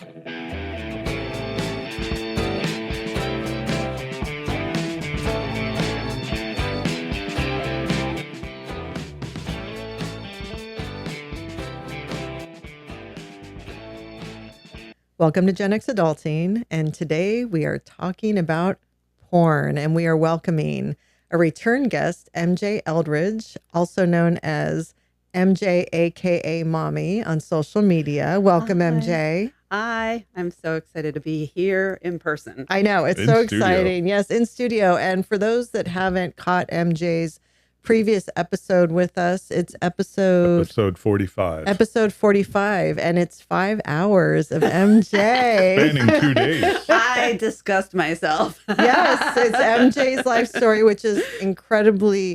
Welcome to genxadulting, and today we are talking about porn, and we are welcoming a return guest, MJ Eldridge, also known as MJ, aka Mommie, on social media. Welcome, Hi. MJ. Hi, I'm so excited to be here in person. I know, it's In so studio. exciting. Yes, in studio. And for those that haven't caught MJ's previous episode with us, it's episode 45. Episode 45, and it's 5 hours of MJ. Spanning 2 days. I disgust myself. Yes, it's MJ's life story, which is incredibly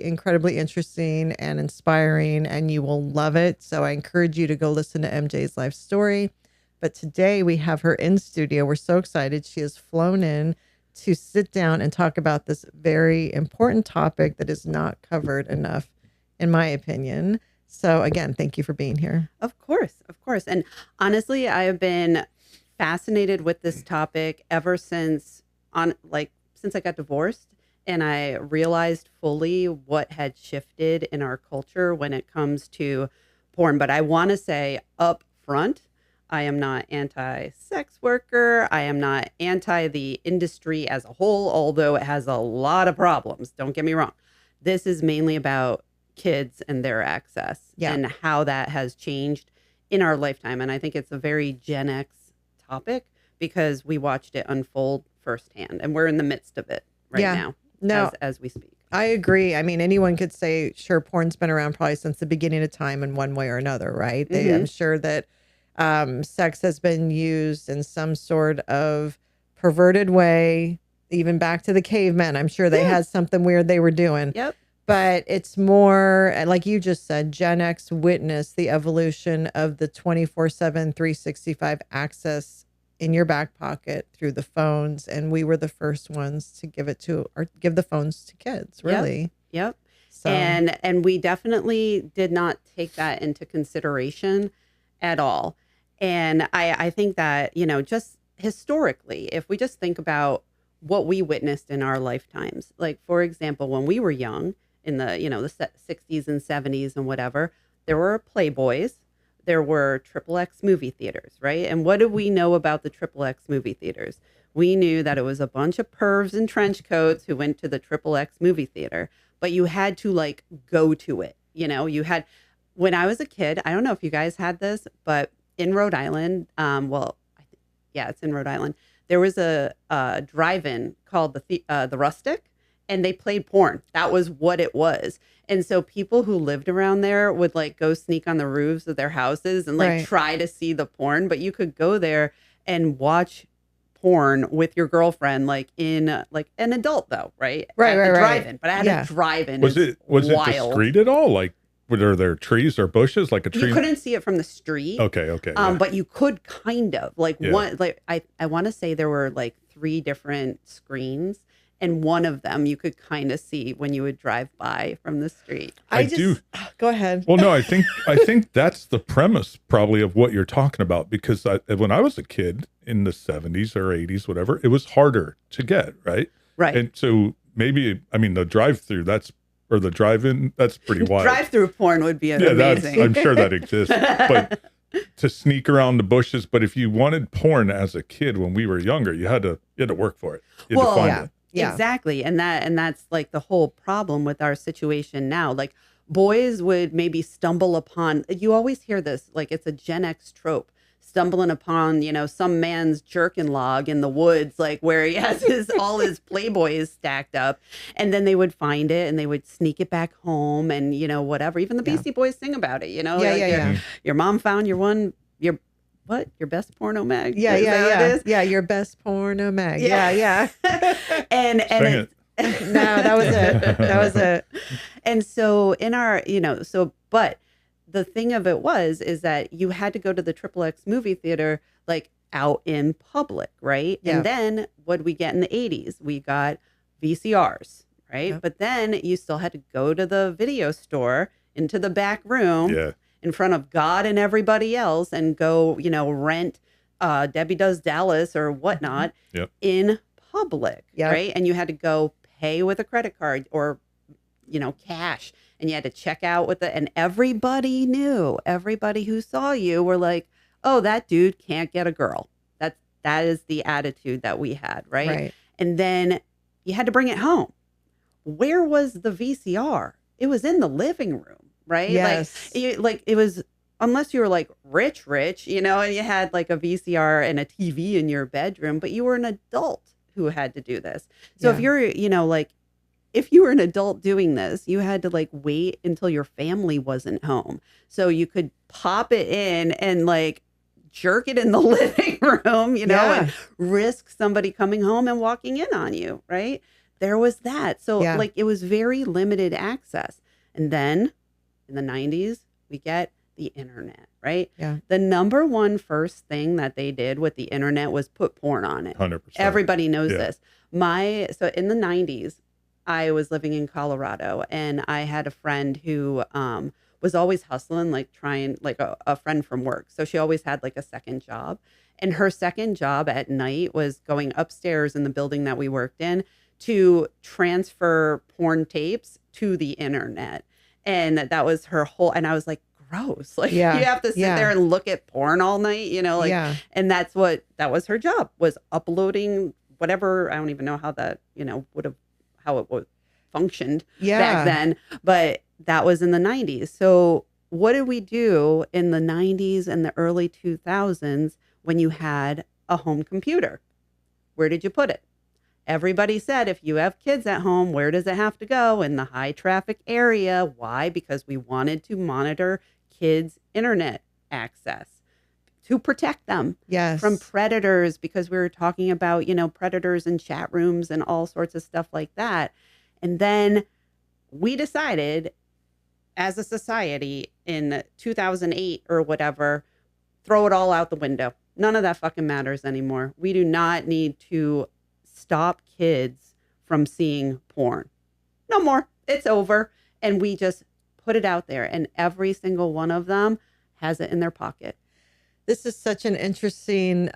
interesting and inspiring, and you will love it. So I encourage you to go listen to MJ's life story. But today we have her in studio. We're so excited. She has flown in to sit down and talk about this very important topic that is not covered enough, in my opinion. So again, thank you for being here. Of course. And honestly, I have been fascinated with this topic ever since I got divorced, and I realized fully what had shifted in our culture when it comes to porn. But I want to say up front, I am not anti-sex worker. I am not anti the industry as a whole, although it has a lot of problems. Don't get me wrong. This is mainly about kids and their access and how that has changed in our lifetime. And I think it's a very Gen X topic because we watched it unfold firsthand, and we're in the midst of it now as we speak. I agree. I mean, anyone could say, sure, porn's been around probably since the beginning of time in one way or another, right? I'm sure that sex has been used in some sort of perverted way, even back to the cavemen. I'm sure they had something weird they were doing. Yep. But it's more, like you just said, Gen X witnessed the evolution of the 24/7, 365 access in your back pocket through the phones. And we were the first ones to give the phones to kids, really. Yep. So. And we definitely did not take that into consideration at all. And I think that, just historically, if we just think about what we witnessed in our lifetimes, like, for example, when we were young in the, the 60s and 70s and whatever, there were Playboys, there were XXX movie theaters, right? And what did we know about the XXX movie theaters? We knew that it was a bunch of pervs in trench coats who went to the XXX movie theater, but you had to go to it. When I was a kid, I don't know if you guys had this, but in Rhode Island, it's in Rhode Island. There was a drive-in called the Rustic, and they played porn. That was what it was. And so people who lived around there would go sneak on the roofs of their houses and try to see the porn. But you could go there and watch porn with your girlfriend, in an adult though, right? Right. Drive-in. But I had a drive-in. Was it discreet at all? Were there trees or bushes, like a tree? You couldn't see it from the street. Okay. But you could kind of I want to say there were 3 different screens, and one of them you could kind of see when you would drive by from the street. Go ahead. Well, no, I think that's the premise probably of what you're talking about, because when I was a kid in the 70s or 80s, whatever, it was harder to get, right? Right. And so maybe, the drive-through, or the drive-in, that's pretty wild. Drive-through porn would be amazing. I'm sure that exists. But to sneak around the bushes, but if you wanted porn as a kid when we were younger, you had to work for it. You had to find it. Yeah. Exactly. And that's the whole problem with our situation now. Boys would maybe stumble upon, you always hear this, it's a Gen X trope, stumbling upon, some man's jerkin log in the woods, where he has all his Playboys stacked up, and then they would find it and they would sneak it back home, and whatever. Even the Beastie Boys sing about it. Your mom found your best porno mag. Yeah, your best porno mag. Yeah. and it. No, that was it. And so in our, but the thing of it is that you had to go to the XXX movie theater out in public, right? Yeah. And then what did we get in the 80s? We got VCRs, right? Yeah. But then you still had to go to the video store into the back room in front of God and everybody else and go, rent Debbie Does Dallas or whatnot Yep. in public, Yep. right? And you had to go pay with a credit card or, cash, and you had to check out with and everybody knew, everybody who saw you were like, oh, that dude can't get a girl. That is the attitude that we had, right? Right. And then you had to bring it home. Where was the VCR? It was in the living room, right? Yes. Like it was, unless you were like rich, and you had like a VCR and a TV in your bedroom, but you were an adult who had to do this. So if you're, if you were an adult doing this, you had to like wait until your family wasn't home. So you could pop it in and like jerk it in the living room, and risk somebody coming home and walking in on you, right? There was that. So like it was very limited access. And then in the 90s, we get the internet, right? Yeah. The number one first thing that they did with the internet was put porn on it. 100%. Everybody knows this. So in the 90s, I was living in Colorado, and I had a friend who was always hustling, like trying, like a friend from work. So she always had like a second job. And her second job at night was going upstairs in the building that we worked in to transfer porn tapes to the internet. And that was her whole, and I was like, gross. Like you have to sit there and look at porn all night, and that was her job, was uploading whatever. I don't even know how that, how it would functioned back then, but that was in the 90s. So what did we do in the 90s and the early 2000s when you had a home computer? Where did you put it? Everybody said, if you have kids at home, where does it have to go? In the high traffic area. Why? Because we wanted to monitor kids' internet access to protect them from predators, because we were talking about, predators in chat rooms and all sorts of stuff like that. And then we decided as a society in 2008 or whatever, throw it all out the window. None of that fucking matters anymore. We do not need to stop kids from seeing porn. No more. It's over. And we just put it out there, and every single one of them has it in their pocket. This is such an interesting,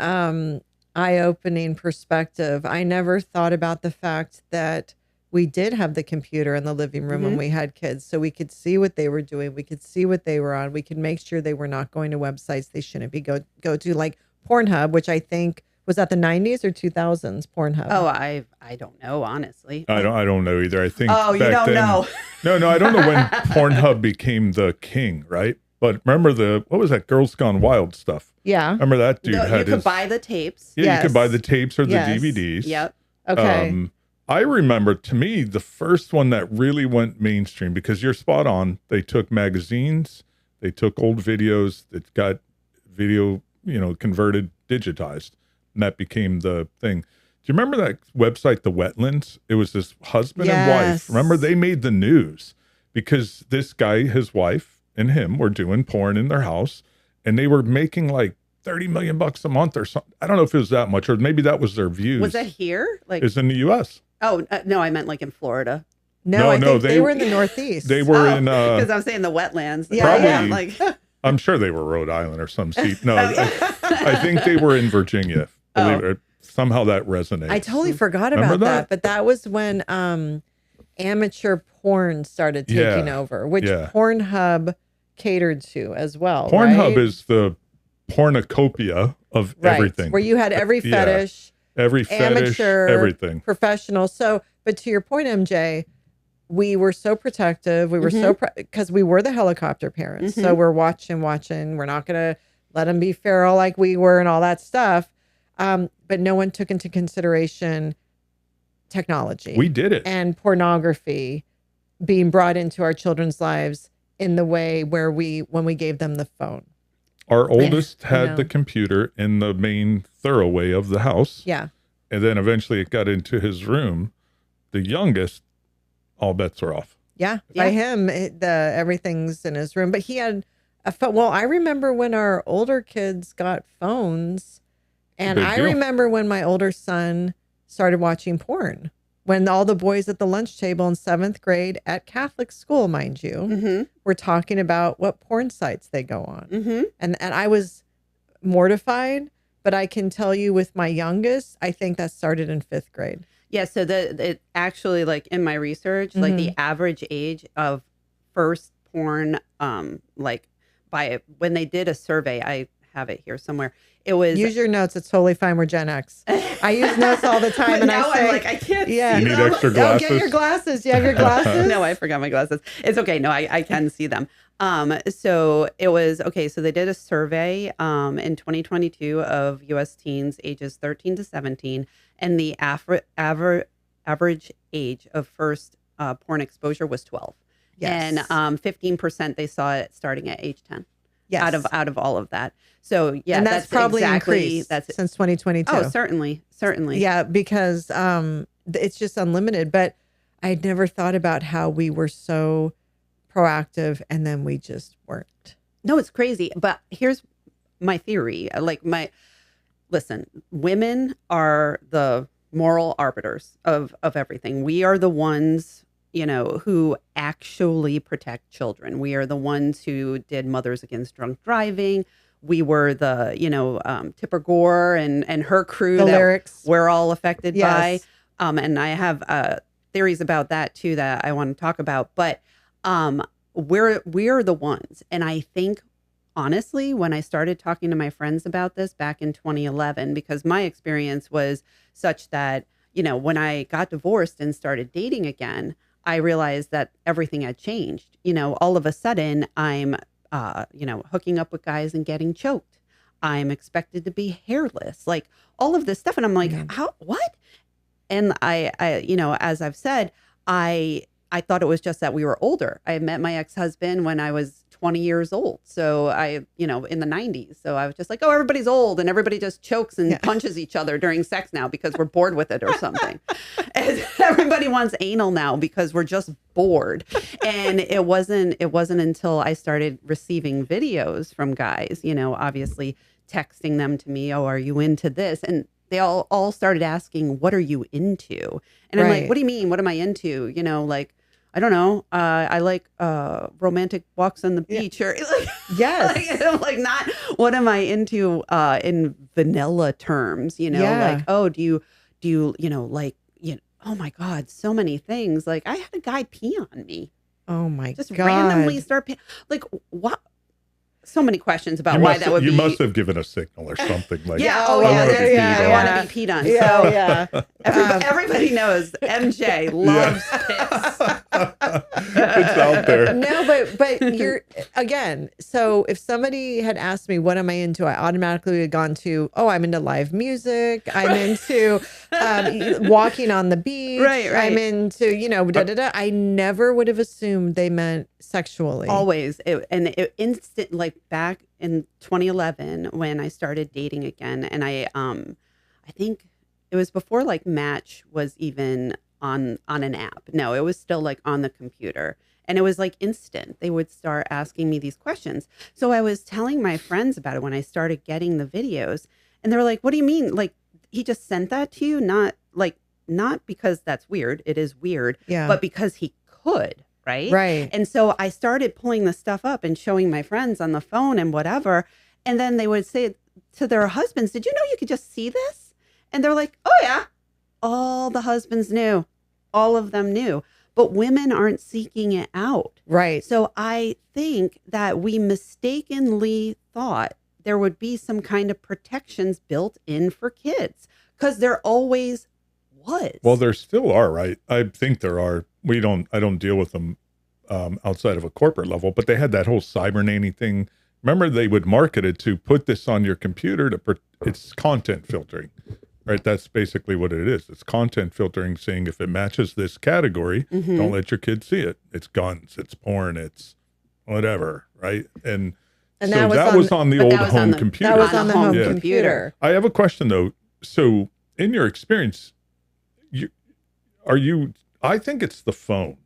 eye-opening perspective. I never thought about the fact that we did have the computer in the living room when we had kids, so we could see what they were doing. We could see what they were on. We could make sure they were not going to websites they shouldn't be go to, like Pornhub, which I think was that the 90s or 2000s. Pornhub. Oh, I don't know, honestly. I don't know either. I think. Oh, you don't know? No, I don't know when Pornhub became the king, right? But remember what was that Girls Gone Wild stuff? Yeah. Remember that dude you could buy the tapes. Yeah, you could buy the tapes or the DVDs. Yep. Okay. I remember, to me, the first one that really went mainstream, because you're spot on. They took magazines, they took old videos that got video, converted, digitized, and that became the thing. Do you remember that website, The Wetlands? It was this husband and wife. Remember, they made the news because this guy, his wife, and him were doing porn in their house, and they were making like $30 million a month or something. I don't know if it was that much, or maybe that was their views. Was that here? Like, it's in the U.S. Oh, no, I meant like in Florida. No, I think they were in the Northeast. They were in because I'm saying the wetlands. Probably, I'm sure they were Rhode Island or some seat. No, I think they were in Virginia. Believe it. Somehow that resonates. I totally forgot about that. But that was when amateur porn started taking over, which Pornhub catered to as well. Pornhub is the pornocopia of everything. Where you had every fetish. Every fetish, amateur, everything. Professional. So, but to your point, MJ, we were so protective. We were because we were the helicopter parents. So we're watching. We're not going to let them be feral like we were and all that stuff. But no one took into consideration technology. We did it. And pornography being brought into our children's lives in the way where when we gave them the phone. Our oldest had the computer in the main thoroughway of the house. Yeah. And then eventually it got into his room. The youngest, all bets are off. Yeah. By him, everything's in his room. But he had a phone. Well, I remember when our older kids got phones. And I remember when my older son started watching porn. When all the boys at the lunch table in 7th grade at Catholic school, mind you, were talking about what porn sites they go on. And I was mortified But I can tell you with my youngest, I think that started in 5th grade. Yeah, so it actually, like in my research, like the average age of first porn, like when they did a survey, I have it here somewhere. It was Use your notes. It's totally fine. We're Gen X. I use notes all the time, and now I say, I'm like, I can't. Yeah, You need see them. extra Oh, glasses. get your glasses. Do you have your glasses? No, I forgot my glasses. It's okay. No, I can see them. So it was okay. So they did a survey in 2022 of U.S. teens ages 13 to 17, and the average age of first porn exposure was 12. Yes. And 15% they saw it starting at age 10. Yes. Out of all of that. So yeah, and that's probably exactly increased since 2022. Oh, certainly. Yeah, because it's just unlimited. But I never thought about how we were so proactive and then we just weren't. No, it's crazy. But here's my theory. Listen, women are the moral arbiters of everything. We are the ones, who actually protect children. We are the ones who did Mothers Against Drunk Driving. We were the, Tipper Gore and her crew The that lyrics. we're all affected Yes. by. And I have theories about that too that I want to talk about. But we're the ones. And I think, honestly, when I started talking to my friends about this back in 2011, because my experience was such that, when I got divorced and started dating again, I realized that everything had changed. All of a sudden I'm, hooking up with guys and getting choked. I'm expected to be hairless, like all of this stuff. And I'm like, what? And I, as I've said, I thought it was just that we were older. I met my ex-husband when I was 20 years old. So in the 90s. So I was just like, oh, everybody's old and everybody just chokes and punches each other during sex now because we're bored with it or something. And everybody wants anal now because we're just bored. And it wasn't until I started receiving videos from guys, obviously texting them to me. Oh, are you into this? And they all started asking, what are you into? And I'm like, what do you mean? What am I into? I don't know. I like romantic walks on the beach, or Yes. not what am I into in vanilla terms? Like, oh, do you like oh my God, so many things. Like I had a guy pee on me. Oh my just God. randomly start like what? So many questions about why that would be. You must have given a signal or something like. I want to be peed on. Yeah, so everybody knows MJ loves piss. It's out there. No, but you're again. So if somebody had asked me what am I into, I automatically would have gone to, oh, I'm into live music. I'm into walking on the beach. Right. I'm into I never would have assumed they meant sexually. Always, instant like back in 2011 when I started dating again, and I think it was before like Match was even on an app. No, it was still like on the computer. And it was like instant. They would start asking me these questions. So I was telling my friends about it when I started getting the videos. And they were like, what do you mean? Like, he just sent that to you? Not because that's weird. It is weird. Yeah. But because he could, right? Right. And so I started pulling the stuff up and showing my friends on the phone and whatever. And then they would say to their husbands, did you know you could just see this? And they're like, oh, yeah. All the husbands knew. All of them knew. But women aren't seeking it out. Right. So I think that we mistakenly thought there would be some kind of protections built in for kids because there always was. Well, there still are, right? I think there are. I don't deal with them outside of a corporate level, but they had that whole cyber nanny thing. Remember, they would market it to put this on your computer it's content filtering, right? That's basically what it is. It's content filtering, saying if it matches this category, don't let your kids see it. It's guns, it's porn, it's whatever, right? And so that was on the old home computer. That was on the home Yeah. computer. I have a question though. So in your experience, I think it's the phone.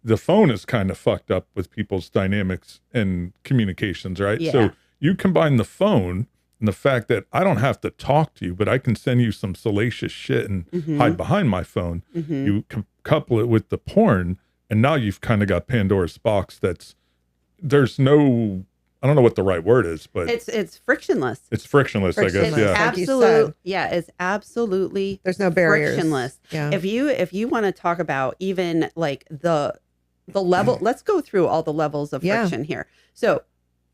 The phone is kind of fucked up with people's dynamics and communications, right? Yeah. So you combine the phone and the fact that I don't have to talk to you, but I can send you some salacious shit and hide behind my phone. You couple it with the porn, and now you've kind of got Pandora's box. There's no I don't know what the right word is, but It's frictionless. it's frictionless, I guess. Frictionless. Yeah. Like you Absolute, said. it's absolutely There's no barriers. frictionless. Yeah. If you want to talk about even like the level, let's go through all the levels of Yeah. friction here. So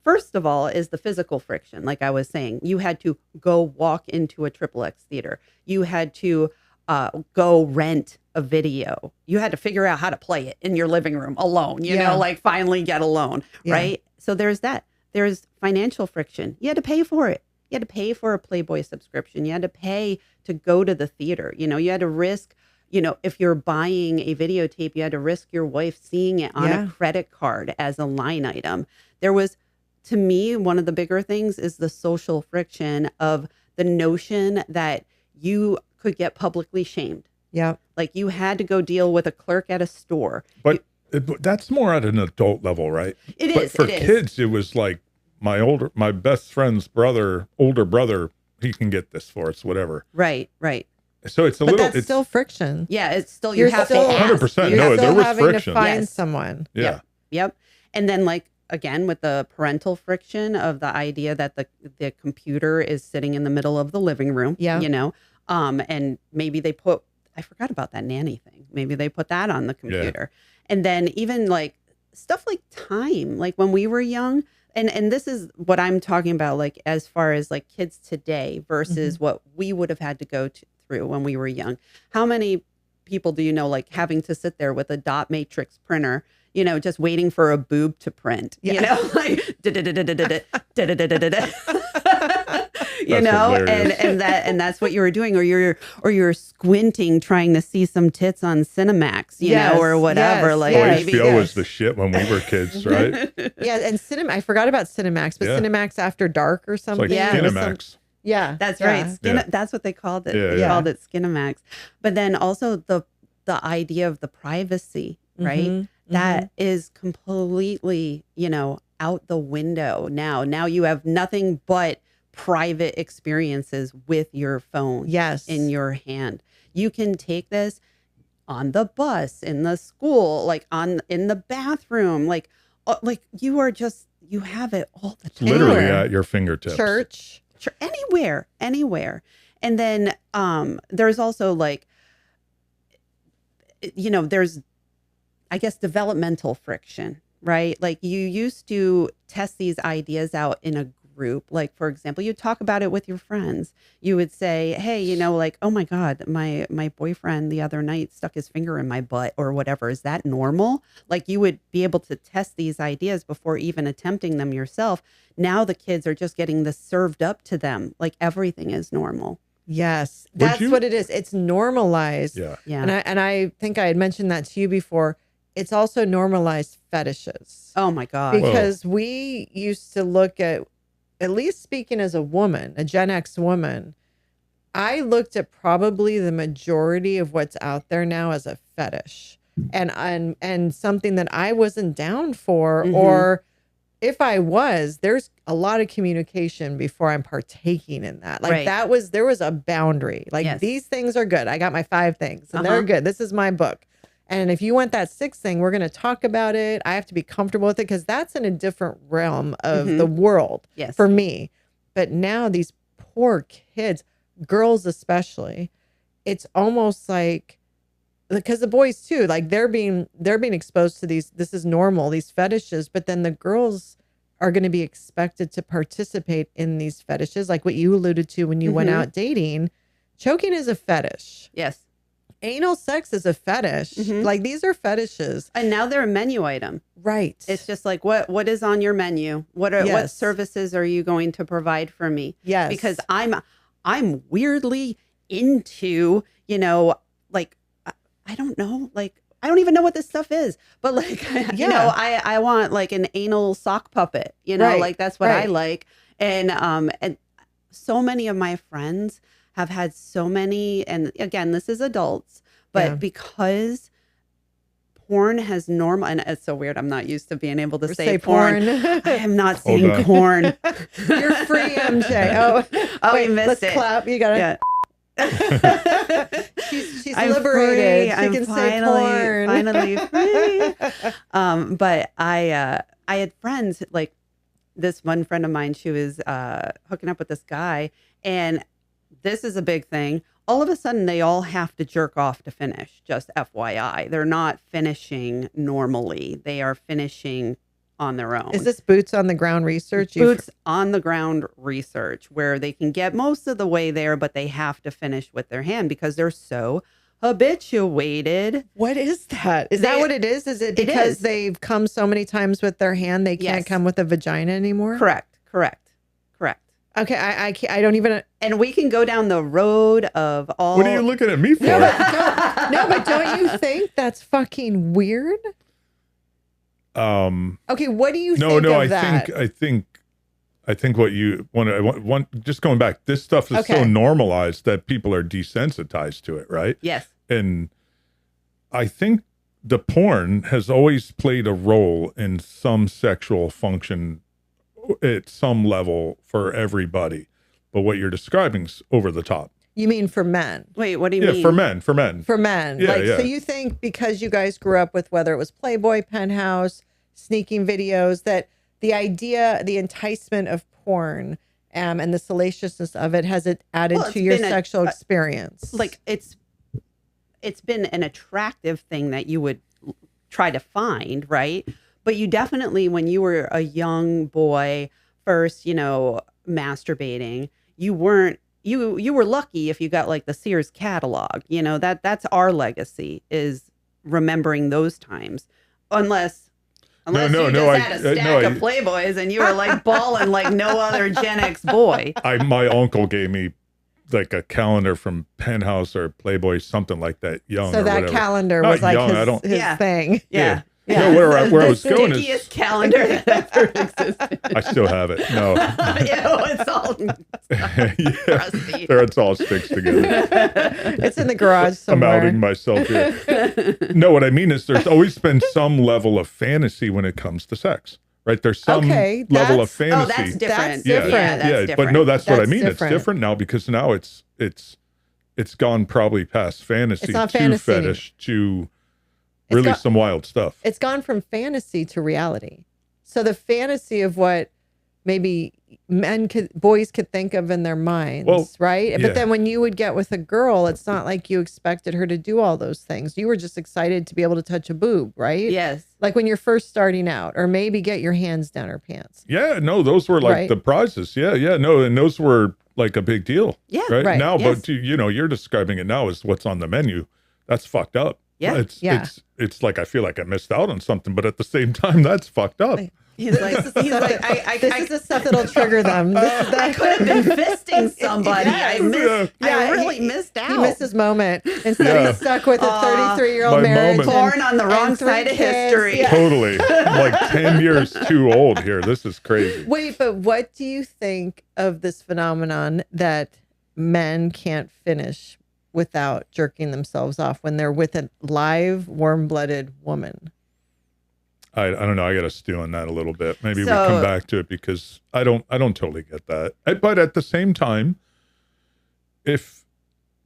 first of all is the physical friction. Like I was saying, you had to go walk into a XXX theater. You had to go rent a video. You had to figure out how to play it in your living room alone, you Yeah. know, like finally get alone, Yeah. right? So there's that. There's financial friction. You had to pay for it. You had to pay for a Playboy subscription. You had to pay to go to the theater. You know, you had to risk, you know, if you're buying a videotape, you had to risk your wife seeing it on Yeah. a credit card as a line item. There was, to me, one of the bigger things is the social friction of the notion that you could get publicly shamed. Yeah. Like you had to go deal with a clerk at a store. But that's more at an adult level, right? It But is. for it is. kids, it was like my best friend's older brother, he can get this for us, whatever. Right, right. So it's a But little, that's it's still friction. Yeah, it's still, You're you have still- to ask. 100%. You're No, still there was having friction. to find Yes. someone. yeah. Yep. And then like, again, with the parental friction of the idea that the computer is sitting in the middle of the living room, Yeah. you know, and maybe I forgot about that nanny thing. Maybe they put that on the computer. And then even like stuff like time, like when we were young, and this is what I'm talking about, like as far as like kids today versus what we would have had to go through when we were young. How many people do you know like having to sit there with a dot matrix printer, you know, just waiting for a boob to print, you know, like you know, and that's what you were doing, or you're squinting trying to see some tits on Cinemax, you know, or whatever. yes, like yes. maybe HBO was the shit when we were kids, right? Yeah. And I forgot about Cinemax, but Yeah. Cinemax After Dark or It's something. like Yeah. It was some- Skinamax. Yeah. That's yeah. right. Yeah. That's what they called it. Yeah, They yeah. called it Skinamax. But then also the idea of the privacy, right? Mhm, That is completely, you know, out the window now. Now you have nothing but private experiences with your phone Yes. in your hand. You can take this on the bus, in the school, like in the bathroom, like you have it all the It's time. literally Anywhere. at your fingertips. Church. Sure, anywhere. And then there's also like, you know, there's, I guess, developmental friction, right? Like you used to test these ideas out in a group. Like, for example, you talk about it with your friends. You would say, hey, you know, like, oh my God, my boyfriend the other night stuck his finger in my butt or whatever. Is that normal? Like you would be able to test these ideas before even attempting them yourself. Now the kids are just getting this served up to them. Like everything is normal. Yes. Would That's you- what it is. It's normalized. Yeah. Yeah. And I think I had mentioned that to you before. It's also normalized fetishes. Oh my God. Because we used to look at least speaking as a woman, a Gen X woman, I looked at probably the majority of what's out there now as a fetish and something that I wasn't down for, Mhm. or if I was, there's a lot of communication before I'm partaking in that. Like Right. there was a boundary. Like Yes. these things are good. I got my 5 things and they're Uh-huh. good. This is my book. And if you want that 6th thing, we're going to talk about it. I have to be comfortable with it because that's in a different realm of Mhm. the world Yes. for me. But now these poor kids, girls especially, it's almost like, because the boys too, like they're being exposed to these, this is normal, these fetishes, but then the girls are going to be expected to participate in these fetishes. Like what you alluded to when you went Mhm. out dating, choking is a fetish. Yes. Anal sex is a fetish. Mhm. Like these are fetishes. And now they're a menu item. Right. It's just like, what is on your menu? What Yes. services are you going to provide for me? yes. Because I'm weirdly into, you know, like, I don't know, like, I don't even know what this stuff is, but like, you Yeah. know, I want like an anal sock puppet, you know, Right, like that's what I right. like. And so many of my friends have had so many, and again, this is adults, but Yeah. because porn has normal, and it's so weird. I'm not used to being able to say Say porn. I am not Hold saying on. corn. You're free, MJ. Oh, Oh, wait, you missed let's it. clap. You gotta. Yeah. She's I'm liberated. free. She I'm can finally say porn. free. But I had friends like this one friend of mine, she was hooking up with this guy, and this is a big thing. All of a sudden, they all have to jerk off to finish, just FYI. They're not finishing normally. They are finishing on their own. Is this boots on the ground research? Boots on the ground research, where they can get most of the way there, but they have to finish with their hand because they're so habituated. What is that? Is that what it is? Is it because they've come so many times with their hand, they can't come with a vagina anymore? Correct. Okay, I don't even. And we can go down the road of all. What are you looking at me for? But don't you think that's fucking weird? Okay, what do you think of that? I think what you want, just going back, this stuff is so normalized that people are desensitized to it, right? Yes. And I think the porn has always played a role in some sexual function at some level for everybody. But what you're describing is over the top. You mean for men? Wait, what do you mean? For men. For men. Yeah, So you think because you guys grew up with whether it was Playboy, Penthouse, sneaking videos, that the idea, the enticement of porn and the salaciousness of it has added to your sexual experience? Like it's been an attractive thing that you would try to find, right? But you definitely, when you were a young boy first, masturbating, you weren't, you were lucky if you got like the Sears catalog, that's our legacy, is remembering those times. Unless you had a stack of Playboys and you were like balling like no other Gen X boy. My uncle gave me like a calendar from Penthouse or Playboy, something like that. Young, so or that whatever. calendar Not was like young, his thing. Yeah. No, where I was going is stickiest calendar that ever existed. I still have it. No, it's all crusty. It's all sticks together. It's in the garage somewhere. I'm outing myself here. No, what I mean is there's always been some level of fantasy when it comes to sex, right? There's some level of fantasy. Oh, that's different. That's different. That's different. But no, that's what I mean. Different. It's different now because now it's gone probably past fantasy to fetish to really some wild stuff. It's gone from fantasy to reality. So the fantasy of what maybe boys could think of in their minds, right? Yeah. But then when you would get with a girl, it's not like you expected her to do all those things. You were just excited to be able to touch a boob, right? Yes. Like when you're first starting out, or maybe get your hands down her pants. Yeah, no, those were like the prizes. Yeah, no, and those were like a big deal. Yeah. Right. Now, yes. but you're describing it now as what's on the menu. That's fucked up. Yeah. It's like I feel like I missed out on something, but at the same time, that's fucked up. He's like, this is the stuff that'll trigger them. I could have been fisting somebody. I really missed out. He missed his moment. Instead, he's stuck with a 33-year-old marriage. Born on the wrong side of history. Yeah. Totally. Like 10 years too old here. This is crazy. Wait, but what do you think of this phenomenon that men can't finish without jerking themselves off when they're with a live, warm-blooded woman? I don't know. I got to stew on that a little bit. Maybe we come back to it because I don't totally get that. But at the same time, if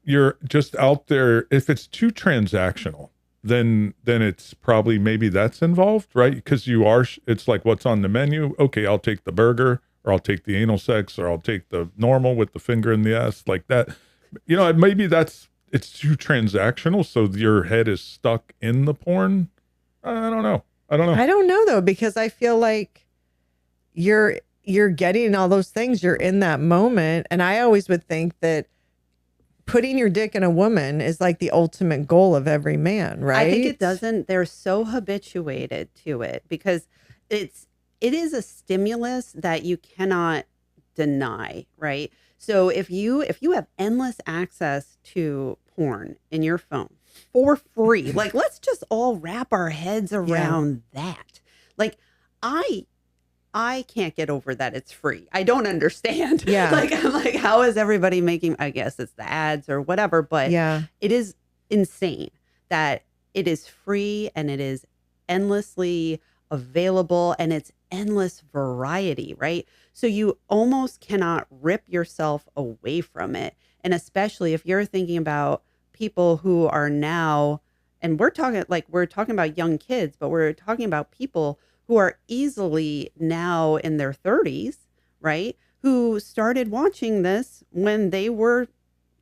you're just out there, if it's too transactional, then it's probably maybe that's involved, right? Because it's like what's on the menu. Okay, I'll take the burger, or I'll take the anal sex, or I'll take the normal with the finger in the ass, like that. Maybe it's too transactional, so your head is stuck in the porn. I don't know. I don't know though, because I feel like you're getting all those things. You're in that moment. And I always would think that putting your dick in a woman is like the ultimate goal of every man, right? I think it doesn't. They're so habituated to it because it is a stimulus that you cannot deny, right? So if you have endless access to porn in your phone for free, like let's just all wrap our heads around that. Like I can't get over that it's free. I don't understand. Yeah. Like I'm like, how is everybody making? I guess it's the ads or whatever, but it is insane that it is free and it is endlessly available and it's endless variety, right? So you almost cannot rip yourself away from it. And especially if you're thinking about people who are now, and we're talking about young kids, but we're talking about people who are easily now in their 30s, right? Who started watching this when they were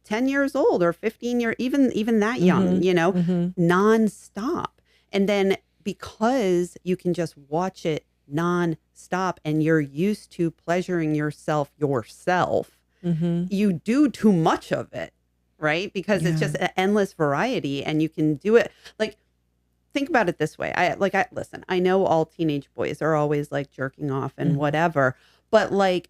10 years old or 15 years, even that young, you know, nonstop. And then because you can just watch it nonstop and you're used to pleasuring yourself, you do too much of it, right? Because it's just an endless variety and you can do it. Like, think about it this way. Listen, I know all teenage boys are always like jerking off and whatever, but like,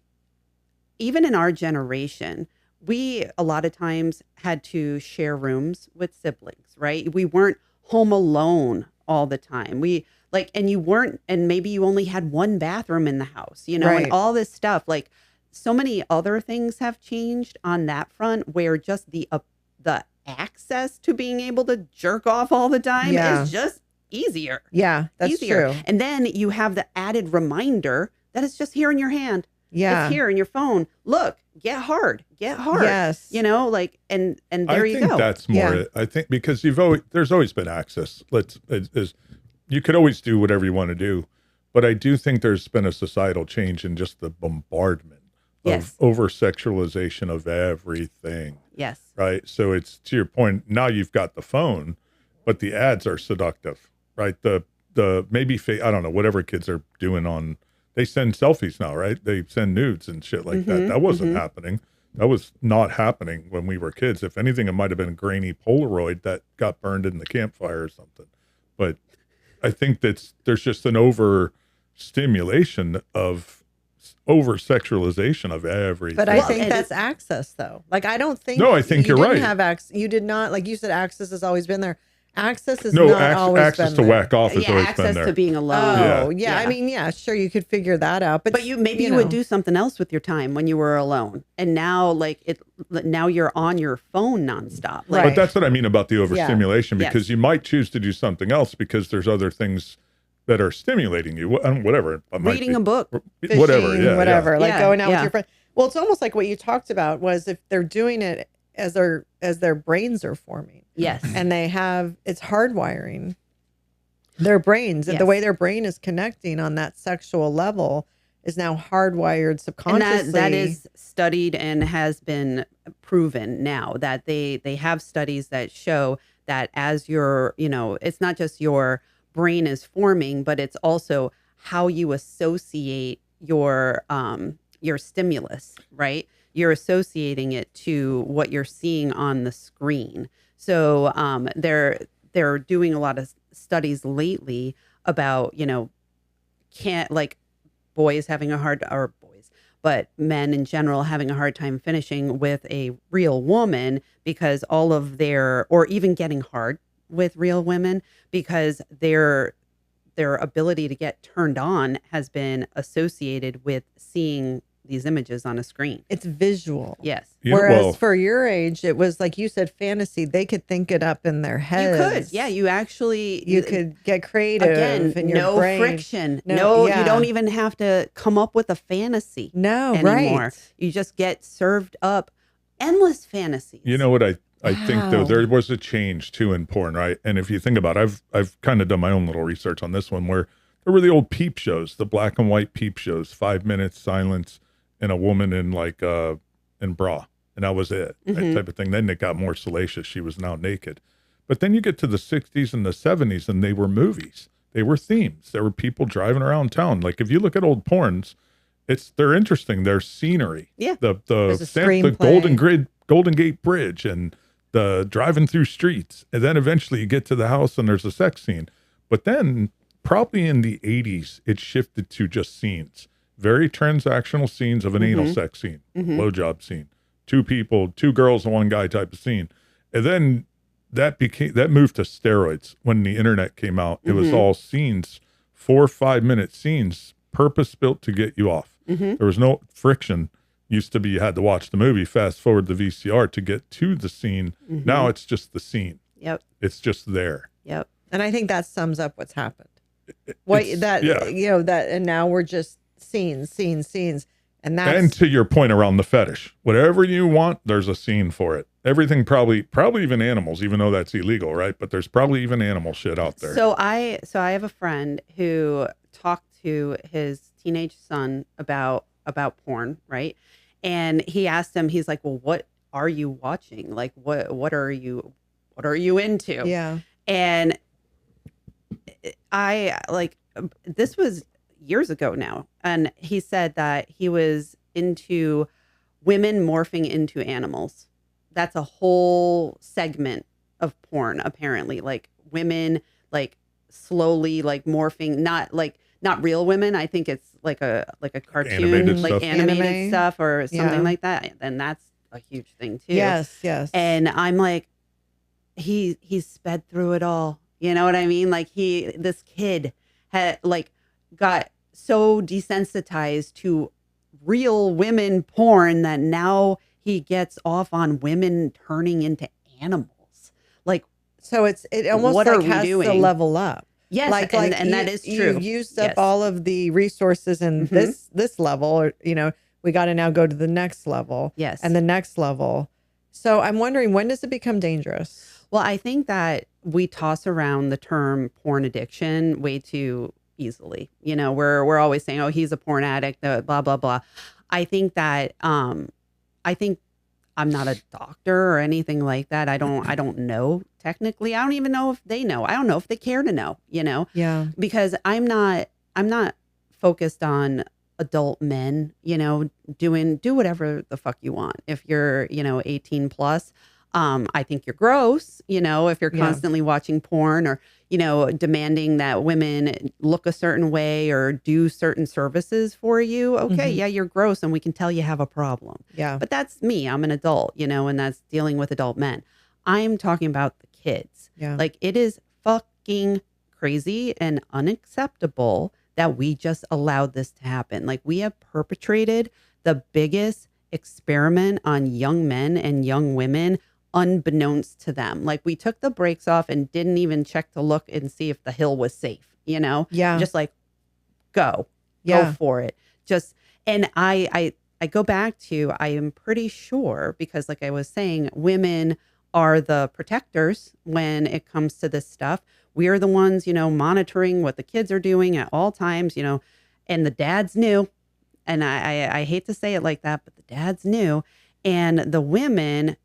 even in our generation, we a lot of times had to share rooms with siblings, right? We weren't home alone all the time. And maybe you only had one bathroom in the house, you know, and all this stuff. Like, so many other things have changed on that front, where just the access to being able to jerk off all the time is just easier. Yeah, that's true. And then you have the added reminder that it's just here in your hand. Yeah. It's here in your phone. Look, get hard. Yes. You know, like, and there you go. I think that's more, I think, because there's always been access. You could always do whatever you want to do. But I do think there's been a societal change in just the bombardment of over-sexualization of everything. Yes. Right? So it's, to your point, now you've got the phone, but the ads are seductive, right? I don't know, whatever kids are doing they send selfies now, right? They send nudes and shit like that. That wasn't happening. That was not happening when we were kids. If anything, it might have been a grainy Polaroid that got burned in the campfire or something. But I think there's just an overstimulation of over-sexualization of everything. But I think that's access, though. Like, I don't think. No, I think you're right. You didn't have access. You did not, like you said, access has always been there. Access is not always access been to there. whack off has always been there. Access to being alone. Oh, yeah. I mean, sure, you could figure that out. But you would do something else with your time when you were alone. And now, now you're on your phone nonstop. Right. But that's what I mean about the overstimulation, because you might choose to do something else because there's other things that are stimulating you. Whatever. Reading a book. Fishing, whatever. Like going out with your friend. Well, it's almost like what you talked about was if they're doing it as their brains are forming. Yes. And it's hardwiring their brains. And the way their brain is connecting on that sexual level is now hardwired subconsciously. And that is studied and has been proven now that they have studies that show that as it's not just your brain is forming, but it's also how you associate your stimulus, right? You're associating it to what you're seeing on the screen. So they're doing a lot of studies lately about, but men in general having a hard time finishing with a real woman because or even getting hard with real women because their ability to get turned on has been associated with seeing these images on a screen. It's visual. Yes. Whereas for your age, it was like you said, fantasy. They could think it up in their heads. You could. Yeah. You could get creative. Again, in your no brain. Friction. You don't even have to come up with a fantasy. No, anymore. Right. You just get served up endless fantasies. You know what I think though, there was a change too in porn, right? And if you think about it, I've kind of done my own little research on this one where there were the old peep shows, the black and white peep shows, 5 minutes silence and a woman in in bra. And that was it, that type of thing. Then it got more salacious. She was now naked. But then you get to the 60s and the 70s and they were movies. They were themes. There were people driving around town. Like if you look at old porns, they're interesting. They're scenery. Yeah. The Golden Gate Bridge and the driving through streets. And then eventually you get to the house and there's a sex scene. But then probably in the 80s, it shifted to just scenes. Very transactional scenes of an anal sex scene, blowjob scene, 2 people, 2 girls and 1 guy type of scene. And then that moved to steroids when the internet came out. It was all scenes, 4 or 5 minute scenes, purpose built to get you off. There was no friction. Used to be you had to watch the movie, fast forward the VCR to get to the scene. Now it's just the scene. Yep. It's just there. Yep. And I think that sums up what's happened. And now we're just scenes. And to your point around the fetish, whatever you want, there's a scene for it. Everything, probably even animals, even though that's illegal, right? But there's probably even animal shit out there. So I have a friend who talked to his teenage son about porn, right? And he asked him, he's like, well, what are you watching? Like, what are you into? Yeah. And I like, this was years ago now. And he said that he was into women morphing into animals. That's a whole segment of porn, apparently. Like women, like slowly, like morphing, not real women. I think it's like a cartoon, Animated like stuff. animated Anime. stuff or something Yeah. like that. And that's a huge thing too. Yes. Yes. And I'm like, he sped through it all. You know what I mean? Like this kid had like got so desensitized to real women porn that now he gets off on women turning into animals. Like, so it almost what like are we has to doing? level up. yes, Like and that is true. You've used up Yes. all of the resources in Mhm. this level, or we got to now go to the next level. Yes. And the next level. So I'm wondering, when does it become dangerous? Well, I think that we toss around the term porn addiction way too easily. You know, we're always saying, "Oh, he's a porn addict," blah blah blah. I think that I think I'm not a doctor or anything like that. I don't know technically. I don't even know if they know. I don't know if they care to know, you know? Yeah. Because I'm not focused on adult men, do whatever the fuck you want. If you're, 18 plus, I think you're gross, if you're Yeah. constantly watching porn or, demanding that women look a certain way or do certain services for you. Okay. Mhm. Yeah, you're gross and we can tell you have a problem. Yeah. But that's me. I'm an adult, and that's dealing with adult men. I'm talking about the kids. Yeah. Like, it is fucking crazy and unacceptable that we just allowed this to happen. Like, we have perpetrated the biggest experiment on young men and young women unbeknownst to them. Like, we took the brakes off and didn't even check to look and see if the hill was safe, Yeah. Just like, go Yeah. for it. Just, and I go back to, I am pretty sure, because like I was saying, women are the protectors when it comes to this stuff. We are the ones, monitoring what the kids are doing at all times, and the dads knew. And I hate to say it like that, but the dads knew. And the women,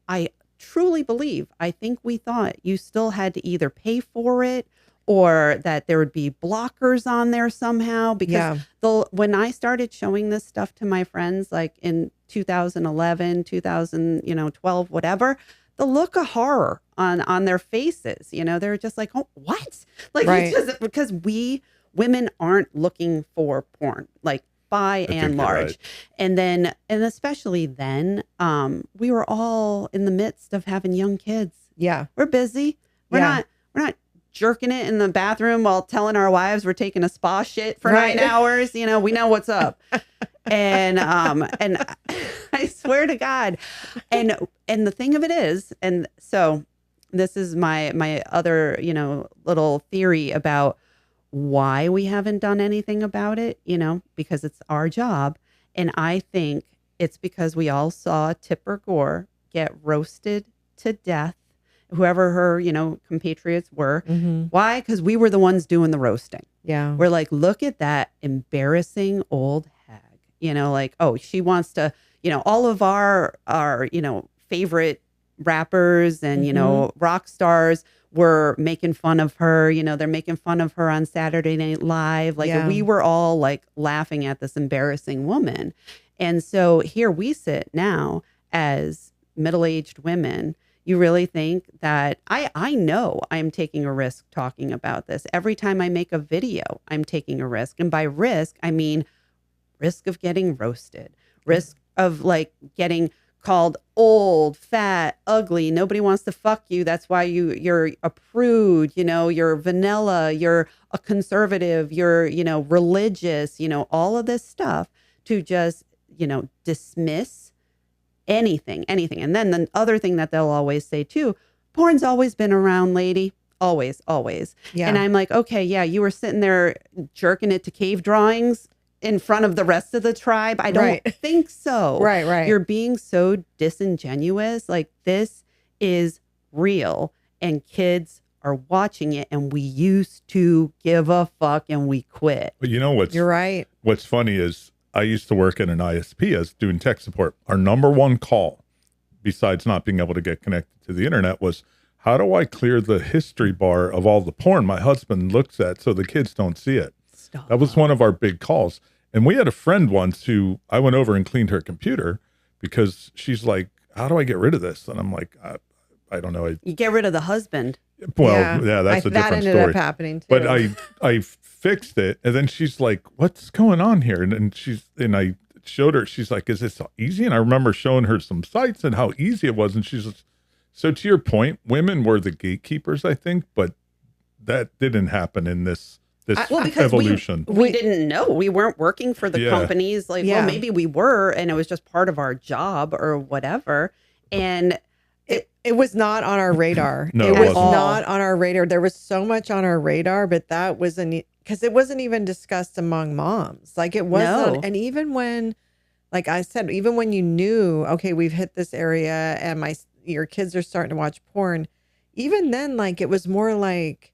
I truly believe, I think we thought you still had to either pay for it or that there would be blockers on there somehow. Because when I started showing this stuff to my friends, like in 2011, 2012, whatever, the look of horror on their faces, they're just like, oh, what? Like, Right. it's just because women aren't looking for porn, like, by and large. Right. And especially then, we were all in the midst of having young kids. Yeah. We're busy. We're not jerking it in the bathroom while telling our wives we're taking a spa shit for Right. 9 hours. We know what's up. And I swear to God. And the thing of it is, and so this is my other, little theory about why we haven't done anything about it, because it's our job. And I think it's because we all saw Tipper Gore get roasted to death, whoever her, compatriots were. Mm-hmm. Why? Because we were the ones doing the roasting. Yeah. We're like, look at that embarrassing old hag, like, oh, she wants to, all of our, favorite rappers and, rock stars were making fun of her. They're making fun of her on Saturday Night Live. Like, we were all like laughing at this embarrassing woman. And so here we sit now as middle-aged women. You really think that I know I'm taking a risk talking about this. Every time I make a video, I'm taking a risk. And by risk, I mean risk of getting roasted, risk of like getting called old, fat, ugly. Nobody wants to fuck you. That's why you're a prude, you're vanilla, you're a conservative, you're, religious, all of this stuff to just, dismiss anything. And then the other thing that they'll always say too, porn's always been around, lady. Always. Yeah. And I'm like, okay, yeah, you were sitting there jerking it to cave drawings in front of the rest of the tribe. I don't think so. Right. You're being so disingenuous. Like, this is real and kids are watching it, and we used to give a fuck and we quit. But you know You're right. what's funny is I used to work in an ISP as doing tech support. Our number one call, besides not being able to get connected to the internet, was how do I clear the history bar of all the porn my husband looks at so the kids don't see it? Stop. That was one of our big calls. And we had a friend once who I went over and cleaned her computer because she's like, how do I get rid of this? And I'm like, I don't know. You get rid of the husband. Well, yeah, that's a that different ended story. up happening too. But I fixed it, and then she's like, "What's going on here?" And I showed her. She's like, "Is this easy?" And I remember showing her some sites and how easy it was. And she's like, so to your point, women were the gatekeepers, I think, but that didn't happen in this Because evolution. we didn't know. We weren't working for the companies. Like, Yeah. well, maybe we were, and it was just part of our job or whatever. And it was not on our radar. No, it it was wasn't. not on our radar. There was so much on our radar, but that wasn't because it wasn't even discussed among moms. Like it wasn't. No. And even when, like I said, even when you knew, okay, we've hit this area and your kids are starting to watch porn, even then, like it was more like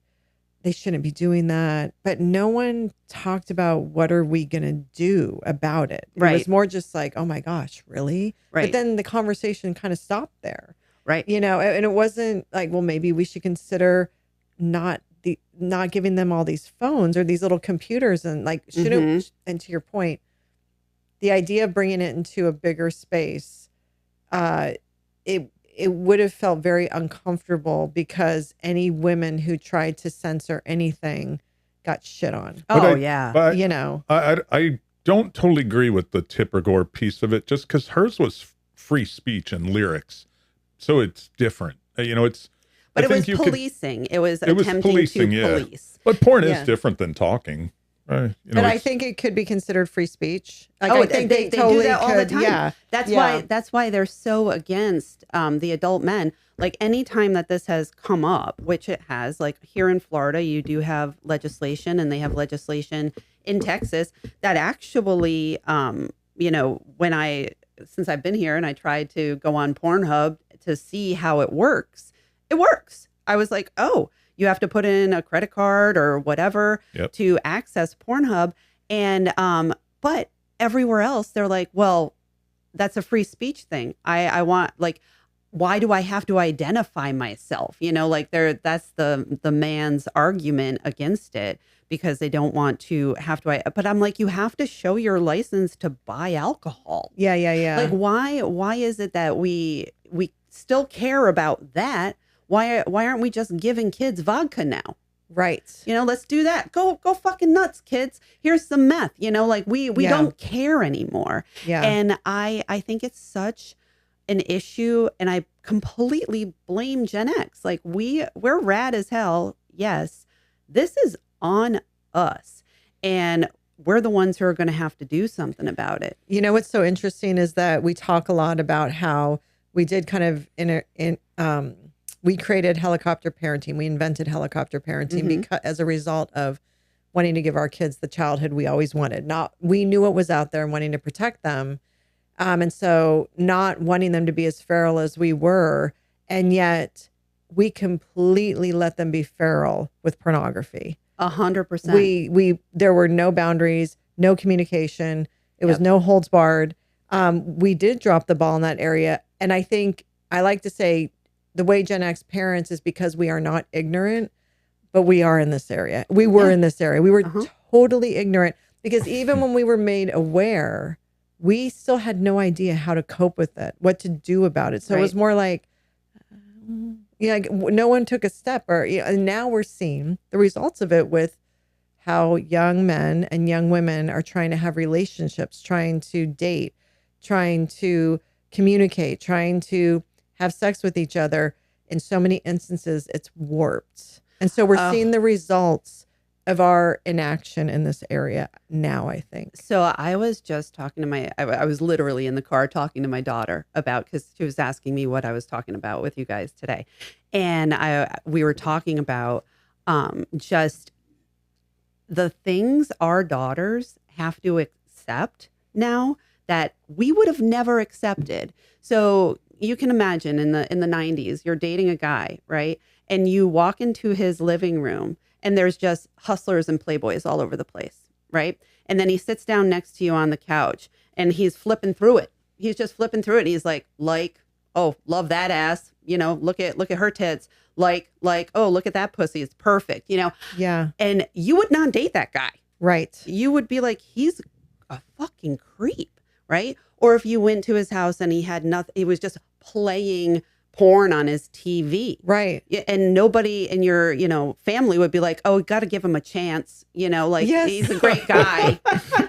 they shouldn't be doing that. But no one talked about what are we going to do about it. It Right. was more just like, oh my gosh, really? Right. But then the conversation kind of stopped there. right. You know, and it wasn't like, well, maybe we should consider not giving them all these phones or these little computers and like shouldn't. And to your point, the idea of bringing it into a bigger space, it would have felt very uncomfortable because any women who tried to censor anything got shit on. Oh, yeah. But You know, I don't totally agree with the Tipper Gore piece of it, just because hers was free speech and lyrics, so it's different. You know, it's. But I it was think you could- policing. It was It was attempting policing, to yeah. police. But porn Yeah. is different than talking. Right? You know, but I it's- think it could be considered free speech. Like, Oh, I think they do totally that all the could. time. Yeah. That's Yeah. why they're so against the adult men. Like anytime that this has come up, which it has, like here in Florida, you do have legislation, and they have legislation in Texas that actually, you know, since I've been here and I tried to go on Pornhub to see how it works. I was like, oh, you have to put in a credit card or whatever Yep. to access Pornhub. And, but everywhere else, they're like, well, that's a free speech thing. I want, like, why do I have to identify myself? You know, like that's the man's argument against it, because they don't want to have to. But I'm like, you have to show your license to buy alcohol. Yeah. Like, why is it that we still care about that? Why aren't we just giving kids vodka now? Right. You know, let's do that. Go fucking nuts, kids. Here's some meth. You know, like we Yeah. don't care anymore. Yeah. And I think it's such an issue, and I completely blame Gen X. Like we're rad as hell. Yes, this is on us, and we're the ones who are going to have to do something about it. You know what's so interesting is that we talk a lot about how we did kind of we created helicopter parenting. We invented helicopter parenting because as a result of wanting to give our kids the childhood we always wanted. We knew what was out there and wanting to protect them. And so not wanting them to be as feral as we were. And yet we completely let them be feral with pornography. 100%. There were no boundaries, no communication. It was no holds barred. We did drop the ball in that area. And I think I like to say the way Gen X parents is because we are not ignorant, but we are in this area. We were in this area. We were totally ignorant because even when we were made aware, we still had no idea how to cope with it, what to do about it. So it was more like, no one took a step and now we're seeing the results of it with how young men and young women are trying to have relationships, trying to date, trying to communicate, trying to have sex with each other. In so many instances, it's warped. And so we're seeing the results of our inaction in this area now, I think. So I was just talking to I was literally in the car talking to my daughter because she was asking me what I was talking about with you guys today. And we were talking about just the things our daughters have to accept now that we would have never accepted. So you can imagine in the 90s, you're dating a guy, right? And you walk into his living room and there's just hustlers and Playboys all over the place, right? And then he sits down next to you on the couch and he's flipping through it. He's just flipping through it. And he's like, oh, love that ass. You know, look at her tits. Like, oh, look at that pussy. It's perfect. You know? Yeah. And you would not date that guy. Right. You would be like, he's a fucking creep, right? Or if you went to his house and he had nothing, he was just playing porn on his TV. Right. And nobody in your, family would be like, oh, got to give him a chance. Yes. He's a great guy.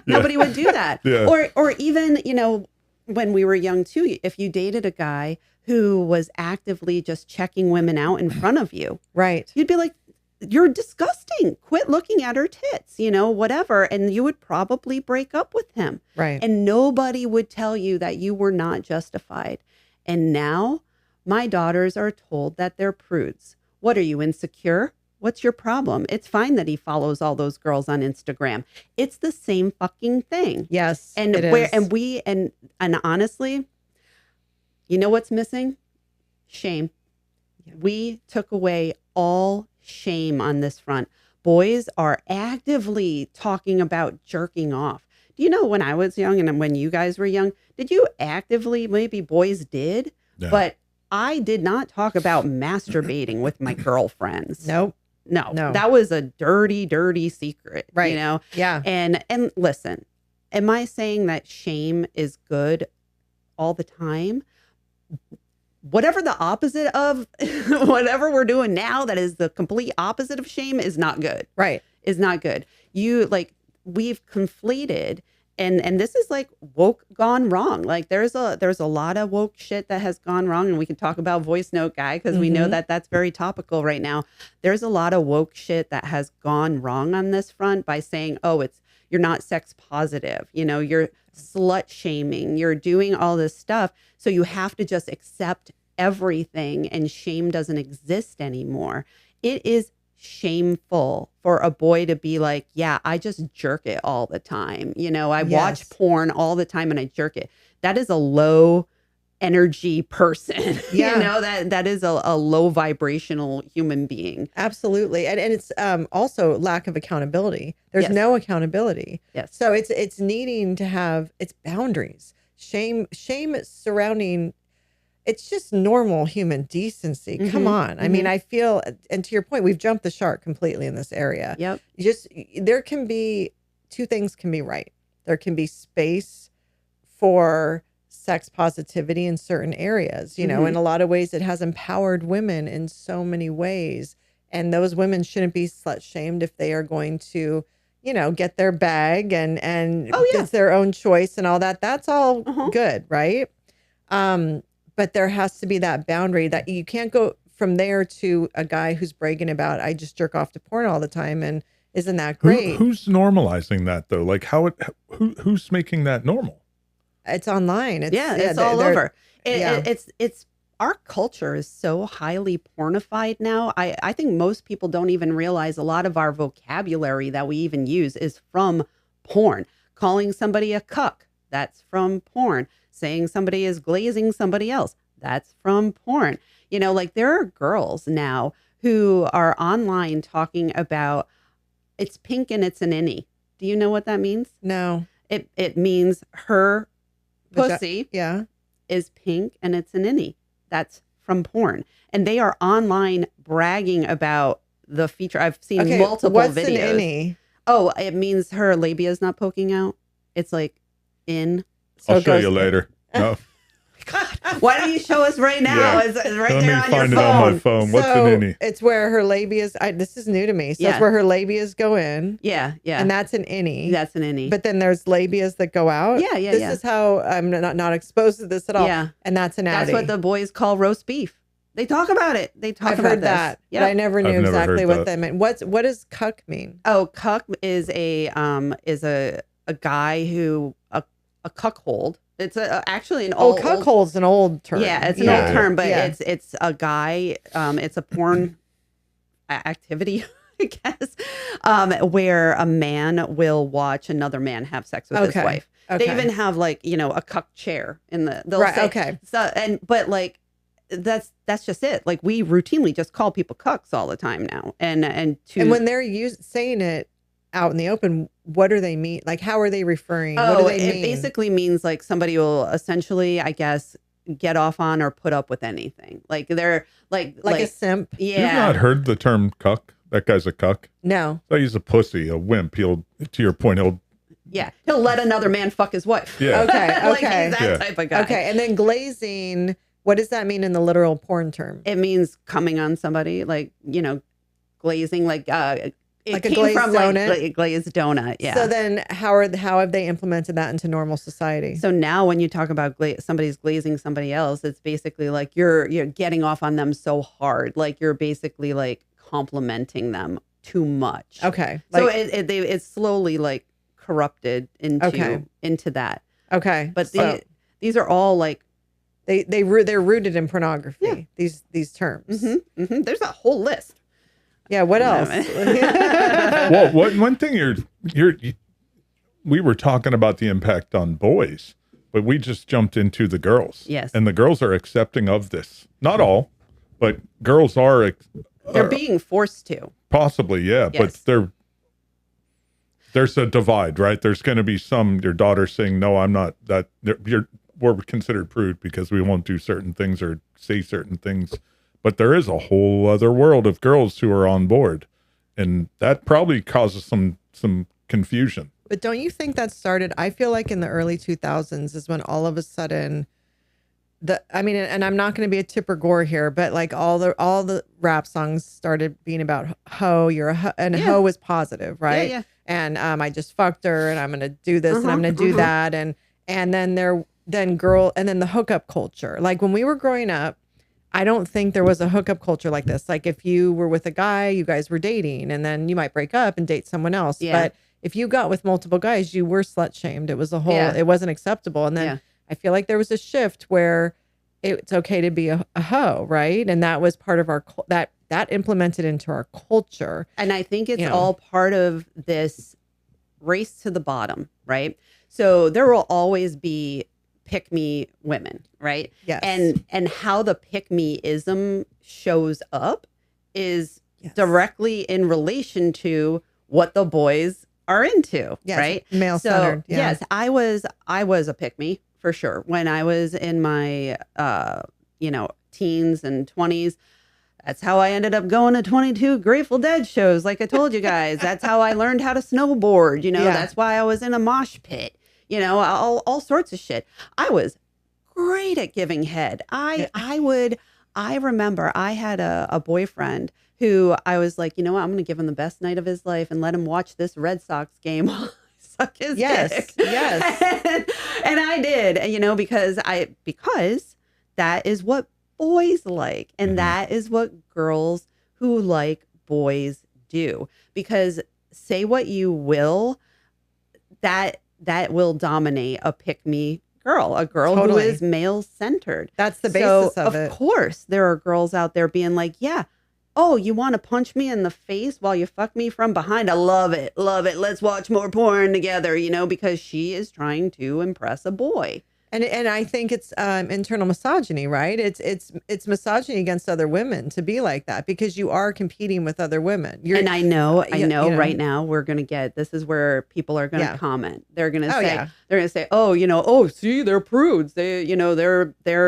Nobody would do that. Yeah. Or even, when we were young too, if you dated a guy who was actively just checking women out in front of you, Right. you'd be like, you're disgusting. Quit looking at her tits, whatever. And you would probably break up with him. Right. And nobody would tell you that you were not justified. And now my daughters are told that they're prudes. What are you, insecure? What's your problem? It's fine that he follows all those girls on Instagram. It's the same fucking thing. Yes. And it where is. and honestly, you know what's missing? Shame. We took away all shame on this front. Boys are actively talking about jerking off. Do you know when I was young and when you guys were young, did you actively, maybe boys did, Yeah. but I did not talk about masturbating with my girlfriends. Nope. No, No. that was a dirty, dirty secret. Right. Yeah. And listen, am I saying that shame is good all the time? Whatever the opposite of whatever we're doing now, that is the complete opposite of shame, is not good. Right. Is not good. We've conflated, and this is like woke gone wrong. Like there's a lot of woke shit that has gone wrong, and we can talk about voice note guy because we know that that's very topical right now. There's a lot of woke shit that has gone wrong on this front by saying, oh, you're not sex positive, you're slut shaming, you're doing all this stuff. So you have to just accept everything and shame doesn't exist anymore. It is shameful for a boy to be like, yeah, I just jerk it all the time. I watch porn all the time and I jerk it. That is a low energy person. Yeah. That is a low vibrational human being. Absolutely. And it's also lack of accountability. There's Yes. no accountability. Yes. So it's needing to have its boundaries. Shame surrounding, it's just normal human decency. Come on. I mean, I feel, and to your point, we've jumped the shark completely in this area. Yep. There can be, two things can be right. There can be space for sex positivity in certain areas. In a lot of ways, it has empowered women in so many ways. And those women shouldn't be slut shamed if they are going to, get their bag and it's their own choice and all that. That's all good. Right. But there has to be that boundary that you can't go from there to a guy who's bragging about, I just jerk off to porn all the time. And isn't that great? Who's normalizing that though? Like who's making that normal? It's online. It's all over. Yeah. It's our culture is so highly pornified now. I think most people don't even realize a lot of our vocabulary that we even use is from porn. Calling somebody a cuck, that's from porn. Saying somebody is glazing somebody else, that's from porn. There are girls now who are online talking about it's pink and it's an innie. Do you know what that means? No. It means her pussy is pink and it's an innie. That's from porn. And they are online bragging about the feature. I've seen multiple what's videos. An innie? Oh, it means her labia is not poking out. It's like in. So I'll it show goes- you later. No. God, why don't you show us right now? Yeah. It's right Let there me on find your it on phone. my phone. What's So an innie? it's where her labias, this is new to me. So it's where her labias go in. Yeah. And that's an innie. That's an innie. But then there's labias that go out. Yeah. This is how I'm not exposed to this at all. Yeah. And that's an outie. That's what the boys call roast beef. They talk about it. I've heard that. Yeah. But I never knew I've never exactly heard what that. that meant. What does cuck mean? Oh, cuck is a guy who a cuckold. It's actually an old cuckold's an old term. Yeah, it's an old term, but it's a guy. It's a porn activity, I guess, where a man will watch another man have sex with his wife. Okay. They even have like, you know, a cuck chair in the, they'll Right, say, okay. So, but like, that's just it. Like we routinely just call people cucks all the time now. And when they're saying it out in the open, what do they mean? Like, how are they referring? What do they mean? It basically means like somebody will essentially, I guess, get off on or put up with anything. Like they're like a simp. Yeah. You've not heard the term cuck? That guy's a cuck. No. So he's a pussy, a wimp. He'll, to your point, he'll let another man fuck his wife. Yeah. Okay. Like Okay. he's that type of guy. Okay. And then glazing, what does that mean in the literal porn term? It means coming on somebody, like, you know, glazing, like it like a came glazed from donut? like a glazed donut. Yeah. So then how have they implemented that into normal society? So now when you talk about somebody's glazing somebody else, it's basically like you're getting off on them so hard. Like you're basically like complimenting them too much. Okay. So it's slowly like corrupted into that. Okay. But these are all like they're rooted in pornography. Yeah. These terms. There's a whole list. Yeah. What else? well, one thing we were talking about the impact on boys, but we just jumped into the girls. Yes. And the girls are accepting of this. Not all, but girls are. They're being forced to. Possibly, yeah. Yes. But there's a divide, right? There's going to be your daughter saying, no, I'm not that. We're considered prude because we won't do certain things or say certain things. But there is a whole other world of girls who are on board. And that probably causes some confusion. But don't you think that started, I feel like in the early 2000s is when all of a sudden and I'm not going to be a Tipper Gore here, but like all the rap songs started being about hoe, you're a hoe, and hoe was positive, right? Yeah. And I just fucked her and I'm going to do this and I'm going to do that. And then then the hookup culture. Like when we were growing up, I don't think there was a hookup culture like this. Like if you were with a guy, you guys were dating and then you might break up and date someone else. Yeah. But if you got with multiple guys, you were slut shamed. It was it wasn't acceptable. And then I feel like there was a shift where it's okay to be a hoe, right? And that was part of our, that implemented into our culture. And I think it's all part of this race to the bottom, right? So there will always be pick me women, right? Yes. And how the pick me-ism shows up is directly in relation to what the boys are into, right? Male centered. So yes, I was a pick me for sure when I was in my teens and 20s. That's how I ended up going to 22 Grateful Dead shows, like I told you guys. That's how I learned how to snowboard. That's why I was in a mosh pit. All sorts of shit. I was great at giving head. I remember I had a boyfriend who I was like, you know what, I'm going to give him the best night of his life and let him watch this Red Sox game while I suck his dick. Yes. And I did, because that is what boys like. And that is what girls who like boys do. Because say what you will, that will dominate a pick-me girl, a girl who is male-centered. That's the basis of it. Of course, there are girls out there being like, yeah, oh, you want to punch me in the face while you fuck me from behind? I love it. Love it. Let's watch more porn together, because she is trying to impress a boy. And I think it's internal misogyny, right? It's misogyny against other women to be like that because you are competing with other women. And I know right now we're going to get, this is where people are going to comment. They're going to say, oh, see, they're prudes. They're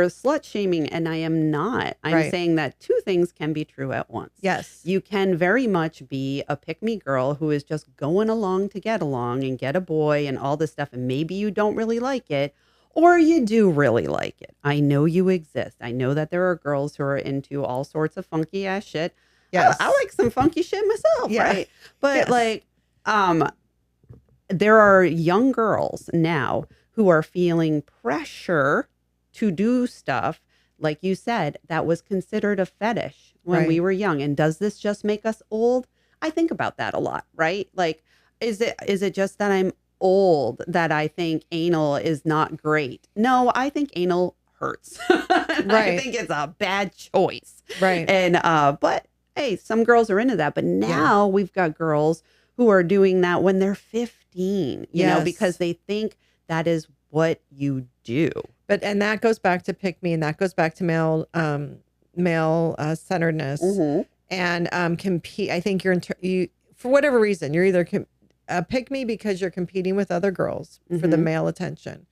slut shaming. And I am not. I'm saying that two things can be true at once. Yes. You can very much be a pick-me girl who is just going along to get along and get a boy and all this stuff. And maybe you don't really like it. Or you do really like it. I know you exist. I know that there are girls who are into all sorts of funky ass shit. Yes. I like some funky shit myself, right? But there are young girls now who are feeling pressure to do stuff, like you said, that was considered a fetish when we were young. And does this just make us old? I think about that a lot, right? Like, is it just that I'm old that I think anal is not great? No, I think anal hurts. I think it's a bad choice. Right. And but hey, some girls are into that. But now we've got girls who are doing that when they're 15, you know, because they think that is what you do. But and that goes back to pick me, and that goes back to male centeredness and compete. I think you for whatever reason you're either pick me because you're competing with other girls for the male attention,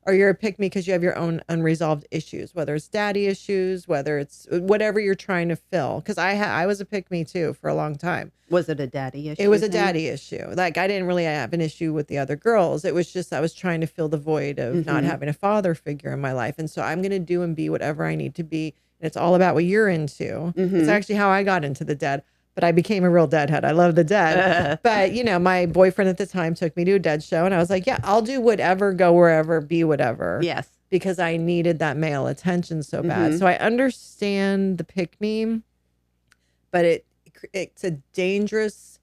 or you're a pick me because you have your own unresolved issues, whether it's daddy issues, whether it's whatever you're trying to fill. Because I was a pick me too for a long time. Was it a daddy issue? It was a daddy issue. Like I didn't really have an issue with the other girls. It was just I was trying to fill the void of not having a father figure in my life. And so I'm going to do and be whatever I need to be. And it's all about what you're into. It's actually how I got into the dead. But I became a real deadhead. I love the dead. But, you know, my boyfriend at the time took me to a dead show. And I was like, yeah, I'll do whatever, go wherever, be whatever. Yes. Because I needed that male attention so bad. So I understand the pick me, but it's a dangerous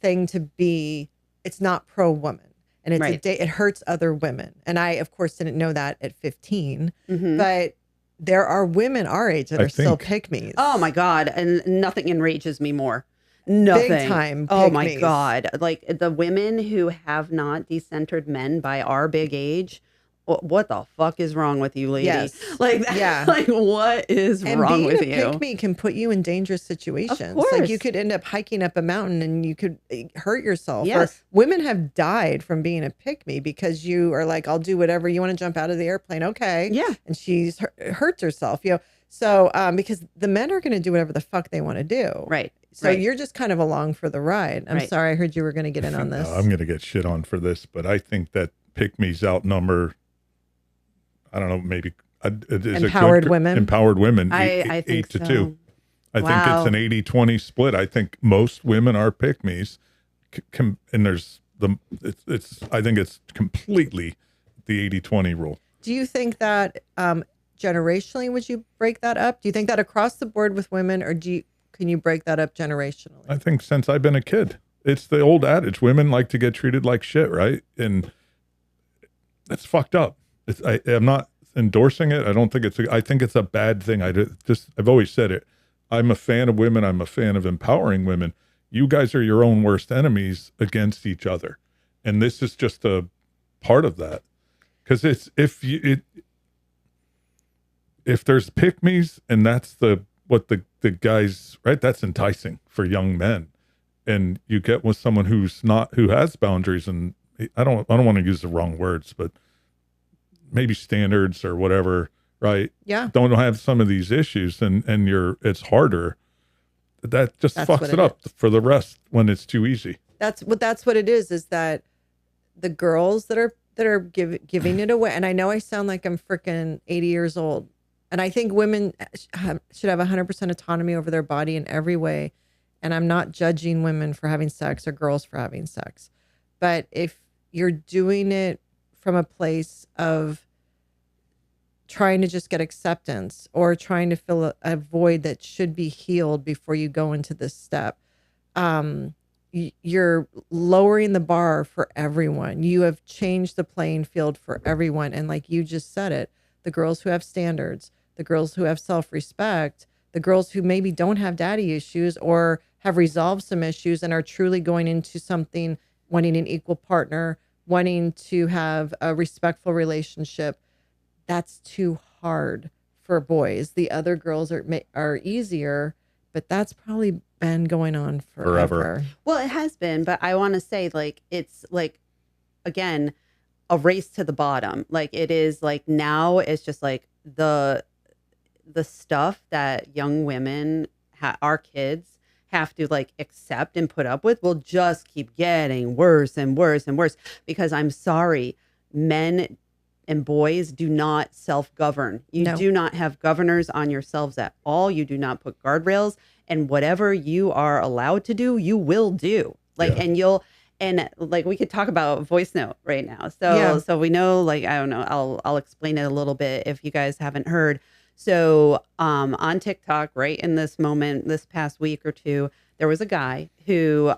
thing to be. It's not pro woman. And it hurts other women. And I, of course, didn't know that at 15. But there are women our age that are still pick-me's. Oh my God. And nothing enrages me more. Nothing. Big time. Oh my God. Like the women who have not decentered men by our big age. What the fuck is wrong with you, lady? Yes. Like, like what is wrong with you? And pick-me can put you in dangerous situations. Of course. Like you could end up hiking up a mountain and you could hurt yourself. Yes. Or women have died from being a pick-me because you are like, I'll do whatever. You want to jump out of the airplane? Okay. Yeah. And she's hurts herself, you know. So because the men are going to do whatever the fuck they want to do. Right. So you're just kind of along for the ride. I'm sorry. I heard you were going to get in on this. No, I'm going to get shit on for this, but I think that pick-me's outnumber, I don't know, maybe empowered women. Empowered women. I think 8 to so. 2. I think it's an 80-20 split. I think most women are pick-me's, and there's I think it's completely the 80-20 rule. Do you think that generationally would you break that up? Do you think that across the board with women, or can you break that up generationally? I think since I've been a kid, it's the old adage: women like to get treated like shit, right? And that's fucked up. I'm not endorsing it. I don't think I think it's a bad thing. I've always said it. I'm a fan of women. I'm a fan of empowering women. You guys are your own worst enemies against each other. And this is just a part of that. Because if there's pick-me's and that's what the guys, right? That's enticing for young men. And you get with someone who has boundaries, and I don't want to use the wrong words, but maybe standards or whatever, right? Yeah. Don't have some of these issues and it's harder. That's fucks it up for the rest when it's too easy. That's what it is that the girls that are giving it away. And I know I sound like I'm freaking 80 years old. And I think women should have 100% autonomy over their body in every way. And I'm not judging women for having sex or girls for having sex. But if you're doing it from a place of trying to just get acceptance or trying to fill a void that should be healed before you go into this step, you're lowering the bar for everyone. You have changed the playing field for everyone. And like you just said it, the girls who have standards, the girls who have self-respect, the girls who maybe don't have daddy issues or have resolved some issues and are truly going into something, wanting an equal partner, wanting to have a respectful relationship. That's too hard for boys. The other girls are easier, but that's probably been going on forever. Well, it has been, but I want to say like, it's like, again, a race to the bottom. Like it is like now it's just like the stuff that young women, our kids have to like accept and put up with will just keep getting worse and worse and worse, because I'm sorry, men and boys do not self-govern. You do not have governors on yourselves at all. You do not put guardrails, and whatever you are allowed to do, you will do. Like, and like we could talk about voice note right now. So we know, like, I don't know, I'll explain it a little bit if you guys haven't heard. So on TikTok, right in this moment, this past week or two, there was a guy who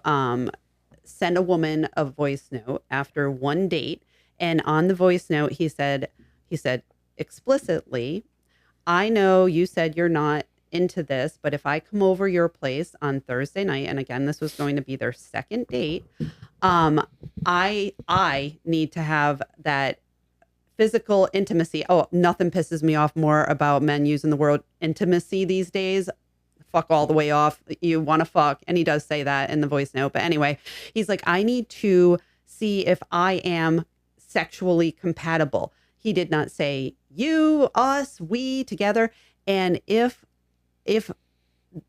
sent a woman a voice note after one date. And on the voice note, he said explicitly, I know you said you're not into this, but if I come over your place on Thursday night, and again, this was going to be their second date, I need to have that physical intimacy. Oh, nothing pisses me off more about men using the word intimacy these days. Fuck all the way off. You want to fuck. And he does say that in the voice note. But anyway, he's like, I need to see if I am sexually compatible. He did not say you, us, we together. And if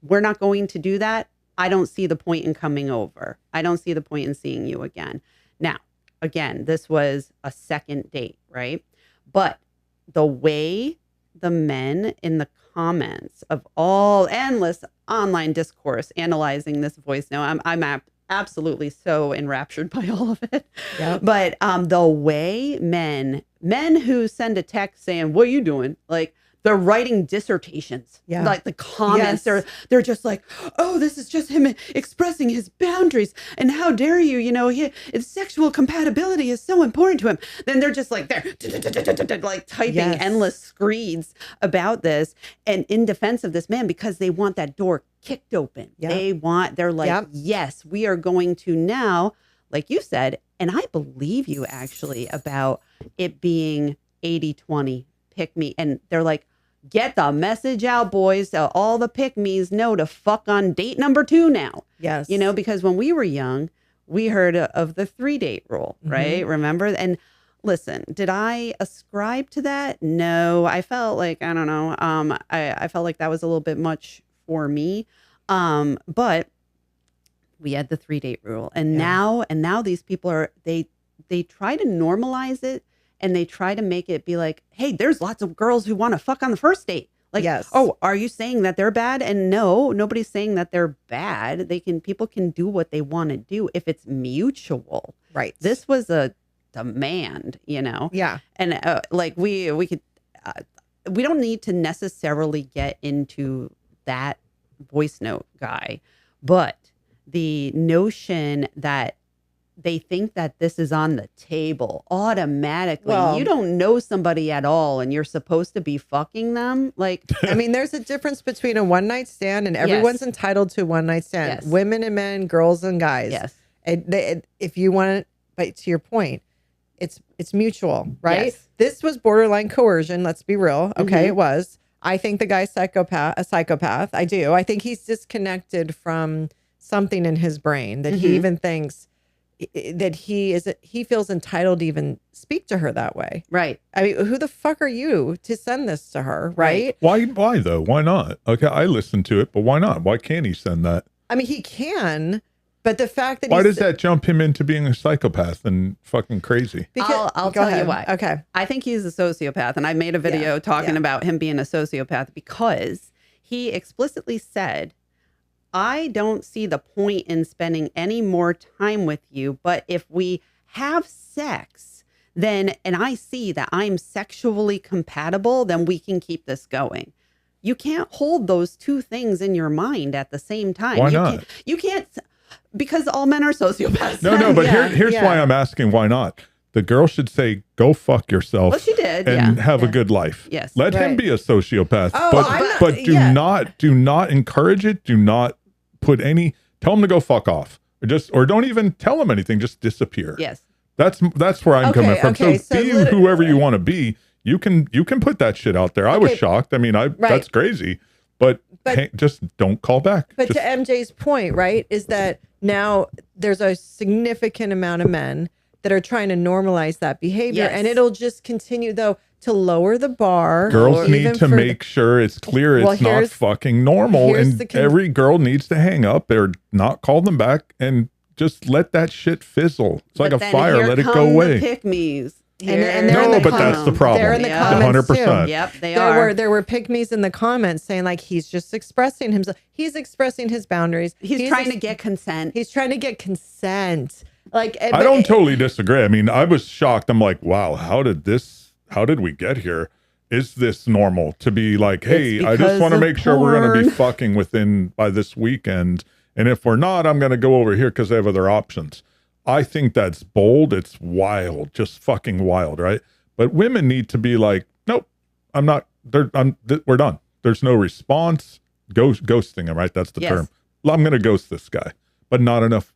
we're not going to do that, I don't see the point in coming over. I don't see the point in seeing you again. Now, again, this was a second date, right? But the way the men in the comments of all endless online discourse analyzing this voice note, I'm absolutely so enraptured by all of it. Yep. But the way men who send a text saying, what are you doing? Like, they're writing dissertations. Yeah. Like the comments, Yes. they're just like, oh, this is just him expressing his boundaries. And how dare you, his sexual compatibility is so important to him. Then they're just like, they're like typing Yes. endless screeds about this and in defense of this man because they want that door kicked open. Yep. They're like, Yep. yes, we are going to now, like you said, and I believe you actually about it being 80-20 pick me. And they're like, get the message out, boys, so all the pick-me's know to fuck on date number 2 now. Yes. Because when we were young, we heard of the 3-date rule, right? Remember? And listen, did I ascribe to that? No, I felt like, I don't know. I felt like that was a little bit much for me. But we had the 3-date rule. And now these people are, they try to normalize it. And they try to make it be like, hey, there's lots of girls who want to fuck on the first date. Like, Yes. oh, are you saying that they're bad? And no, nobody's saying that they're bad. People can do what they want to do if it's mutual. Right. This was a demand, Yeah. And we could, we don't need to necessarily get into that voice note guy, but the notion that they think that this is on the table automatically. Well, you don't know somebody at all and you're supposed to be fucking them. Like, I mean, there's a difference between a one night stand and everyone's entitled to a one night stand. Yes. Women and men, girls and guys. yes, If you want to, but to your point, it's mutual, right? Yes. This was borderline coercion. Let's be real. Okay. Mhm. It was. I think the guy's a psychopath. I do. I think he's disconnected from something in his brain that he even thinks that he feels entitled to even speak to her that way. right. I mean, who the fuck are you to send this to her, right? Why though? Why not? Okay, I listened to it, but why not? Why can't he send that? I mean, he can, but the fact that Why does that jump him into being a psychopath and fucking crazy? I'll Go tell you ahead. why. Okay. I think he's a sociopath. And I made a video talking about him being a sociopath because he explicitly said, I don't see the point in spending any more time with you. But if we have sex, and I see that I'm sexually compatible, then we can keep this going. You can't hold those two things in your mind at the same time. Why not? You can't, because all men are sociopaths. No, but Yeah, here's yeah. why I'm asking why not. The girl should say, go fuck yourself. Well, she did, and yeah. have a good life. Yes. Let him Right. be a sociopath. Oh, I'm not- but yeah. do not encourage it. Do not tell him to go fuck off. Or don't even tell him anything. Just disappear. Yes. That's where I'm coming from. Okay, So, so be lit- whoever you want to be. You can put that shit out there. I was Okay. shocked. I mean, Right. that's crazy. But just don't call back. But Just- to MJ's point, right, is that now there's a significant amount of men that are trying to normalize that behavior. Yes. And it'll just continue, though, to lower the bar. Girls even need to for make sure it's clear Well, it's not here's- fucking normal, here's and the every girl needs to hang up or not call them back and just let that shit fizzle. It's like But a then fire. here Let it come go the away. pick-me's. And they're in No, the but that's the comments. problem. They're in the Yeah. comments 100%. too. Yep, they are. There were pygmies in the comments saying like he's just expressing himself. He's expressing his boundaries. He's trying to get consent. He's trying to get consent. Like I don't totally disagree. I mean, I was shocked. I'm like, wow, how did we get here? Is this normal to be like, hey, It's I just because want to of make sure we're going to be porn. fucking by this weekend. And if we're not, I'm going to go over here because I have other options. I think that's bold. It's wild, just fucking wild, right? But women need to be like, nope, I'm not. We're done. There's no response. Ghosting him, right? That's the Yes. term. I'm going to ghost this guy, but not enough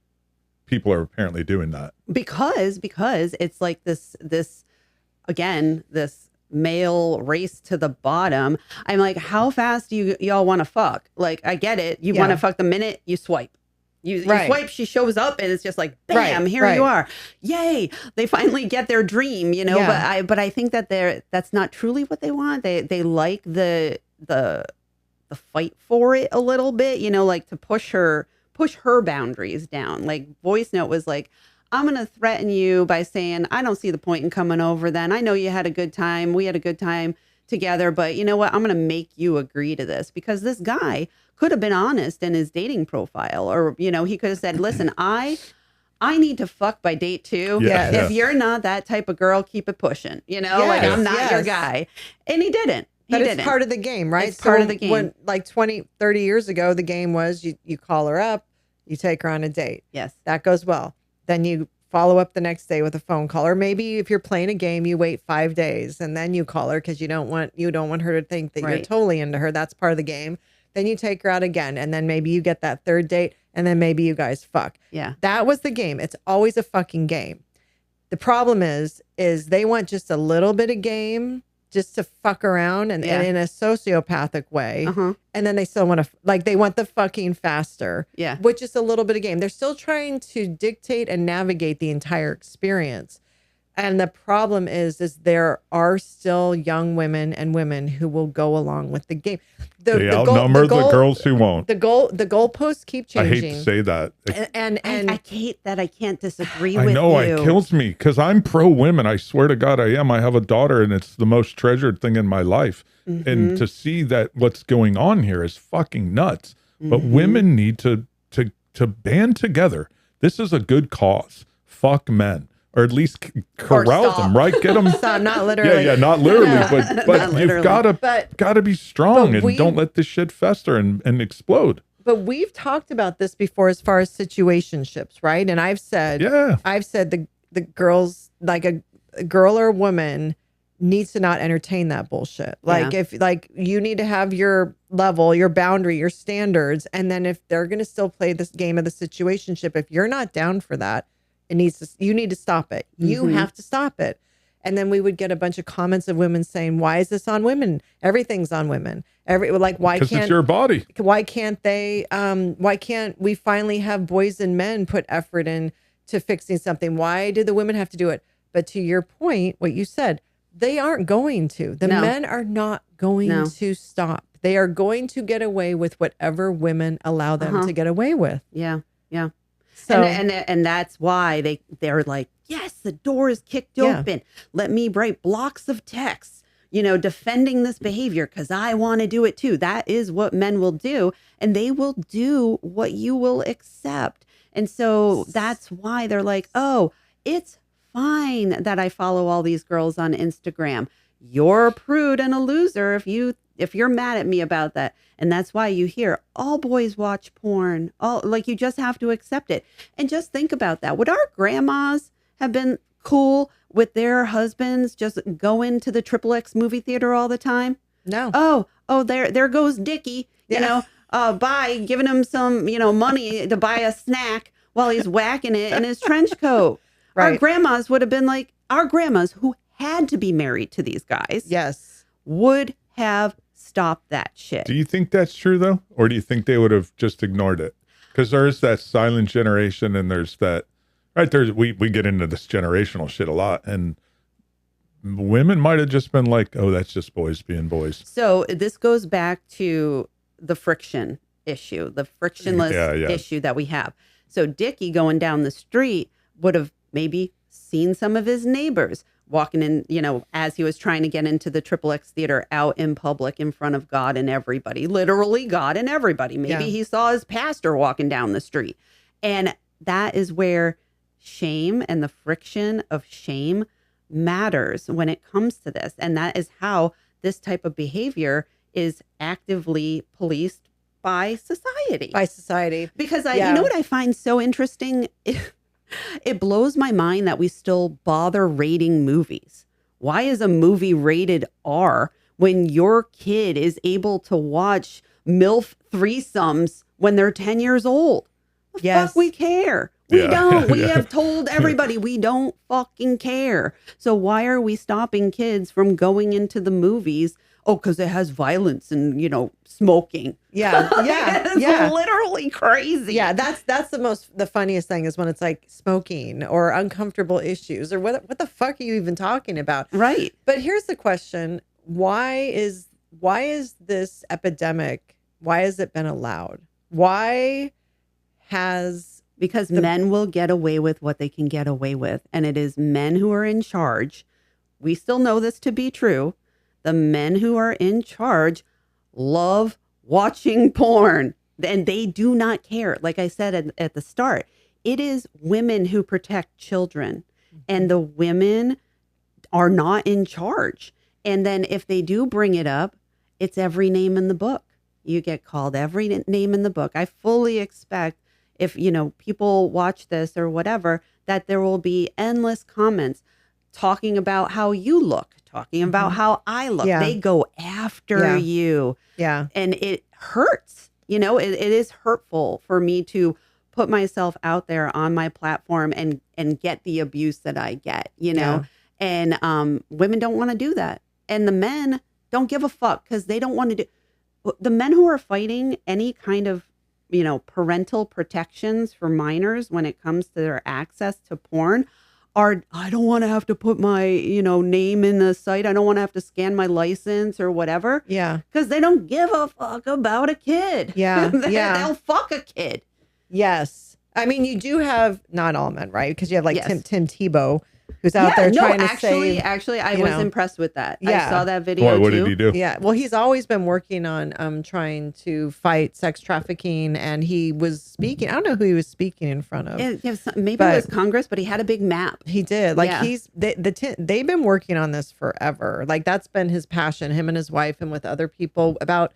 people are apparently doing that. because it's like this again, this male race to the bottom. I'm like, how fast do y'all want to fuck? Like, I get it. You want to fuck the minute you swipe. You swipe, she shows up, and it's just like, bam, here you are. Yay. They finally get their dream, you know, but I think that that's not truly what they want. They like the fight for it a little bit, you know, like to push her boundaries down. Like Voice Note was like, I'm going to threaten you by saying, I don't see the point in coming over then. I know you had a good time. We had a good time together, but you know what? I'm going to make you agree to this, because this guy could have been honest in his dating profile, or, you know, he could have said, listen, I need to fuck by date 2. If you're not that type of girl, keep it pushing, you know, like I'm not your guy. And he didn't. But it's part of the game, right? It's part of the game. When, like 20, 30 years ago, the game was you call her up, you take her on a date. Yes. That goes well. Then you follow up the next day with a phone call. Or maybe if you're playing a game, you wait 5 days and then you call her because you don't want her to think that you're totally into her. That's part of the game. Then you take her out again, and then maybe you get that third date, and then maybe you guys fuck. Yeah. That was the game. It's always a fucking game. The problem is they want just a little bit of game just to fuck around and in a sociopathic way. And then they still want to, they want the fucking faster. Yeah. Which is a little bit of game. They're still trying to dictate and navigate the entire experience. And the problem is there are still young women and women who will go along with the game. They outnumber the girls who won't. The goalposts keep changing. I hate to say that. And I hate that I can't disagree with you. I know, it kills me because I'm pro women. I swear to God I am. I have a daughter, and it's the most treasured thing in my life. And to see that what's going on here is fucking nuts. But women need to band together. This is a good cause. Fuck men. Or at least corral them, right? Get them. Stop, not literally. Yeah, not literally, but you've gotta be strong and don't let this shit fester and explode. But we've talked about this before as far as situationships, right? And I've said the girls, like a girl or a woman needs to not entertain that bullshit. If you need to have your level, your boundary, your standards, and then if they're gonna still play this game of the situationship, if you're not down for that, you need to stop it. You have to stop it. And then we would get a bunch of comments of women saying, why is this on women? Everything's on women. Why can't it's your body? Why can't they why can't we finally have boys and men put effort into fixing something? Why do the women have to do it? But to your point, what you said, they aren't going to. The men are not going to stop. They are going to get away with whatever women allow them to get away with. Yeah. Yeah. So, and that's why they're like, yes, the door is kicked open. Let me write blocks of text, defending this behavior because I want to do it too. That is what men will do. And they will do what you will accept. And so that's why they're like, oh, it's fine that I follow all these girls on Instagram. You're a prude and a loser if you're mad at me about that. And that's why you hear all boys watch porn. You just have to accept it. And just think about that. Would our grandmas have been cool with their husbands just going to the XXX movie theater all the time? No. Oh, there goes Dickie, bye, giving him some, money to buy a snack while he's whacking it in his trench coat. Right. Our grandmas would have been like, our grandmas who had to be married to these guys. Yes. Would have stopped that shit. Do you think that's true though? Or do you think they would have just ignored it? Because there's that silent generation and there's that, right? We get into this generational shit a lot, and women might have just been like, oh, that's just boys being boys. So this goes back to the friction issue, the frictionless issue that we have. So Dickie going down the street would have maybe seen some of his neighbors walking in, as he was trying to get into the XXX theater out in public in front of God and everybody, literally God and everybody. Maybe he saw his pastor walking down the street. And that is where shame and the friction of shame matters when it comes to this. And that is how this type of behavior is actively policed by society. Because you know what I find so interesting? It blows my mind that we still bother rating movies. Why is a movie rated R when your kid is able to watch MILF threesomes when they're 10 years old? The fuck we care? We Yeah. don't. We Yeah. have told everybody we don't fucking care. So why are we stopping kids from going into the movies? Oh, because it has violence and, smoking. Yeah. Yeah. It's Yeah. literally crazy. Yeah, that's the funniest thing is when it's like smoking or uncomfortable issues or what the fuck are you even talking about? Right. But here's the question. Why is this epidemic, why has it been allowed? Why has Because men will get away with what they can get away with. And it is men who are in charge. We still know this to be true. The men who are in charge love watching porn. And they do not care. Like I said at the start, it is women who protect children. And the women are not in charge. And then if they do bring it up, it's every name in the book. You get called every name in the book. I fully expect if, people watch this or whatever, that there will be endless comments talking about how you look, talking about how I look. Yeah. They go after Yeah. you. yeah. And it hurts. It is hurtful for me to put myself out there on my platform and get the abuse that I get, Yeah. And women don't want to do that. And the men don't give a fuck because they don't want to do. The men who are fighting any kind of, parental protections for minors when it comes to their access to porn I don't want to have to put my, name in the site. I don't want to have to scan my license or whatever. Yeah. Because they don't give a fuck about a kid. Yeah, yeah. They'll fuck a kid. Yes. I mean, you do have not all men, right? Because you have like Yes. Tim Tebow, who's out there trying to save. Actually, I you was know. impressed with that. Yeah. I saw that video What too. did he do? Yeah. Well, he's always been working on trying to fight sex trafficking, and he was speaking. I don't know who he was speaking in front of. Maybe But- it was Congress, but he had a big map. He did. Like Yeah. they've been working on this forever. Like that's been his passion, him and his wife and with other people about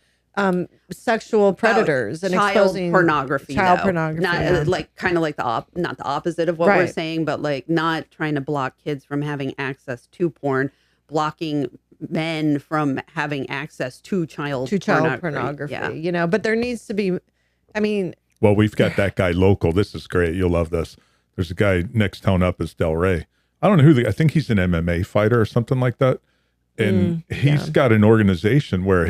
sexual predators and child exposing pornography. child though. pornography. Not yeah. like kind of like not the opposite of what we're Right. saying, but like not trying to block kids from having access to porn, blocking men from having access to child pornography. Yeah. But there needs to be. I mean, Well, we've got that guy local. This is great. You'll love this. There's a guy next town up is Del Rey. I don't know who I think he's an MMA fighter or something like that. And he's got an organization where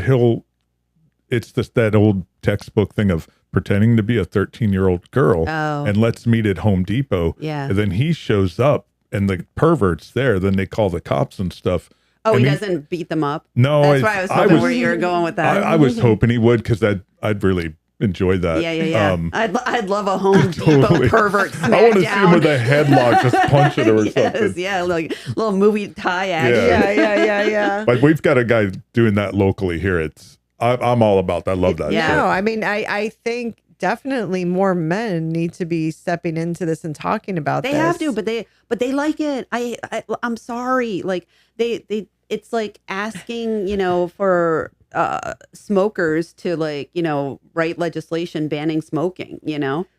it's just that old textbook thing of pretending to be a 13-year-old girl Oh. and let's meet at Home Depot. Yeah. And then he shows up and the pervert's there. Then they call the cops and stuff. Oh, And he doesn't beat them up. No, That's why I was hoping where you were going with that. I was hoping he would because I'd really enjoy that. Yeah. I'd love a Home Totally. Depot pervert smackdown. I want to see him with a headlock, just punch it or something. Yeah, like little movie tie action. yeah. But we've got a guy doing that locally here. I'm all about that. I love that. Yeah. shit. No, I mean, I think definitely more men need to be stepping into this and talking about They this. have to, but they like it. I'm sorry. Like it's like asking, for smokers to write legislation banning smoking,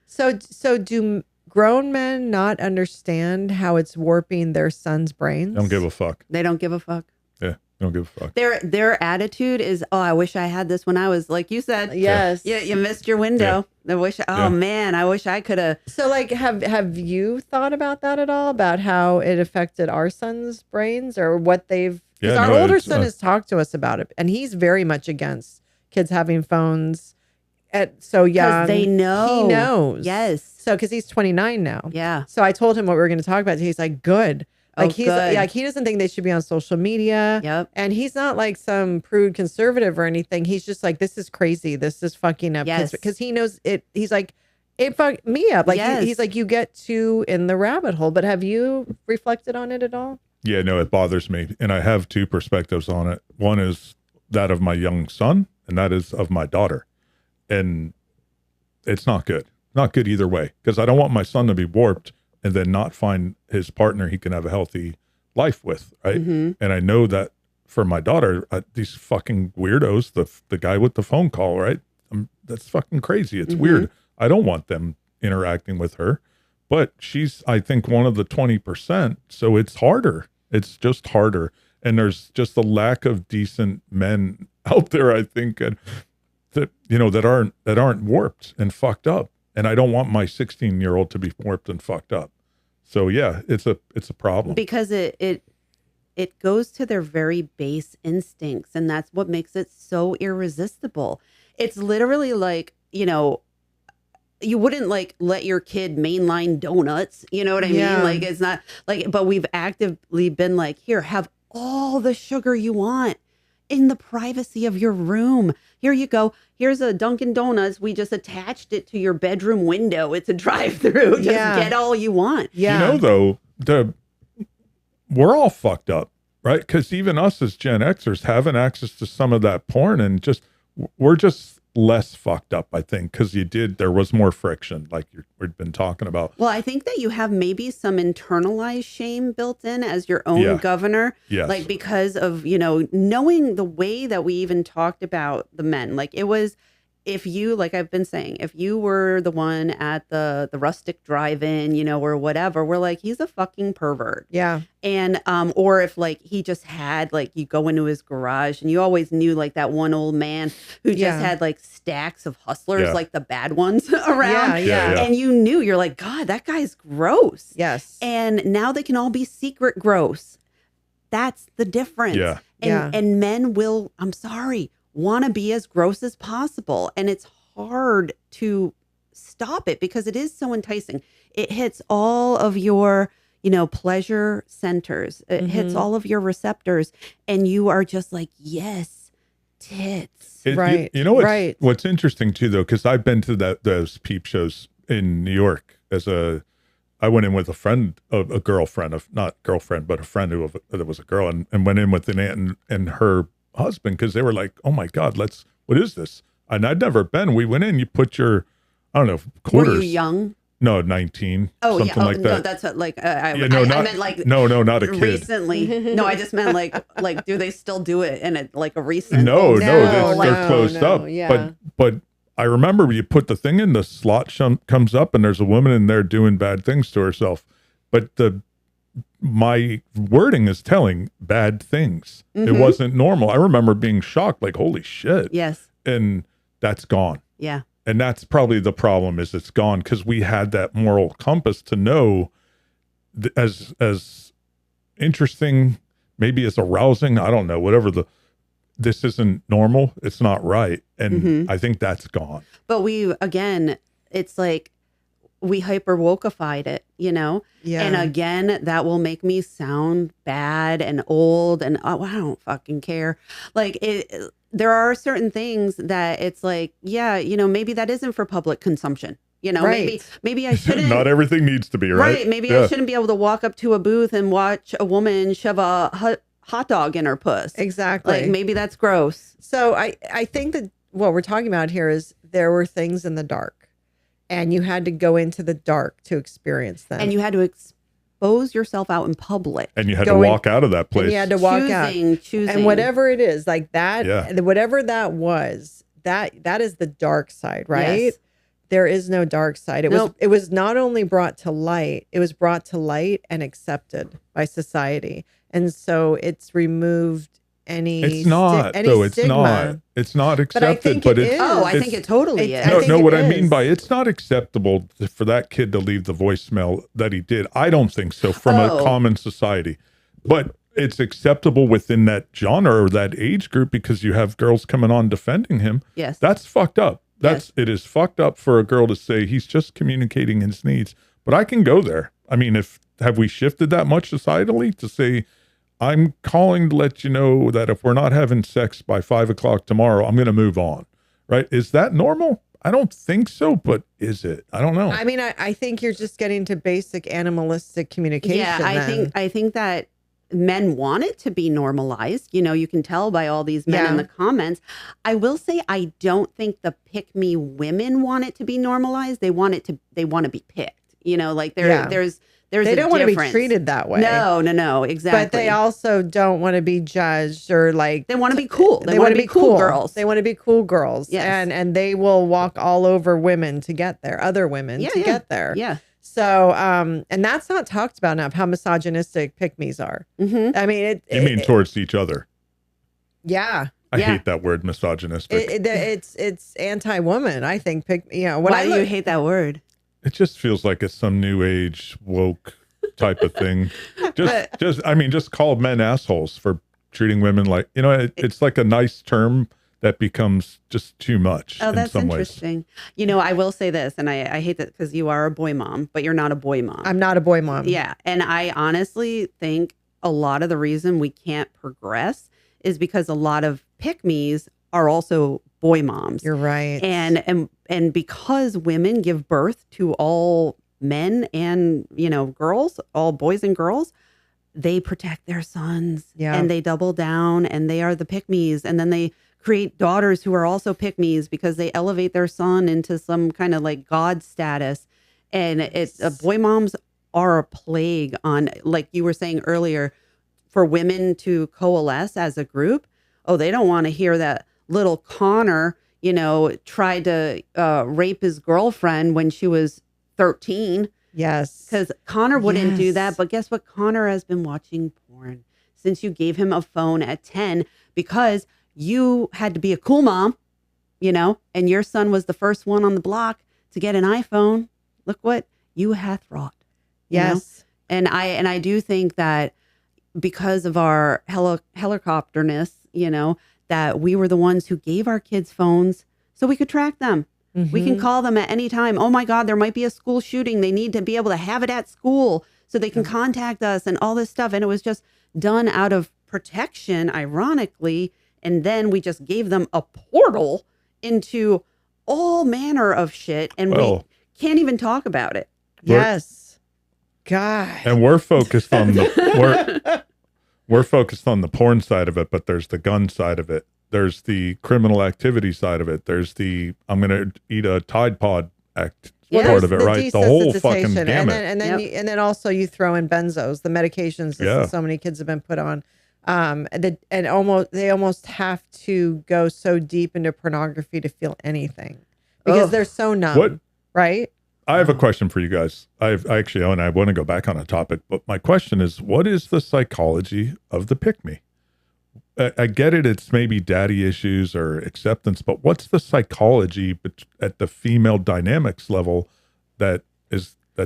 So do grown men not understand how it's warping their sons' brains? Don't give a fuck. They don't give a fuck. Yeah, don't give a fuck. Their attitude is, oh, I wish I had this when I was, like you said. Yes. Yeah, you missed your window. Man, I wish I could have. So like have you thought about that at all? About how it affected our son's brains or what they've because Yeah, our no, older it's, son has talked to us about it and he's very much against kids having phones at so young. They know. He knows. Yes. So because he's 29 now. Yeah. So I told him what we were going to talk about. He's like, good. Like he's good. like he doesn't think they should be on social media. Yep. And he's not like some prude conservative or anything. He's just like, this is crazy. This is fucking up. Yes. Because he knows it. He's like, it fucked me up. Like Yes. he's like, you get too in the rabbit hole. But have you reflected on it at all? Yeah, no, it bothers me. And I have two perspectives on it. One is that of my young son, and that is of my daughter. And it's not good. Not good either way. Because I don't want my son to be warped and then not find his partner he can have a healthy life with, right? Mm-hmm. And I know that for my daughter, these fucking weirdos, the guy with the phone call, right? That's fucking crazy. It's weird. I don't want them interacting with her. But she's, I think, one of the 20%. So it's harder. It's just harder. And there's just a lack of decent men out there, I think, and that aren't warped and fucked up. and I don't want my 16-year-old to be warped and fucked up. So yeah, it's a problem. Because it goes to their very base instincts, and that's what makes it so irresistible. It's literally like, you know, you wouldn't like let your kid mainline donuts, you know what I mean? Like, it's not like, but we've actively been like, here, have all the sugar you want in the privacy of your room. Here you go. Here's a Dunkin' Donuts. We just attached it to your bedroom window. It's a drive-through. Just get all you want. Yeah. You know, though, we're all fucked up, right? Because even us as Gen Xers having access to some of that porn, and we're just less fucked up, I think, because there was more friction, like we've been talking about. Well, I think that you have maybe some internalized shame built in as your own governor. Yes. Like, because of, you know, knowing the way that we even talked about the men. Like, it was, if you, like I've been saying, if you were the one at the rustic drive-in, you know, or whatever, we're like, he's a fucking pervert. Yeah. And, or if like he just had, like, you go into his garage and you always knew like that one old man who just had like stacks of hustlers, like the bad ones around. Yeah. And you knew, you're like, God, that guy's gross. Yes. And now they can all be secret gross. That's the difference. Yeah. And men will, I'm sorry, want to be as gross as possible. And it's hard to stop it because it is so enticing. It hits all of your, you know, pleasure centers. It hits all of your receptors. And you are just like, yes, tits. Right. You know what's interesting too, though, because I've been to those peep shows in New York I went in with a friend, a girlfriend, not girlfriend, but a friend that was a girl, and went in with an aunt and her husband, because they were like, oh my God, what is this? And I'd never been. We went in, you put your, I don't know, quarters. Were you young? No, 19. Oh, something like that. No, that's what, like, I meant like, no, not a kid. Recently. No, I just meant like, do they still do it in a, like a recent? No, they're closed up. Yeah. But I remember you put the thing in, the slot comes up, and there's a woman in there doing bad things to herself. But my wording is telling bad things. It wasn't normal. I remember being shocked, like, holy shit. Yes. And that's gone. Yeah. And that's probably the problem, is it's gone because we had that moral compass to know as interesting, maybe as arousing, I don't know, whatever this isn't normal. It's not right. And I think that's gone. But it's like we hyper wokeified it, you know? Yeah. And again, that will make me sound bad and old and I don't fucking care. Like there are certain things that it's like, yeah, you know, maybe that isn't for public consumption. You know, maybe I shouldn't. Not everything needs to be, right? Maybe I shouldn't be able to walk up to a booth and watch a woman shove a hot dog in her puss. Exactly. Like, maybe that's gross. So I think that what we're talking about here is there were things in the dark, and you had to go into the dark to experience them. And you had to expose yourself out in public. And you had to walk out of that place. And you had to walk choosing. And whatever it is, like that, whatever that was, that is the dark side, right? Yes. There is no dark side. It was not only brought to light, it was brought to light and accepted by society. And so it's removed any It's not stigma. It's not accepted, but it's I think it totally is. What I mean by it's not acceptable for that kid to leave the voicemail that he did. I don't think so from a common society. But it's acceptable within that genre or that age group because you have girls coming on defending him. Yes. That's fucked up. It is fucked up for a girl to say he's just communicating his needs. But I can go there. I mean, have we shifted that much societally to say, I'm calling to let you know that if we're not having sex by 5 o'clock tomorrow, I'm going to move on, right? Is that normal? I don't think so, but is it? I don't know. I mean, I think you're just getting to basic animalistic communication. Yeah, I think that men want it to be normalized. You know, you can tell by all these men in the comments. I will say, I don't think the pick me women want it to be normalized. They want to be picked. You know, like there's they don't want to be treated that way. No, exactly. But they also don't want to be judged or like they want to be cool. They want to be cool girls. They want to be cool girls. Yes. And they will walk all over women to get there, other women to get there. Yeah. So and that's not talked about enough, how misogynistic pick-me's are. Mm-hmm. I mean you mean towards each other. Yeah. I hate that word, misogynistic. It's anti-woman. I think. When Why do you hate that word? It just feels like it's some new age woke type of thing. Just call men assholes for treating women like, it's like a nice term that becomes just too much. Oh, that's in some interesting. Ways. I will say this, and I hate that because you are a boy mom, but you're not a boy mom. I'm not a boy mom. Yeah. And I honestly think a lot of the reason we can't progress is because a lot of pick-me's are also boy moms. You're right. And because women give birth to all men and, girls, all boys and girls, they protect their sons and they double down and they are the pick-me's. And then they create daughters who are also pick-me's because they elevate their son into some kind of like God status. And it's boy moms are a plague on, like you were saying earlier, for women to coalesce as a group. Oh, they don't want to hear that little Connor, tried to rape his girlfriend when she was 13. Yes. Because Connor wouldn't do that. But guess what? Connor has been watching porn since you gave him a phone at 10 because you had to be a cool mom, and your son was the first one on the block to get an iPhone. Look what you hath wrought. Yes. And I do think that because of our helicopterness, that we were the ones who gave our kids phones so we could track them. Mm-hmm. We can call them at any time. Oh my God, there might be a school shooting. They need to be able to have it at school so they can contact us and all this stuff. And it was just done out of protection, ironically. And then we just gave them a portal into all manner of shit. And we can't even talk about it. Yes. God. And we're focused on we're focused on the porn side of it, but there's the gun side of it. There's the criminal activity side of it. There's the I'm going to eat a Tide Pod act part of it, right? The whole fucking gamut. And then also you throw in benzos, the medications that so many kids have been put on. They almost have to go so deep into pornography to feel anything because they're so numb, right? I have a question for you guys. I want to go back on a topic, but my question is, what is the psychology of the pick-me? I get it. It's maybe daddy issues or acceptance, but what's the psychology at the female dynamics level that's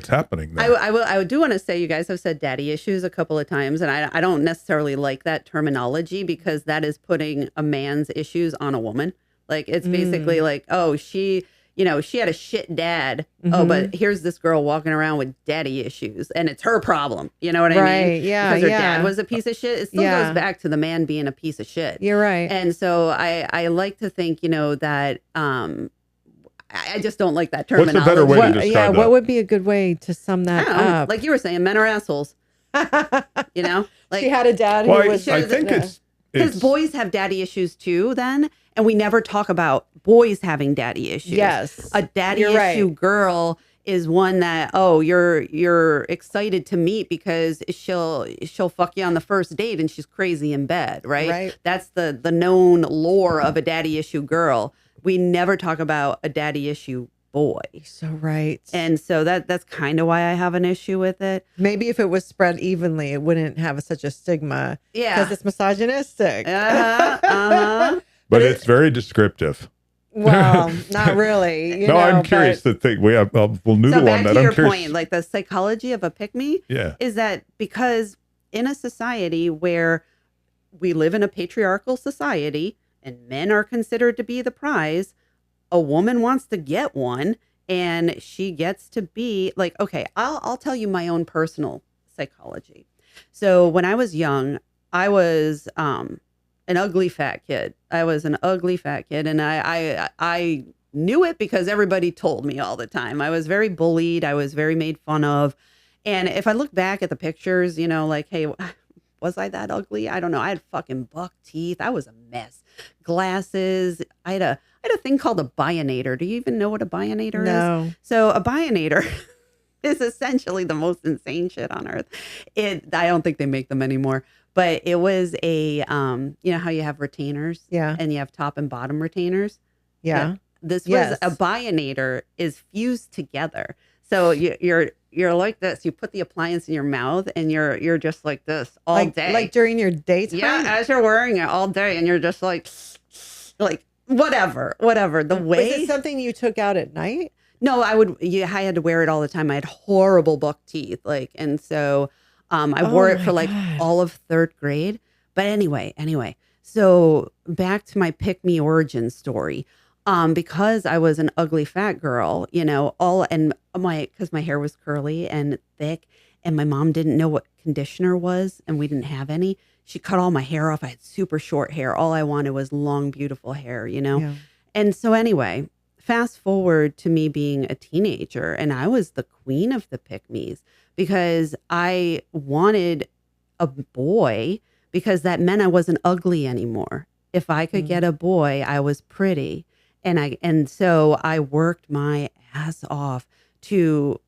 happening there? I do want to say you guys have said daddy issues a couple of times, and I don't necessarily like that terminology because that is putting a man's issues on a woman. Like it's basically like, oh, she had a shit dad. Mm-hmm. Oh, but here's this girl walking around with daddy issues and it's her problem. You know what I mean? Right. Yeah. Because her dad was a piece of shit. It still goes back to the man being a piece of shit. You're right. And so I like to think, that I just don't like that terminology. What's a better way to describe that? What would be a good way to sum that up? Like you were saying, men are assholes. Like she had a dad who was. I think it's because boys have daddy issues too. Then. And we never talk about boys having daddy issues. Yes. A daddy issue girl is one that, you're excited to meet because she'll fuck you on the first date and she's crazy in bed, right? Right. That's the known lore of a daddy issue girl. We never talk about a daddy issue boy. So right. And so that's kind of why I have an issue with it. Maybe if it was spread evenly, it wouldn't have such a stigma. Yeah. Because it's misogynistic. But it's very descriptive. Well, not really. I'm curious to think. We'll noodle on that. To I'm your curious. point, like the psychology of a pick-me is that because in a society where we live in a patriarchal society and men are considered to be the prize, a woman wants to get one and she gets to be like, okay, I'll tell you my own personal psychology. So when I was young, I was an ugly fat kid. I was an ugly fat kid, and I knew it because everybody told me all the time. I was very bullied. I was very made fun of. And if I look back at the pictures, like, hey, was I that ugly? I don't know. I had fucking buck teeth. I was a mess. Glasses. I had a thing called a bionator. Do you even know what a bionator is? So a bionator is essentially the most insane shit on earth. I don't think they make them anymore. But it was a, you know how you have retainers? Yeah. And you have top and bottom retainers? Yeah. This was a bionator is fused together. So your you're like this. You put the appliance in your mouth and you're just like this all day. Like during your daytime? Yeah, as you're wearing it all day and you're just like whatever. The way. Was it something you took out at night? No, I had to wear it all the time. I had horrible buck teeth. And so I wore it for all of third grade. But anyway, so back to my pick me origin story. Because I was an ugly fat girl, because my hair was curly and thick and my mom didn't know what conditioner was and we didn't have any. She cut all my hair off. I had super short hair. All I wanted was long, beautiful hair, Yeah. And so anyway, fast forward to me being a teenager and I was the queen of the pick-me's because I wanted a boy because that meant I wasn't ugly anymore. If I could get a boy, I was pretty. And so I worked my ass off to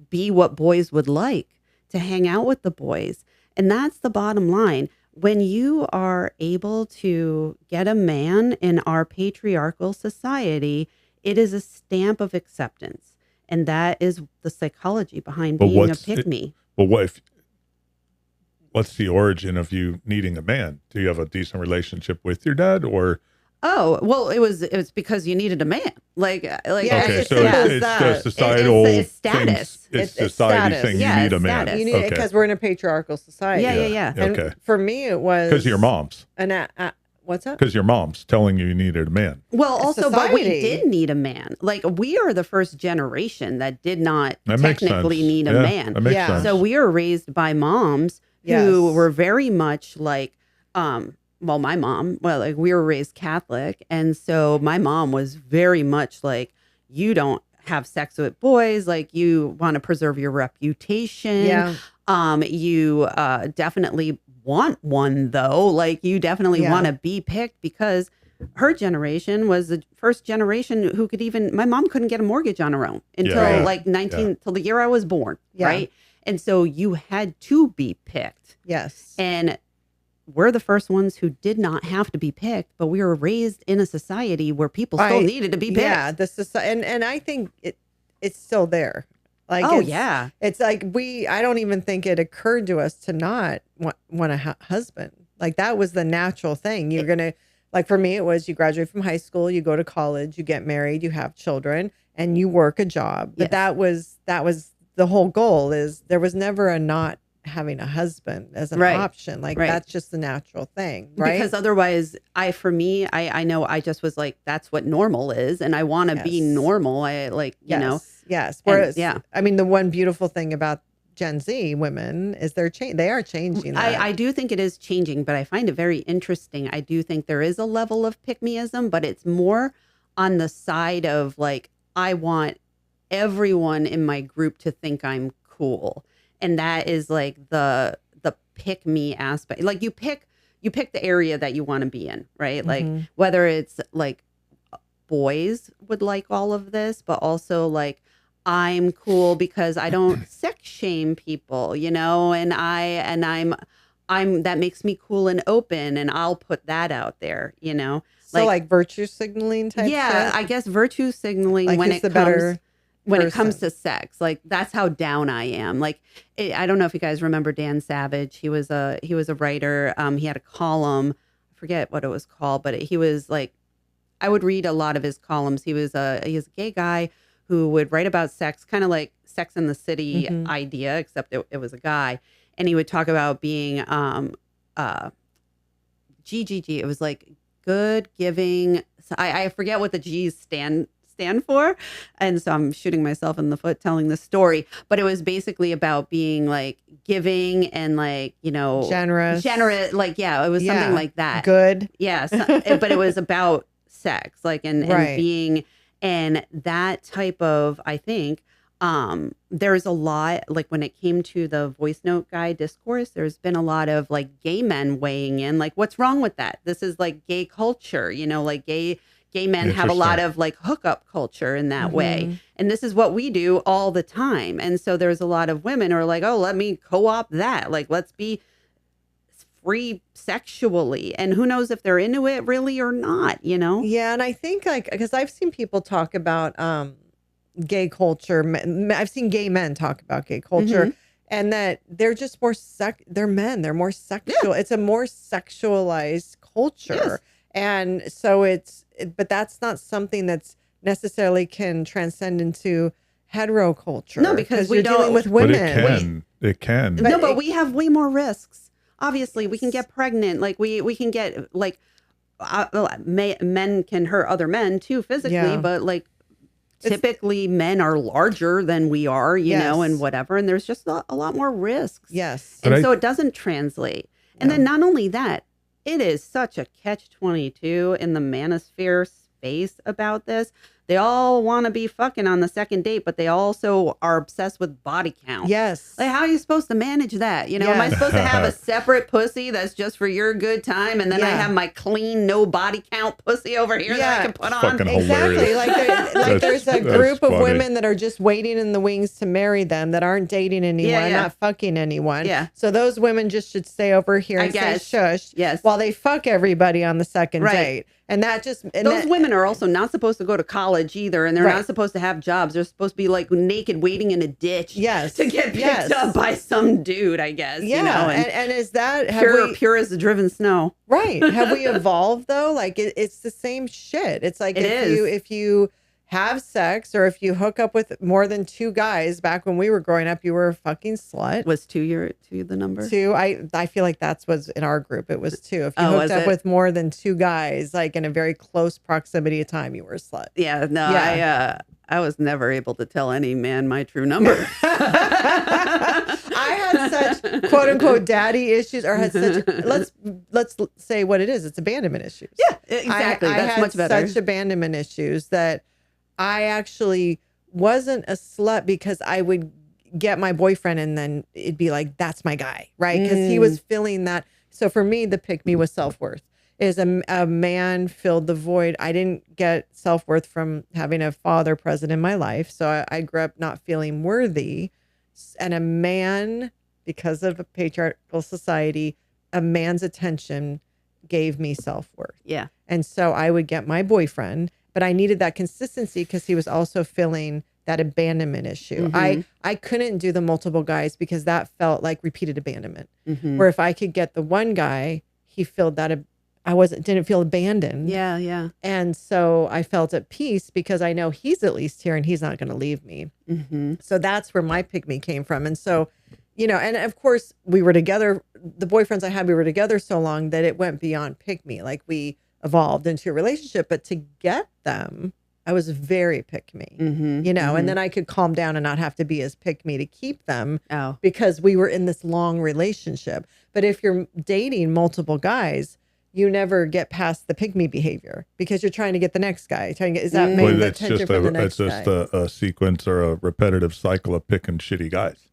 be what boys would like, to hang out with the boys. And that's the bottom line. When you are able to get a man in our patriarchal society, it is a stamp of acceptance. And that is the psychology behind being a pick-me. But what's the origin of you needing a man? Do you have a decent relationship with your dad or... Oh, well, it was because you needed a man. Okay, so it's the societal it's status. It's society status. saying you need a man. You need it because we're in a patriarchal society. Yeah. And Okay. for me, it was Because your mom's. What's that? Because your mom's telling you needed a man. Well, also, but we society. did need a man. We are the first generation that did not That makes technically sense. need a Yeah, man. That makes Yeah. sense. So we were raised by moms who were very much my mom, we were raised Catholic. And so my mom was very much like, you don't have sex with boys. You want to preserve your reputation. Yeah. You definitely want one though. You definitely want to be picked because her generation was the first generation who my mom couldn't get a mortgage on her own until till the year I was born. Yeah. Right. And so you had to be picked. Yes. And we're the first ones who did not have to be picked, but we were raised in a society where people still needed to be picked. Yeah, and I think it's still there. It's like I don't even think it occurred to us to not want a husband. That was the natural thing. You're gonna for me, it was you graduate from high school, you go to college, you get married, you have children, and you work a job. But that was the whole goal. Is there was never a not having a husband as an option. That's just the natural thing, right? Because otherwise I know I just was that's what normal is. And I want to be normal. Yes. Whereas, I mean, the one beautiful thing about Gen Z women is they are changing that. I do think it is changing, but I find it very interesting. I do think there is a level of pick-me-ism, but it's more on the side of I want everyone in my group to think I'm cool. And that is the pick me aspect. You pick the area that you want to be in, right? Whether it's boys would like all of this, but also I'm cool because I don't sex shame people, and I'm that makes me cool and open, and I'll put that out there, So virtue signaling type shit? I guess virtue signaling when it comes to sex, that's how down I am. I don't know if you guys remember Dan Savage. He was a writer. He had a column. I forget what it was called, but he was I would read a lot of his columns. He was a gay guy who would write about sex, kind of like Sex in the City idea, except it was a guy. And he would talk about being GGG. It was good, giving. I forget what the G's stand for, and so I'm shooting myself in the foot telling this story, but it was basically about being giving and generous, it was something like that. Good. But it was about sex, and being, and that type of, I think there's a lot, when it came to the voice note guy discourse, there's been a lot of gay men weighing in, what's wrong with that? This is gay culture, gay men have a lot of hookup culture in that way. And this is what we do all the time. And so there's a lot of women who are oh, let me co-opt that. Let's be free sexually. And who knows if they're into it really or not, Yeah. And I think because I've seen people talk about gay culture. I've seen gay men talk about gay culture, and that they're just more they're men. They're more sexual. It's a more sexualized culture, and so but that's not something that's necessarily can transcend into hetero culture. No, because you're dealing with women. But it can. No, but we have way more risks. Obviously, we can get pregnant. Like we can get like men can hurt other men too physically, but like typically men are larger than we are, you know, and whatever. And there's just a lot more risks. Yes. And so it doesn't translate. And then not only that, it is such a catch-22 in the manosphere space about this. They all want to be fucking on the second date, but they also are obsessed with body count. Yes. Like, how are you supposed to manage that? You know, am I supposed to have a separate pussy that's just for your good time, and then I have my clean, no body count pussy over here that I can put on? Fucking exactly. Hilarious. There's a group of women that are just waiting in the wings to marry them, that aren't dating anyone, not fucking anyone. Yeah. So those women just should stay over here and say shush while they fuck everybody on the second date. And that just... And those women are also not supposed to go to college either, and they're not supposed to have jobs. They're supposed to be like naked waiting in a ditch to get picked up by some dude, I guess. Yeah, you know, and is that... pure as the driven snow. Right. Have we evolved, though? Like, it's the same shit. It's like if you have sex, or if you hook up with more than two guys, back when we were growing up, you were a fucking slut. Was two the number? Two. I feel like that's was in our group. It was two. If you hooked up with more than two guys, like in a very close proximity of time, you were a slut. Yeah. No. Yeah. I was never able to tell any man my true number. I had such quote unquote daddy issues, or had such let's say what it is. It's abandonment issues. Yeah, exactly. I That's had much better. Such abandonment issues that I actually wasn't a slut, because I would get my boyfriend and then it'd be like, that's my guy, right? Because he was filling that. So for me, the pick me was self-worth. Is a man filled the void. I didn't get self-worth from having a father present in my life. So I grew up not feeling worthy. And a man, because of a patriarchal society, a man's attention gave me self-worth. Yeah. And so I would get my boyfriend, but I needed that consistency because he was also filling that abandonment issue. I couldn't do the multiple guys because that felt like repeated abandonment. Where if I could get the one guy, he filled that I didn't feel abandoned. Yeah, yeah. And so I felt at peace because I know he's at least here and he's not going to leave me. So that's where my pick me came from. And so, you know, and of course we were together, the boyfriends I had, we were together so long that it went beyond pick me. Like we evolved into a relationship, but to get them, I was very pick me, you know, and then I could calm down and not have to be as pick me to keep them because we were in this long relationship. But if you're dating multiple guys, you never get past the pick me behavior because you're trying to get the next guy. Is that main the attention for the next guy? It's just a sequence or a repetitive cycle of picking shitty guys,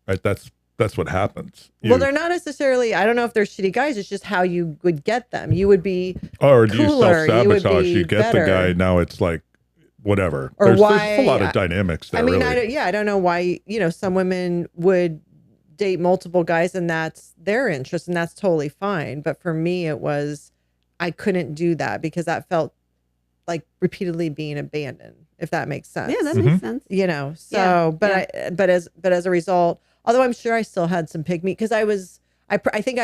right? That's what happens. Well, they're not necessarily, I don't know if they're shitty guys. It's just how you would get them. You would be or do cooler, you self-sabotage? You get better. the guy, now it's like, whatever. Or there's why, a lot of dynamics there, I mean, really. I don't know why, you know, some women would date multiple guys and that's their interest and that's totally fine. But for me, it was, I couldn't do that because that felt like repeatedly being abandoned, if that makes sense. Yeah, that makes sense. You know, so, but as a result, although I'm sure I still had some pick me because I think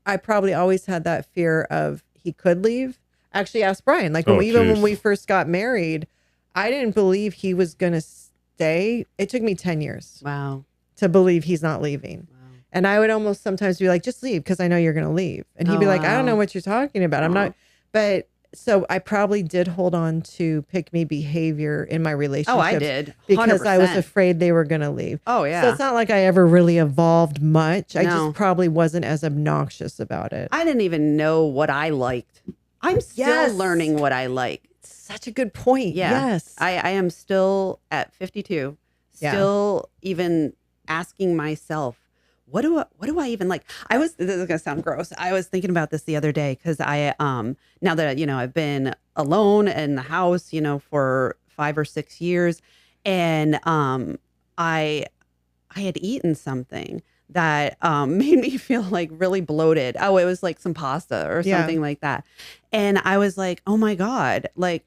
I probably always had that fear of he could leave. I actually asked Brian, like when we first got married, I didn't believe he was going to stay. It took me 10 years. Wow. To believe he's not leaving. Wow. And I would almost sometimes be like, just leave because I know you're going to leave. And he'd be like, I don't know what you're talking about. I'm not. But so I probably did hold on to pick me behavior in my relationship. Oh, I did. 100%. Because I was afraid they were going to leave. Oh, yeah. So it's not like I ever really evolved much. I just probably wasn't as obnoxious about it. I didn't even know what I liked. I'm still learning what I like. Such a good point. Yeah. Yes. I am still at 52, still even asking myself, what do I even like? This is gonna sound gross. I was thinking about this the other day because I now that, you know, I've been alone in the house, you know, for 5 or 6 years, and I had eaten something that made me feel like really bloated. Oh, it was like some pasta or something like that. And I was like, oh my God, like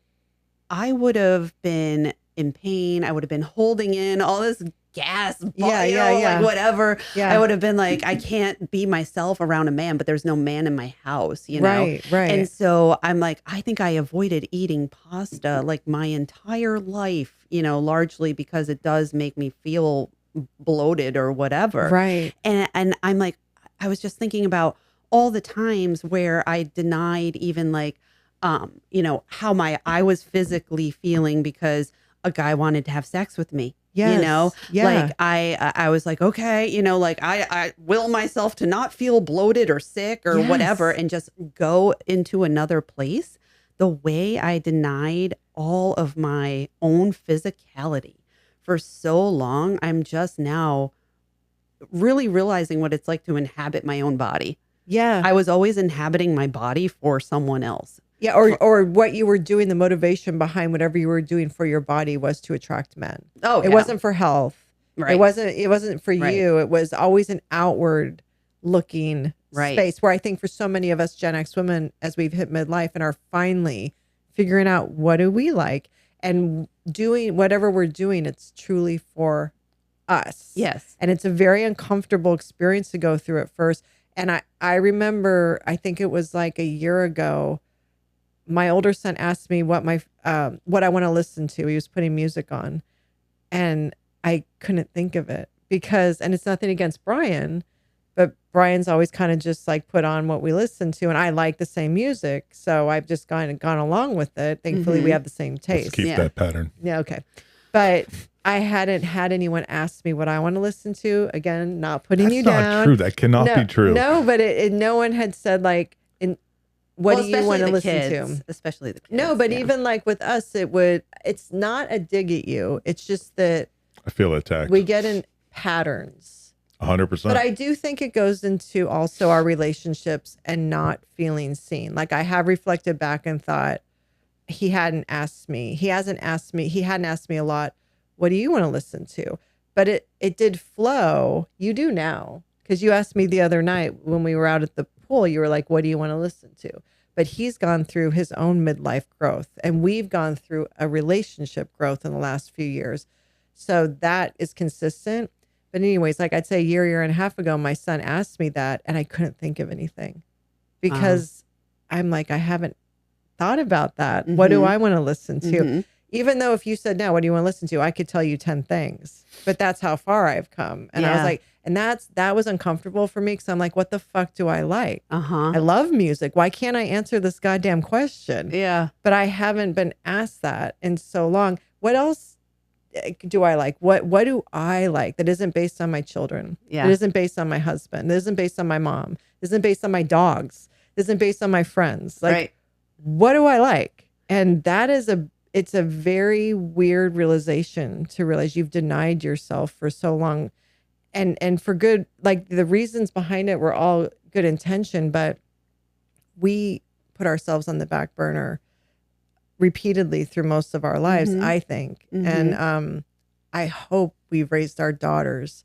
I would have been in pain. I would have been holding in all this gas, Yeah, you yeah, know, yeah. like whatever. Yeah. I would have been like, I can't be myself around a man, but there's no man in my house, you know? Right, right. And so I'm like, I think I avoided eating pasta like my entire life, you know, largely because it does make me feel bloated or whatever. Right. And I'm like, I was just thinking about all the times where I denied even like, you know, how I was physically feeling because a guy wanted to have sex with me. Yes. You know, Yeah. like I was like, okay, you know, like I will myself to not feel bloated or sick or Yes. whatever and just go into another place. The way I denied all of my own physicality for so long, I'm just now really realizing what it's like to inhabit my own body. Yeah. I was always inhabiting my body for someone else. Yeah, or what you were doing, the motivation behind whatever you were doing for your body was to attract men. Oh, It wasn't for health. Right. It wasn't for Right. you. It was always an outward looking Right. space where I think for so many of us Gen X women, as we've hit midlife and are finally figuring out what do we like and doing whatever we're doing, it's truly for us. Yes. And it's a very uncomfortable experience to go through at first. And I remember, I think it was like a year ago, my older son asked me what I want to listen to. He was putting music on and I couldn't think of it because, and it's nothing against Brian, but Brian's always kind of just like put on what we listen to. And I like the same music. So I've just gone along with it. Thankfully we have the same Let's taste. keep that pattern. Yeah. Okay. But I hadn't had anyone ask me what I want to listen to. Again, not putting That's you not down. true. That cannot be true. No, but no one had said like, what do you want to listen to? Especially the kids. No, but yeah. even like with us, it's not a dig at you. It's just that I feel attacked. we get in patterns. 100%. But I do think it goes into also our relationships and not feeling seen. Like I have reflected back and thought he hadn't asked me a lot. What do you want to listen to? But it did flow. You do now. Because you asked me the other night when we were out at the pool, you were like, what do you want to listen to? But he's gone through his own midlife growth and we've gone through a relationship growth in the last few years. So that is consistent. But anyways, like I'd say a year and a half ago, my son asked me that and I couldn't think of anything because I'm like, I haven't thought about that. What do I want to listen to? Even though if you said, now, what do you want to listen to? I could tell you 10 things, but that's how far I've come. And I was like, and that was uncomfortable for me. Cause I'm like, what the fuck do I like? I love music. Why can't I answer this goddamn question? Yeah. But I haven't been asked that in so long. What else do I like? What do I like that isn't based on my children? Yeah. That isn't based on my husband. That isn't based on my mom. That isn't based on my dogs. That isn't based on my friends. Like, Right. what do I like? And it's a very weird realization to realize you've denied yourself for so long and for good, like the reasons behind it were all good intention, but we put ourselves on the back burner repeatedly through most of our lives, I think. And I hope we've raised our daughters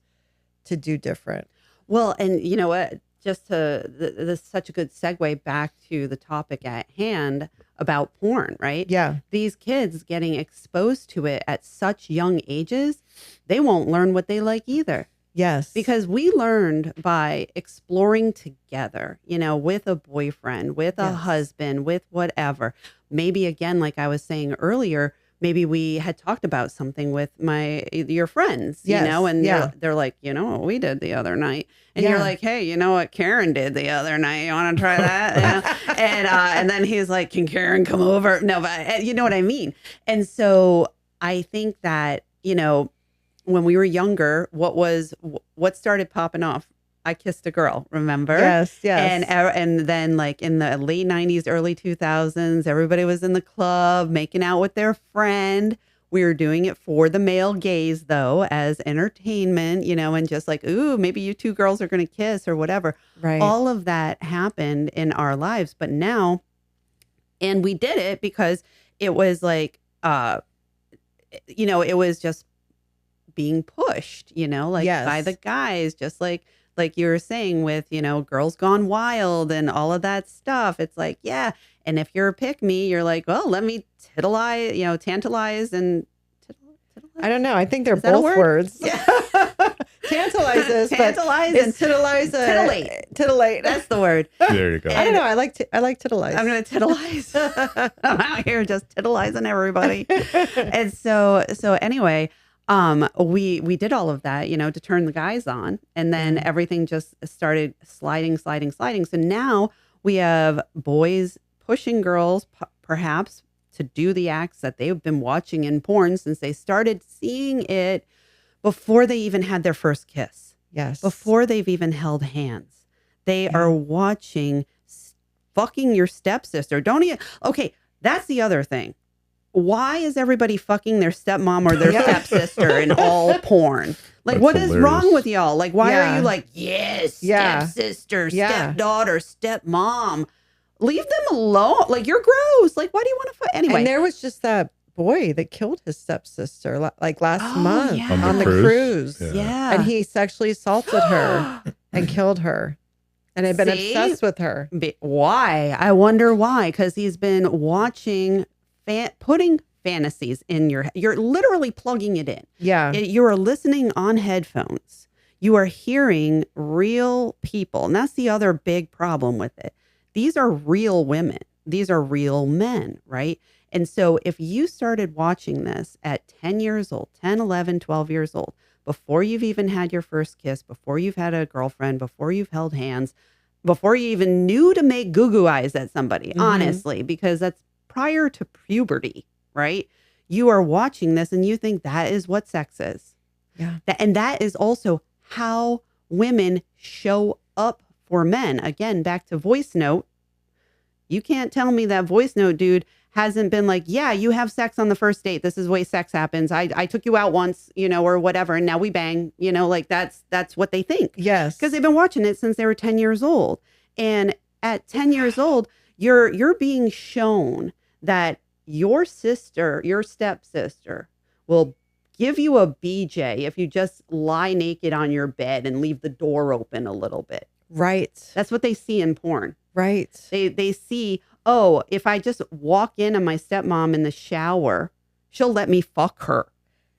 to do different. Well, and you know what? Just this is such a good segue back to the topic at hand about porn, right? Yeah. These kids getting exposed to it at such young ages, they won't learn what they like either. Yes. Because we learned by exploring together, you know, with a boyfriend, with a husband, with whatever. Maybe again, like I was saying earlier, maybe we had talked about something with your friends, you know, and they're like, you know what we did the other night. And you're like, hey, you know what Karen did the other night? You want to try that? You know? And then he's like, can Karen come over? No, but you know what I mean? And so I think that, you know, when we were younger, what started popping off? I Kissed a Girl, remember? Yes. And then like in the late 90s, early 2000s, everybody was in the club making out with their friend. We were doing it for the male gaze, though, as entertainment, you know, and just like, ooh, maybe you two girls are going to kiss or whatever. Right. All of that happened in our lives. But now, and we did it because it was like, you know, it was just being pushed, you know, like by the guys, just like you were saying with, you know, Girls Gone Wild and all of that stuff. It's like, yeah. And if you're a pick me, you're like, well, let me tantalize I don't know. I think they're Is that a both word? words. Yeah. Tantalizes, Tantalize but and it's titilize. titillate. Titillate. That's the word. There you go. I don't know. I like titilize. I'm going to tittleize. I'm out here just titillizing everybody. And so anyway, we did all of that, to turn the guys on, and then everything just started sliding. So now we have boys pushing girls, perhaps, to do the acts that they've been watching in porn since they started seeing it before they even had their first kiss. Yes. Before they've even held hands. They are watching fucking your stepsister. Okay, that's the other thing. Why is everybody fucking their stepmom or their stepsister in all porn? Like, That's what is hilarious. wrong with y'all? Like, why are you like, yes, Yeah. stepsister, Yeah. stepdaughter, stepmom? Leave them alone. Like, you're gross. Like, why do you want to fuck? Anyway. And there was just that boy that killed his stepsister like last month yeah. on the cruise. Yeah. And he sexually assaulted her and killed her and had been obsessed with her. Why? I wonder why. Because he's been watching, putting fantasies in you're literally plugging it in. Yeah. You are listening on headphones. You are hearing real people. And that's the other big problem with it. These are real women. These are real men, right? And so if you started watching this at 10 years old, 10, 11, 12 years old, before you've even had your first kiss, before you've had a girlfriend, before you've held hands, before you even knew to make goo-goo eyes at somebody, honestly, because that's prior to puberty, right? You are watching this and you think that is what sex is. Yeah. And that is also how women show up for men. Again, back to voice note. You can't tell me that voice note dude hasn't been like, yeah, you have sex on the first date. This is the way sex happens. I took you out once, or whatever. And now we bang, like that's what they think. Yes. Because they've been watching it since they were 10 years old. And at 10 years old, you're being shown that your sister, your stepsister will give you a BJ if you just lie naked on your bed and leave the door open a little bit. Right. That's what they see in porn. Right. They see, oh, if I just walk in on my stepmom in the shower, she'll let me fuck her.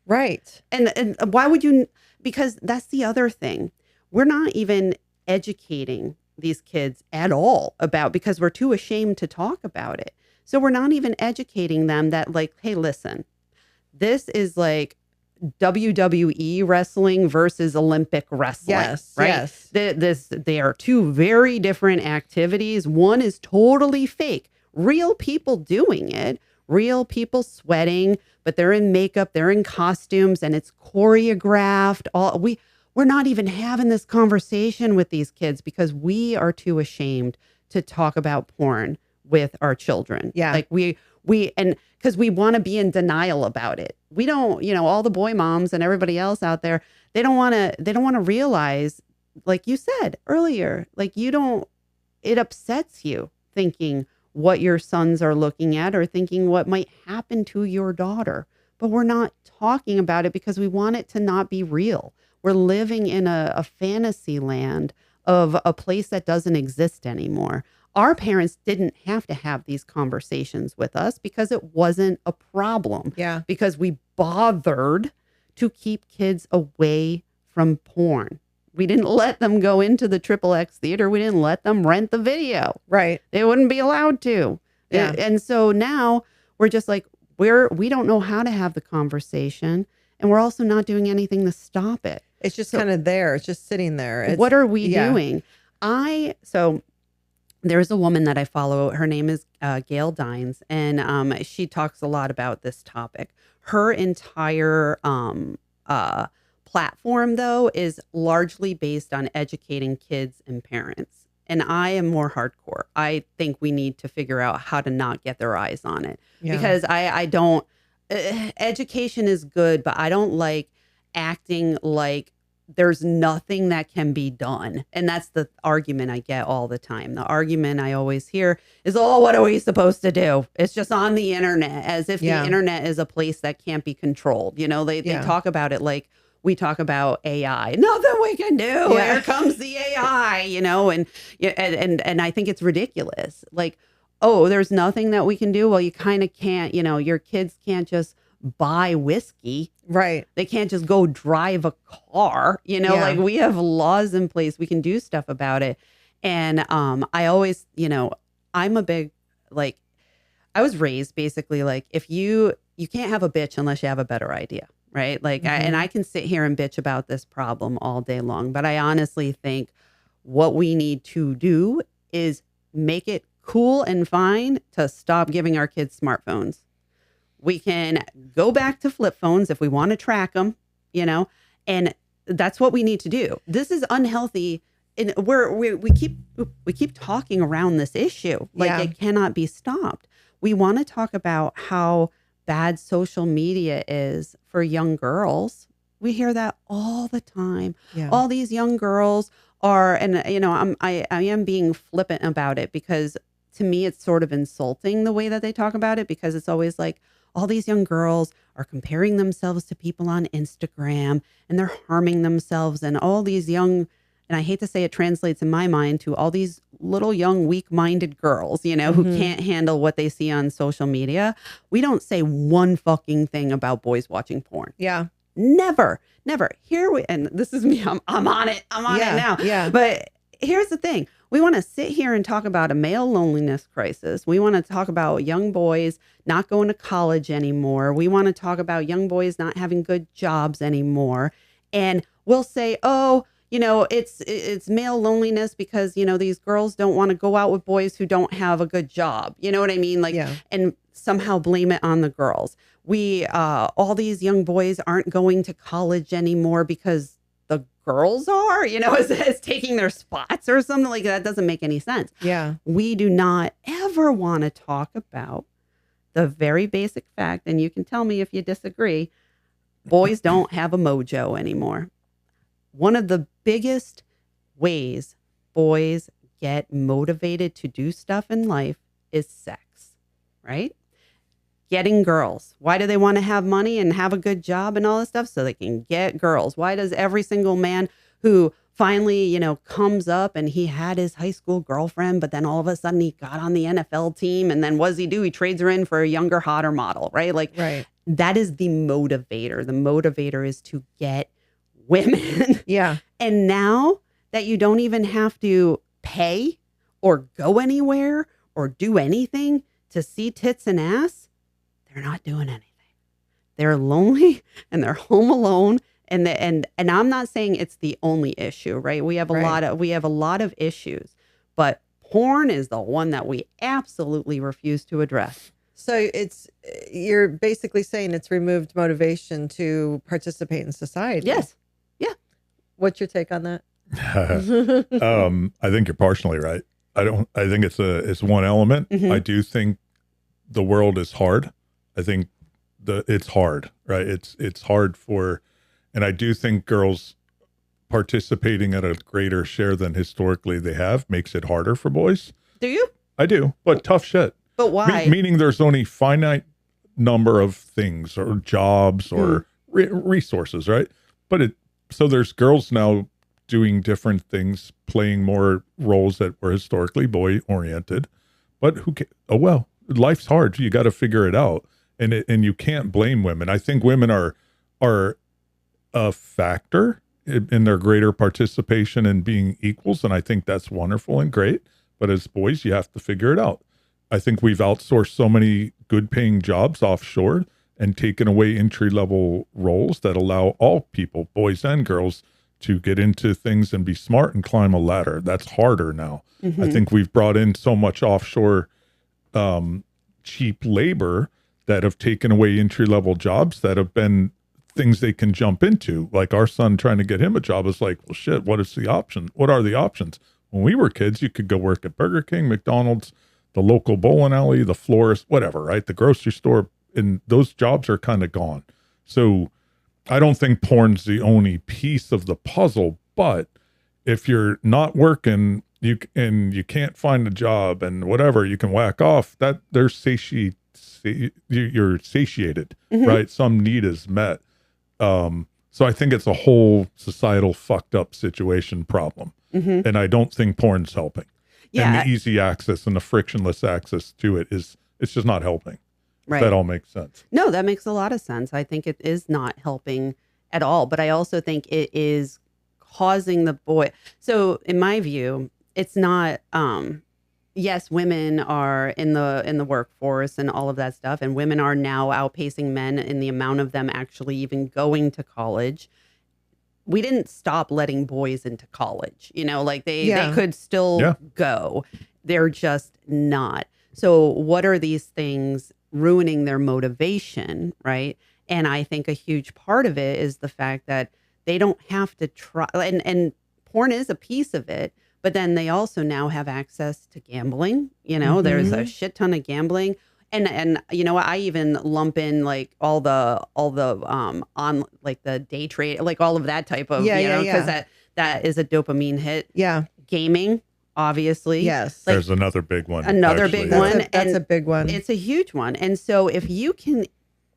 Right. And why would you? Because that's the other thing. We're not even educating these kids at all because we're too ashamed to talk about it. So we're not even educating them that like, hey, listen, this is like WWE wrestling versus Olympic wrestling. Yes. Right. Yes. They are two very different activities. One is totally fake. Real people doing it, real people sweating, but they're in makeup, they're in costumes, and it's choreographed. We're not even having this conversation with these kids because we are too ashamed to talk about porn with our children. Yeah. Like and because we want to be in denial about it. We don't, all the boy moms and everybody else out there, they don't want to realize, like you said earlier, like it upsets you thinking what your sons are looking at or thinking what might happen to your daughter. But we're not talking about it because we want it to not be real. We're living in a fantasy land of a place that doesn't exist anymore. Our parents didn't have to have these conversations with us because it wasn't a problem. Yeah. Because we bothered to keep kids away from porn. We didn't let them go into the XXX theater. We didn't let them rent the video. Right. They wouldn't be allowed to. Yeah. And so now we're just like, we don't know how to have the conversation. And we're also not doing anything to stop it. It's just kind of there. It's just sitting there. What are we doing? There's a woman that I follow. Her name is Gail Dines, and she talks a lot about this topic. Her entire platform, though, is largely based on educating kids and parents. And I am more hardcore. I think we need to figure out how to not get their eyes on it. Yeah. Because I don't, education is good, but I don't like acting like there's nothing that can be done. And that's the argument I get all the time. The argument I always hear is, oh, what are we supposed to do? It's just on the internet, as if the internet is a place that can't be controlled. They talk about it like we talk about AI. Nothing we can do. Yeah. Here comes the AI, and I think it's ridiculous. Like, oh, there's nothing that we can do. Well, you kind of can't, your kids can't just buy whiskey. Right. They can't just go drive a car. Yeah. Like we have laws in place. We can do stuff about it. And I always, I'm a big, like, I was raised basically like, if you can't have a bitch unless you have a better idea. Right. Like, Mm-hmm. I can sit here and bitch about this problem all day long. But I honestly think what we need to do is make it cool and fine to stop giving our kids smartphones. We can go back to flip phones if we want to track them, and that's what we need to do. This is unhealthy. And we keep talking around this issue like Yeah. it cannot be stopped. We want to talk about how bad social media is for young girls. We hear that all the time. Yeah. All these young girls are, and I am being flippant about it because to me it's sort of insulting the way that they talk about it, because it's always like all these young girls are comparing themselves to people on Instagram and they're harming themselves, and all these young, and I hate to say it translates in my mind to all these little young weak-minded girls, who can't handle what they see on social media. We don't say one fucking thing about boys watching porn. Yeah. Never. And this is me. I'm on it. I'm on it now. Yeah. But here's the thing. We want to sit here and talk about a male loneliness crisis. We want to talk about young boys not going to college anymore. We want to talk about young boys not having good jobs anymore. And we'll say, oh, it's male loneliness because, these girls don't want to go out with boys who don't have a good job. You know what I mean? Like, Yeah. and somehow blame it on the girls. All these young boys aren't going to college anymore because the girls are, is taking their spots or something like that. Doesn't make any sense. Yeah. We do not ever want to talk about the very basic fact, and you can tell me if you disagree, boys don't have a mojo anymore. One of the biggest ways boys get motivated to do stuff in life is sex, right? Getting girls. Why do they want to have money and have a good job and all this stuff? So they can get girls. Why does every single man who finally, comes up and he had his high school girlfriend, but then all of a sudden he got on the NFL team, and then what does he do? He trades her in for a younger, hotter model, right? Like, Right. that is the motivator. The motivator is to get women. Yeah. And now that you don't even have to pay or go anywhere or do anything to see tits and ass, they're not doing anything. They're lonely and they're home alone. And I'm not saying it's the only issue, right? We have a lot of issues, but porn is the one that we absolutely refuse to address. So you're basically saying it's removed motivation to participate in society. Yes. Yeah. What's your take on that? I think you're partially right. I think it's one element. Mhm. I do think the world is hard. I think it's hard, right? It's hard and I do think girls participating at a greater share than historically they have makes it harder for boys. Do you? I do, but tough shit. But why? Meaning there's only finite number of things or jobs or resources, right? So there's girls now doing different things, playing more roles that were historically boy oriented. But oh well, life's hard. You got to figure it out, and you can't blame women. I think women are a factor in their greater participation and being equals, and I think that's wonderful and great. But as boys, you have to figure it out. I think we've outsourced so many good paying jobs offshore and taken away entry level roles that allow all people, boys and girls, to get into things and be smart and climb a ladder. That's harder now. Mm-hmm. I think we've brought in so much offshore cheap labor that have taken away entry level jobs that have been things they can jump into. Like our son trying to get him a job is like, well, shit, what is the option? What are the options? When we were kids, you could go work at Burger King, McDonald's, the local bowling alley, the florist, whatever, right? The grocery store, and those jobs are kind of gone. So I don't think porn's the only piece of the puzzle, but if you're not working, you can't find a job and whatever, you can whack off. That you're satiated, Mm-hmm. right? Some need is met. So I think it's a whole societal fucked up situation problem. Mm-hmm. And I don't think porn's helping. Yeah. And the easy access and the frictionless access to it's just not helping. Right. That all makes sense. No, that makes a lot of sense. I think it is not helping at all, but I also think it is causing the boy. So in my view, it's not yes, women are in the workforce and all of that stuff, and women are now outpacing men in the amount of them actually even going to college. We didn't stop letting boys into college, like they could still go. They're just not. So what are these things ruining their motivation, right? And I think a huge part of it is the fact that they don't have to try, and porn is a piece of it, but then they also now have access to gambling. There's a shit ton of gambling. And I even lump in like all the on like the day trade, like all of that type of, because that is a dopamine hit. Yeah. Gaming, obviously. Yes. Like, there's another big one. Big one. That's a big one. It's a huge one. And so if you can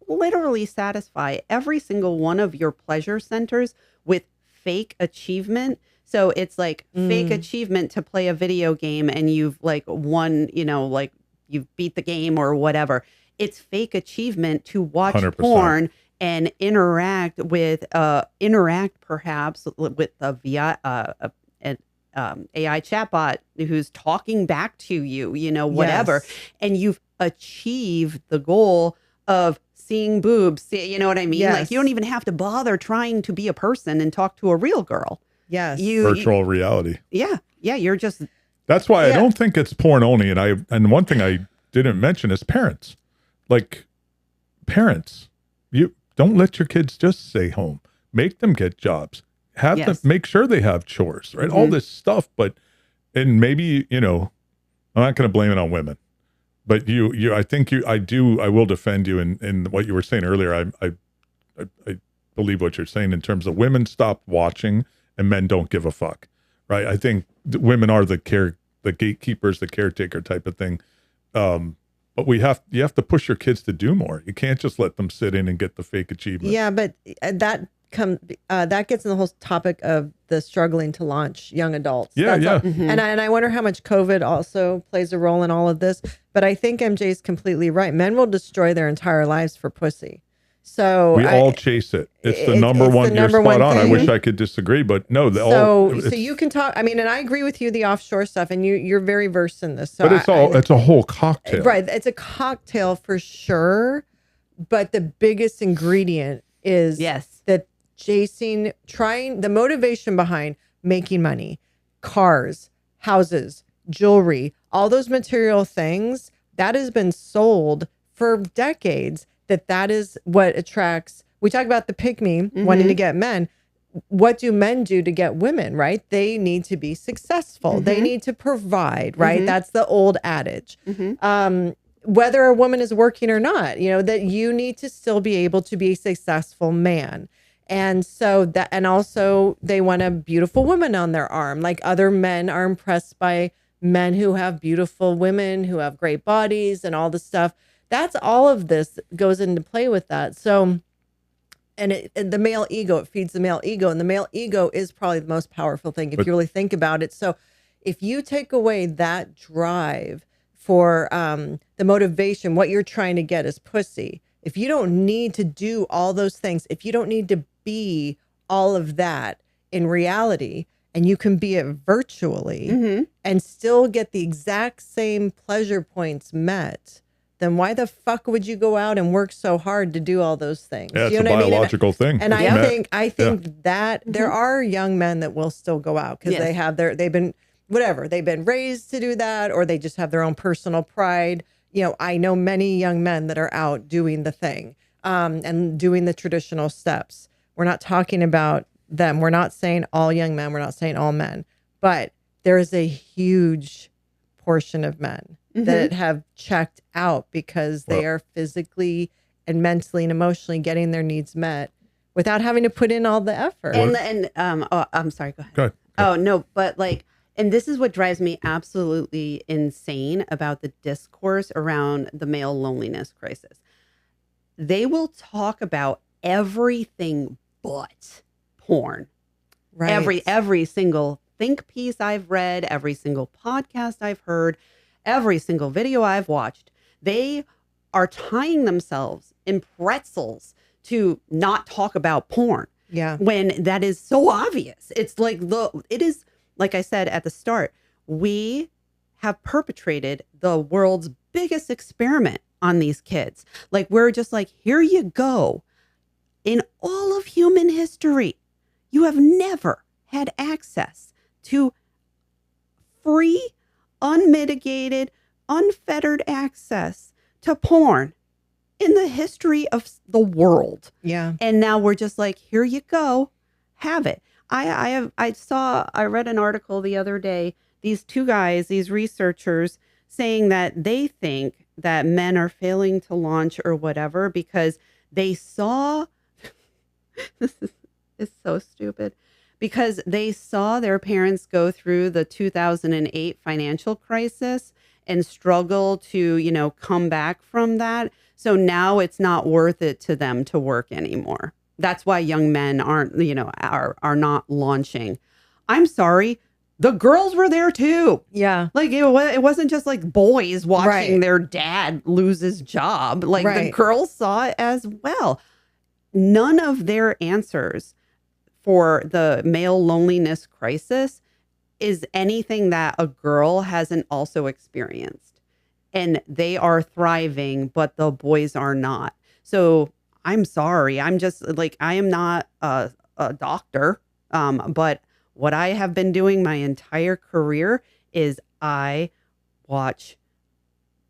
literally satisfy every single one of your pleasure centers with fake achievement. So it's like fake achievement to play a video game and you've like won, like you've beat the game or whatever. It's fake achievement to watch 100%. porn and interact perhaps with a AI chatbot who's talking back to you, whatever. Yes. And you've achieved the goal of seeing boobs. You know what I mean? Yes. Like you don't even have to bother trying to be a person and talk to a real girl. Yes. Virtual reality. Yeah. You're just. That's why I don't think it's porn only. And one thing I didn't mention is parents. Like parents, you don't let your kids just stay home. Make them get jobs. Have them make sure they have chores, right? All this stuff, and maybe, I'm not going to blame it on women, but I will defend you in what you were saying earlier. I believe what you're saying in terms of women stop watching and men don't give a fuck, right? I think women are the gatekeepers, the caretaker type of thing. But you have to push your kids to do more. You can't just let them sit in and get the fake achievement. Yeah, but that gets in the whole topic of the struggling to launch young adults. And I wonder how much COVID also plays a role in all of this. But I think MJ's completely right. Men will destroy their entire lives for pussy. So we all chase it. It's the number one. You're spot on. I wish I could disagree, but no. So you can talk. I mean, and I agree with you, the offshore stuff, and you're very versed in this. So but it's a whole cocktail, right? It's a cocktail for sure. But the biggest ingredient is that the motivation behind making money, cars, houses, jewelry, all those material things that has been sold for decades. That is what attracts. We talk about the pick-me wanting to get men. What do men do to get women, right? They need to be successful. They need to provide, right? That's the old adage. Whether a woman is working or not, that you need to still be able to be a successful man. And so and also they want a beautiful woman on their arm. Like other men are impressed by men who have beautiful women, who have great bodies and all the stuff. That's all of this goes into play with that. So, and the male ego, it feeds the male ego, and the male ego is probably the most powerful thing if you really think about it. So if you take away that drive for the motivation, what you're trying to get is pussy. If you don't need to do all those things, if you don't need to be all of that in reality, and you can be it virtually and still get the exact same pleasure points met, then why the fuck would you go out and work so hard to do all those things? Yeah, it's a biological thing. And I think that there are young men that will still go out because they've been raised to do that, or they just have their own personal pride. I know many young men that are out doing the thing and doing the traditional steps. We're not talking about them. We're not saying all young men. We're not saying all men, but there is a huge portion of men that have checked out because they are physically and mentally and emotionally getting their needs met without having to put in all the effort. I'm sorry. Go ahead. Go ahead. Oh no, but and this is what drives me absolutely insane about the discourse around the male loneliness crisis. They will talk about everything but porn. Right. Every single think piece I've read, every single podcast I've heard, every single video I've watched, they are tying themselves in pretzels to not talk about porn. Yeah. When that is so obvious. It's like it is, like I said at the start, we have perpetrated the world's biggest experiment on these kids. Like, we're just like, here you go. In all of human history, you have never had access to free, unmitigated, unfettered access to porn in the history of the world. Yeah. And now we're just like, here you go, have it. I read an article the other day, these two guys, these researchers, saying that they think that men are failing to launch or whatever because they saw, this is so stupid, because they saw their parents go through the 2008 financial crisis and struggle to, come back from that. So now it's not worth it to them to work anymore. That's why young men aren't, are not launching. I'm sorry. The girls were there too. Yeah. Like it wasn't just like boys watching Right. their dad lose his job. Like the Right. girls saw it as well. None of their answers for the male loneliness crisis is anything that a girl hasn't also experienced. And they are thriving, but the boys are not. So I'm sorry. I'm just like, I am not a doctor. But what I have been doing my entire career is I watch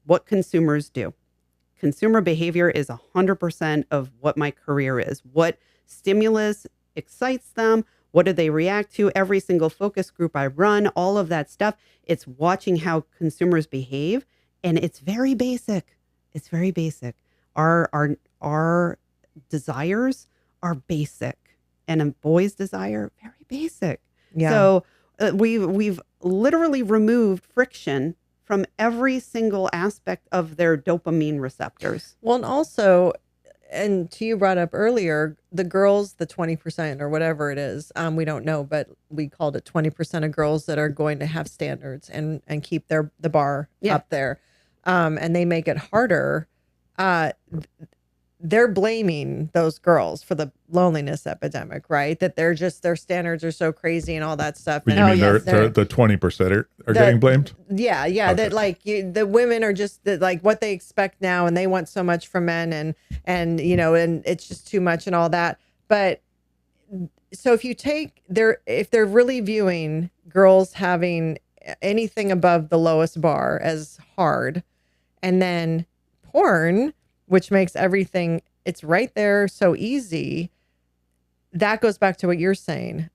what consumers do. Consumer behavior is 100% of what my career is. What stimulus excites them? What do they react to? Every single focus group I run, all of that stuff. It's watching how consumers behave. And it's very basic. It's very basic. Our desires are basic, and a boy's desire, very basic. Yeah. So we've literally removed friction from every single aspect of their dopamine receptors. Well, and also, and to you brought up earlier, the girls, the 20% or whatever it is, we don't know, but we called it 20% of girls that are going to have standards and keep the bar up there. And they make it harder. They're blaming those girls for the loneliness epidemic, right? That their standards are so crazy and all that stuff. You And mean the 20% are getting blamed? Yeah. Okay. That like the women are just like what they expect now, and they want so much from men, and and it's just too much and all that. But so if they're really viewing girls having anything above the lowest bar as hard, and then porn, which makes everything, it's right there so easy, that goes back to what you're saying.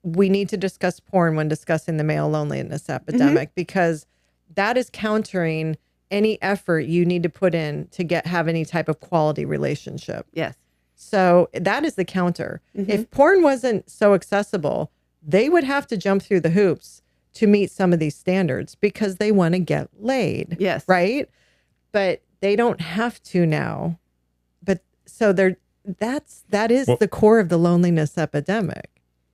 We need to discuss porn when discussing the male loneliness epidemic, because that is countering any effort you need to put in to have any type of quality relationship. Yes. So that is the counter. If porn wasn't so accessible, they would have to jump through the hoops to meet some of these standards because they want to get laid. Yes. Right? But they don't have to now. But so that is the core of the loneliness epidemic.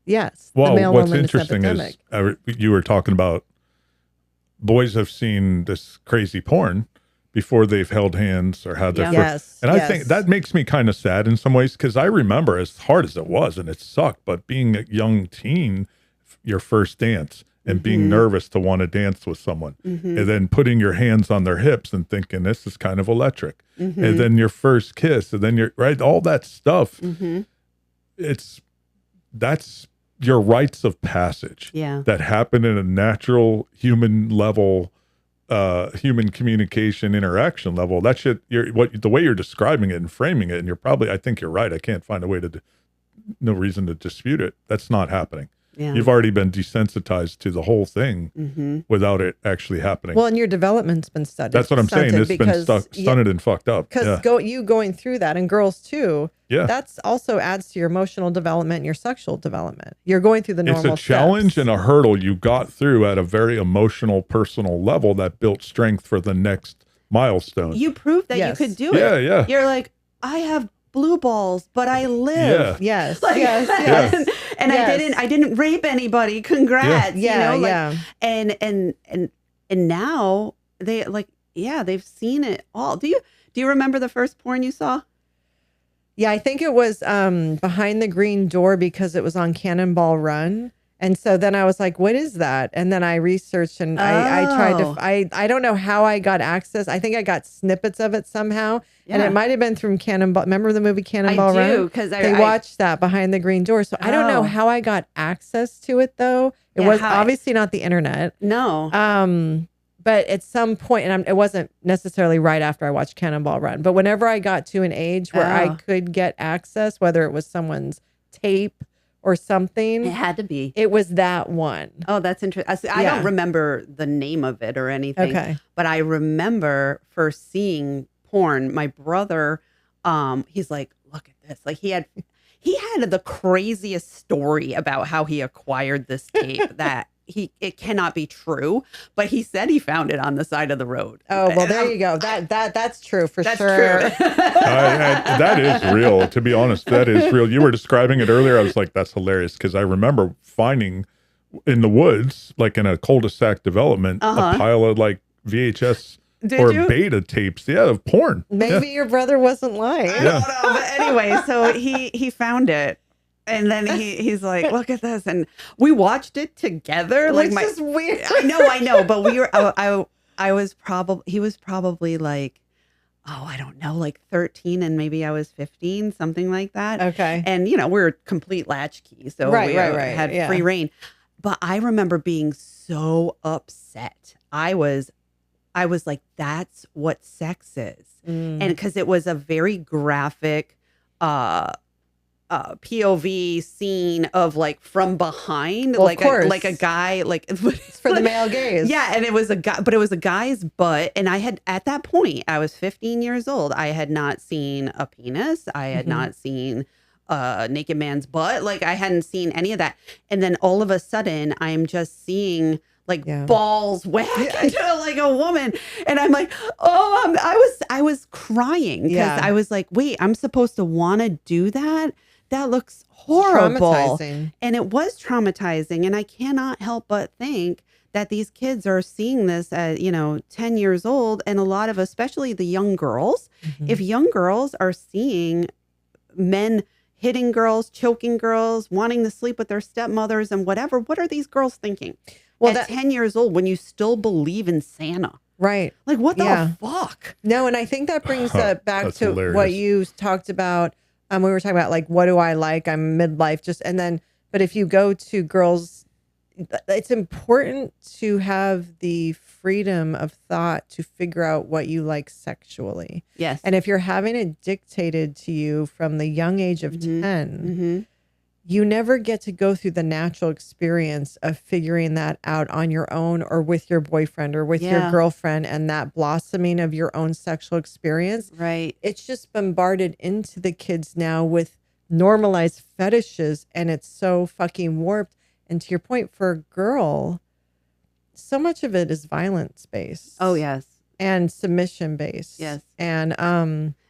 Yes. Well, the male what's loneliness interesting epidemic. is you were talking about boys have seen this crazy porn before they've held hands or had their first. Yes. And I think that makes me kind of sad in some ways, because I remember, as hard as it was, and it sucked, but being a young teen, your first dance, and being nervous to want to dance with someone, and then putting your hands on their hips and thinking this is kind of electric, and then your first kiss, and then all that stuff. That's your rites of passage that happen in a natural human level, human communication interaction level. That shit, the way you're describing it and framing it, and I think you're right. I can't find a way no reason to dispute it. That's not happening. Yeah. You've already been desensitized to the whole thing without it actually happening. Well, and your development's been stunted. That's what I'm saying. It's been stunted and fucked up. Because you going through that, and girls too, that's also adds to your emotional development and your sexual development. You're going through the normal It's a challenge steps. and a hurdle you got through at a very emotional, personal level that built strength for the next milestone. You proved that you could do it. Yeah. You're like, I have blue balls, but I live. Yeah. Yes. Like, yes. And I didn't rape anybody. Congrats. And now they they've seen it all. Do Do you remember the first porn you saw? Yeah, I think it was Behind the Green Door because it was on Cannonball Run. And so then I was like, what is that? And then I researched and I tried to, I don't know how I got access. I think I got snippets of it somehow. Yeah. And it might have been from Cannonball. Remember the movie Cannonball Run? I do, because they watched that Behind the Green Door. So I don't know how I got access to it though. It was obviously not the internet. No. But at some point, and it wasn't necessarily right after I watched Cannonball Run, but whenever I got to an age where I could get access, whether it was someone's tape or something. It had to be. It was that one. Oh, that's interesting. I don't remember the name of it or anything. Okay. But I remember first seeing porn. My brother, he's like, look at this. Like he had the craziest story about how he acquired this tape that it cannot be true, but he said he found it on the side of the road. Oh, well, there you go. That's true for sure. True. That is real. To be honest, that is real. You were describing it earlier. I was like, that's hilarious because I remember finding in the woods, like in a cul-de-sac development, a pile of like VHS beta tapes, of porn. Maybe your brother wasn't lying. I don't know. But anyway, so he found it. And then he's like, look at this. And we watched it together. Which is weird. I know. But we were, he was probably like, I don't know, like 13 and maybe I was 15, something like that. Okay. And, we were complete latchkey. So we had free reign. But I remember being so upset. I was like, that's what sex is. And because it was a very graphic, POV scene of like from behind, well, like a guy, like it's for the male gaze. Yeah, and it was a guy, but it was a guy's butt. And I had at that point, I was 15 years old. I had not seen a penis. I had not seen a naked man's butt. Like I hadn't seen any of that. And then all of a sudden, I'm just seeing like balls whack into like a woman, and I'm like, I was crying because I was like, wait, I'm supposed to want to do that. That looks horrible. Traumatizing. And it was traumatizing. And I cannot help but think that these kids are seeing this at, 10 years old. And a lot of, especially the young girls, if young girls are seeing men hitting girls, choking girls, wanting to sleep with their stepmothers and whatever, what are these girls thinking? Well, at 10 years old, when you still believe in Santa. Right. Like, what the fuck? No, and I think that brings back to hilarious. what you talked about. We were talking about like, what do I like? I'm midlife but if you go to girls, it's important to have the freedom of thought to figure out what you like sexually. Yes. And if you're having it dictated to you from the young age of 10, you never get to go through the natural experience of figuring that out on your own or with your boyfriend or with your girlfriend and that blossoming of your own sexual experience. Right. It's just bombarded into the kids now with normalized fetishes, and it's so fucking warped. And to your point, for a girl, so much of it is violence based. Oh, yes. And submission based. Yes. And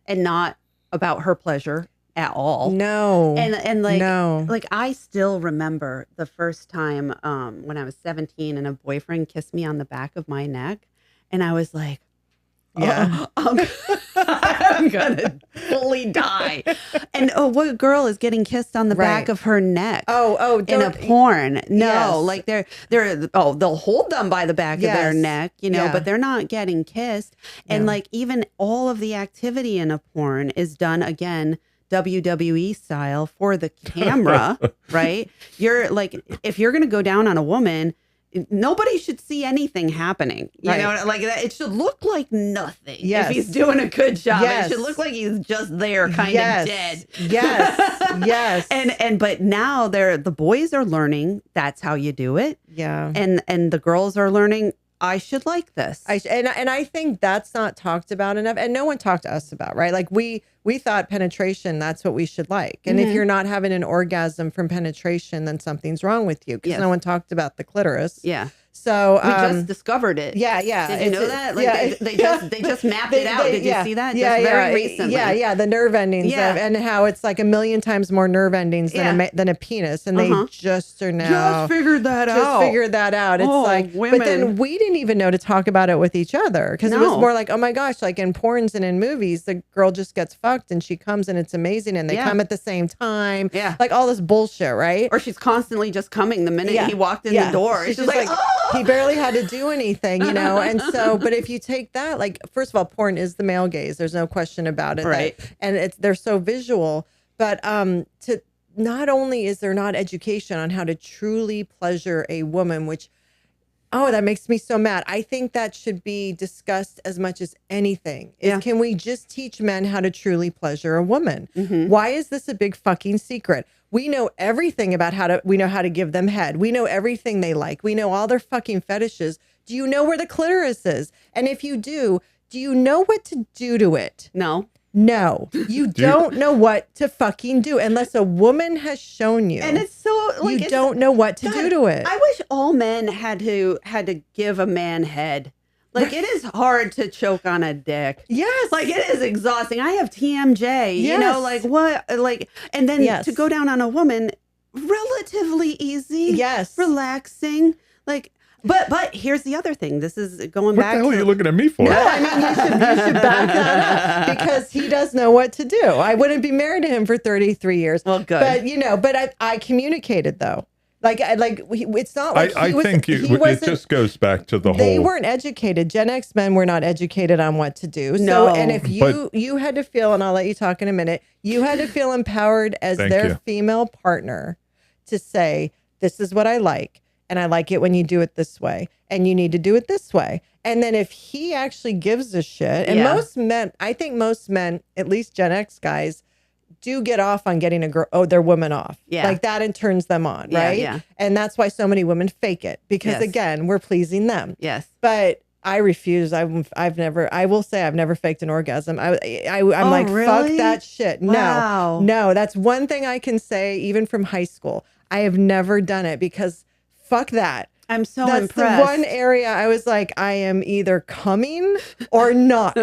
not about her pleasure at all. No. And like I still remember the first time when I was 17 and a boyfriend kissed me on the back of my neck, and I was like, I'm gonna fully die. And what girl is getting kissed on the back of her neck? In a porn? No, like they'll hold them by the back of their neck, but they're not getting kissed. And like even all of the activity in a porn is done again WWE style for the camera, right? You're like, if you're going to go down on a woman, nobody should see anything happening. You know, like that. It should look like nothing. Yes. If he's doing a good job, it should look like he's just there kind of dead. Yes. But now the boys are learning that's how you do it. Yeah. And the girls are learning, I should like this. And I think that's not talked about enough, and no one talked to us about, right? Like we thought penetration, that's what we should like. And if you're not having an orgasm from penetration, then something's wrong with you, because no one talked about the clitoris. Yeah. So we just discovered it. Yeah, yeah. Did you know that? Like yeah, they just mapped it out. Did you see that? Yeah, just very recently. Yeah. The nerve endings and how it's like 1,000,000 times more nerve endings than a penis, and they just are now figured that out. It's like, women. but then we didn't even know to talk about it with each other because it was more like, oh my gosh, like in porns and in movies, the girl just gets fucked and she comes and it's amazing and they come at the same time. Yeah, like all this bullshit, right? Or she's constantly just coming the minute he walked in the door. She's just like he barely had to do anything, you know? And so, but if you take that, like, first of all, porn is the male gaze. There's no question about it. Right. And they're so visual, but to not only is there not education on how to truly pleasure a woman, which, oh, that makes me so mad. I think that should be discussed as much as anything. Can we just teach men how to truly pleasure a woman? Why is this a big fucking secret? We know everything about we know how to give them head. We know everything they like. We know all their fucking fetishes. Do you know where the clitoris is? And if you do you know what to do to it? No. No, you don't know what to fucking do unless a woman has shown you. And it's so like you don't know what to do to it. I wish all men had to give a man head. Like it is hard to choke on a dick. Yes. Like it is exhausting. I have TMJ, you know, like what, like, and then to go down on a woman, relatively easy. Yes. Relaxing. Like, but here's the other thing. This is going back. What the hell are you looking at me for? No, I mean, you should back that up because he does know what to do. I wouldn't be married to him for 33 years. Well, good. But, you know, I communicated though. It's not like I think it just goes back to the whole. They weren't educated. GenX men were not educated on what to do. No. So, and if you had to feel, and I'll let you talk in a minute, you had to feel empowered as their female partner to say, this is what I like. And I like it when you do it this way. And you need to do it this way. And then if he actually gives a shit, and most men, I think most men, at least Gen X guys, do get off on getting their woman off. Yeah. Like that and turns them on, right? Yeah. And that's why so many women fake it. Because again, we're pleasing them. Yes. But I refuse. I will say I've never faked an orgasm. I'm like, really? Fuck that shit. Wow. No, that's one thing I can say, even from high school. I have never done it because fuck that. I'm so That's impressed. The one area I was like, I am either coming or not.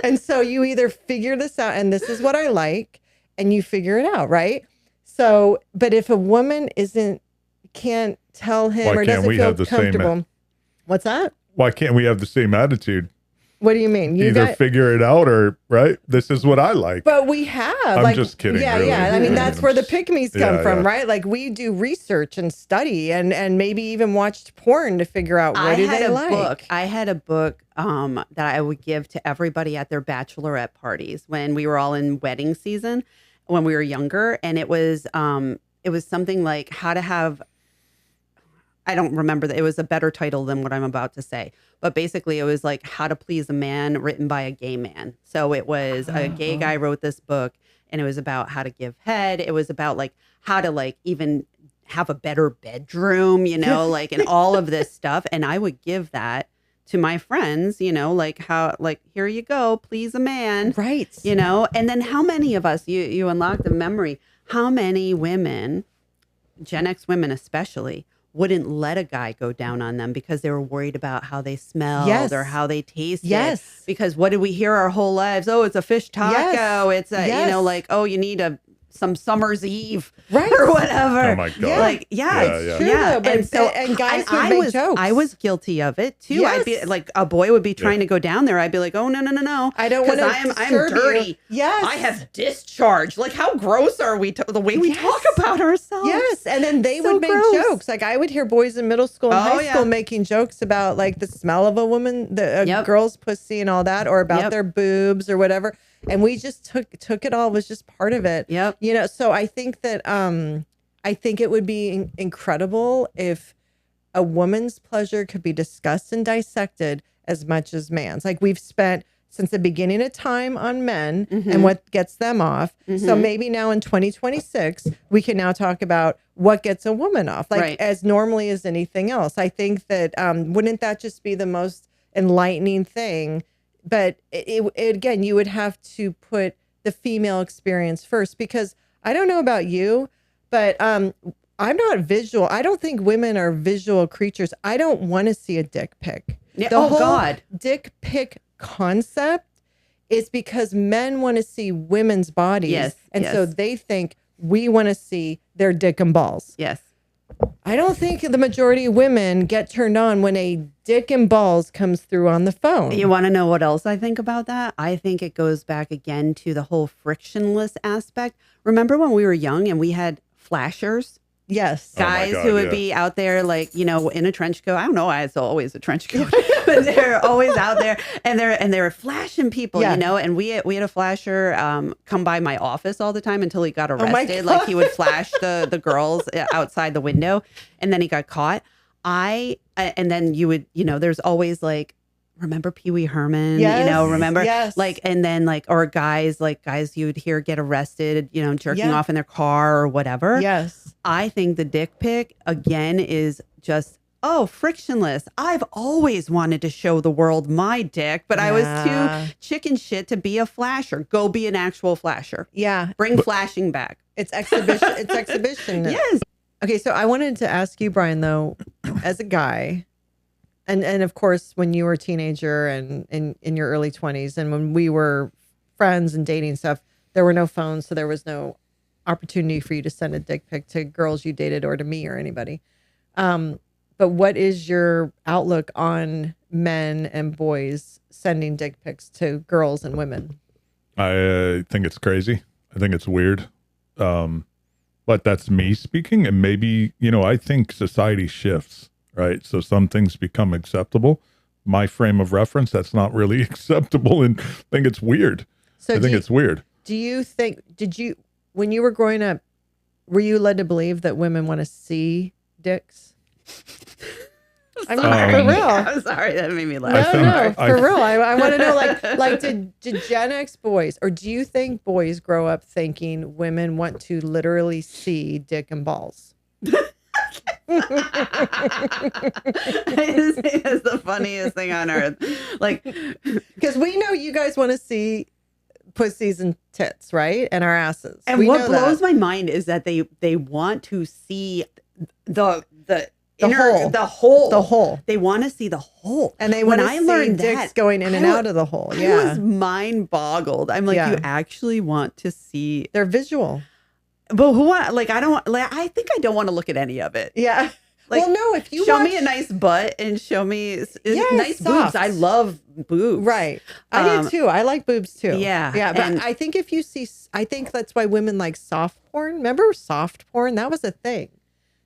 And so you either figure this out, and this is what I like, and you figure it out, right? So, but if a woman can't tell him or doesn't feel comfortable, what's that? Why can't we have the same attitude? What do you mean? Either figure it out or, right? This is what I like. But we have. I'm just kidding. Yeah, really. yeah. I mean, that's where the pick-me's come from, right? Like we do research and study and maybe even watched porn to figure out what do they like. I had a book that I would give to everybody at their bachelorette parties when we were all in wedding season when we were younger. And it was something like how to have, I don't remember that. It was a better title than what I'm about to say. But basically, it was like How to Please a Man written by a gay man. So it was a gay guy wrote this book, and it was about how to give head. It was about like how to like even have a better bedroom, you know, like and all of this stuff. And I would give that to my friends, you know, like how, like, here you go, please a man. Right. You know, and then how many of us, you unlocked the memory, how many women, Gen X women especially, wouldn't let a guy go down on them because they were worried about how they smelled or how they tasted. Yes. Because what did we hear our whole lives? Oh, it's a fish taco. It's a, you know, like, oh, you need some summer's eve or whatever. Oh my God. Yeah. Like, it's true. Though, and guys would make jokes. I was guilty of it too. Yes. I'd be like, a boy would be trying to go down there. I'd be like, oh, no. I don't want to I'm dirty. You. Yes. I have discharge. Like, how gross are we? The way we talk about ourselves. Yes. And then they would make jokes. Like I would hear boys in middle school and high school making jokes about like the smell of a woman, the girl's pussy and all that, or about their boobs or whatever. And we just took it all, was just part of it. Yep. You know, so I think that I think it would be incredible if a woman's pleasure could be discussed and dissected as much as man's. Like we've spent since the beginning of time on men and what gets them off. So maybe now in 2026, we can now talk about what gets a woman off, like as normally as anything else. I think that wouldn't that just be the most enlightening thing? But it again, you would have to put the female experience first, because I don't know about you, but I'm not visual. I don't think women are visual creatures. I don't want to see a dick pic. Yeah. The Oh whole God. dick pic concept is because men want to see women's bodies. Yes, And so yes. they think we want to see their dick and balls. Yes. I don't think the majority of women get turned on when a dick and balls comes through on the phone. You want to know what else I think about that? I think it goes back again to the whole frictionless aspect. Remember when we were young and we had flashers? Yes. Oh my Guys God, who would yeah. be out there, like, you know, in a trench coat. I don't know why it's always a trench coat, but they're always out there and they're flashing people, Yeah. you know. And we had a flasher come by my office all the time until he got my arrested. Like he would flash the girls outside the window, and then he got caught. And then you would, you know, there's always like, remember Pee Wee Herman? You know, Yes, remember yes. like, and then like, or guys you would hear get arrested, you know, jerking Yeah. off in their car or whatever. Yes. I think the dick pic again is just frictionless. I've always wanted to show the world my dick, but I was Yeah. too chicken shit to be a flasher. Go be an actual flasher. Yeah. Bring flashing back. It's exhibition. It's exhibition. Yes. Okay, so I wanted to ask you, Brian, though, as a guy, and of course, when you were a teenager and in your early 20s, and when we were friends and dating stuff, there were no phones, so there was no opportunity for you to send a dick pic to girls you dated or to me or anybody. But what is your outlook on men and boys sending dick pics to girls and women? I think it's crazy. I think it's weird. But that's me speaking. And maybe, you know, I think society shifts, right? So some things become acceptable. My frame of reference, that's not really acceptable, and I think it's weird. So I think it's weird. Do you think, when you were growing up, were you led to believe that women want to see dicks? I mean, for real. I'm sorry, that made me laugh. No, I- for real. I want to know, like, did Gen X boys, or do you think boys grow up thinking women want to literally see dick and balls? It's the funniest thing on earth. Like, Because we know you guys want to see pussies and tits, right? And our asses. and We what know blows that. my mind is that they want to see the hole. the hole. They want to see the hole. And they when want to I see learned dicks that, going in and I out of the hole. I Yeah. was mind boggled. I'm like, Yeah. you actually want to see, They're visual. but who want, like, I don't like, I think I don't want to look at any of it. Yeah. Like, well, no, if you show watch, me a nice butt and show me Yes, nice soft. boobs. I love boobs. Right. I do too. I like boobs too. Yeah, Yeah. But and- I think if you see, I think that's why women like soft porn. Remember soft porn? That was a thing.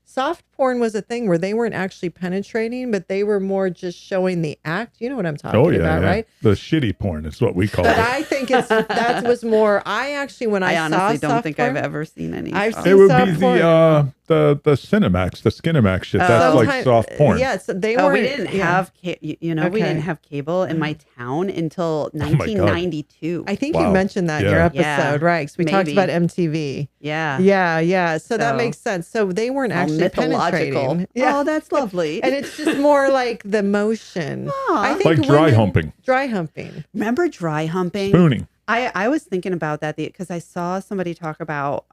Soft porn was a thing where they weren't actually penetrating, but they were more just showing the act. You know what I'm talking Oh, yeah, about, yeah. right? The shitty porn is what we call But it. I think that was more, I actually, when I I honestly saw don't soft think porn, I've ever seen any. I've soft- It seen would soft be porn. the Cinemax, the Skinemax shit. That's like Sometime- soft porn. Yes, they Oh, were. we didn't have, you know, we Okay. didn't have cable in my town until my God. 1992. I think Wow. you mentioned that in your Yeah. episode, Yeah, right? 'Cause we talked maybe. about MTV. Yeah. Yeah, yeah. So that So- makes sense. So they weren't All actually mythological. penetrating. Yeah. Oh, that's lovely. And it's just more like the motion. Aw. I think Like dry women- humping. Dry humping. Remember dry humping? Spooning. I was thinking about that because I saw somebody talk about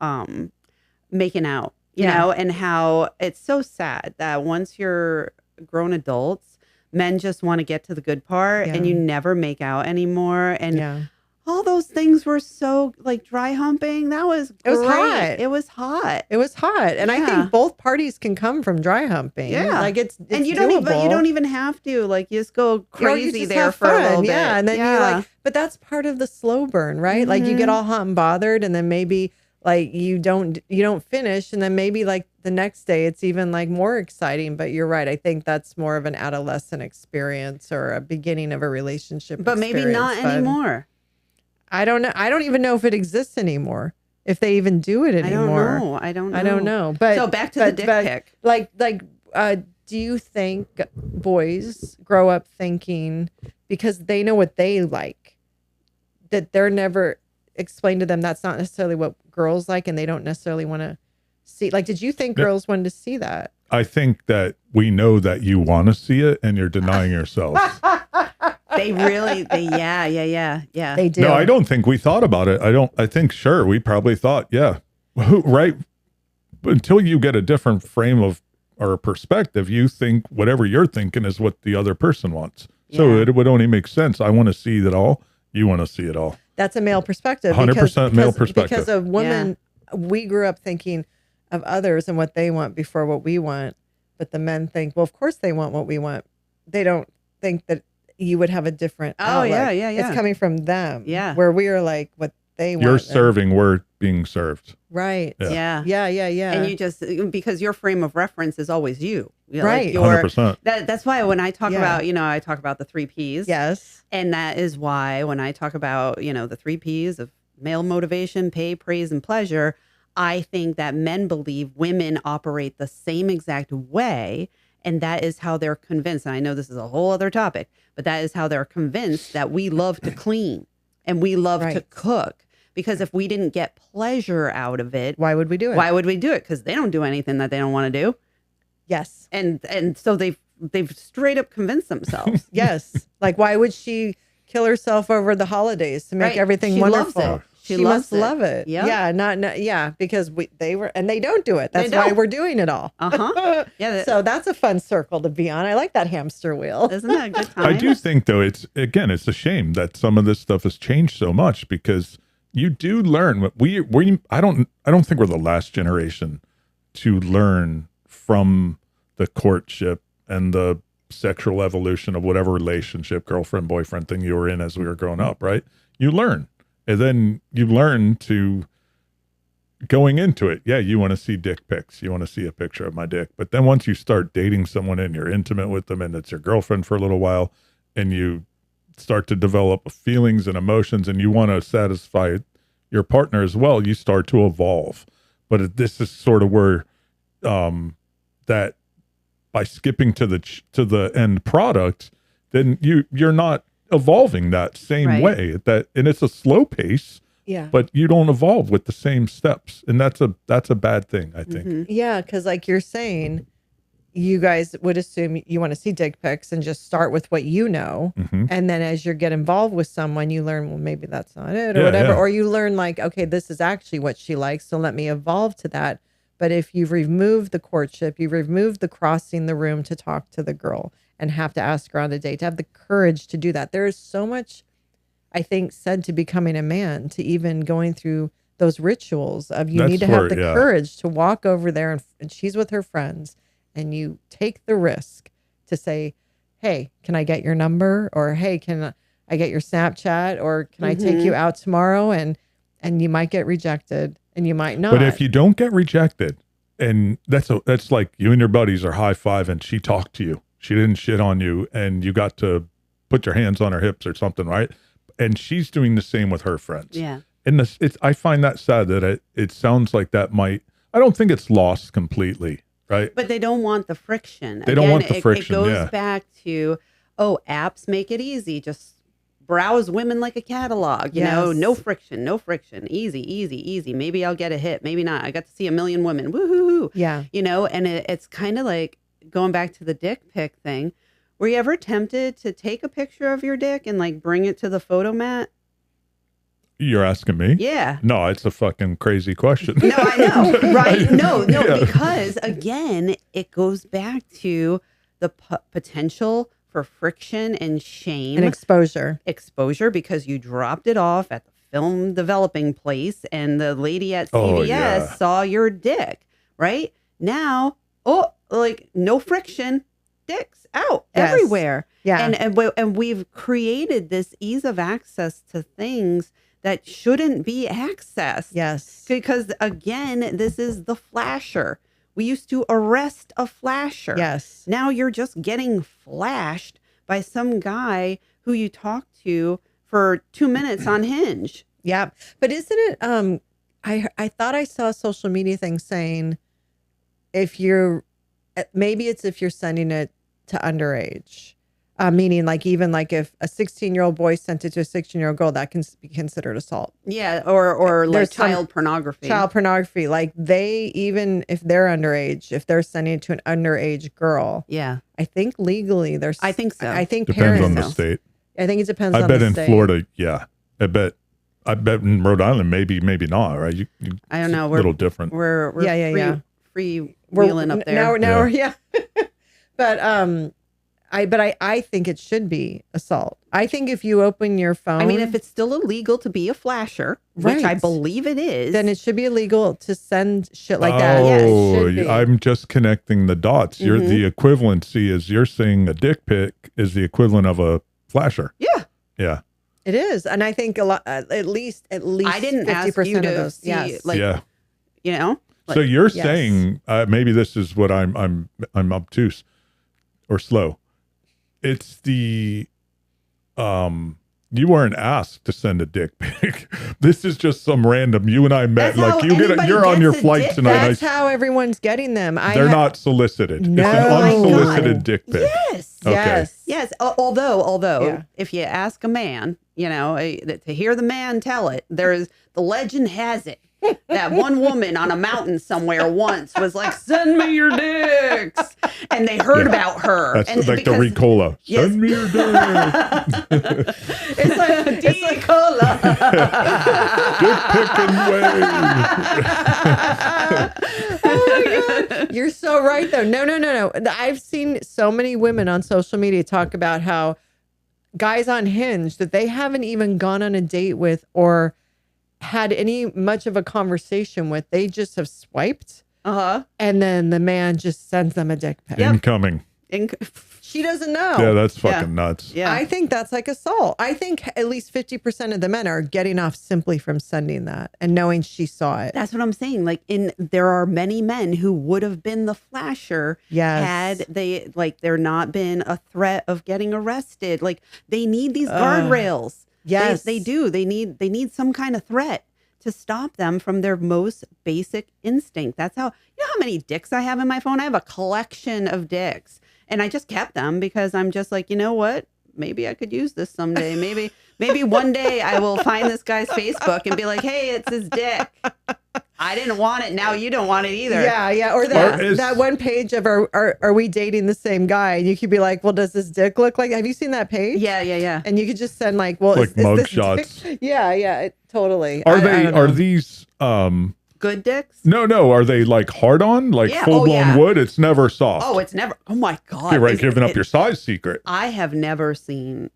making out, you Yeah. know, and how it's so sad that once you're grown adults, men just want to get to the good part and Yeah. you never make out anymore. And Yeah. all those things were so like dry humping. That was It was great. hot. It was hot. It was hot. And I Yeah. think both parties can come from dry humping. Yeah. Like it's And you doable. don't even have to like you just go Or you crazy just there have for a fun. little bit. Yeah. And then you like, but that's part of the slow burn, right? Like you get Mhm. all hot and bothered and then maybe like you don't finish and then maybe like the next day it's even like more exciting. But you're right. I think that's more of an adolescent experience or a beginning of a relationship. but maybe not experience, but anymore. I don't know. I don't even know if it exists anymore. If they even do it anymore. I don't know. I don't know. But So back to the dick pic. Do you think boys grow up thinking because they know what they like that they're never explained to them that's not necessarily what girls like and they don't necessarily want to see? Like, did you think Yeah. girls wanted to see that? I think that we know that you want to see it and you're denying yourself. Yeah. They do. No, I don't think we thought about it. I think, sure, we probably thought, yeah, right. until you get a different frame of or perspective, you think whatever you're thinking is what the other person wants. So it would only make sense. I want to see it all. You want to see it all. That's a male perspective. 100% male perspective. Because of women, we grew up thinking of others and what they want before what we want. But the men think, well, of course they want what we want. They don't think that you would have a different outlet. Yeah. It's coming from them. Yeah. Where we are like what they want. You're serving, we're being served. Right. Yeah. And you just, because your frame of reference is always you. Right. Like your, 100%. That's why when I talk about, I talk about the 3 Ps. Yes. And that is why when I talk about, the 3 Ps of male motivation, pay, praise, and pleasure, I think that men believe women operate the same exact way. And that is how they're convinced. And I know this is a whole other topic, but that is how they're convinced that we love to clean and we love to cook. Because if we didn't get pleasure out of it, why would we do it? Why would we do it? Because they don't do anything that they don't want to do. Yes. And so they've straight up convinced themselves. Yes. Like, why would she kill herself over the holidays to make everything wonderful? Loves it. She must love it. Yep. Yeah. Because they don't do it. That's why we're doing it all. Yeah. So that's a fun circle to be on. I like that hamster wheel. Isn't that a good time? I do think though, it's a shame that some of this stuff has changed so much because you do learn. I don't think we're the last generation to learn from the courtship and the sexual evolution of whatever relationship, girlfriend, boyfriend thing you were in as we were growing up, right? You learn. And then you learn to going into it. Yeah, you want to see dick pics. You want to see a picture of my dick. But then once you start dating someone and you're intimate with them and it's your girlfriend for a little while and you start to develop feelings and emotions and you want to satisfy your partner as well, you start to evolve. But this is sort of where that by skipping to the end product, then you're not evolving that same way. And it's a slow pace. Yeah. But you don't evolve with the same steps. And that's a bad thing, I think. Mm-hmm. Yeah, because like you're saying, you guys would assume you want to see dick pics and just start with what you know. Mm-hmm. And then as you get involved with someone, you learn, well, maybe that's not it or whatever. Yeah. Or you learn like, okay, this is actually what she likes. So let me evolve to that. But if you've removed the courtship, you've removed the crossing the room to talk to the girl and have to ask her on a date, to have the courage to do that. There is so much, I think, said to becoming a man, to even going through those rituals of you need to have the courage to walk over there and she's with her friends and you take the risk to say, hey, can I get your number? Or, hey, can I get your Snapchat? Or can I take you out tomorrow? And you might get rejected and you might not. But if you don't get rejected, and that's like you and your buddies are high five and she talked to you, she didn't shit on you and you got to put your hands on her hips or something, right? And she's doing the same with her friends. Yeah. And I find that sad that it sounds like that I don't think it's lost completely, right? But they don't want the friction. They don't want the friction. It goes back to, apps make it easy. Just browse women like a catalog, you know, no friction, easy. Maybe I'll get a hit, maybe not. I got to see a million women. Woohoo. Yeah. You know, and it's kind of like going back to the dick pic thing. Were you ever tempted to take a picture of your dick and like bring it to the photo mat? You're asking me? Yeah. No, it's a fucking crazy question. No, I know, right? No, because again, it goes back to the potential for friction and shame. And exposure. Because you dropped it off at the film developing place and the lady at CVS saw your dick, right? Now, like no friction, dicks out everywhere. Yeah. And we've created this ease of access to things that shouldn't be accessed. Yes. Because again, this is the flasher. We used to arrest a flasher. Yes. Now you're just getting flashed by some guy who you talk to for 2 minutes on Hinge. Yeah. But isn't it, I thought I saw a social media thing saying if you're sending it to underage, meaning like even like if a 16-year-old boy sent it to a 16-year-old girl, that can be considered assault. Yeah, or like child pornography. Child pornography, like even if they're underage, if they're sending it to an underage girl, I think legally there's. I think so. I think depends parents on the state. I think it depends. I bet on in state. Florida, I bet in Rhode Island, maybe not. Right? I don't know. We're a little different. We're freewheeling up there. Now, yeah. But I think it should be assault. I think if you open your phone, I mean, if it's still illegal to be a flasher, which I believe it is, then it should be illegal to send shit like that. Yes, Oh, I'm just connecting the dots. You're the equivalency is you're saying a dick pic is the equivalent of a flasher. Yeah. Yeah. It is, and I think a lot, at least I didn't 50% ask you of to those. see, Yes. like, Yeah. you know. So you're saying maybe this is what I'm obtuse or slow. It's the you weren't asked to send a dick pic. This is just some random. You and I met. That's Like you're on your flight tonight. That's how everyone's getting them. They're not solicited. No. It's an Oh my unsolicited God. dick pic. Yes. Okay. Yes. Although, Yeah. if you ask a man, you know, to hear the man tell it, the legend has it that one woman on a mountain somewhere once was like, "Send me your dicks," and they heard about her. That's and like the Ricola. Yes. Send me your dick. It's like cola. Dick picking way. Oh my God. You're so right, though. No. I've seen so many women on social media talk about how guys on Hinge that they haven't even gone on a date with or had any much of a conversation with. They just have swiped. And then the man just sends them a dick pic. Incoming. She doesn't know. Yeah, that's fucking nuts. Yeah. I think that's like assault. I think at least 50% of the men are getting off simply from sending that and knowing she saw it. That's what I'm saying. Like there are many men who would have been the flasher had there not been a threat of getting arrested. Like they need these guardrails. Yes, they do. They need some kind of threat to stop them from their most basic instinct. That's how, you know how many dicks I have in my phone? I have a collection of dicks. And I just kept them because I'm just like, you know what? Maybe I could use this someday. Maybe one day I will find this guy's Facebook and be like, hey, it's his dick. I didn't want it. Now you don't want it either. Yeah. Or that one page of are we dating the same guy? And you could be like, well, does this dick look like? Have you seen that page? Yeah. And you could just send like, well, like is mug this shots. Dick? Yeah. Totally. Are these good dicks? No. Are they like hard on, like full blown wood? It's never soft. Oh, it's never. Oh my God. You're giving up your size secret. I have never seen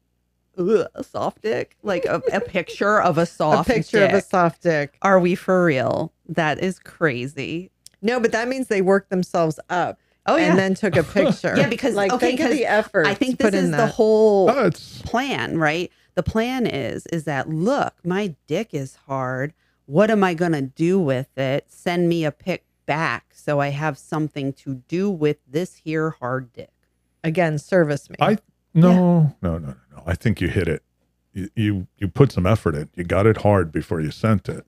a soft dick, like a picture of a soft of a soft dick. Are we for real? That is crazy. No, but that means they worked themselves up. Oh, yeah. And then took a picture. Yeah, because think of the effort. I think this is the whole plan, right? The plan is that, look, my dick is hard. What am I going to do with it? Send me a pic back so I have something to do with this here hard dick. Again, service me. No. I think you hit it. You put some effort in. You got it hard before you sent it.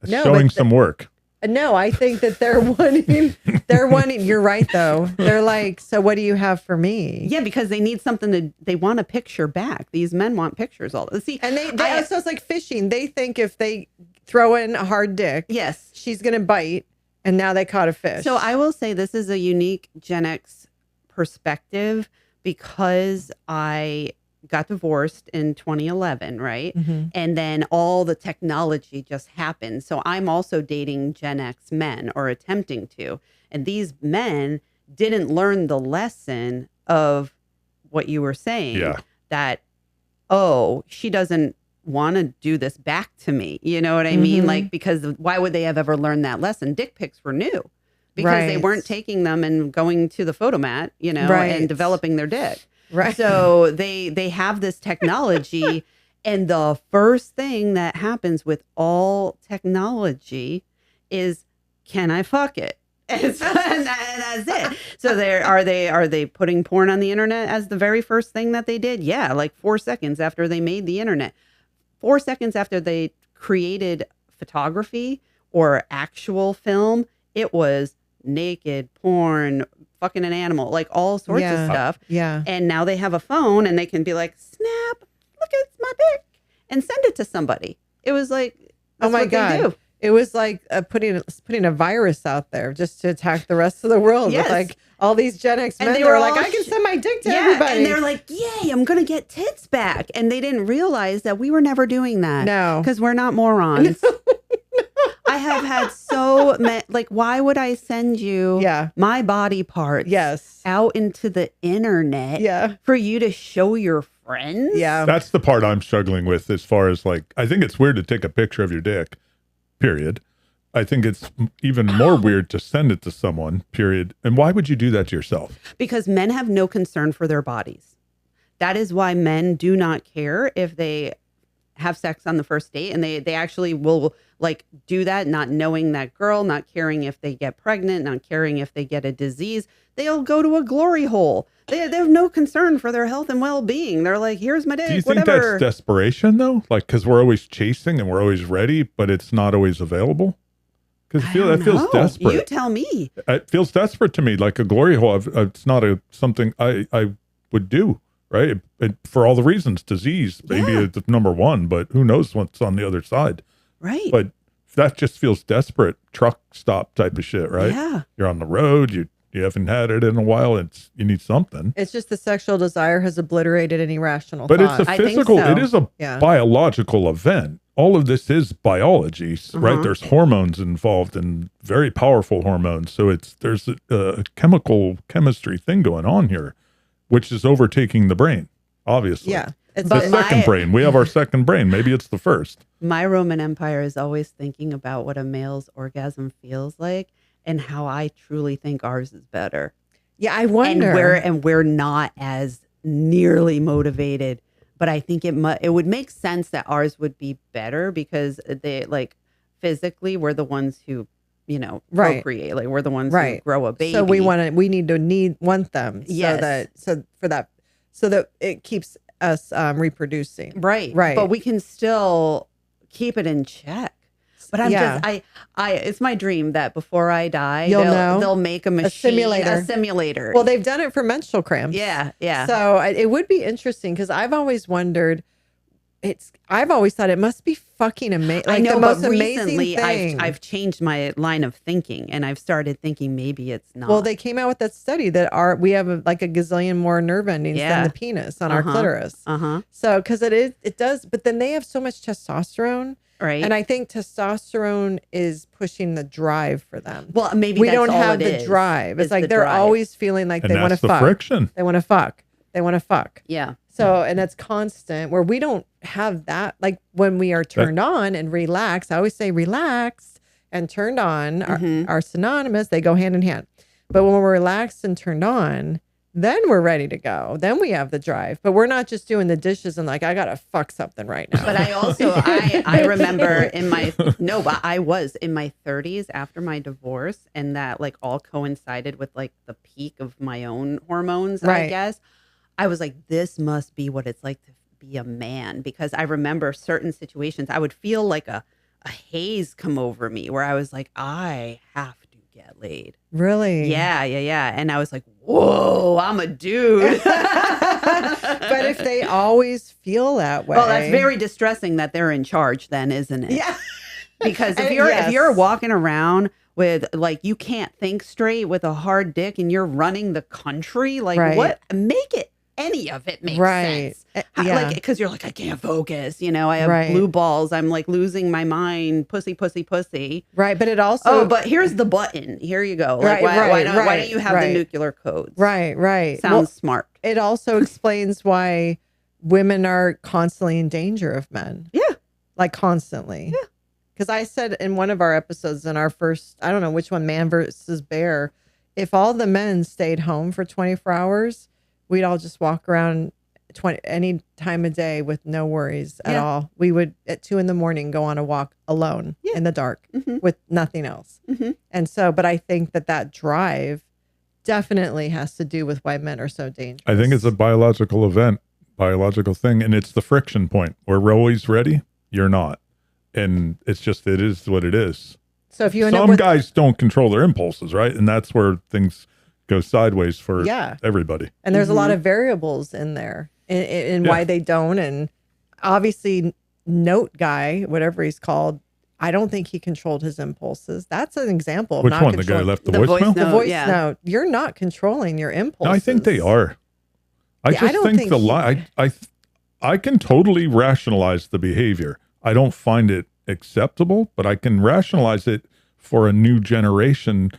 It's showing some work. No, I think that they're wanting, you're right though. They're like, so what do you have for me? Yeah, because they need something they want a picture back. These men want pictures all the see. And so it's like fishing. They think if they throw in a hard dick, yes, she's going to bite. And now they caught a fish. So I will say this is a unique Gen X perspective because I got divorced in 2011, right? Mm-hmm. And then all the technology just happened. So I'm also dating Gen X men or attempting to. And these men didn't learn the lesson of what you were saying. Yeah. That, oh, she doesn't want to do this back to me. You know what I mean? Like, because why would they have ever learned that lesson? Dick pics were new because they weren't taking them and going to the photomat, you know, and developing their dick. Right. So they have this technology, and the first thing that happens with all technology is, can I fuck it? And that's it. So are they putting porn on the internet as the very first thing that they did? Yeah, like 4 seconds after they made the internet, 4 seconds after they created photography or actual film, it was naked porn, fucking an animal, like all sorts of stuff. Yeah. And now they have a phone and they can be like, snap, look at my dick, and send it to somebody. It was like, oh my God. It was like putting a virus out there just to attack the rest of the world. Yes. With like all these Gen X men, and they were like, I can send my dick to everybody. And they're like, yay, I'm going to get tits back. And they didn't realize that we were never doing that. No. Because we're not morons. I have had so many, like, why would I send you Yeah. my body parts Yes. out into the internet Yeah. for you to show your friends? Yeah. That's the part I'm struggling with as far as like, I think it's weird to take a picture of your dick, period. I think it's even more weird to send it to someone, period. And why would you do that to yourself? Because men have no concern for their bodies. That is why men do not care if they have sex on the first date, and they actually will like do that, not knowing that girl, not caring if they get pregnant, not caring if they get a disease. They'll go to a glory hole. They have no concern for their health and well-being. They're like, here's my dick, Do you think whatever. that's desperation though? Like, because we're always chasing and we're always ready, but it's not always available? Because I that don't feels know. desperate. You tell me. It feels desperate to me, like a glory hole. It's not something I would do, right? For all the reasons, disease, maybe Yeah. it's number one, but who knows what's on the other side. Right. But that just feels desperate, truck stop type of shit, right? Yeah. You're on the road, you haven't had it in a while, you need something. It's just the sexual desire has obliterated any rational But thought. it's a I think physical, so. it is a Yeah. biological event. All of this is biology, right? Uh-huh. There's hormones involved and very powerful hormones. So there's a chemistry thing going on here, which is overtaking the brain, obviously. Yeah. It's The But second brain. We have our second brain. Maybe it's the first. My Roman Empire is always thinking about what a male's orgasm feels like and how I truly think ours is better. yeah, I wonder. And we're not as nearly motivated, but I think it would make sense that ours would be better because they like physically we're the ones who, Right. procreate. Like we're the ones who Right. grow a baby. So we want them. Yes. So that it keeps us reproducing. right. Right. But we can still keep it in check. But I'm Yeah. just it's my dream that before I die, You'll know. they'll make a machine, simulator. a simulator. Well, they've done it for menstrual cramps. yeah, yeah. So it would be interesting because I've always wondered. I've always thought it must be fucking amazing. Like I know, the most but amazing recently thing. I've changed my line of thinking, and I've started thinking maybe it's not. Well, they came out with that study that we have like a gazillion more nerve endings Yeah. than the penis on our Uh-huh. clitoris. uh-huh, So because it does, but then they have so much testosterone, right. and I think testosterone is pushing the drive for them. well, maybe We that's don't all have it the is, drive. It's is like the they're drive. always feeling like And they want to that's the fuck. friction. They want to fuck. They want to fuck. Yeah, So, and that's constant where we don't have that. Like when we are turned on and relaxed, I always say relaxed and turned on are synonymous. They go hand in hand. But when we're relaxed and turned on, then we're ready to go. Then we have the drive. But we're not just doing the dishes and like, I got to fuck something right now. but I also I remember but I was in my 30s after my divorce, and that like all coincided with like the peak of my own hormones. I Right. guess I was like, this must be what it's like to be a man, because I remember certain situations I would feel like a haze come over me where I was like, I have to get laid. Really? Yeah. And I was like, whoa, I'm a dude. But if they always feel that way. Well, that's very distressing that they're in charge then, isn't it? Yeah. Because if And you're yes. walking around with like you can't think straight with a hard dick and you're running the country, like Right. what make it any of it makes Right. sense. Yeah. Like because you're like, I can't focus, I have Right. blue balls, I'm like losing my mind, pussy. Right. But it also. Oh, but here's the button. Here you go. Like Right, why don't right, you have right. the nuclear codes? Right. Sounds Well, smart. it also explains why women are constantly in danger of men. Yeah. Like constantly. Yeah. Because I said in one of our episodes in our first, I don't know which one, Man versus Bear, if all the men stayed home for 24 hours, we'd all just walk around any time of day with no worries at Yeah. all. We would at 2 a.m. go on a walk alone in the dark Mhm. with nothing else. Mhm. And so, but I think that drive definitely has to do with why men are so dangerous. I think it's a biological event, biological thing. And it's the friction point where we're always ready. You're not. And it is what it is. So if you end up Some with guys don't control their impulses, right? And that's where things go sideways for everybody. and there's a lot of variables in there in why they don't. And obviously, Note Guy, whatever he's called, I don't think he controlled his impulses. That's an example of Which not one? The guy controlling- left the The voice voicemail? note. The voice yeah. note. You're not controlling your impulses. No, I think they are. I Yeah, I just don't think think the he lie. I can totally rationalize the behavior. I don't find it acceptable, but I can rationalize it for a new generation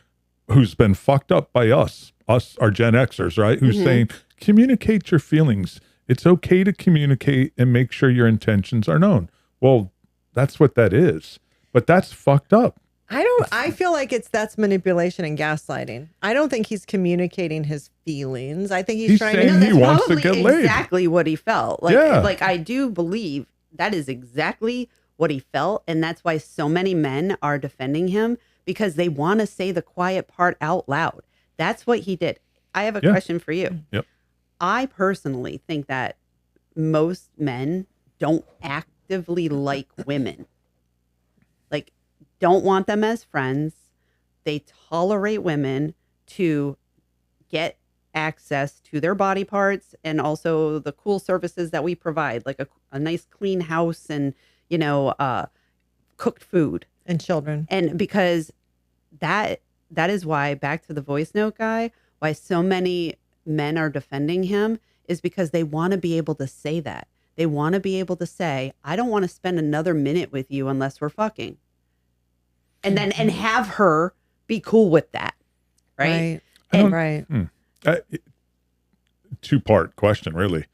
who's been fucked up by us, our Gen Xers, right? Who's saying, communicate your feelings. It's okay to communicate and make sure your intentions are known. Well, that's what that is. But that's fucked up. I feel like that's manipulation and gaslighting. I don't think he's communicating his feelings. I think he's trying to. saying No, he that's wants to probably get laid. exactly what he felt. Like, Yeah. like I do believe that is exactly what he felt, and that's why so many men are defending him, because they want to say the quiet part out loud. That's what he did. I have a question for you. Yep. I personally think that most men don't actively like women. Like, don't want them as friends. They tolerate women to get access to their body parts and also the cool services that we provide, like a nice clean house and, cooked food. And children. And because that is why, back to the voice note guy, why so many men are defending him is because they want to be able to say that. They want to be able to say, I don't want to spend another minute with you unless we're fucking. And then and have her be cool with that. Right. Right. Two-part question, really.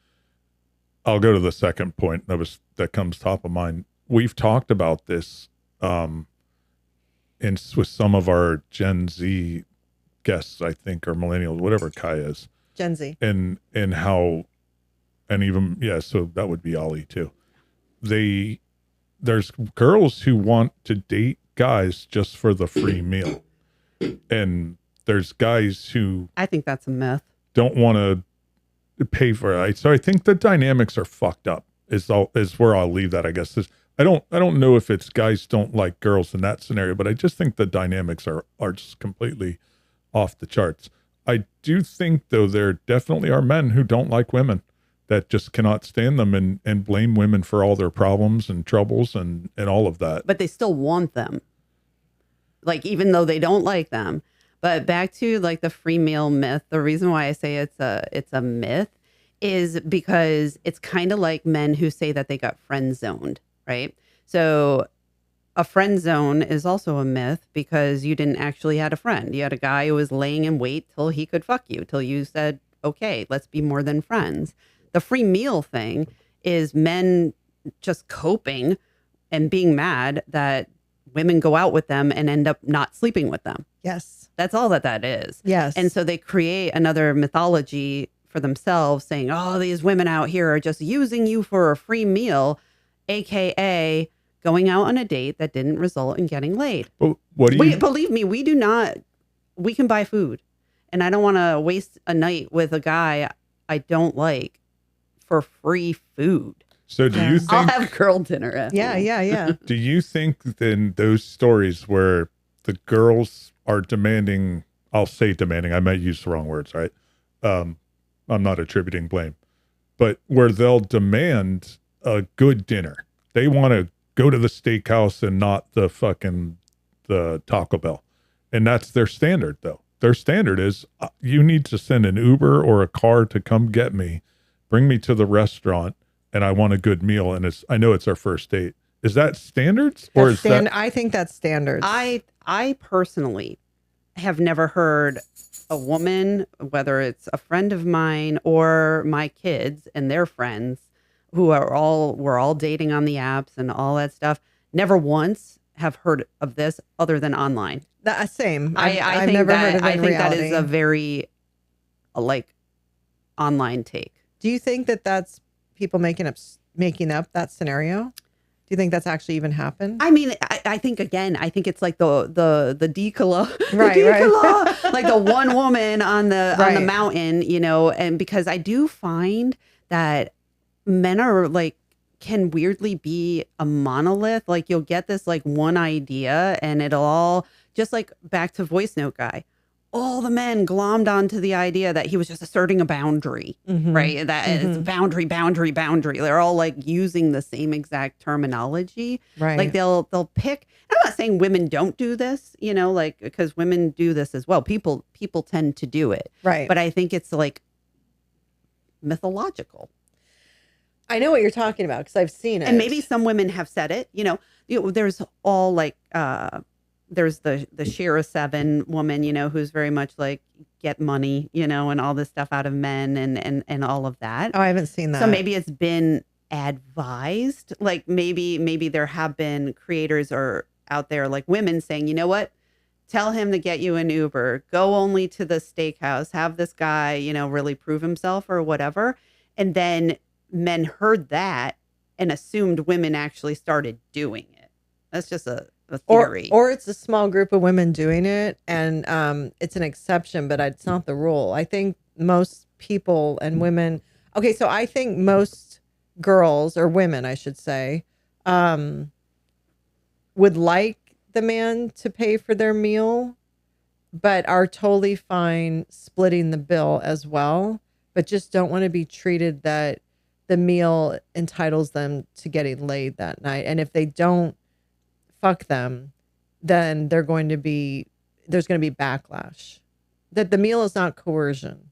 I'll go to the second point that comes top of mind. We've talked about this with some of our Gen Z guests, I think, or millennials, whatever Kai is. Gen Z. And how, and even, so that would be Ollie too. There's girls who want to date guys just for the free meal. And there's guys who I think that's a myth. don't want to pay for it. So I think the dynamics are fucked up is where I'll leave that, I guess. I don't know if it's guys don't like girls in that scenario, but I just think the dynamics are just completely off the charts. I do think, though, there definitely are men who don't like women, that just cannot stand them and blame women for all their problems and troubles and all of that. But they still want them. Like, even though they don't like them. But back to like the free meal myth, the reason why I say it's a myth is because it's kind of like men who say that they got friend zoned, right? So a friend zone is also a myth because you didn't actually had a friend. You had a guy who was laying in wait till he could fuck you, till you said, okay, let's be more than friends. The free meal thing is men just coping and being mad that women go out with them and end up not sleeping with them. Yes. That's all that is. Yes. And so they create another mythology for themselves saying, oh, these women out here are just using you for a free meal, AKA going out on a date that didn't result in getting laid. But what do you... Believe me, we can buy food. And I don't want to waste a night with a guy I don't like for free food. So do you think... I'll have girl dinner at home. Yeah. Do you think then those stories where the girls are demanding, I'll say demanding, I might use the wrong words, right? I'm not attributing blame, but where they'll demand a good dinner. They want to go to the steakhouse and not the Taco Bell. And that's their standard, though. Their standard is you need to send an Uber or a car to come get me, bring me to the restaurant, and I want a good meal. And I know it's our first date. Is that standards or is that? I think that's standards. I personally have never heard a woman, whether it's a friend of mine or my kids and their friends, who we're all dating on the apps and all that stuff, never once have heard of this other than online. Same. I've never heard of it I in think reality. that is a very online take. Do you think that that's people making up that scenario? Do you think that's actually even happened? I mean, I think it's like the Decola, Right. like the one woman on the Right. mountain, and because I do find that men are can weirdly be a monolith. Like you'll get this one idea and it'll all just back to voice note guy. All the men glommed onto the idea that he was just asserting a boundary, right? That it's boundary. They're all using the same exact terminology. Right. They'll pick. I'm not saying women don't do this, because women do this as well. People tend to do it. Right. But I think it's mythological. I know what you're talking about because I've seen it. And maybe some women have said it, there's all like, there's the Shira 7 woman, who's very much like get money, and all this stuff out of men and all of that. Oh, I haven't seen that. So maybe it's been advised, like maybe there have been creators or out there like women saying, you know what, tell him to get you an Uber, go only to the steakhouse, have this guy, really prove himself or whatever. And then men heard that and assumed women actually started doing it. That's just a theory. Or it's a small group of women doing it, and it's an exception, but it's not the rule. I think most people and women. Okay, so I think most girls or women, I should say, would like the man to pay for their meal, but are totally fine splitting the bill as well, but just don't want to be treated that the meal entitles them to getting laid that night. And if they don't fuck them, then there's going to be backlash. That the meal is not coercion.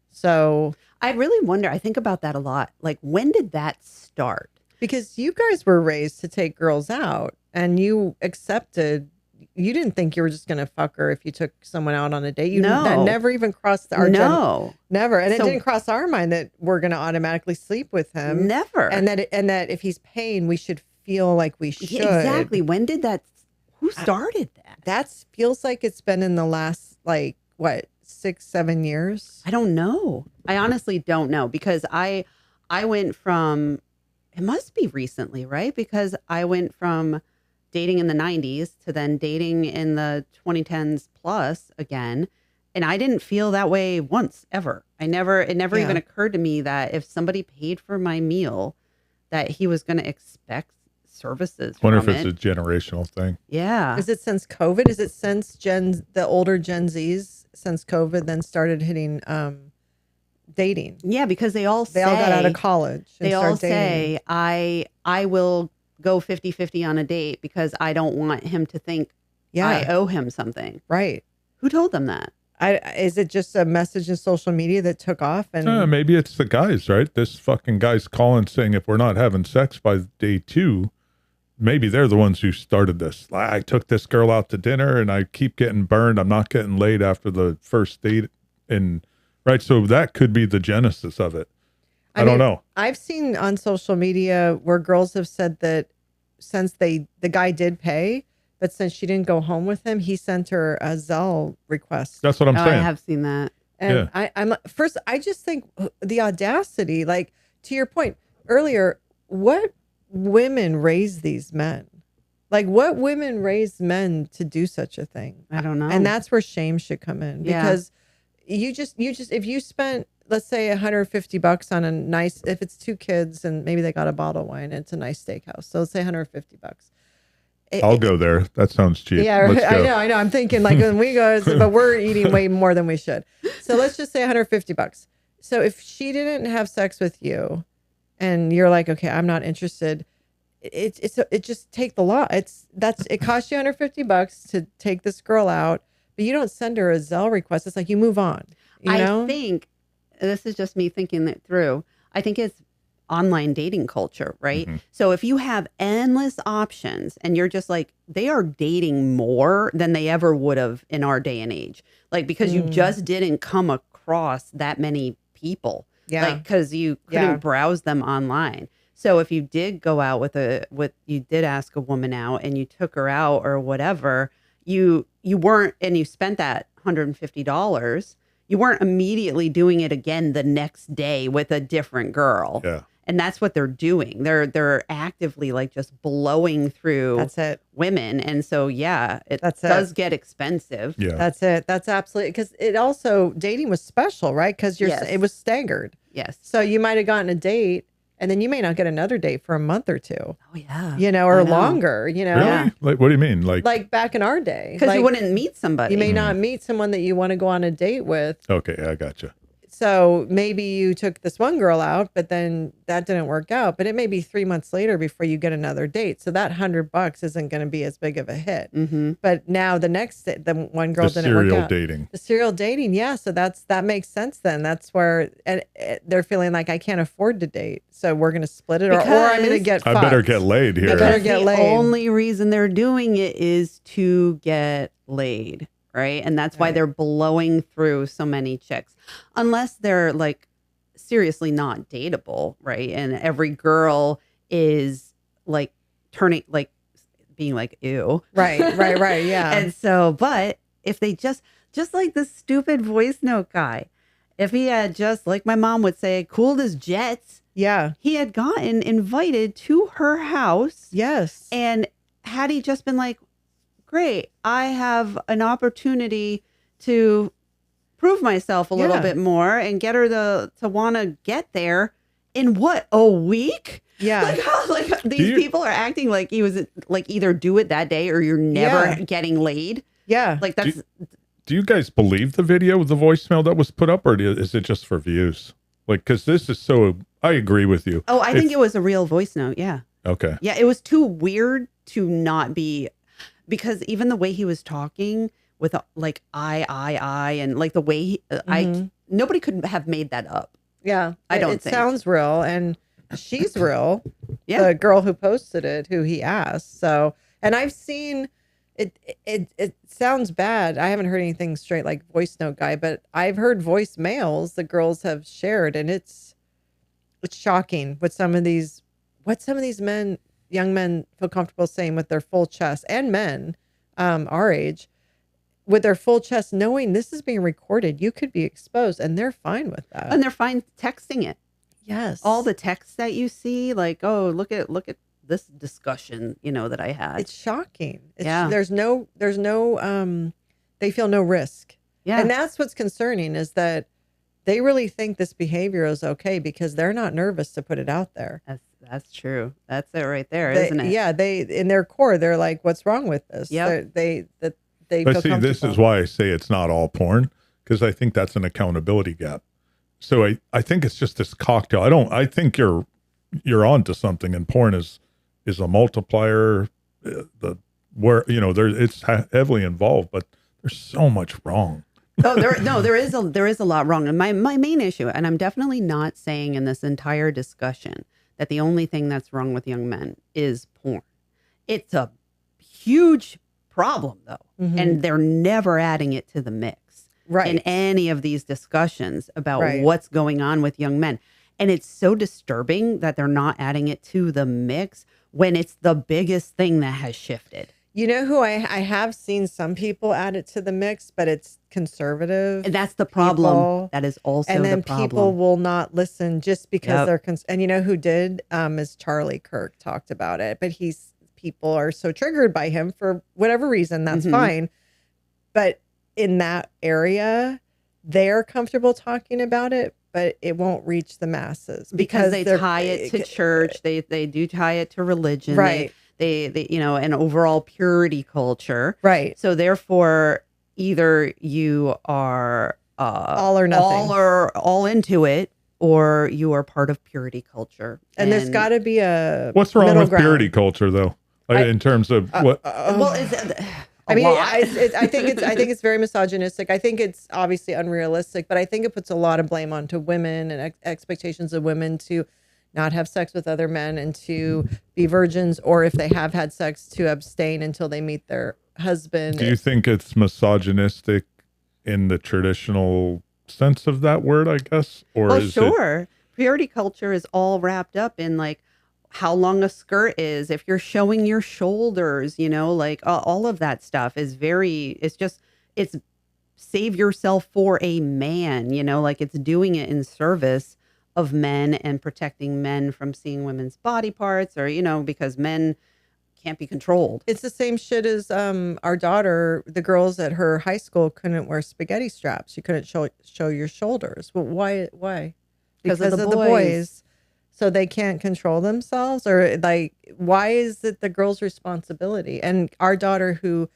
So I really wonder, I think about that a lot. Like, when did that start? Because you guys were raised to take girls out, and you accepted. You didn't think you were just going to fuck her if you took someone out on a date. That never even crossed our never, and it didn't cross our mind that we're going to automatically sleep with him. Never, and that if he's paying, we should feel like we should. Yeah, exactly. When did that? Who started that? That feels like it's been in the last 6-7 years. I don't know. I honestly don't know, because I went from, it must be recently, right? Because I went from dating in the 90s to then dating in the 2010s plus again. And I didn't feel that way once, ever. It never even occurred to me that if somebody paid for my meal, that he was going to expect services. I wonder if it's a generational thing. Yeah. Is it since COVID? Is it since the older Gen Zs since COVID then started hitting dating? Yeah, because they all got out of college. They all say, I will go 50-50 on a date because I don't want him to think I owe him something. Right. Who told them that? Is it just a message in social media that took off? And maybe it's the guys, right? This fucking guy's calling saying if we're not having sex by day 2, maybe they're the ones who started this. I took this girl out to dinner and I keep getting burned. I'm not getting laid after the first date. And right. So that could be the genesis of it. I don't know. I've seen on social media where girls have said that since the guy did pay, but since she didn't go home with him, he sent her a Zelle request. That's what I'm saying. I have seen that. And I just think the audacity, like to your point earlier, what women raise these men? Like what women raise men to do such a thing? I don't know. And that's where shame should come in, because you just if you spent, let's say $150 on a nice, if it's 2 kids and maybe they got a bottle of wine and it's a nice steakhouse, so let's say $150. I'll go there. That sounds cheap. Yeah, I know. I'm thinking like when we go, but we're eating way more than we should. So let's just say $150. So if she didn't have sex with you, and you're like, okay, I'm not interested. It just take the law. It costs you $150 to take this girl out, but you don't send her a Zelle request. It's like you move on. You know? I think this is just me thinking it through. I think it's online dating culture, right? Mm-hmm. So if you have endless options and you're just like, they are dating more than they ever would have in our day and age, like because you just didn't come across that many people, like because you couldn't browse them online. So if you did go out you did ask a woman out and you took her out or whatever, you weren't, and you spent that $150, you weren't immediately doing it again the next day with a different girl. Yeah. And that's what they're doing. They're actively like just blowing through women. And so, it does get expensive. Yeah. That's it. That's absolutely, because it also, dating was special, right? Because it was staggered. Yes. So you might have gotten a date and then you may not get another date for a month or 2. Oh, yeah. Or longer, Really? Yeah. Like, what do you mean? Like back in our day. Because you wouldn't meet somebody. You may not meet someone that you want to go on a date with. Okay, I gotcha. So maybe you took this one girl out, but then that didn't work out. But it may be 3 months later before you get another date. So that $100 isn't going to be as big of a hit. Mm-hmm. But now the one girl didn't work out. The serial dating, yeah. So that makes sense then. That's where they're feeling like I can't afford to date, so we're going to split it, or I'm going to get fucked. I better get laid here. The only reason they're doing it is to get laid. Right. And that's why they're blowing through so many chicks, unless they're like seriously not dateable. Right. And every girl is like being like, ew. Right. Yeah. And so, but if they just like the stupid voice note guy, if he had just, like my mom would say, cooled his jets. Yeah. He had gotten invited to her house. Yes. And had he just been like, great, I have an opportunity to prove myself a little bit more and get her to want to get there in a week? Yeah. Like how these people are acting like he was like either do it that day or you're never getting laid. Yeah. Like that's. Do you guys believe the video of the voicemail that was put up, or is it just for views? Like, because this is so. I agree with you. Oh, I think it was a real voice note. Yeah. Okay. Yeah, it was too weird to not be. Because even the way he was talking with like I, and like the way nobody could have made that up. Yeah, I don't think. It sounds real, and she's real. Yeah, the girl who posted it, who he asked. So, and I've seen it. It sounds bad. I haven't heard anything straight like voice note guy, but I've heard voicemails the girls have shared, and it's shocking what some of these young men feel comfortable saying with their full chest, and men our age with their full chest, knowing this is being recorded, you could be exposed, and they're fine with that. And they're fine texting it. Yes. All the texts that you see, like, oh, look at this discussion, that I had. It's shocking. There's no, they feel no risk. Yeah. And that's what's concerning, is that they really think this behavior is okay because they're not nervous to put it out there. That's true. That's it right there, isn't it? Yeah, they in their core, they're like, "What's wrong with this?" Yeah. They But see, this is why I say it's not all porn, because I think that's an accountability gap. So I think it's just this cocktail. I think you're onto something, and porn is a multiplier. It's heavily involved, but there's so much wrong. there is a lot wrong. And my main issue, and I'm definitely not saying in this entire discussion that the only thing that's wrong with young men is porn. It's a huge problem, though. Mm-hmm. And they're never adding it to the mix in any of these discussions about what's going on with young men. And it's so disturbing that they're not adding it to the mix when it's the biggest thing that has shifted. You know who I have seen some people add it to the mix, but it's conservative. And that's the problem. People. That is also the problem. And then people will not listen just because they're and you know who did is Charlie Kirk talked about it, but people are so triggered by him for whatever reason. That's fine. But in that area, they're comfortable talking about it, but it won't reach the masses because they tie it to church. They do tie it to religion. Right. They an overall purity culture. Right. So therefore, either you are all or nothing, all into it, or you are part of purity culture. And there's got to be a what's wrong with purity culture, though, in terms of what? I think it's very misogynistic. I think it's obviously unrealistic, but I think it puts a lot of blame onto women and expectations of women to not have sex with other men and to be virgins, or if they have had sex, to abstain until they meet their husband. Do you think it's misogynistic in the traditional sense of that word, I guess? Or sure. Purity culture is all wrapped up in like how long a skirt is, if you're showing your shoulders, like all of that stuff is it's save yourself for a man, like it's doing it in service of men and protecting men from seeing women's body parts, or because men can't be controlled. It's the same shit as our daughter. The girls at her high school couldn't wear spaghetti straps. You couldn't show your shoulders. Well, why? Because of the boys. So they can't control themselves, or like, why is it the girl's responsibility? And our daughter, who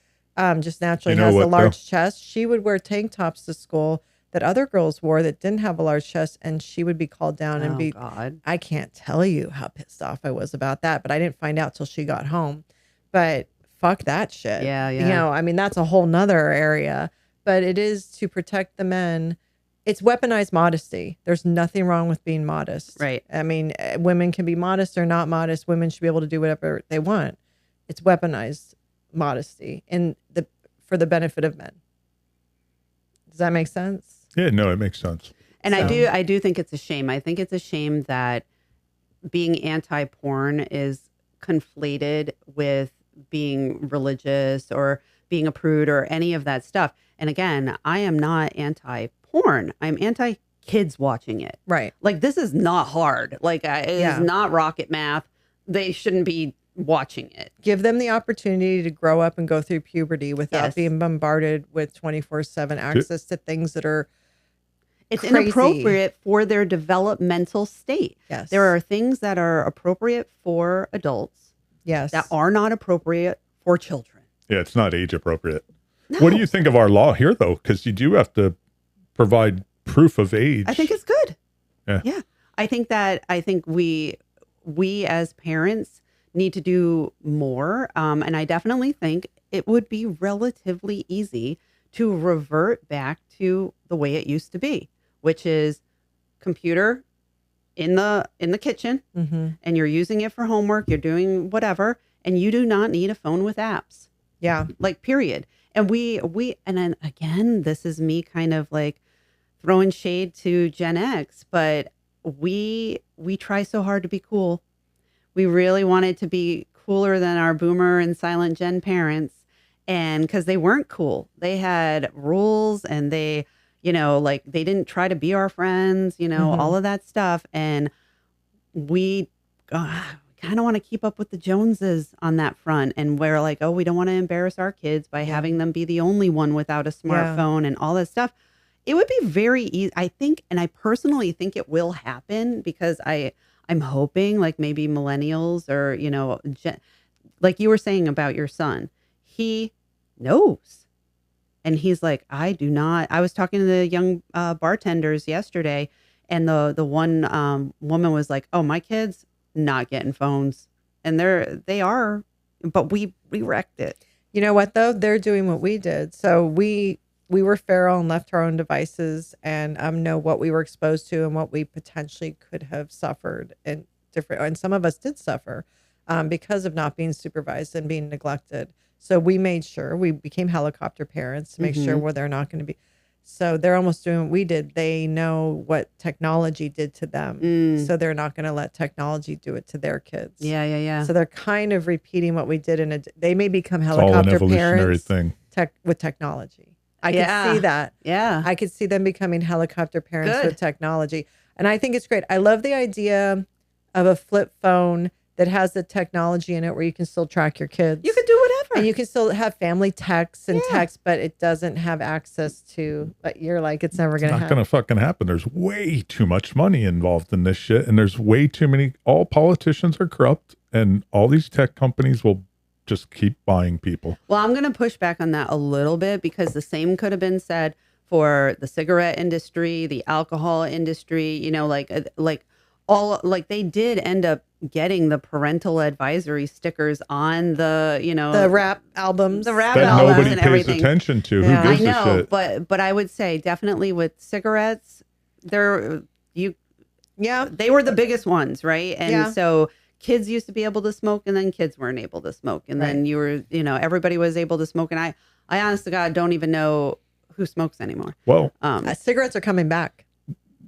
just naturally has a large chest, she would wear tank tops to school. that other girls wore that didn't have a large chest, and she would be called down and be, God. I can't tell you how pissed off I was about that, but I didn't find out till she got home. But fuck that shit. Yeah, You yeah. know, I mean, that's a whole nother area, but it is to protect the men. It's weaponized modesty. There's nothing wrong with being modest. Right. I mean, women can be modest or not modest. Women should be able to do whatever they want. It's weaponized modesty for the benefit of men. Does that make sense? Yeah, no, it makes sense. And I do think it's a shame. I think it's a shame that being anti-porn is conflated with being religious or being a prude or any of that stuff. And again, I am not anti-porn. I'm anti-kids watching it. Right. Like, this is not hard. Like, it is not rocket math. They shouldn't be watching it. Give them the opportunity to grow up and go through puberty without being bombarded with 24/7 access to things that are It's crazy. inappropriate for their developmental state. Yes. There are things that are appropriate for adults Yes. that are not appropriate for children. Yeah, it's not age appropriate. No. What do you think of our law here, though? Because you do have to provide proof of age. I think it's good. Yeah. Yeah. I think we as parents need to do more. And I definitely think it would be relatively easy to revert back to the way it used to be, which is computer in the kitchen, and you're using it for homework, you're doing whatever, and you do not need a phone with apps. Yeah. Like, period. And we and then again, this is me kind of like throwing shade to Gen X, but we try so hard to be cool. We really wanted to be cooler than our boomer and silent gen parents. And because they weren't cool, they had rules, and they, like, they didn't try to be our friends, all of that stuff. And we kind of want to keep up with the Joneses on that front. And we're like, oh, we don't want to embarrass our kids by having them be the only one without a smartphone and all that stuff. It would be very easy, I think, and I personally think it will happen, because I'm hoping, like, maybe millennials or, like you were saying about your son, he knows. And he's like, I do not. I was talking to the young bartenders yesterday, and the one woman was like, oh, my kids not getting phones. And they are, but we wrecked it. You know what, though? They're doing what we did. So we were feral and left our own devices, and know what we were exposed to and what we potentially could have suffered, and some of us did suffer because of not being supervised and being neglected. So we made sure we became helicopter parents to make sure where they're not going to be. So they're almost doing what we did. They know what technology did to them. So they're not going to let technology do it to their kids. Yeah. So they're kind of repeating what we did. They may become It's all an helicopter evolutionary parents thing. with technology. I could see that. Yeah. I could see them becoming helicopter parents Good. with technology. And I think it's great. I love the idea of a flip phone that has the technology in it where you can still track your kids. You could do whatever. And you can still have family texts and text, but it doesn't have access to, but you're like, it's never going to Not happen. going to fucking happen. There's way too much money involved in this shit. And there's way too many, all politicians are corrupt, and all these tech companies will just keep buying people. Well, I'm going to push back on that a little bit, because the same could have been said for the cigarette industry, the alcohol industry, they did end up getting the parental advisory stickers on the, The rap albums. the rap That albums nobody and pays everything. attention to. Yeah. Who I gives a know, shit? but I would say definitely with cigarettes, they Yeah. were the biggest ones, right? And Yeah. so kids used to be able to smoke, and then kids weren't able to smoke, and then you were, everybody was able to smoke. And I honest to God don't even know who smokes anymore. Well, Cigarettes are coming back.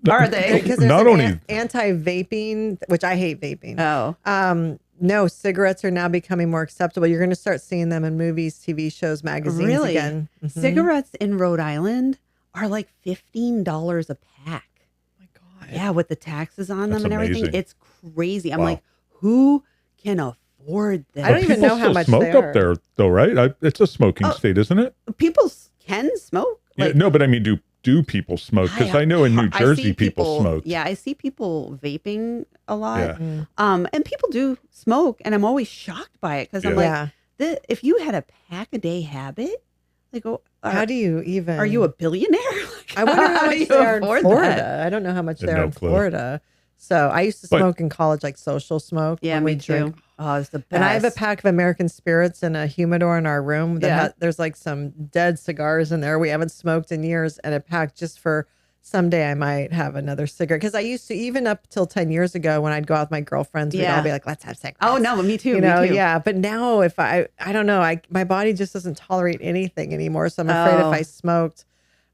Are they? Because there's not an only anti-vaping, which I hate vaping. Oh, No, cigarettes are now becoming more acceptable. You're going to start seeing them in movies, TV shows, magazines really? again. Mhm. Cigarettes in Rhode Island are like $15 a pack. Oh my God. Yeah, with the taxes on That's them and everything, amazing. it's crazy. I'm Wow. like, who can afford this? I don't even people know how still much smoke they up are. there, though, right? It's a smoking state, isn't it? People can smoke. Yeah, no, but I mean, do people smoke? Because I know in New I Jersey see people smoke. Yeah, I see people vaping a lot. Yeah. And people do smoke, and I'm always shocked by it, because I'm Yeah. like, Yeah. if you had a pack a day habit, Like, oh, How do you even? are you a billionaire? Like, I wonder how do much you they are in afford Florida. that? I don't know how much Yeah, they are no in clue. Florida. So I used to But- smoke in college, like social smoke. Yeah, when me we drink. too. Oh, it's the best. And I have a pack of American Spirits and a humidor in our room. There's like some dead cigars in there we haven't smoked in years, and a pack just for someday I might have another cigarette. Because I used to, even up till 10 years ago, when I'd go out with my girlfriends, we'd all be like, let's have cigarettes. Oh no, me too. You know, me too. yeah. But now if I don't know, my body just doesn't tolerate anything anymore. So I'm afraid if I smoked,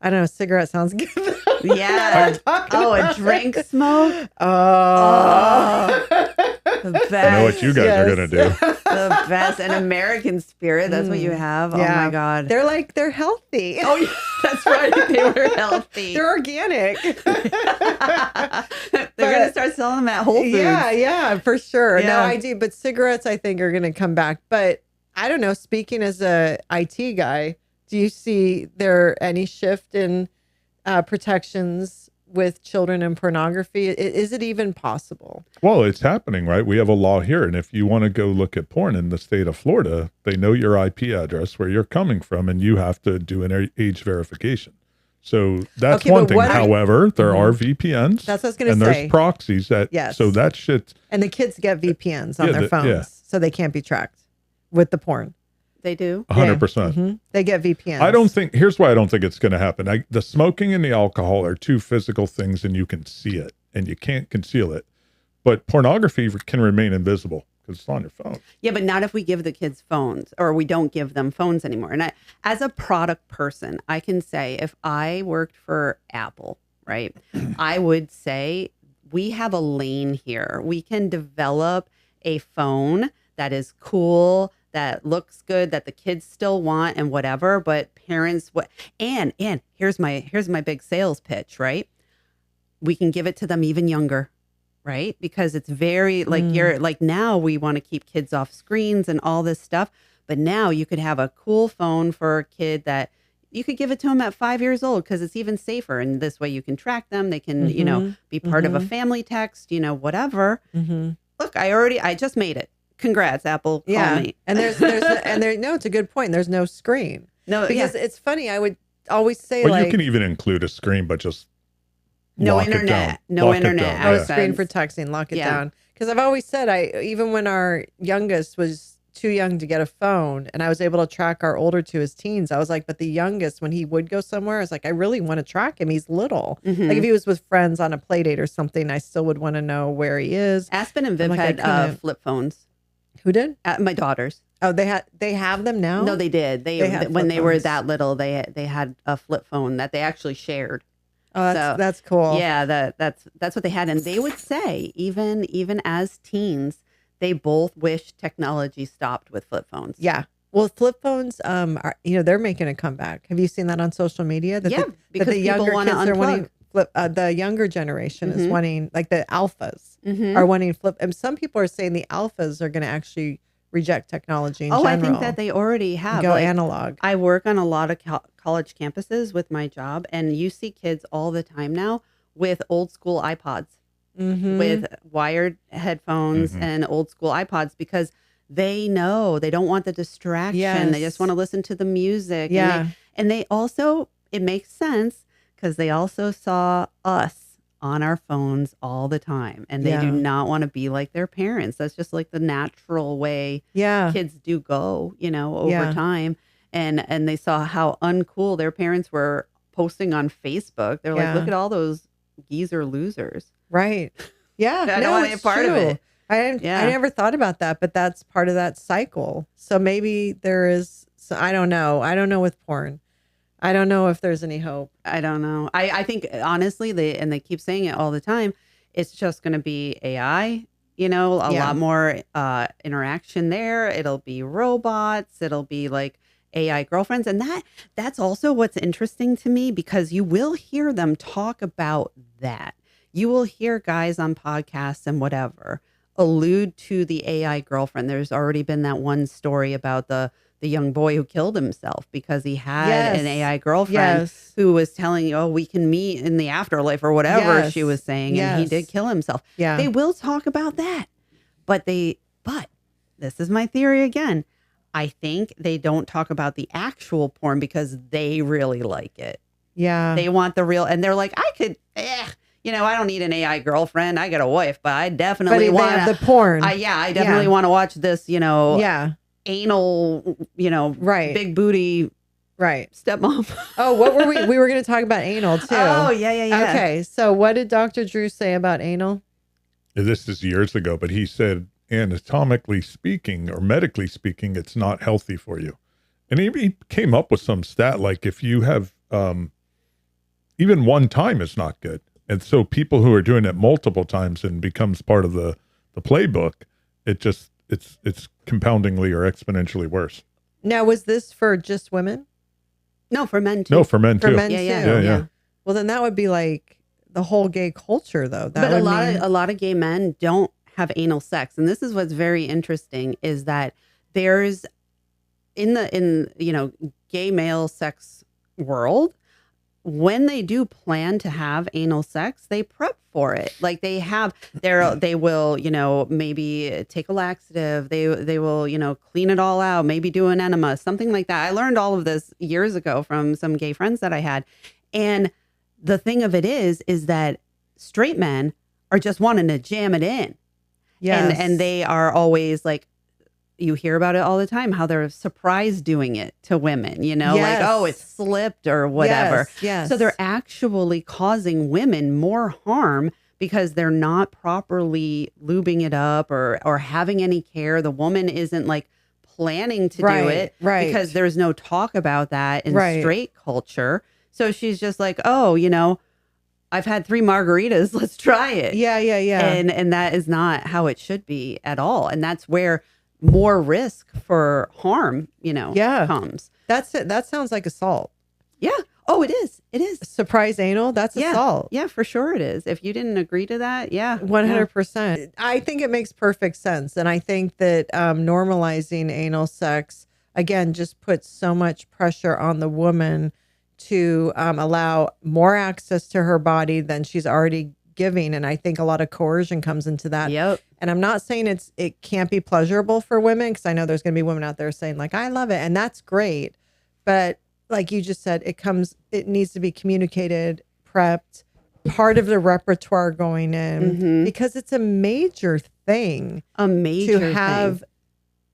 I don't know, cigarette sounds good. Yeah. A drink smoke. Oh. The best. I know what you guys are gonna do. The best. An American Spirit. That's what you have. Yeah. Oh my God. They're healthy. Oh yeah, that's right. They were healthy. They're organic. They're gonna start selling them at Whole Foods. Yeah, for sure. No, Yeah. I do. But cigarettes, I think, are going to come back. But I don't know. Speaking as a IT guy, do you see there any shift in protections with children and pornography? Is it even possible? Well, it's happening, right? We have a law here, and if you want to go look at porn in the state of Florida, they know your IP address, where you're coming from, and you have to do an age verification. So that's Okay, one but thing. what are- However, there are VPNs. That's what I was going and to say. there's proxies that. Yes. So that shit. And the kids get VPNs on Yeah, their phones, yeah. so they can't be tracked with the porn. They do. 100%. Mhm. They get VPNs. I don't think. Here's why I don't think it's going to happen. The smoking and the alcohol are two physical things, and you can see it, and you can't conceal it. But pornography can remain invisible because it's on your phone. Yeah, but not if we give the kids phones, or we don't give them phones anymore. And as a product person, I can say, if I worked for Apple, right, I would say we have a lane here. We can develop a phone that is cool, that looks good, that the kids still want and whatever, but parents and here's my big sales pitch, right? We can give it to them even younger. Right? Because it's very like now we want to keep kids off screens and all this stuff. But now you could have a cool phone for a kid that you could give it to them at 5 years old, because it's even safer. And this way you can track them. They can, be part of a family text, whatever. Look, I just made it. Congrats, Apple. Call me. And no, it's a good point. There's no screen. No, Because it's funny. I would always say Well, you can even include a screen, but just no lock it internet. down. No Lock it internet. down, no yeah. screen for texting. Lock it Yeah. down. Because I've always said, even when our youngest was too young to get a phone, and I was able to track our older two as teens, I was like, but the youngest, when he would go somewhere, I was like, I really want to track him. He's little. Like if he was with friends on a play date or something, I still would want to know where he is. Aspen and Viv I'm like, I had couldn't- flip phones. Who did? My daughters. Oh, they have them now? No, they did. They had When flip they were phones. that little, they had a flip phone that they actually shared. Oh, So, that's cool. Yeah, that's what they had, and they would say even as teens, they both wish technology stopped with flip phones. Yeah. Well, flip phones, are they're making a comeback. Have you seen that on social media? That Yeah, because the people younger wanna kids are wanting unplug. flip. The younger generation is wanting, like the alphas Mhm. are wanting flip. And some people are saying the alphas are going to actually reject technology in general. I think that they already have. go Like, analog. I work on a lot of college campuses with my job, and you see kids all the time now with old school iPods, Mhm. with wired headphones and old school iPods, because they know they don't want the distraction. Yes. They just want to listen to the music. Yeah. And they also, it makes sense because they also saw us on our phones all the time, and they do Yeah. not want to be like their parents. That's just like the natural way Yeah. kids do go, over Yeah. time. And they saw how uncool their parents were posting on Facebook. They're Yeah. like, look at all those geezer losers. Right. Yeah. I don't no, wanna be a it's part of true. it. I Yeah. never thought about that, but that's part of that cycle. So maybe there is, so I don't know. I don't know with porn. I don't know if there's any hope. I don't know. I think honestly, they keep saying it all the time. It's just going to be AI, a Yeah. lot more interaction there. It'll be robots. It'll be like AI girlfriends. And that's also what's interesting to me, because you will hear them talk about that. You will hear guys on podcasts and whatever allude to the AI girlfriend. There's already been that one story about the young boy who killed himself because he had Yes. an AI girlfriend Yes. who was telling you, oh, we can meet in the afterlife or whatever Yes. she was saying. And he Yes. did kill himself. Yeah. They will talk about that. But this is my theory again. I think they don't talk about the actual porn because they really like it. Yeah. They want the real, and they're like, I could, I don't need an AI girlfriend. I got a wife, but I definitely want the porn. I definitely want to watch this, Yeah. anal, Right. big booty Right. stepmom. Oh, what were we? We were going to talk about anal too. Oh, yeah. Okay. So what did Dr. Drew say about anal? This is years ago, but he said, anatomically speaking or medically speaking, it's not healthy for you. And he came up with some stat like if you have even one time is not good. And so people who are doing it multiple times and becomes part of the playbook, it's compoundingly or exponentially worse. Now, was this for just women? No, for men too. No, for men too. For men too. Yeah. Well, then that would be like the whole gay culture, though. But a lot of gay men don't have anal sex, and this is what's very interesting is that there's in gay male sex world, when they do plan to have anal sex, they prep for it. Like they will, maybe take a laxative. They will, clean it all out, maybe do an enema, something like that. I learned all of this years ago from some gay friends that I had. And the thing of it is that straight men are just wanting to jam it in. Yes. And they are always like, you hear about it all the time, how they're surprised doing it to women, Yes. like, oh, it slipped or whatever. Yes. So they're actually causing women more harm because they're not properly lubing it up or having any care. The woman isn't like planning to do it because there's no talk about that in straight culture. So she's just like, oh, I've had 3 margaritas. Let's try it. Yeah. And that is not how it should be at all. And that's where more risk for harm, comes. That's it. That sounds like assault. Yeah. Oh, it is. It is. Surprise anal. That's assault. Yeah, for sure it is. If you didn't agree to that, 100%. I think it makes perfect sense. And I think that normalizing anal sex, again, just puts so much pressure on the woman to allow more access to her body than she's already giving. And I think a lot of coercion comes into that. Yep. And I'm not saying it can't be pleasurable for women, because I know there's going to be women out there saying like, I love it. And that's great. But like you just said, it needs to be communicated, prepped, part of the repertoire going in, because it's a major thing to have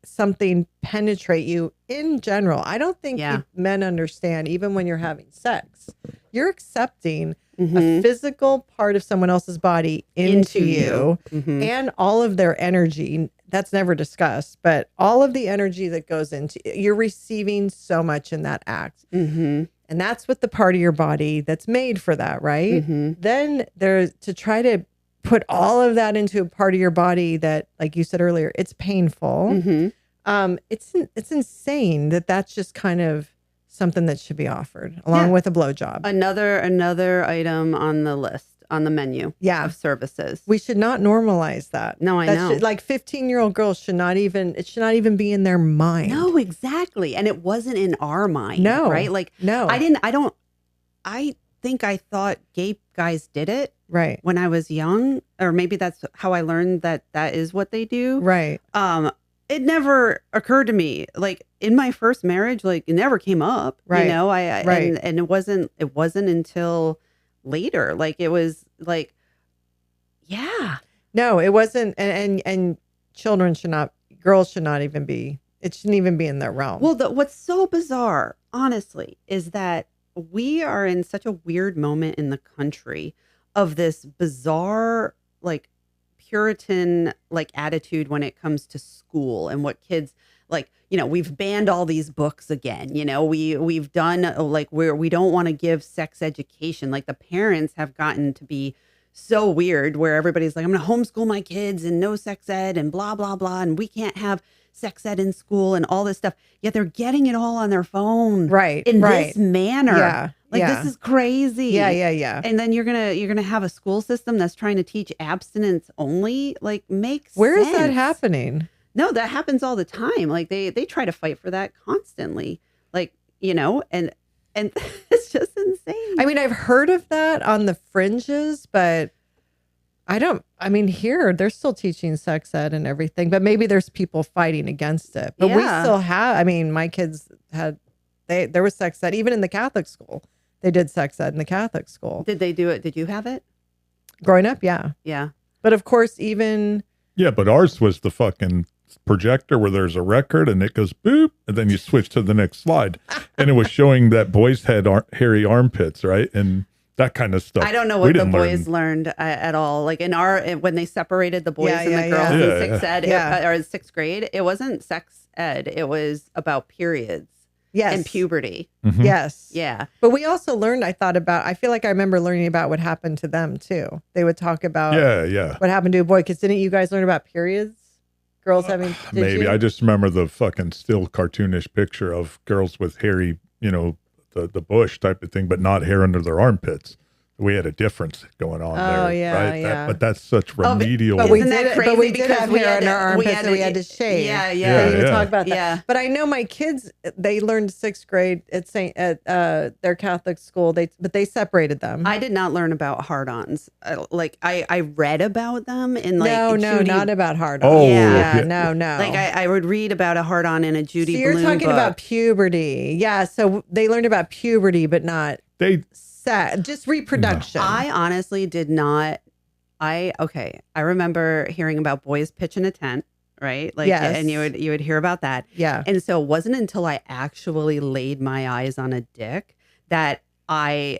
something penetrate you in general. I don't think men understand, even when you're having sex, you're accepting a physical part of someone else's body into you and all of their energy. That's never discussed, but all of the energy that goes into, you're receiving so much in that act. And that's what the part of your body that's made for that, right? Then there's to try to put all of that into a part of your body that, like you said earlier, it's painful. It's insane that's just kind of something that should be offered along with a blowjob. Another item on the list, on the menu of services. We should not normalize that. No, I know. Like 15-year-old girls should not even be in their mind. No, exactly. And it wasn't in our mind. No. Right? Like, no. I think I thought gay guys did it. Right. When I was young, or maybe that's how I learned that is what they do. Right. It never occurred to me, like in my first marriage, like it never came up, right. And it wasn't until later, like it was like, no, it wasn't. And girls should not even be, it shouldn't even be in their realm. Well, what's so bizarre, honestly, is that we are in such a weird moment in the country of this bizarre, like, Puritan like attitude when it comes to school and what kids like, we've banned all these books again, we've done like we don't want to give sex education. Like the parents have gotten to be so weird where everybody's like, I'm going to homeschool my kids and no sex ed and blah, blah, blah. And we can't have sex ed in school and all this stuff. Yet they're getting it all on their phone. Right. In this manner. Yeah. Like this is crazy. Yeah. And then you're gonna have a school system that's trying to teach abstinence only. Like makes Where sense. is that happening? No, that happens all the time. Like they try to fight for that constantly. Like, and it's just insane. I mean, I've heard of that on the fringes, but I mean, here they're still teaching sex ed and everything, but maybe there's people fighting against it. But we still have, I mean, my kids had, there was sex ed, even in the Catholic school. They did sex ed in the Catholic school. Did they do it? Did you have it? Growing up, yeah. Yeah. But of course, even. Yeah, but ours was the fucking projector where there's a record and it goes boop, and then you switch to the next slide. And it was showing that boys had hairy armpits, right? And that kind of stuff. I don't know what the boys learned at all. Like when they separated the boys and the girls in sixth ed or sixth grade, it wasn't sex ed. It was about periods. Yes. And puberty. Mm-hmm. Yes. Yeah. But we also learned, I feel like I remember learning about what happened to them too. They would talk about what happened to a boy. Because didn't you guys learn about periods? Girls having, maybe. I just remember the fucking still cartoonish picture of girls with hairy, the bush type of thing, but not hair under their armpits. We had a difference going on there. Oh, yeah, right? yeah. But that's such remedial. But we did have hair in our armpits and we had to shave. Yeah. We didn't talk about that. Yeah. But I know my kids, they learned sixth grade at their Catholic school. But they separated them. I did not learn about hard-ons. I read about them in No, not about hard-ons. Oh, no. Like I would read about a hard-on in a Judy You're Blume talking book. about puberty. Yeah. So they learned about puberty, but not just reproduction. I honestly did not. I remember hearing about boys pitching a tent, right? Like, yes. And you would hear about that. Yeah. And so it wasn't until I actually laid my eyes on a dick that I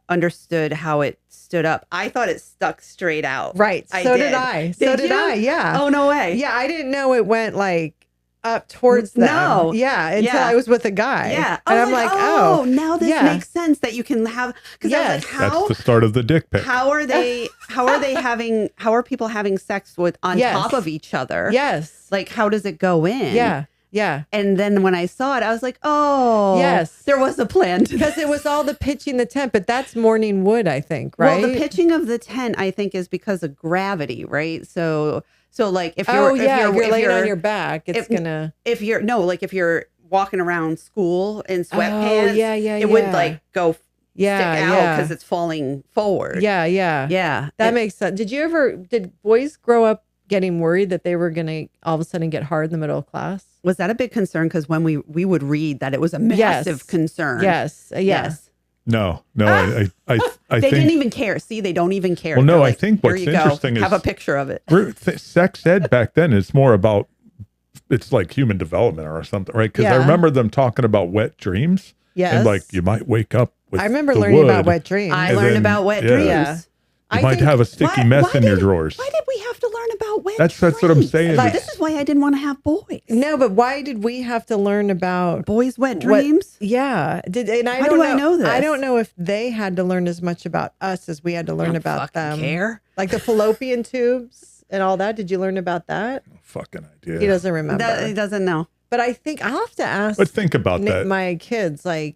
understood how it stood up. I thought it stuck straight out. Right. So did I. So did I. Yeah. Oh, no way. Yeah. I didn't know it went like up towards them. No. Yeah. Until I was with a guy. Yeah. And I'm like, oh, now this makes sense that you can have, because I was like, that's the start of the dick pic. How are people having sex on top of each other? Yes. Like, how does it go in? Yeah. Yeah. And then when I saw it, I was like, oh, yes, there was a plan. Because it was all the pitching the tent, but that's morning wood, I think, right? Well, the pitching of the tent, I think, is because of gravity, right? So like if you're if laying on your back, it's gonna. If you're walking around school in sweatpants, it would like go stick out because it's falling forward. Yeah. That makes sense. Did boys grow up getting worried that they were gonna all of a sudden get hard in the middle of class? Was that a big concern? Because when we would read that, it was a massive concern. Yes. No, I they think, didn't even care. See, they don't even care. Well, no, like, I think what's interesting is have a picture of it. Sex ed back then is more about, it's like human development or something, right? Because I remember them talking about wet dreams. Yes. And like you might wake up with I remember learning about wet dreams. I learned about wet dreams. Yeah. You might have a sticky mess in your drawers. Why did we have to learn about wet dreams? That's what I'm saying. This is why I didn't want to have boys. No, but why did we have to learn about boys' wet dreams? Yeah. Why do I know this? I don't know if they had to learn as much about us as we had to learn about them. Care. Like the fallopian tubes and all that. Did you learn about that? No fucking idea. He doesn't remember. He doesn't know. But I think I'll have to ask. But think about that. My kids, like,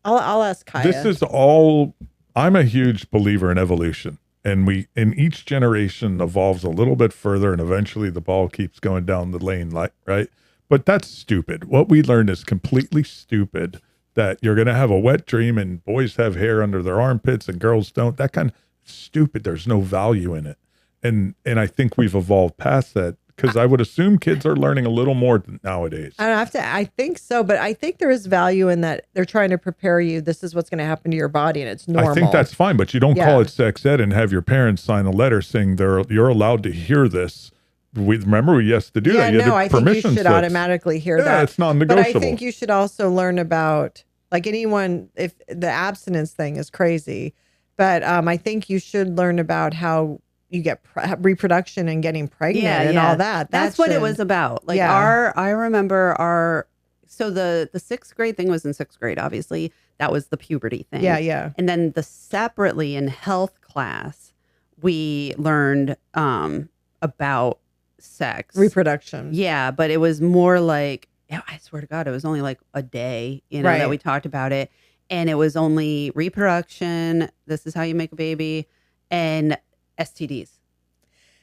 I'll ask Kaya. This is all. I'm a huge believer in evolution. And in each generation evolves a little bit further, and eventually the ball keeps going down the lane, right? But that's stupid. What we learned is completely stupid. That you're going to have a wet dream, and boys have hair under their armpits, and girls don't. That kind of stupid. There's no value in it, and I think we've evolved past that. Because I would assume kids are learning a little more nowadays. I think so, but I think there is value in that they're trying to prepare you. This is what's going to happen to your body, and it's normal. I think that's fine, but you don't call it sex ed and have your parents sign a letter saying you're allowed to hear this. Remember, we used to do that. I think you should automatically hear that. Yeah, it's non-negotiable. But I think you should also learn about, like anyone, if the abstinence thing is crazy, but I think you should learn about how you get reproduction and getting pregnant and all that. That's what it was about. Like I remember so the sixth grade thing was in sixth grade, obviously. That was the puberty thing. Yeah. And then separately in health class, we learned about sex. Reproduction. Yeah, but it was more like, I swear to God, it was only like a day, that we talked about it. And it was only reproduction. This is how you make a baby. And STDs.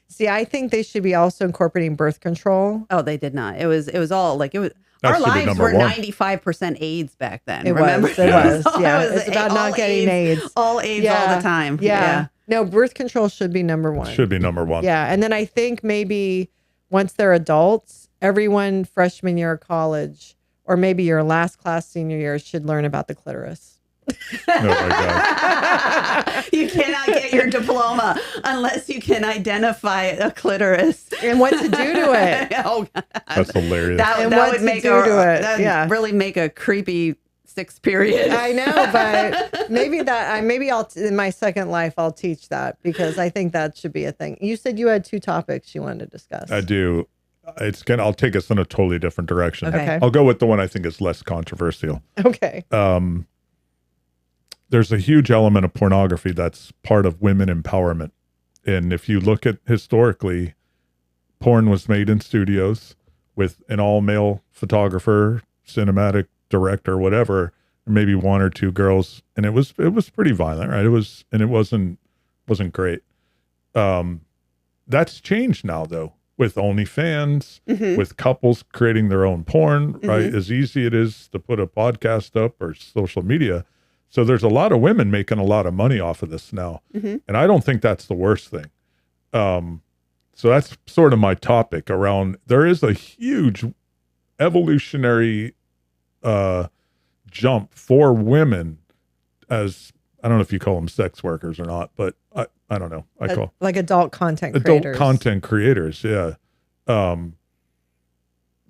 See, I think they should be also incorporating birth control. Oh, they did not. It was all like it was. Our lives were 95% AIDS back then. It remember? Was. Yeah, it's about not getting AIDS. All AIDS all the time. Yeah. No, birth control should be number one. Should be number one. Yeah. And then I think maybe once they're adults, everyone freshman year of college, or maybe your last class senior year, should learn about the clitoris. Oh my God. You cannot get your diploma unless you can identify a clitoris And what to do to it. Oh, God. That's hilarious. And That what would to make do to it. that'd Yeah. really make a creepy 6th period. I know, but maybe I'll in my second life I'll teach that, because I think that should be a thing. You said you had 2 topics you wanted to discuss. I do. I'll take us in a totally different direction. Okay. I'll go with the one I think is less controversial. Okay. There's a huge element of pornography that's part of women empowerment. And if you look at historically, porn was made in studios with an all-male photographer, cinematic director, whatever, and maybe 1 or 2 girls, and it was pretty violent, right? It wasn't great. That's changed now though, with OnlyFans, with couples creating their own porn, right? As easy it is to put a podcast up or social media. So there's a lot of women making a lot of money off of this now. And I don't think that's the worst thing. So that's sort of my topic around, there is a huge evolutionary jump for women as, I don't know if you call them sex workers or not, but I don't know. I call like adult content adult creators. content creators. Yeah.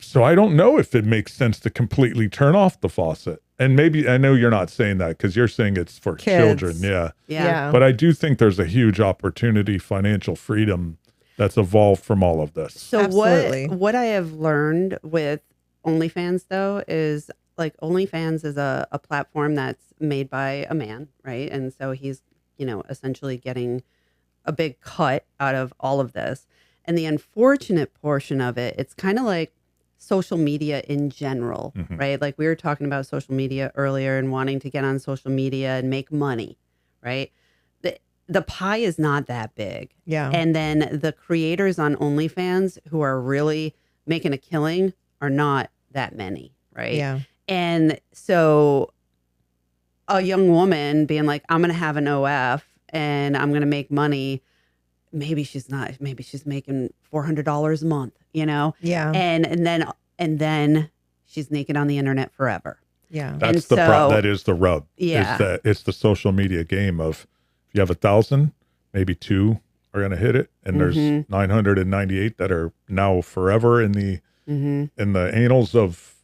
So I don't know if it makes sense to completely turn off the faucet. And maybe, I know you're not saying that because you're saying it's for Kids. children. Yeah. Yeah. But I do think there's a huge opportunity, financial freedom that's evolved from all of this. So Absolutely. what I have learned with OnlyFans though is like OnlyFans is a platform that's made by a man, right? And so he's, essentially getting a big cut out of all of this. And the unfortunate portion of it, it's kind of like social media in general, right? Like we were talking about social media earlier and wanting to get on social media and make money, right? The pie is not that big. Yeah. And then the creators on OnlyFans who are really making a killing are not that many, right? Yeah. And so a young woman being like, I'm going to have an OF and I'm going to make money. Maybe she's not, maybe she's making $400 a month, Yeah. and then she's naked on the internet forever. Yeah. That's And that is the rub. Yeah. Is that it's the social media game of, if you have 1,000, maybe 2 are going to hit it. And there's 998 that are now forever in the annals of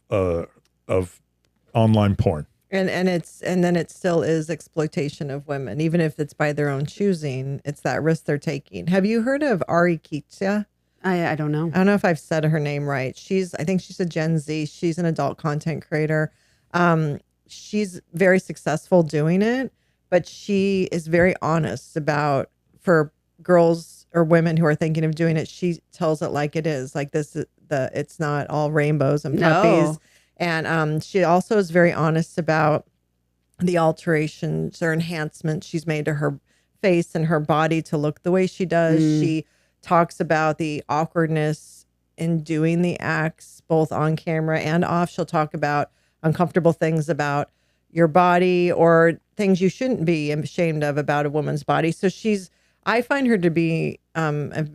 online porn. And then it still is exploitation of women, even if it's by their own choosing. It's that risk they're taking. Have you heard of Ari Kitsia? I don't know. I don't know if I've said her name right. I think she's a Gen Z. She's an adult content creator. She's very successful doing it, but she is very honest about, for girls or women who are thinking of doing it, she tells it like it is. Like it's not all rainbows and puppies. No. And she also is very honest about the alterations or enhancements she's made to her face and her body to look the way she does. She talks about the awkwardness in doing the acts, both on camera and off. She'll talk about uncomfortable things about your body or things you shouldn't be ashamed of about a woman's body. So I find her to be a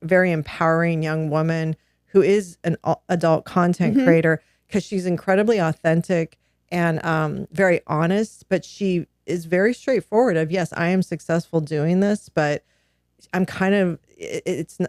very empowering young woman who is an adult content creator, because she's incredibly authentic and very honest, but she is very straightforward of, yes, I am successful doing this, but I'm kind of, it's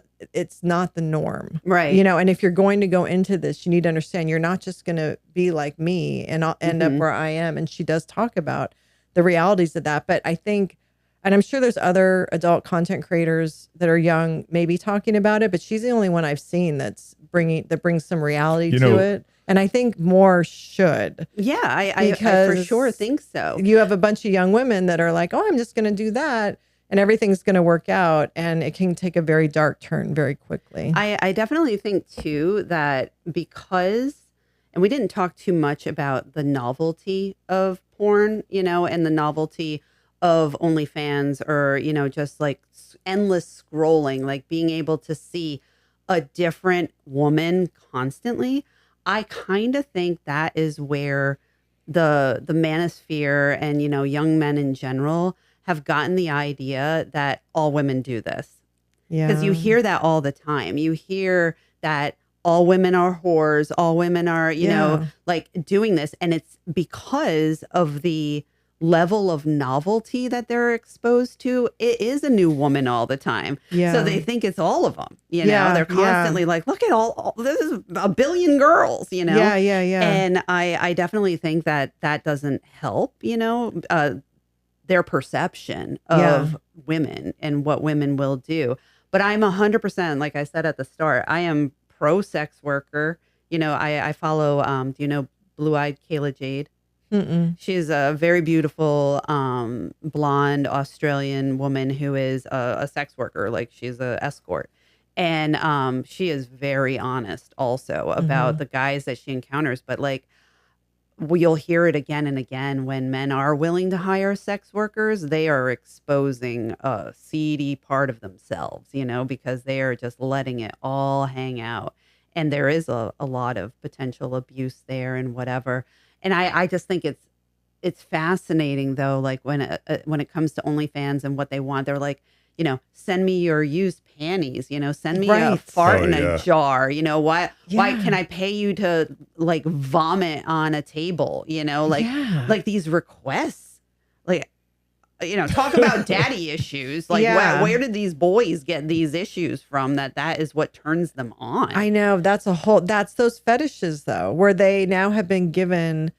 not the norm. Right. And if you're going to go into this, you need to understand you're not just going to be like me and I'll end up where I am. And she does talk about the realities of that. But I think, and I'm sure there's other adult content creators that are young, maybe talking about it, but she's the only one I've seen that brings some reality to it. And I think more should. Yeah, I for sure think so. You have a bunch of young women that are like, oh, I'm just going to do that, and everything's going to work out. And it can take a very dark turn very quickly. I definitely think, too, that because, and we didn't talk too much about the novelty of porn, and the novelty of OnlyFans or, just like endless scrolling, like being able to see a different woman constantly. I kind of think that is where the manosphere and, young men in general have gotten the idea that all women do this. Yeah. Because you hear that all the time. You hear that all women are whores, all women are, you know, like doing this. And it's because of the level of novelty that they're exposed to. It is a new woman all the time. Yeah. So they think it's all of them, you know, they're constantly like, look at all, this is a billion girls, you know? Yeah. And I definitely think that that doesn't help, you know, their perception of women and what women will do. But I'm 100%, like I said at the start, I am pro sex worker. You know, I follow, do you know Blue-Eyed Kayla Jade? Mm-mm. She's a very beautiful blonde Australian woman who is a sex worker. Like she's an escort. And she is very honest also about the guys that she encounters. But like, you'll hear it again and again when men are willing to hire sex workers, they are exposing a seedy part of themselves, you know, because they are just letting it all hang out. And there is a lot of potential abuse there and whatever. And I just think it's fascinating though, like when it comes to OnlyFans and what they want, they're like, you know, send me your used panties, you know, send me a fart in a jar, you know, why can I pay you to like vomit on a table, you know, like these requests, like, you know, talk about daddy issues. Like where did these boys get these issues from that is what turns them on? I know that's those fetishes though, where they now have been given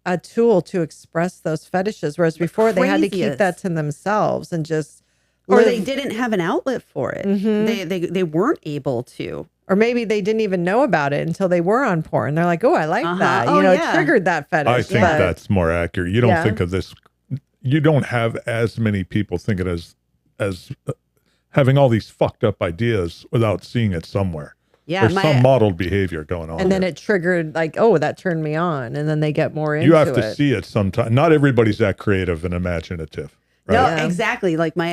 a tool to express those fetishes. Whereas before they had to keep that to themselves and just, or they didn't have an outlet for it. They weren't able to. Or maybe they didn't even know about it until they were on porn. They're like, oh, I like that. You know, it triggered that fetish. I think that's more accurate. You don't think of this. You don't have as many people think it as having all these fucked up ideas without seeing it somewhere. Yeah, there's some modeled behavior going on. And then it triggered like, oh, that turned me on. And then they get more into it. You have to see it sometime. Not everybody's that creative and imaginative. Right? No, exactly. Like my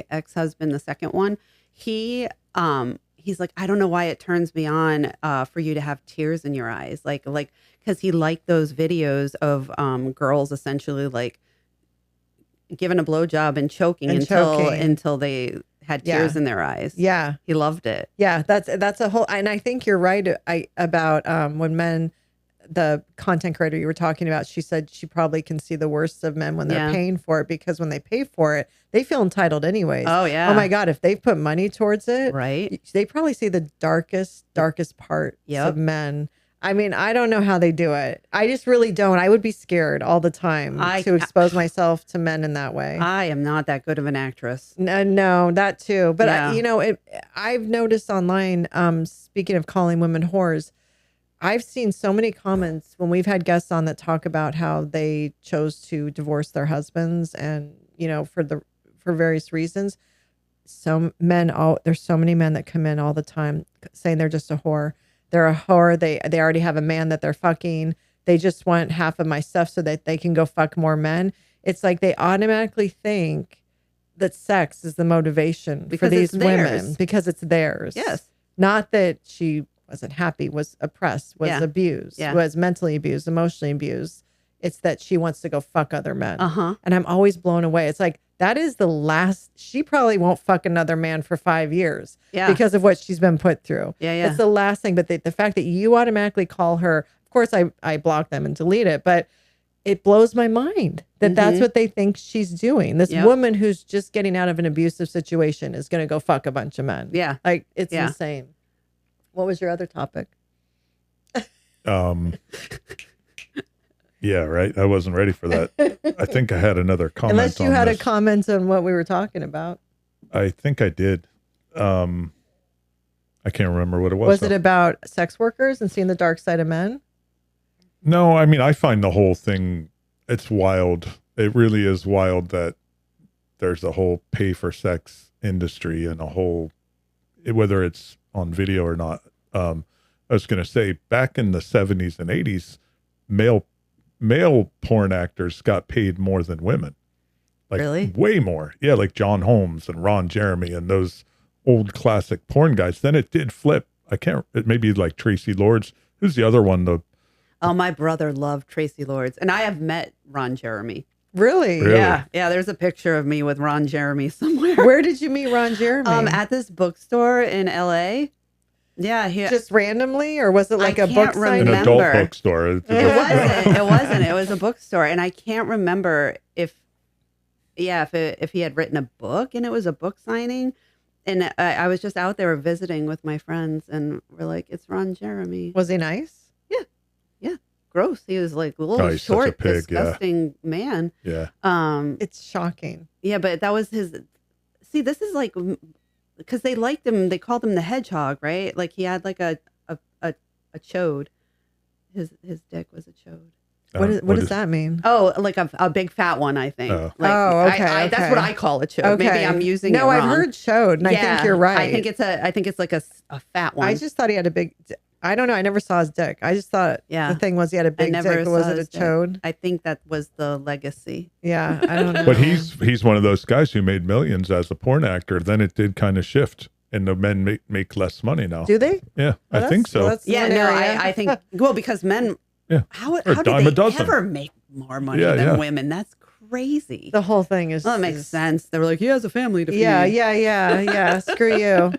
ex-husband, the second one, he's like, I don't know why it turns me on for you to have tears in your eyes. Like, because he liked those videos of girls essentially like giving a blowjob and choking until they had tears in their eyes. Yeah. He loved it. Yeah. That's a whole, and I think you're right about when men, the content creator you were talking about, she said she probably can see the worst of men when they're paying for it, because when they pay for it, they feel entitled anyways. Oh yeah. Oh my God. If they've put money towards it, right, they probably see the darkest part of men. I mean, I don't know how they do it. I just really don't. I would be scared all the time to expose myself to men in that way. I am not that good of an actress. No, that too. But I've noticed online, speaking of calling women whores, I've seen so many comments when we've had guests on that talk about how they chose to divorce their husbands, and you know, for various reasons. There's so many men that come in all the time saying they're just a whore. They're a whore. They already have a man that they're fucking. They just want half of my stuff so that they can go fuck more men. It's like they automatically think that sex is the motivation for these women because it's theirs. Yes. Not that she wasn't happy, was oppressed, was abused, was mentally abused, emotionally abused. It's that she wants to go fuck other men. And I'm always blown away. It's like, that is the last, she probably won't fuck another man for 5 years because of what she's been put through. It's the last thing. But the fact that you automatically call her, of course I block them and delete it, but it blows my mind that that's what they think she's doing. This woman who's just getting out of an abusive situation is going to go fuck a bunch of men. Yeah. Like, it's insane. What was your other topic? Yeah, right. I wasn't ready for that. I think I had another comment. Unless you had a comment on what we were talking about. I think I did. I can't remember what it was. Was it about sex workers and seeing the dark side of men? No, I mean, I find the whole thing, it's wild. It really is wild that there's a whole pay for sex industry and a whole, whether it's on video or not. I was going to say, back in the 70s and 80s, male porn actors got paid more than women. Like, really? Way more. Yeah, like John Holmes and Ron Jeremy and those old classic porn guys. Then it did flip. It may be like Tracy Lords. Who's the other one? Oh, my brother loved Tracy Lords. And I have met Ron Jeremy. Really? Really? Yeah. There's a picture of me with Ron Jeremy somewhere. Where did you meet Ron Jeremy? At this bookstore in LA. Yeah, Just randomly, or was it like I a book can't signing? An adult Remember. bookstore. It wasn't. It wasn't. It was a bookstore, and I can't remember if he had written a book and it was a book signing, and I was just out there visiting with my friends, and we're like, "It's Ron Jeremy." Was he nice? Yeah, gross. He was like a little he's such a short, pig, yeah. disgusting man. Yeah. It's shocking. Yeah, but that was his. See, this is like because they liked him. They called him the hedgehog, right? Like he had like a chode. His dick was a chode. What does that mean? Oh, like a big fat one, I think. Oh. Like, okay. That's what I call a chode. Okay. Maybe I'm using it No, wrong. I've heard chode, and I think you're right. I think it's like a fat one. I just thought he had a big. I don't know. I never saw his dick. I just thought the thing was he had a big never dick. But was saw it a his dick. chode? I think that was the legacy. Yeah, I don't know. But he's one of those guys who made millions as a porn actor. Then it did kind of shift, and the men make less money now. Do they? Yeah, Well, I think so. that's one No, area. I think because men. Yeah. How Or do dime a they dozen. ever make more money Yeah, than yeah. women? That's crazy. The whole thing is. Well, that makes sense. They were like, he has a family to feed. Yeah. Screw you.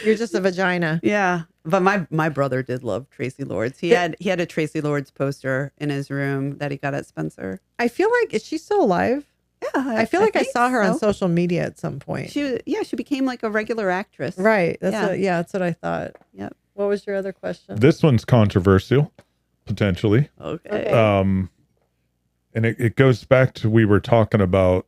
You're just a vagina. Yeah. But my brother did love Tracy Lords. He had a Tracy Lords poster in his room that he got at Spencer. I feel like is she still alive? Yeah. I feel like I think saw her on so. social media at some point. She became like a regular actress. Right. Yeah. That's what I thought. Yep. What was your other question? This one's controversial, potentially. Okay. And it goes back to we were talking about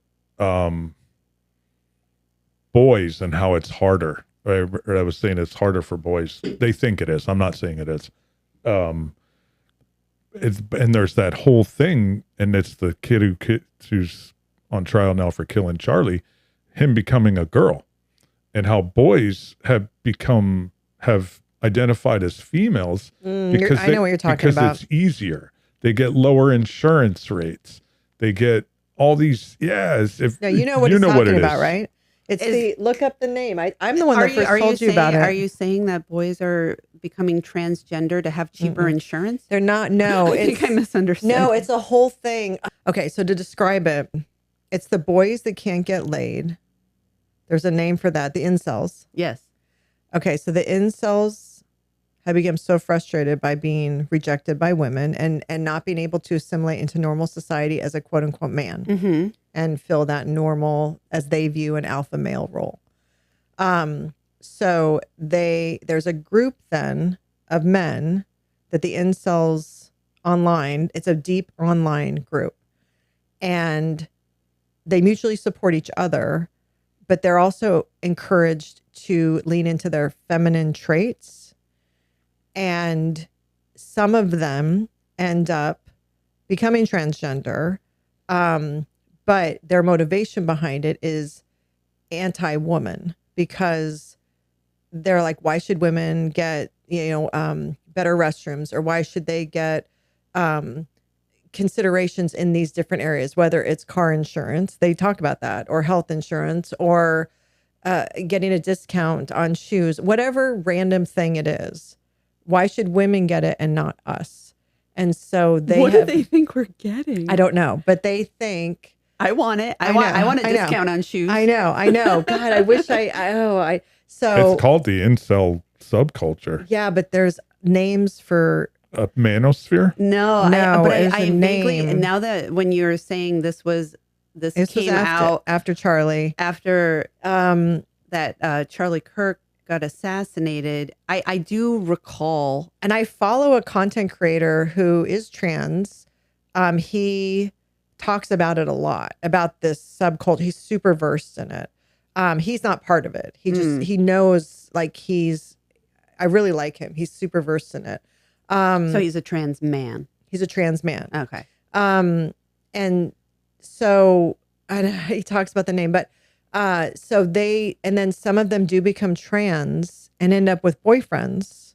boys and how it's harder. I was saying it's harder for boys. They think it is. I'm not saying it is. And there's that whole thing, and it's the kid who's on trial now for killing Charlie, him becoming a girl, and how boys have identified as females because I know what you're talking about. it's easier. They get lower insurance rates. They get all these. Yes. No, you know what he's talking about, right? It's look up the name. I'm the one that first told you about it. Are you saying that boys are becoming transgender to have cheaper insurance? They're not. No, I think I misunderstood. No, it's a whole thing. Okay, so to describe it, it's the boys that can't get laid. There's a name for that. The incels. Yes. Okay, so the incels have become so frustrated by being rejected by women and not being able to assimilate into normal society as a quote unquote man and fill that normal, as they view, an alpha male role. So there's a group then of men that the incels online, it's a deep online group, and they mutually support each other, but they're also encouraged to lean into their feminine traits. And some of them end up becoming transgender, but their motivation behind it is anti-woman, because they're like, why should women get, better restrooms, or why should they get considerations in these different areas, whether it's car insurance, they talk about that, or health insurance, or getting a discount on shoes, whatever random thing it is. Why should women get it and not us? And so what do they think we're getting? I don't know, but they think I want it. I want a discount on shoes. I know. God, I wish so it's called the incel subculture. Yeah, but there's names for a manosphere. No, I vaguely, now that when you're saying this came out after Charlie, after that Charlie Kirk got assassinated, I do recall. And I follow a content creator who is trans. He talks about it a lot, about this subculture. He's super versed in it. He's not part of it. He knows, like, I really like him. He's super versed in it. So he's a trans man. He's a trans man. Okay. And so he talks about the name, but and then some of them do become trans and end up with boyfriends.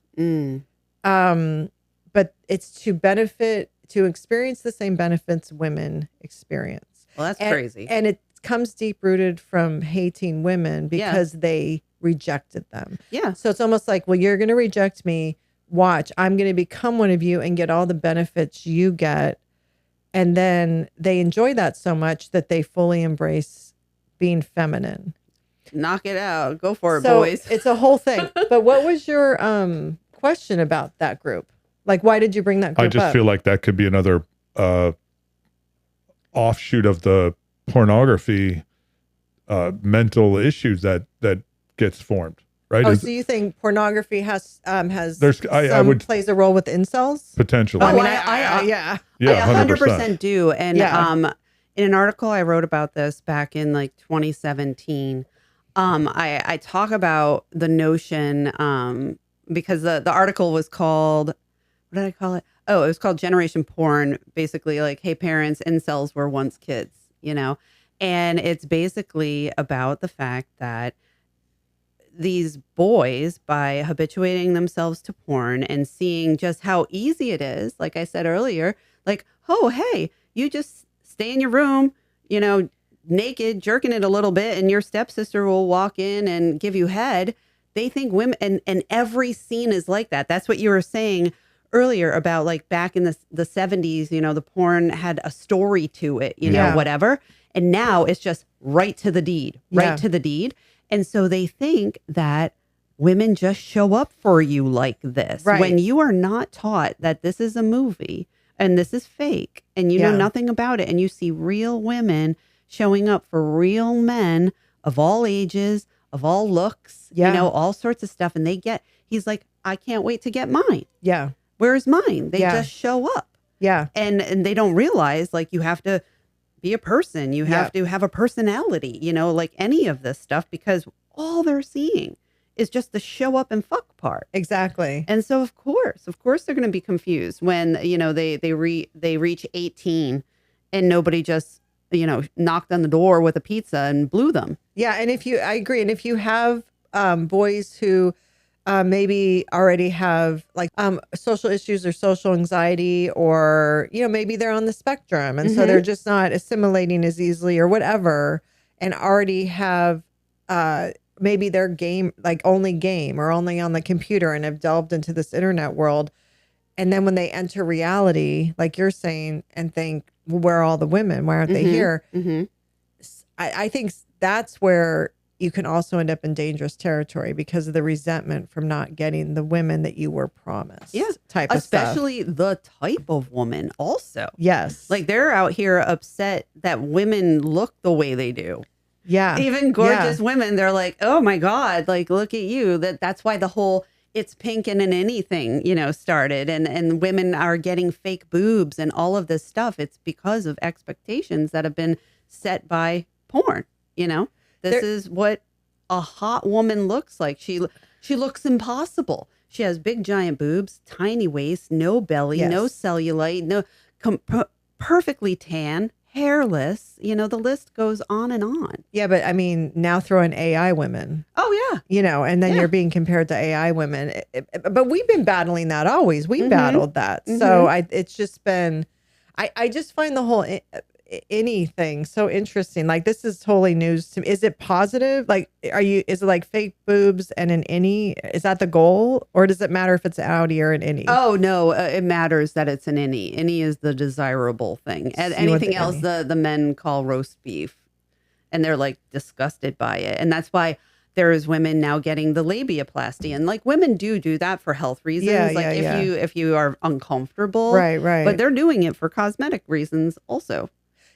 But it's to experience the same benefits women experience. Well, that's crazy. And it comes deep rooted from hating women because they rejected them. Yeah. So it's almost like, well, you're going to reject me. Watch, I'm going to become one of you and get all the benefits you get. And then they enjoy that so much that they fully embrace being feminine. Knock it out. Go for it, So boys. it's a whole thing. But what was your question about that group? Like, why did you bring that group I just up? feel like that could be another offshoot of the pornography mental issues that gets formed, right? Oh, so you think pornography has I would plays a role with incels? potentially. I mean, I yeah. I 100%. 100% do. And Yeah. in an article I wrote about this back in like 2017, I talk about the notion because the article was called, what did I call it? Oh, it was called Generation Porn. Basically, like, hey, parents, incels were once kids, you know? And it's basically about the fact that these boys, by habituating themselves to porn and seeing just how easy it is, like I said earlier, like, oh, hey, you just stay in your room, you know, naked, jerking it a little bit, and your stepsister will walk in and give you head. They think women, and every scene is like that. That's what you were saying earlier about, like, back in the 70s, you know, the porn had a story to it, you know, Yeah. whatever. And now it's just right to the deed, Yeah. right to the deed. And so they think that women just show up for you like this. Right. When you are not taught that this is a movie and this is fake and you know Yeah. nothing about it, and you see real women showing up for real men of all ages, of all looks, Yeah. you know, all sorts of stuff. And he's like, I can't wait to get mine. Yeah. Where's mine? They Yeah. just show up. Yeah. And they don't realize, like, you have to be a person. You have to have a personality, you know, like any of this stuff, because all they're seeing is just the show up and fuck part. Exactly. And so of course they're going to be confused when, you know, they reach 18 and nobody just, you know, knocked on the door with a pizza and blew them. Yeah. And I agree. And if you have boys who maybe already have like social issues or social anxiety, or, you know, maybe they're on the spectrum and so they're just not assimilating as easily or whatever, and already have maybe their game, like only game or only on the computer, and have delved into this internet world. And then when they enter reality, like you're saying, and think, well, where are all the women? Why aren't they here? I think that's where you can also end up in dangerous territory because of the resentment from not getting the women that you were promised. Yeah. Type of stuff. Especially the type of woman also. Yes. Like, they're out here upset that women look the way they do. Yeah. Even gorgeous women, they're like, oh my God, like, look at you. That's why the whole it's pink and an anything, you know, started, and women are getting fake boobs and all of this stuff. It's because of expectations that have been set by porn, you know. This is what a hot woman looks like. She looks impossible. She has big giant boobs, tiny waist, no belly, no cellulite, no perfectly tan, hairless. You know, the list goes on and on. Yeah, but I mean, now throw in AI women. Oh yeah. You know, and then you're being compared to AI women. But we've been battling that always. We battled that. So it's just been, I just find the whole anything so interesting. Like, this is totally news to me. Is it positive? Like, is it like fake boobs and an innie? Is that the goal? Or does it matter if it's an outie or an innie? Oh no, it matters that it's an innie. Innie is the desirable thing. And anything else the men call roast beef. And they're like disgusted by it. And that's why there's women now getting the labiaplasty. And like, women do that for health reasons. If you are uncomfortable. Right. But they're doing it for cosmetic reasons also.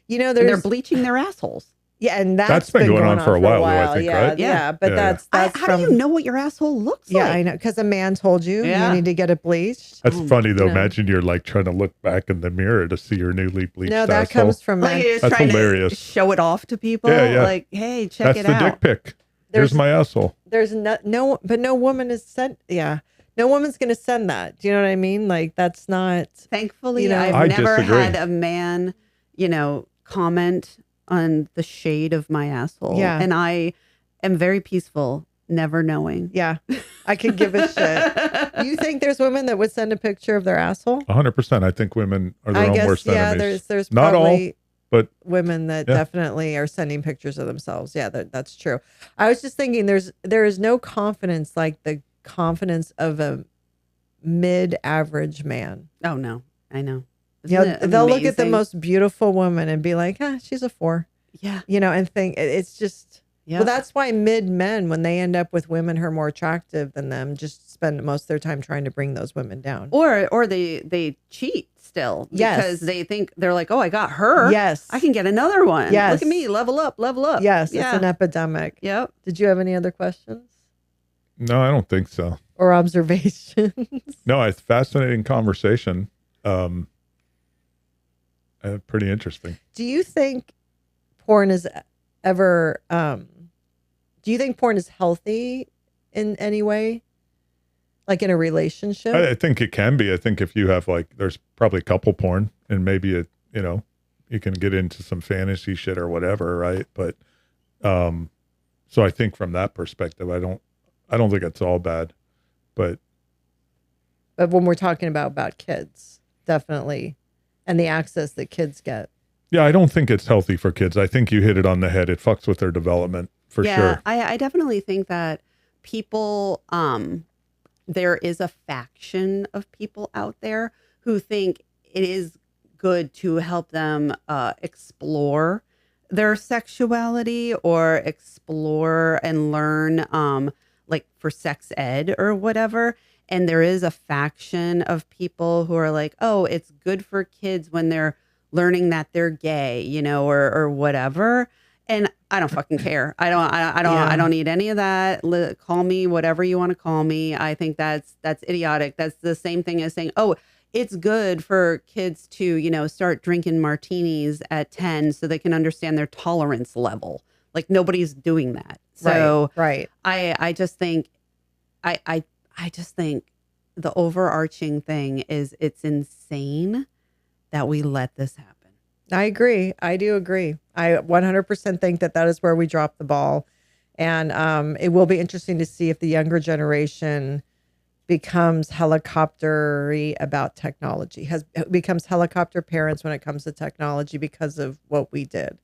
You know, they're bleaching their assholes. Yeah, and that's been going on for a while, though, I think, yeah, right? Yeah, but that's how do you know what your asshole looks like? Yeah, I know, because a man told you you need to get it bleached. That's funny, though. Imagine you're like trying to look back in the mirror to see your newly bleached asshole. No, that comes from men. Like, that's hilarious. To show it off to people. Yeah. Like, hey, check it out. That's the dick pic. Here's my asshole. There's no woman is sent. Yeah. No woman's going to send that. Do you know what I mean? Like, that's not. Thankfully, you know, I've I never disagree. had a man, you know, comment on the shade of my asshole. Yeah. And I am very peaceful, never knowing. Yeah. I could give a shit. You think there's women that would send a picture of their asshole? 100%. I think women are their own worst enemies. There's not probably all, but women that definitely are sending pictures of themselves. Yeah, that's true. I was just thinking there is no confidence like the confidence of a mid-average man. Oh, no. I know. They'll look at the most beautiful woman and be like, she's a 4. Yeah. And think it's just, well, that's why mid men, when they end up with women who are more attractive than them, just spend most of their time trying to bring those women down. Or they cheat still because they think they're like, oh, I got her. Yes. I can get another one. Yes. Look at me. Level up. Yes. It's an epidemic. Yep. Did you have any other questions? No, I don't think so. Or observations? No, it's fascinating conversation. Pretty interesting. Do you think porn is ever, do you think porn is healthy in any way? Like in a relationship? I think it can be. I think if you have there's probably couple porn and maybe it, you can get into some fantasy shit or whatever. Right. But, so I think from that perspective, I don't think it's all bad, but when we're talking about kids, definitely. And the access that kids get. Yeah. I don't think it's healthy for kids. I think you hit it on the head. It fucks with their development for sure. I definitely think that people, there is a faction of people out there who think it is good to help them explore their sexuality or explore and learn for sex ed or whatever. And there is a faction of people who are like, oh, it's good for kids when they're learning that they're gay, or whatever. And I don't fucking care. I don't need any of that. Call me whatever you want to call me. I think that's idiotic. That's the same thing as saying, oh, it's good for kids to, start drinking martinis at 10 so they can understand their tolerance level. Like nobody's doing that. So right. I just think I just think the overarching thing is it's insane that we let this happen. I agree. I do agree. I 100% think that is where we dropped the ball. And it will be interesting to see if the younger generation becomes helicopter-y about technology, becomes helicopter parents when it comes to technology because of what we did.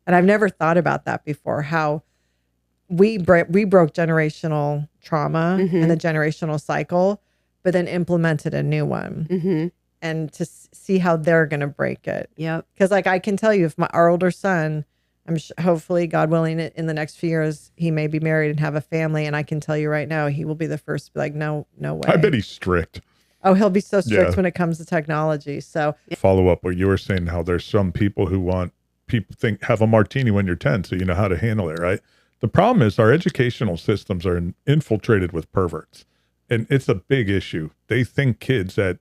And I've never thought about that before, how we broke generational trauma and the generational cycle, but then implemented a new one. Mm-hmm. And to see how they're going to break it. Yep. Because I can tell you, if our older son, hopefully, God willing, in the next few years, he may be married and have a family. And I can tell you right now, he will be the first to be like, no way. I bet he's strict. Oh, he'll be so strict when it comes to technology. So follow up what you were saying, how there's some people who have a martini when you're 10, so you know how to handle it, right? The problem is our educational systems are infiltrated with perverts. And it's a big issue. They think kids at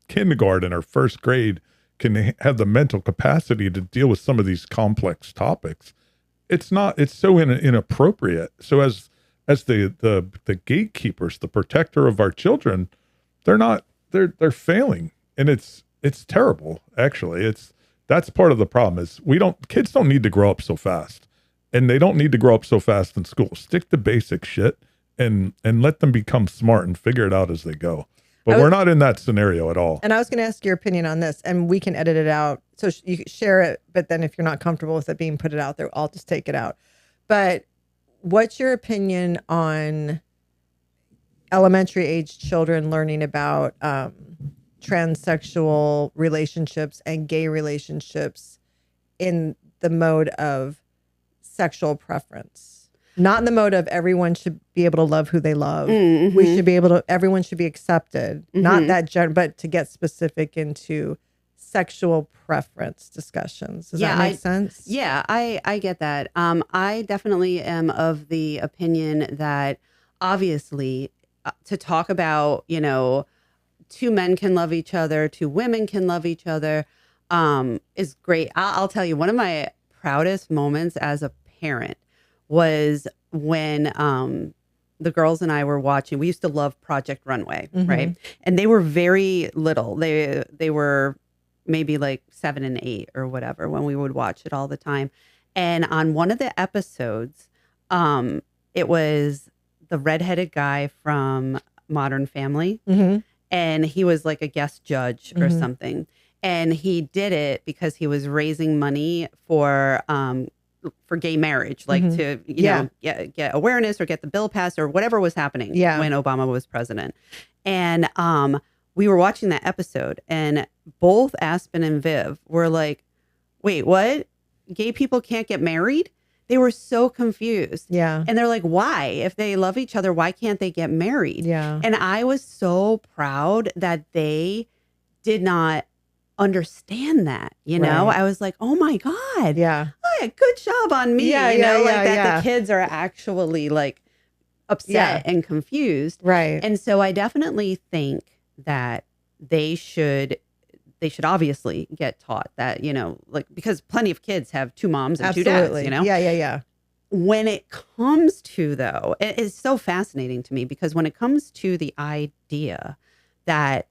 kindergarten or first grade can have the mental capacity to deal with some of these complex topics. It's so inappropriate. So as the gatekeepers, the protector of our children, they're failing. And it's terrible. Actually, that's part of the problem is kids don't need to grow up so fast, and they don't need to grow up so fast in school. Stick to basic shit and let them become smart and figure it out as they go. But we're not in that scenario at all. And I was going to ask your opinion on this, and we can edit it out. So you can share it, but then if you're not comfortable with it being put out there, I'll just take it out. But what's your opinion on elementary age children learning about transsexual relationships and gay relationships in the mode of sexual preference? Not in the mode of everyone should be able to love who they love. Mm-hmm. Everyone should be accepted. Mm-hmm. Not that, but to get specific into sexual preference discussions. Does that make sense? Yeah, I get that. I definitely am of the opinion that obviously to talk about, two men can love each other, two women can love each other is great. I'll tell you, one of my proudest moments as a parent was when the girls and I were watching. We used to love Project Runway, right? And they were very little. They were maybe like 7 and 8 or whatever when we would watch it all the time. And on one of the episodes, it was the redheaded guy from Modern Family, and he was like a guest judge or something. And he did it because he was raising money for gay marriage, like to, know, get awareness or get the bill passed or whatever was happening when Obama was president. And we were watching that episode and both Aspen and Viv were like, wait, what? Gay people can't get married? They were so confused. Yeah. And they're like, why? If they love each other, why can't they get married? Yeah. And I was so proud that they did not understand that, you know? Right. I was like, oh my God. Yeah. Oh, yeah, good job on me. Yeah, you know, yeah, like yeah, that yeah. the kids are actually like upset Yeah. and confused. Right. And so I definitely think that they should obviously get taught that, you know, like, because plenty of kids have two moms and two dads, you know? Yeah, yeah, yeah. When it comes to, though, it is so fascinating to me because when it comes to the idea that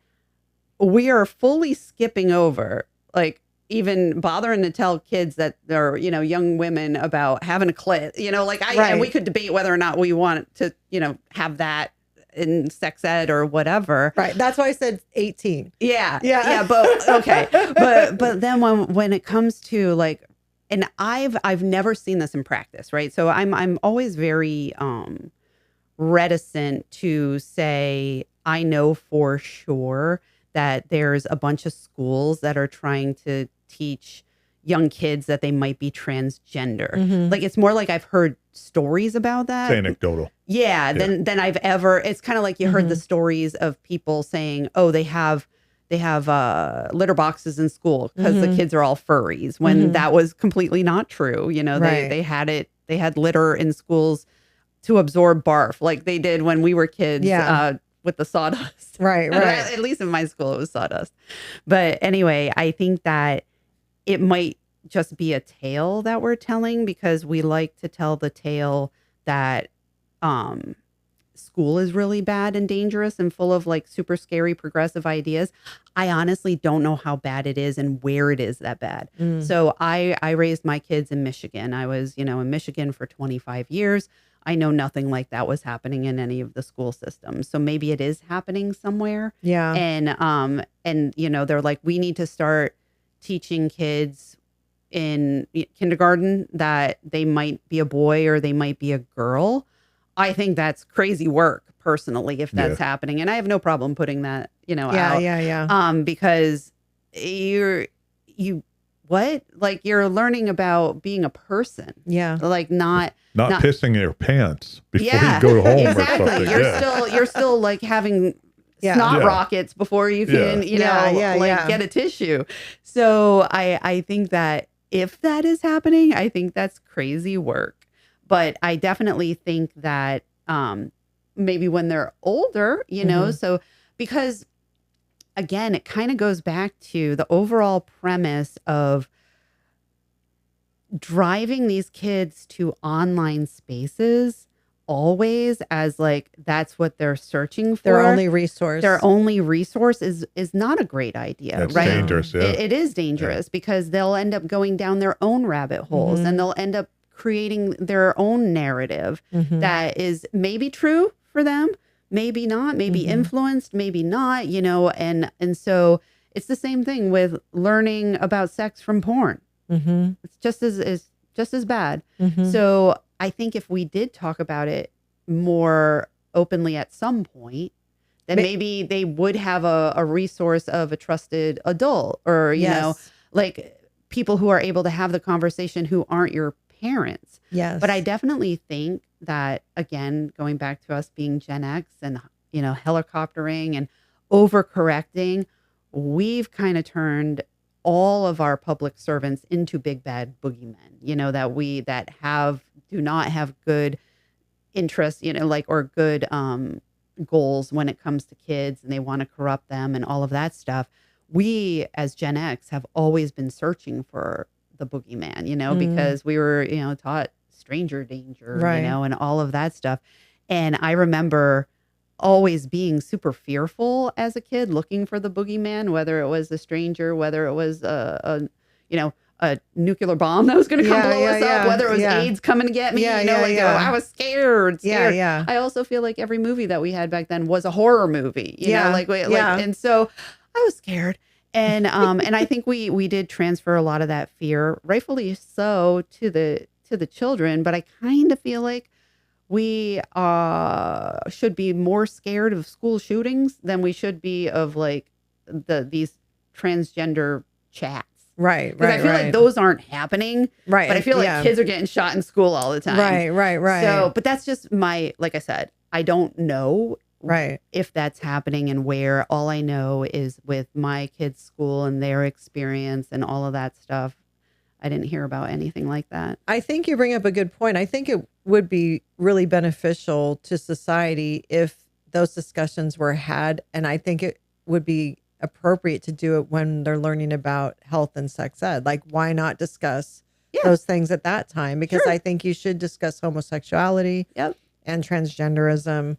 we are fully skipping over, like, even bothering to tell kids that they're, you know, young women about having a clit, you know, like and we could debate whether or not we want to, you know, have that in sex ed or whatever. Right. That's why I said 18. Yeah. Yeah. Yeah. But okay. But then when it comes to like, and I've never seen this in practice, right? So I'm always very reticent to say I know for sure that there's a bunch of schools that are trying to teach young kids that they might be transgender. Mhm. Like, it's more like I've heard stories about that. It's anecdotal. Yeah, than I've ever. It's kind of like you heard the stories of people saying, "Oh, they have litter boxes in school because the kids are all furries," when that was completely not true. You know, Right. they had litter in schools to absorb barf, like they did when we were kids. Yeah. With the sawdust. Right, right. At least in my school, it was sawdust. But anyway, I think that it might just be a tale that we're telling because we like to tell the tale that school is really bad and dangerous and full of like super scary progressive ideas. I honestly don't know how bad it is and where it is that bad. So I raised my kids in Michigan. I was, you know, in Michigan for 25 years. I know nothing like that was happening in any of the school systems. So maybe it is happening somewhere. Yeah. And you know, they're like, we need to start teaching kids in kindergarten that they might be a boy or they might be a girl. I think that's crazy work personally, if that's happening. And I have no problem putting that, you know, out. Yeah. Because like you're learning about being a person. Yeah. Like not pissing your pants before yeah, you go home exactly. or something. You're still like having snot rockets before you can, get a tissue. So I think that if that is happening, I think that's crazy work. But I definitely think that maybe when they're older, you know, so because again, it kind of goes back to the overall premise of driving these kids to online spaces always as like that's what they're searching for. Their only resource. Their only resource is not a great idea. That's right? dangerous. Yeah. It is dangerous because they'll end up going down their own rabbit holes and they'll end up creating their own narrative that is maybe true for them, maybe not, maybe influenced, maybe not, you know, and so it's the same thing with learning about sex from porn. It's just as bad. So I think if we did talk about it more openly at some point, then maybe they would have a resource of a trusted adult or, you know, like people who are able to have the conversation who aren't your parents. Yes. But I definitely think that, again, going back to us being Gen X and, you know, helicoptering and overcorrecting, we've kind of turned all of our public servants into big bad boogeymen, you know, that do not have good interests, you know, like, or good goals when it comes to kids and they want to corrupt them and all of that stuff. We as Gen X have always been searching for the boogeyman, you know, because we were, you know, taught stranger danger, you know, and all of that stuff. And I remember always being super fearful as a kid, looking for the boogeyman, whether it was a stranger, whether it was a nuclear bomb that was going to come blow us up, whether it was AIDS coming to get me, I was scared. Yeah. I also feel like every movie that we had back then was a horror movie, you know, and so I was scared. And and I think we did transfer a lot of that fear, rightfully so, to the children. But I kind of feel like we should be more scared of school shootings than we should be of like these transgender chats. Right. Because I feel like those aren't happening. Right. But I feel like kids are getting shot in school all the time. Right. So, but that's just like I said, I don't know if that's happening and where. All I know is with my kids' school and their experience and all of that stuff. I didn't hear about anything like that. I think you bring up a good point. I think it would be really beneficial to society if those discussions were had. And I think it would be appropriate to do it when they're learning about health and sex ed. Like, why not discuss those things at that time? Because I think you should discuss homosexuality and transgenderism.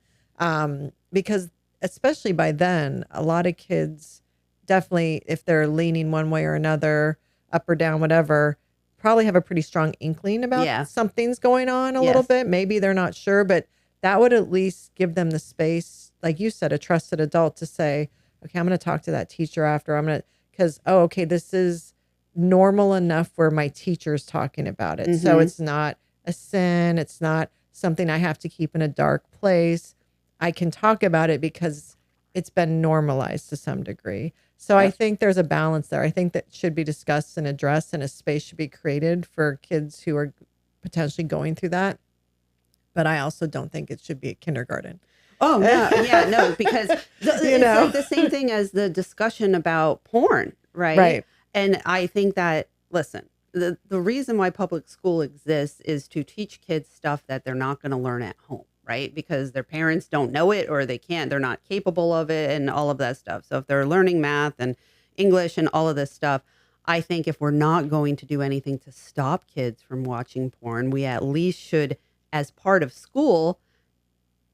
Because especially by then, a lot of kids definitely, if they're leaning one way or another, up or down, whatever, probably have a pretty strong inkling about something's going on a little bit. Maybe they're not sure, but that would at least give them the space, like you said, a trusted adult to say, okay, I'm going to talk to that teacher after. Because, okay, this is normal enough where my teacher's talking about it. So it's not a sin. It's not something I have to keep in a dark place. I can talk about it because it's been normalized to some degree. So I think there's a balance there. I think that should be discussed and addressed, and a space should be created for kids who are potentially going through that. But I also don't think it should be at kindergarten. Oh, no. Yeah, no, because it's like the same thing as the discussion about porn, right? Right. And I think that, listen, the reason why public school exists is to teach kids stuff that they're not going to learn at home, right? Because their parents don't know it, or they're not capable of it, and all of that stuff. So if they're learning math and English and all of this stuff, I think if we're not going to do anything to stop kids from watching porn, we at least should, as part of school,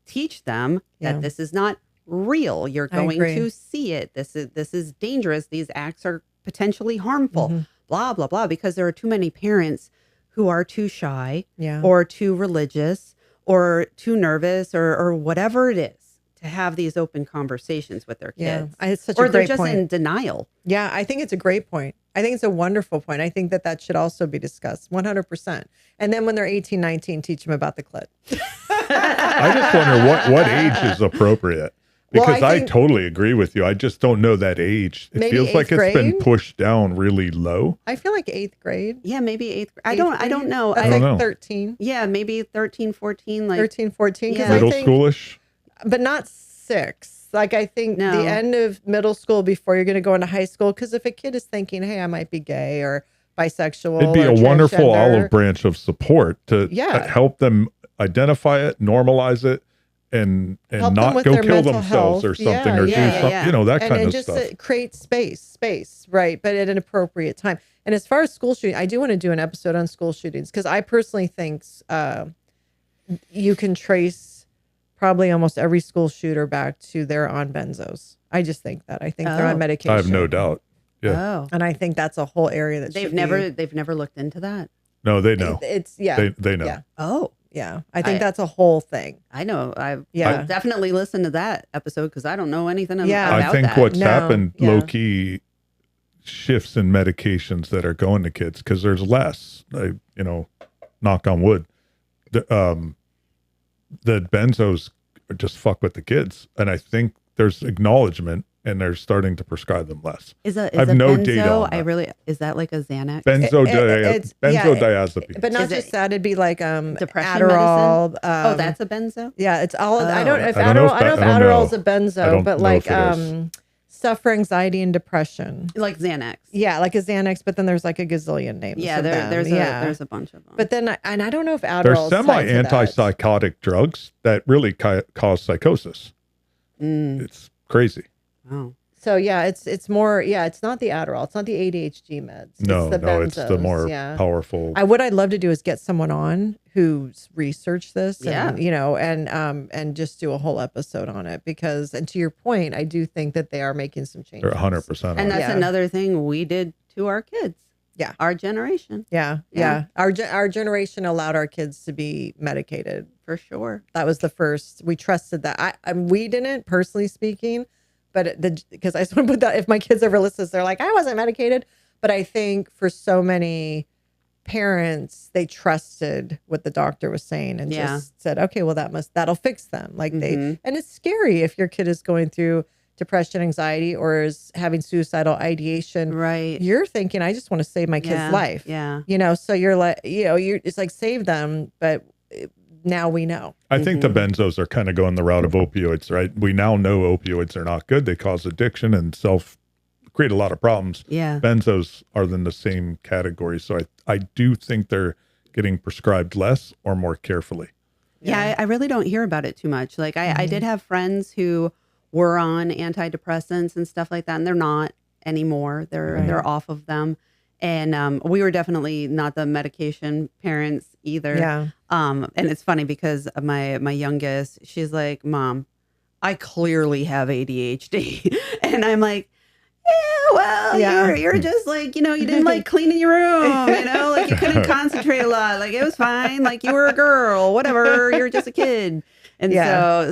teach them that this is not real. You're going to see it. This is dangerous. These acts are potentially harmful. Blah, blah, blah. Because there are too many parents who are too shy or too religious or too nervous or whatever it is to have these open conversations with their kids. It's such or a great they're just point. in denial. Yeah, I think it's a great point. I think it's a wonderful point. I think that should also be discussed 100%. And then when they're 18, 19, teach them about the clit. I just wonder what age is appropriate. Because I totally agree with you. I just don't know that age. It feels like it's been pushed down really low. I feel like 8th grade. Yeah, maybe 8th grade. I don't know. That's like 13. Yeah, maybe 13, 14. Like 13, 14. Middle schoolish? But not 6. Like, I think the end of middle school before you're going to go into high school. Because if a kid is thinking, hey, I might be gay or bisexual, it'd be a wonderful olive branch of support to help them identify it, normalize it, and not go kill themselves or something or do something, that kind of stuff. And just create space, right? But at an appropriate time. And as far as school shooting, I do want to do an episode on school shootings because I personally think you can trace probably almost every school shooter back to they're on benzos. I just think that. I think they're on medication. I have no doubt. Yeah. Oh. And I think that's a whole area that they've never looked into that. No, they know. It's They know. Yeah. Oh. Yeah, I think that's a whole thing. I know. I'll definitely listen to that episode because I don't know anything about that. I think what's happened low-key shifts in medications that are going to kids because there's less, knock on wood. The benzos just fuck with the kids. And I think there's acknowledgement and they're starting to prescribe them less. I have no data on that. Is that like a Xanax? Benzodiazepine. But not just that. It'd be like depression Adderall. Medicine? That's a benzo? Yeah, it's all. I don't know if Adderall's a benzo, but like stuff for anxiety and depression. Like Xanax. Yeah, like a Xanax, but then there's like a gazillion names. Yeah, there's a bunch of them. But then, I don't know if Adderall. There's semi-antipsychotic drugs that really cause psychosis. It's crazy. Oh. So it's more, it's not the Adderall. It's not the ADHD meds. No, it's the benzos. It's the more powerful. What I'd love to do is get someone on who's researched this and, and just do a whole episode on it because, and to your point, I do think that they are making some changes. They're 100%. And that's another thing we did to our kids. Yeah. Our generation. Yeah. Our generation allowed our kids to be medicated. For sure. That was the first, we trusted that. We didn't, personally speaking, but because I just want to put that, if my kids ever listen, they're like, I wasn't medicated. But I think for so many parents, they trusted what the doctor was saying and Yeah. just said, okay, well, that'll fix them. Like Mhm. and it's scary if your kid is going through depression, anxiety, or is having suicidal ideation. Right. You're thinking, I just want to save my Yeah. kid's life. Yeah. So you're like, it's like save them, but now we know. I think the benzos are kind of going the route of opioids, right? We now know opioids are not good. They cause addiction and create a lot of problems. Yeah. Benzos are in the same category. So I do think they're getting prescribed less or more carefully. Yeah, I really don't hear about it too much. Like I did have friends who were on antidepressants and stuff like that, and they're not anymore. They're off of them. And we were definitely not the medication parents either. Yeah. And it's funny because my youngest, she's like, Mom, I clearly have ADHD. And I'm like, yeah, well, you're just like, you didn't like cleaning your room, like you couldn't concentrate a lot. Like it was fine. Like you were a girl, whatever. You're just a kid. And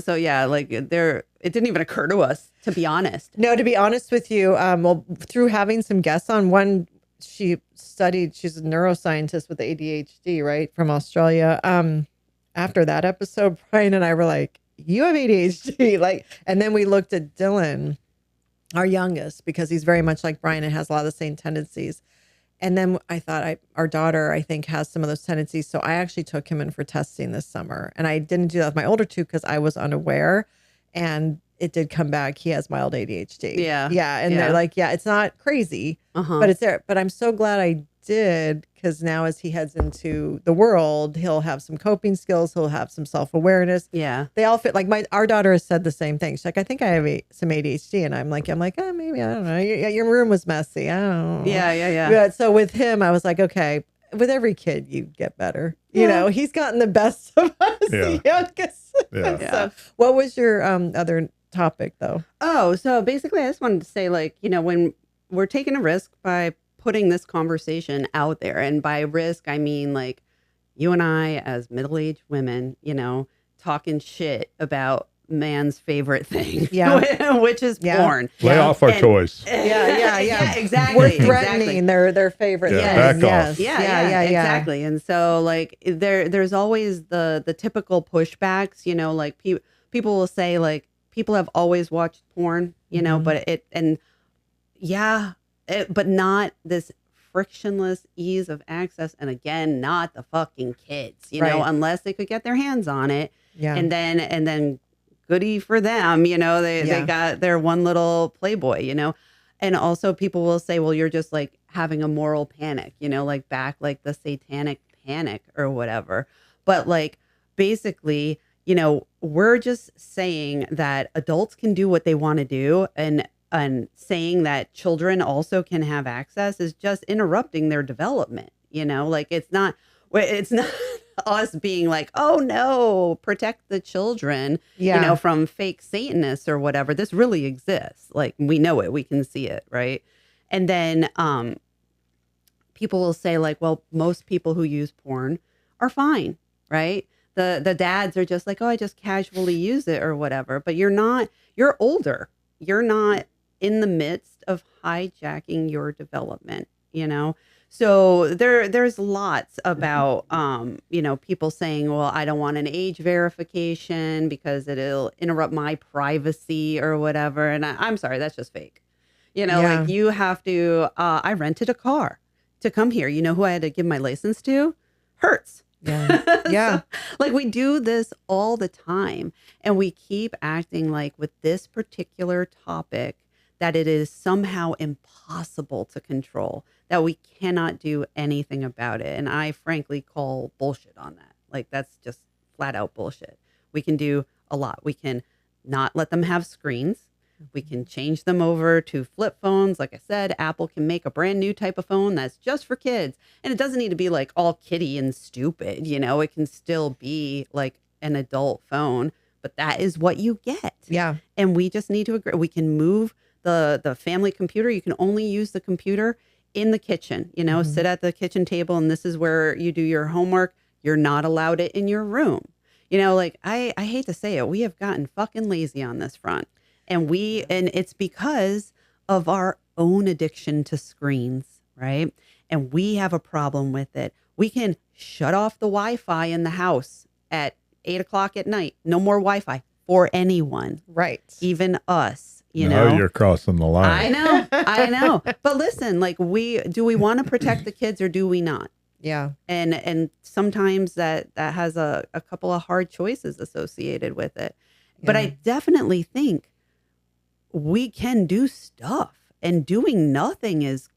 so yeah, like it didn't even occur to us, to be honest. No, to be honest with you, well, through having some guests on, one, she's a neuroscientist with ADHD, right, from Australia. After that episode, Brian and I were like, you have ADHD. Like, and then we looked at Dylan, our youngest, because he's very much like Brian and has a lot of the same tendencies. And then I thought our daughter, I think, has some of those tendencies. So I actually took him in for testing this summer. And I didn't do that with my older two because I was unaware. And it did come back. He has mild ADHD. Yeah. Yeah. And they're like, yeah, it's not crazy, but it's there. But I'm so glad I did, because now as he heads into the world, he'll have some coping skills. He'll have some self-awareness. Yeah. They all fit. Like our daughter has said the same thing. She's like, I think I have some ADHD. And I'm like, oh, maybe, I don't know. Your room was messy. I don't know. Yeah. But so with him, I was like, okay, with every kid, you get better. He's gotten the best of us, the youngest. Yeah. So what was your other topic though? Oh, so basically I just wanted to say, like, when we're taking a risk by putting this conversation out there, and by risk, I mean like you and I as middle-aged women, talking shit about man's favorite thing, which is porn. Lay off our toys. Yeah, exactly. We're threatening their favorite. Yeah, thing. back off. Yeah, exactly. And so like there's always the typical pushbacks, like people will say like people have always watched porn, but not this frictionless ease of access. And again, not the fucking kids, unless they could get their hands on it. Yeah. And then goody for them, they got their one little Playboy, and also people will say, well, you're just like having a moral panic, like back like the satanic panic or whatever. But like, basically, we're just saying that adults can do what they want to do, and saying that children also can have access is just interrupting their development. Like it's not us being like, oh no, protect the children, from fake Satanists or whatever. This really exists. Like we know it, we can see it, right? And then people will say like, well, most people who use porn are fine, right? The dads are just like, oh, I just casually use it or whatever. But you're older. You're not in the midst of hijacking your development, So there's lots about, people saying, well, I don't want an age verification because it'll interrupt my privacy or whatever. And I'm sorry, that's just fake. Like you have to, I rented a car to come here. You know who I had to give my license to? Hertz. Yeah. So, like we do this all the time, and we keep acting like with this particular topic that it is somehow impossible to control, that we cannot do anything about it. And I frankly call bullshit on that. Like that's just flat out bullshit. We can do a lot. We can not let them have screens. We can change them over to flip phones. Like I said, Apple can make a brand new type of phone that's just for kids. And it doesn't need to be like all kiddie and stupid. It can still be like an adult phone, but that is what you get. Yeah. And we just need to agree. We can move the family computer. You can only use the computer in the kitchen, sit at the kitchen table, and this is where you do your homework. You're not allowed it in your room. Like I hate to say it, we have gotten fucking lazy on this front. And it's because of our own addiction to screens, right? And we have a problem with it. We can shut off the Wi-Fi in the house at 8 o'clock at night. No more Wi-Fi for anyone, Right. even us. You Now know, you're crossing the line. I know. But listen, like do we want to protect the kids or do we not? Yeah. And sometimes that has a couple of hard choices associated with it. But Yeah. I definitely think we can do stuff, and doing nothing is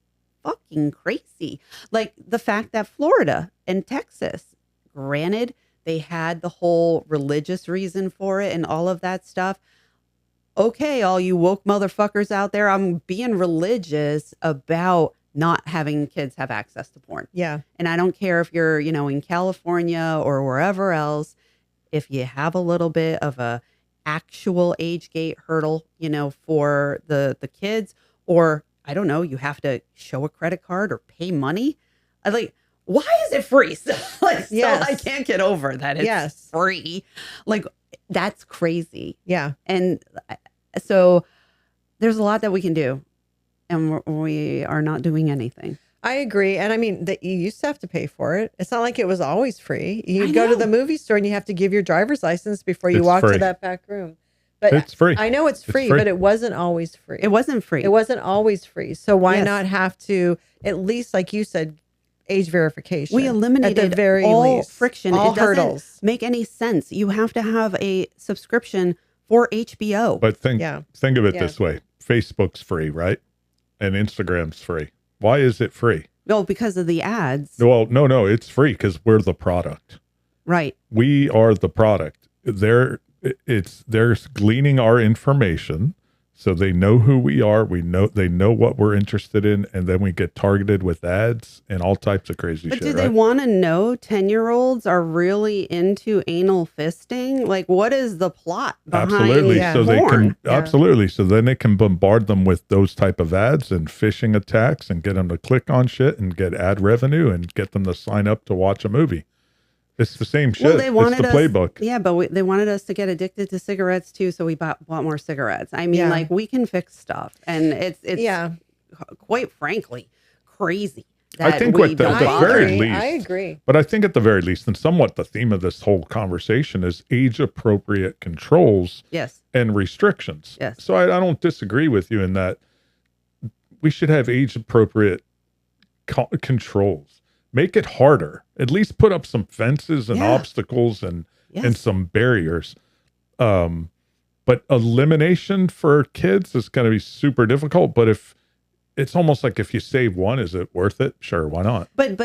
fucking crazy. Like the fact that Florida and Texas, granted, they had the whole religious reason for it and all of that stuff. Okay, all you woke motherfuckers out there, I'm being religious about not having kids have access to porn. Yeah. And I don't care if you're, in California or wherever else, if you have a little bit of a actual age gate hurdle, for the kids, or I don't know, you have to show a credit card or pay money. Why is it free? Still, Yes. I can't get over that. It's Yes. free. That's crazy. Yeah. And so there's a lot that we can do, and we are not doing anything. I agree. And I mean, that you used to have to pay for it. It's not like it was always free. You I go to know. the movie store and you have to give your driver's license before you It's walk free. to that back room. But It's free. I know it's free, free. but it wasn't always free. It wasn't free. It wasn't always free. So why Yes. not have to, at least, like you said, age verification? We eliminated at the very all least. friction. All It doesn't hurdles. make any sense. You have to have a subscription for HBO. But think of it Yeah. this way. Facebook's free, right? And Instagram's free. Why is it free? No, because of the ads. Well, no, it's free because we're the product. Right. We are the product. They're gleaning our information so they know who we are. They know what we're interested in, and then we get targeted with ads and all types of crazy But shit. do they Right? want to know 10-year-olds are really into anal fisting? What is the plot behind Absolutely. Yeah. So they can porn? Yeah. absolutely. So then they can bombard them with those type of ads and phishing attacks and get them to click on shit and get ad revenue and get them to sign up to watch a movie. It's the same shit. Well, they wanted it's the us, playbook. Yeah, but they wanted us to get addicted to cigarettes too, so we bought more cigarettes. I mean, Yeah. we can fix stuff, and it's Yeah. quite frankly crazy. I that think we what the- don't at the bother. very agree. least- I agree. But I think at the very least, and somewhat the theme of this whole conversation is age appropriate controls Yes, and restrictions. Yes. So I don't disagree with you in that we should have age appropriate controls. Make it harder. At least put up some fences and Yeah. obstacles and yes. some barriers. But elimination for kids is going to be super difficult. But if it's almost like if you save one, is it worth it? Sure, why not? But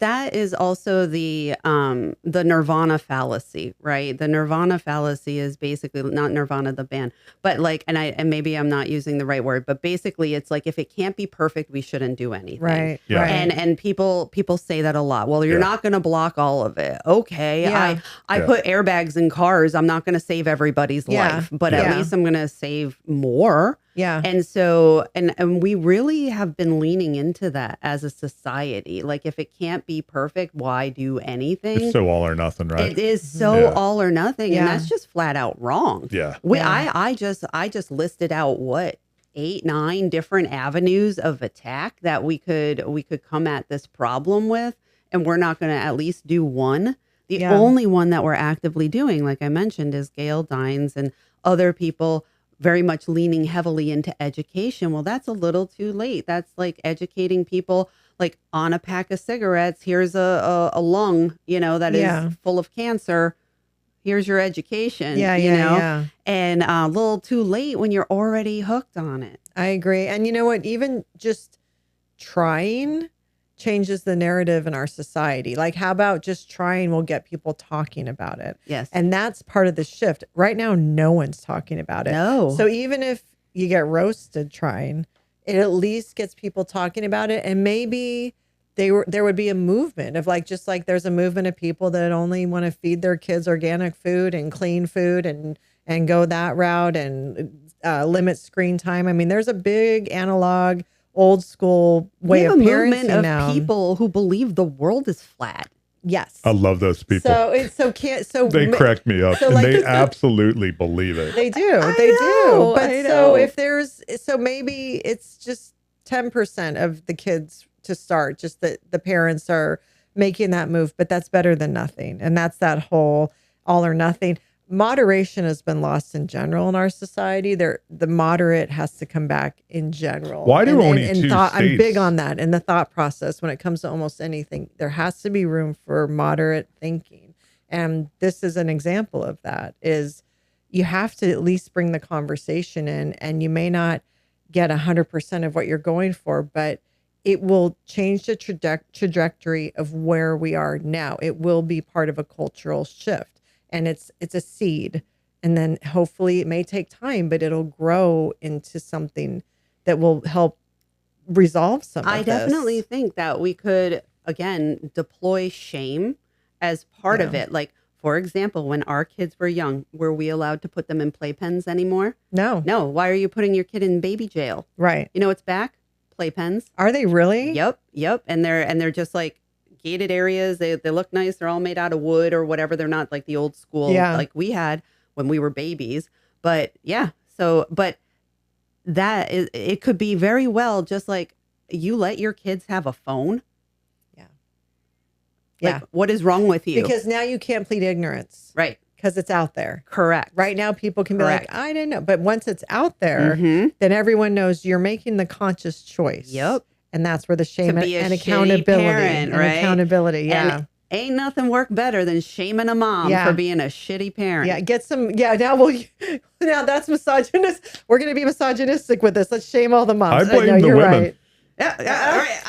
that is also the nirvana fallacy, right? The nirvana fallacy is basically not Nirvana the band, but and maybe I'm not using the right word, but basically it's like if it can't be perfect, we shouldn't do anything. Right. Yeah. Right. And people say that a lot. Well, you're Yeah. not going to block all of it. Okay. Yeah. I Yeah. put airbags in cars. I'm not going to save everybody's Yeah. life, but Yeah. at least I'm going to save more. Yeah. And so, and we really have been leaning into that as a society. Like, if it can't be perfect, why do anything? It's so all or nothing, right? It is so Yeah. all or nothing, Yeah. and that's just flat out wrong. Yeah. I just listed out 8, 9 different avenues of attack that we could come at this problem with, and we're not going to at least do one. The Yeah. only one that we're actively doing, like I mentioned, is Gail Dines and other people very much leaning heavily into education. Well, that's a little too late. That's like educating people on a pack of cigarettes. Here's a lung, that Yeah. is full of cancer. Here's your education. Yeah. you know? Yeah. And a little too late when you're already hooked on it. I agree. And you know what? Even just trying changes the narrative in our society. Like, how about just trying will get people talking about it? Yes. And that's part of the shift. Right now, no one's talking about it. No. So even if you get roasted trying, it at least gets people talking about it. And maybe there would be a movement of just like there's a movement of people that only want to feed their kids organic food and clean food and go that route and limit screen time. I mean, there's a big analog, old school way of we have a parenting movement of now. people who believe the world is flat. Yes. I love those people. They crack me up, so and like- they absolutely believe it. They do. I They know, do. But I so know. if so maybe it's just 10% of the kids to start, just that the parents are making that move, but that's better than nothing. And that's that whole all or nothing. Moderation has been lost in general in our society. The moderate has to come back in general. Why do only two thought, I'm big states- on that in the thought process when it comes to almost anything. There has to be room for moderate thinking. And this is an example of that, is you have to at least bring the conversation in, and you may not get 100% of what you're going for, but it will change the trajectory of where we are now. It will be part of a cultural shift. And it's a seed, and then hopefully it may take time, but it'll grow into something that will help resolve some of I this. definitely think that we could, again, deploy shame as part of it. Like, for example, when our kids were young, were we allowed to put them in playpens anymore? No. Why are you putting your kid in baby jail? Right. You know what's back? Playpens. Are they really? Yep. And they're just like gated areas. They look nice. They're all made out of wood or whatever. They're not like the old school like we had when we were babies. But yeah, but that is, it could be very well just like you let your kids have a phone. Like, what is wrong with you? Because now you can't plead ignorance. Right. Because it's out there. Correct. Right now people can be like, I didn't know. But once it's out there, Mhm. then everyone knows you're making the conscious choice. Yep. And that's where the shame To be a and shitty accountability parent, right? accountability. Yeah. And ain't nothing work better than shaming a mom for being a shitty parent. Yeah, get some. Yeah, now that's misogynist. We're gonna be misogynistic with this. Let's shame all the moms. I blame no, the you're women. right. Yeah, all right.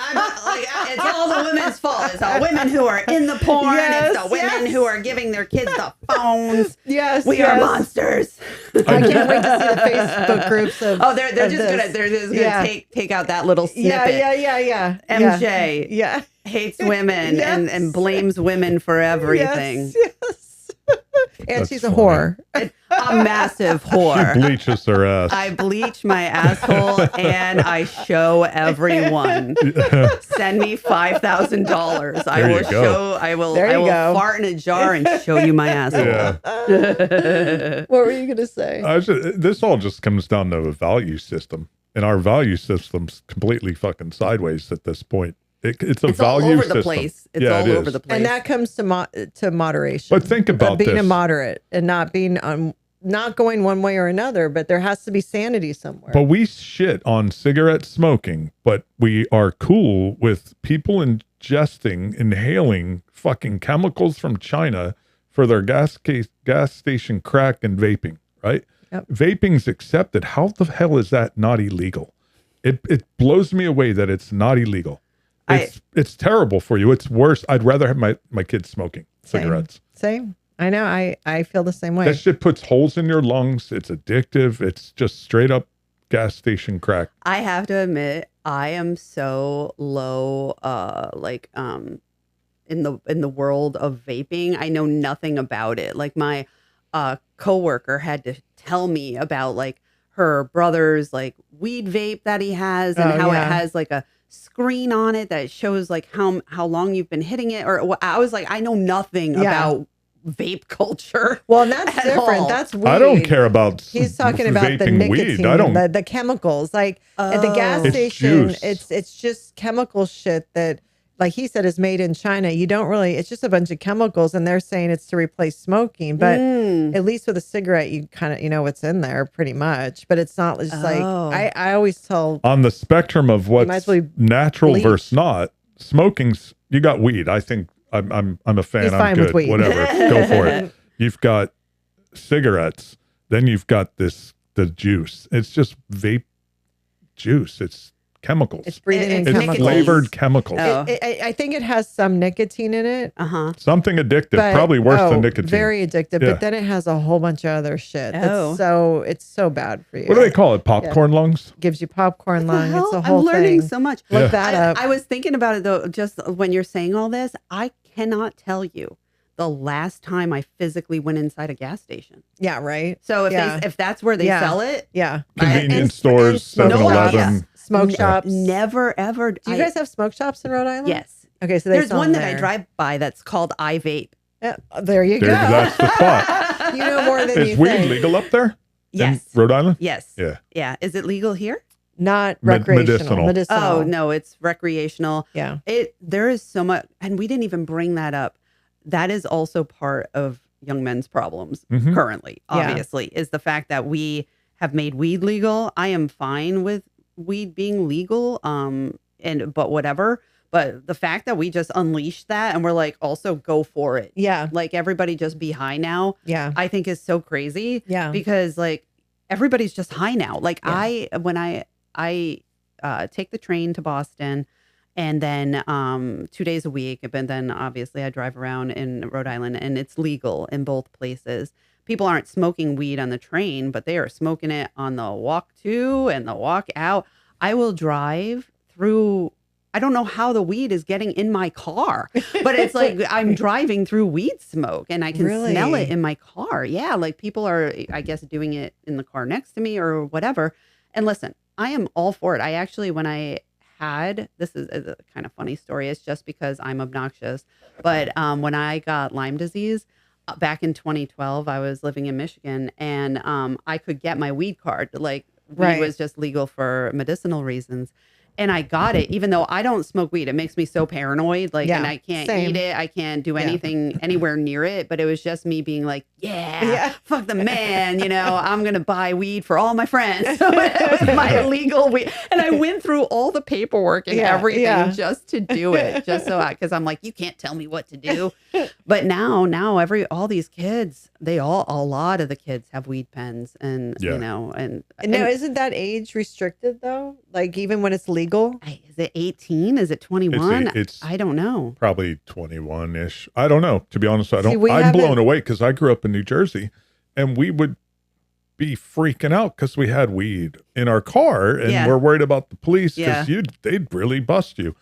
It's all the women's fault. It's the women who are in the porn. Yes, it's the women who are giving their kids the phones. Yes, we are monsters. I can't wait to see the Facebook groups of. Oh, they're just gonna take out that little snippet. Yeah. MJ hates women and blames women for everything. Yes. And That's she's a funny. whore. A massive whore. She bleaches her ass. I bleach my asshole and I show everyone. Send me $5,000. I will fart in a jar and show you my asshole. Yeah. What were you gonna say? This all just comes down to a value system, and our value system's completely fucking sideways at this point. It's It's value all over system. the place. It's Yeah, all it over is. the place. And that comes to moderation. But think about being this. a moderate and not being not going one way or another. But there has to be sanity somewhere. But we shit on cigarette smoking, but we are cool with people inhaling fucking chemicals from China for their gas station crack and vaping, right? Yep. Vaping's accepted. How the hell is that not illegal? It blows me away that it's not illegal. It's terrible for you. It's worse. I'd rather have my kids smoking cigarettes. Same. I know. I feel the same way. That shit puts holes in your lungs. It's addictive. It's just straight up gas station crack. I have to admit, I am so low, in the world of vaping. I know nothing about it. Like my coworker had to tell me about like her brother's like weed vape that he has and how it has like a screen on it that shows like how long you've been hitting it. Or I was like, I know nothing about vape culture. Well, and that's different. all. That's weed. I don't care about He's talking about the vaping nicotine, weed. I don't. the chemicals. Like at the gas It's station, juice. it's just chemical shit that, like he said, is made in China. You don't really. It's just a bunch of chemicals, and they're saying it's to replace smoking. But at least with a cigarette, you kind of what's in there pretty much. But it's not just like I always tell. On the spectrum of might what's as well natural bleach. versus not, smoking's. You got weed. I think I'm a fan. He's I'm fine good. with weed. Whatever. Go for it. You've got cigarettes. Then you've got the juice. It's just vape juice. It's chemicals. It's breathing in It's It's chemicals. flavored chemicals. Oh. I think it has some nicotine in it. Something addictive. But, Probably worse than nicotine. Very addictive. Yeah. But then it has a whole bunch of other shit. Oh. It's so bad for you. What do they call it? Popcorn lungs? Gives you popcorn lung. It's a I'm whole learning thing. so much. Look that up. I was thinking about it though, just when you're saying all this, I cannot tell you the last time I physically went inside a gas station. Yeah, right. So if that's where they sell it, Yeah. Convenience stores, and 7-Eleven. Smoke shops. never ever. Do you guys have smoke shops in Rhode Island? Yes. Okay, so There's sell one them that I there. drive by that's called iVape. Yeah, there you There, go. that's the spot. You know more than Is you weed think. legal up there? Yes. In Rhode Island? Yes. Yeah. Yeah. Is it legal here? Not recreational. Medicinal. Oh no, it's recreational. Yeah. There is so much, and we didn't even bring that up. That is also part of young men's problems currently, obviously, is the fact that we have made weed legal. I am fine with weed being legal, but whatever. But the fact that we just unleashed that and we're like, also go for it. Yeah. Like everybody just be high now. Yeah. I think is so crazy. Yeah. Because like everybody's just high now. Like when I take the train to Boston and then 2 days a week, but then obviously I drive around in Rhode Island and it's legal in both places. People aren't smoking weed on the train, but they are smoking it on the walk to and the walk out. I will drive through, I don't know how the weed is getting in my car, but it's like I'm driving through weed smoke and I can smell it in my kind Yeah, like people are, I guess, doing it in the car next to me or whatever. And listen, I am all for it. I actually, when I had, this is a kind of funny story. It's just because I'm obnoxious. But when I got Lyme disease back in 2012, I was living in Michigan and I could get my weed card. Like weed was just legal for medicinal reasons. And I got it, even though I don't smoke weed. It makes me so paranoid. Like, and I can't eat it. I can't do anything anywhere near it. But it was just me being like, fuck the man. I'm going to buy weed for all my friends. So it was my illegal weed. And I went through all the paperwork and everything just to do it. Just so because I'm like, you can't tell me what to do. But now all these kids, a lot of the kids have weed pens and, and now isn't that age restricted though? Like even when it's legal? Is it 18? Is it 21? I don't know. Probably 21-ish. I don't know. To be honest, I'm blown away because I grew up in New Jersey and we would be freaking out because we had weed in our car and we're worried about the police because they'd really bust you.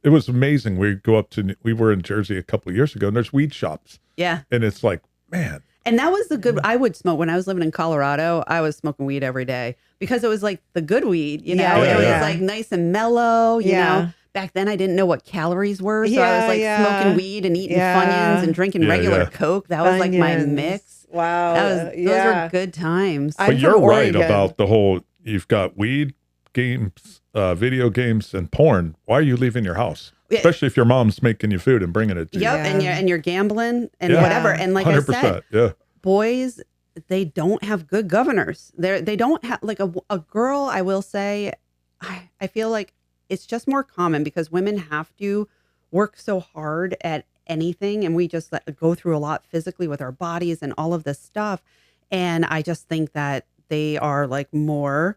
It was amazing. We were in Jersey a couple of years ago and there's weed shops. Yeah. And it's like, man. And that was the good, I would smoke when I was living in Colorado. I was smoking weed every day because it was like the good weed, it was like nice and mellow, you know. Back then I didn't know what calories were. So I was like smoking weed and eating Funyuns and drinking regular Coke. That was like my mix. Wow. Those were good times. But you're right about the whole, you've got weed, games, video games, and porn. Why are you leaving your house? Especially if your mom's making you food and bringing it to you. And you're gambling and whatever. And like 100%, I said, boys, they don't have good governors. They don't have like a girl. I will say, I feel like it's just more common because women have to work so hard at anything, and we just go through a lot physically with our bodies and all of this stuff. And I just think that they are like more.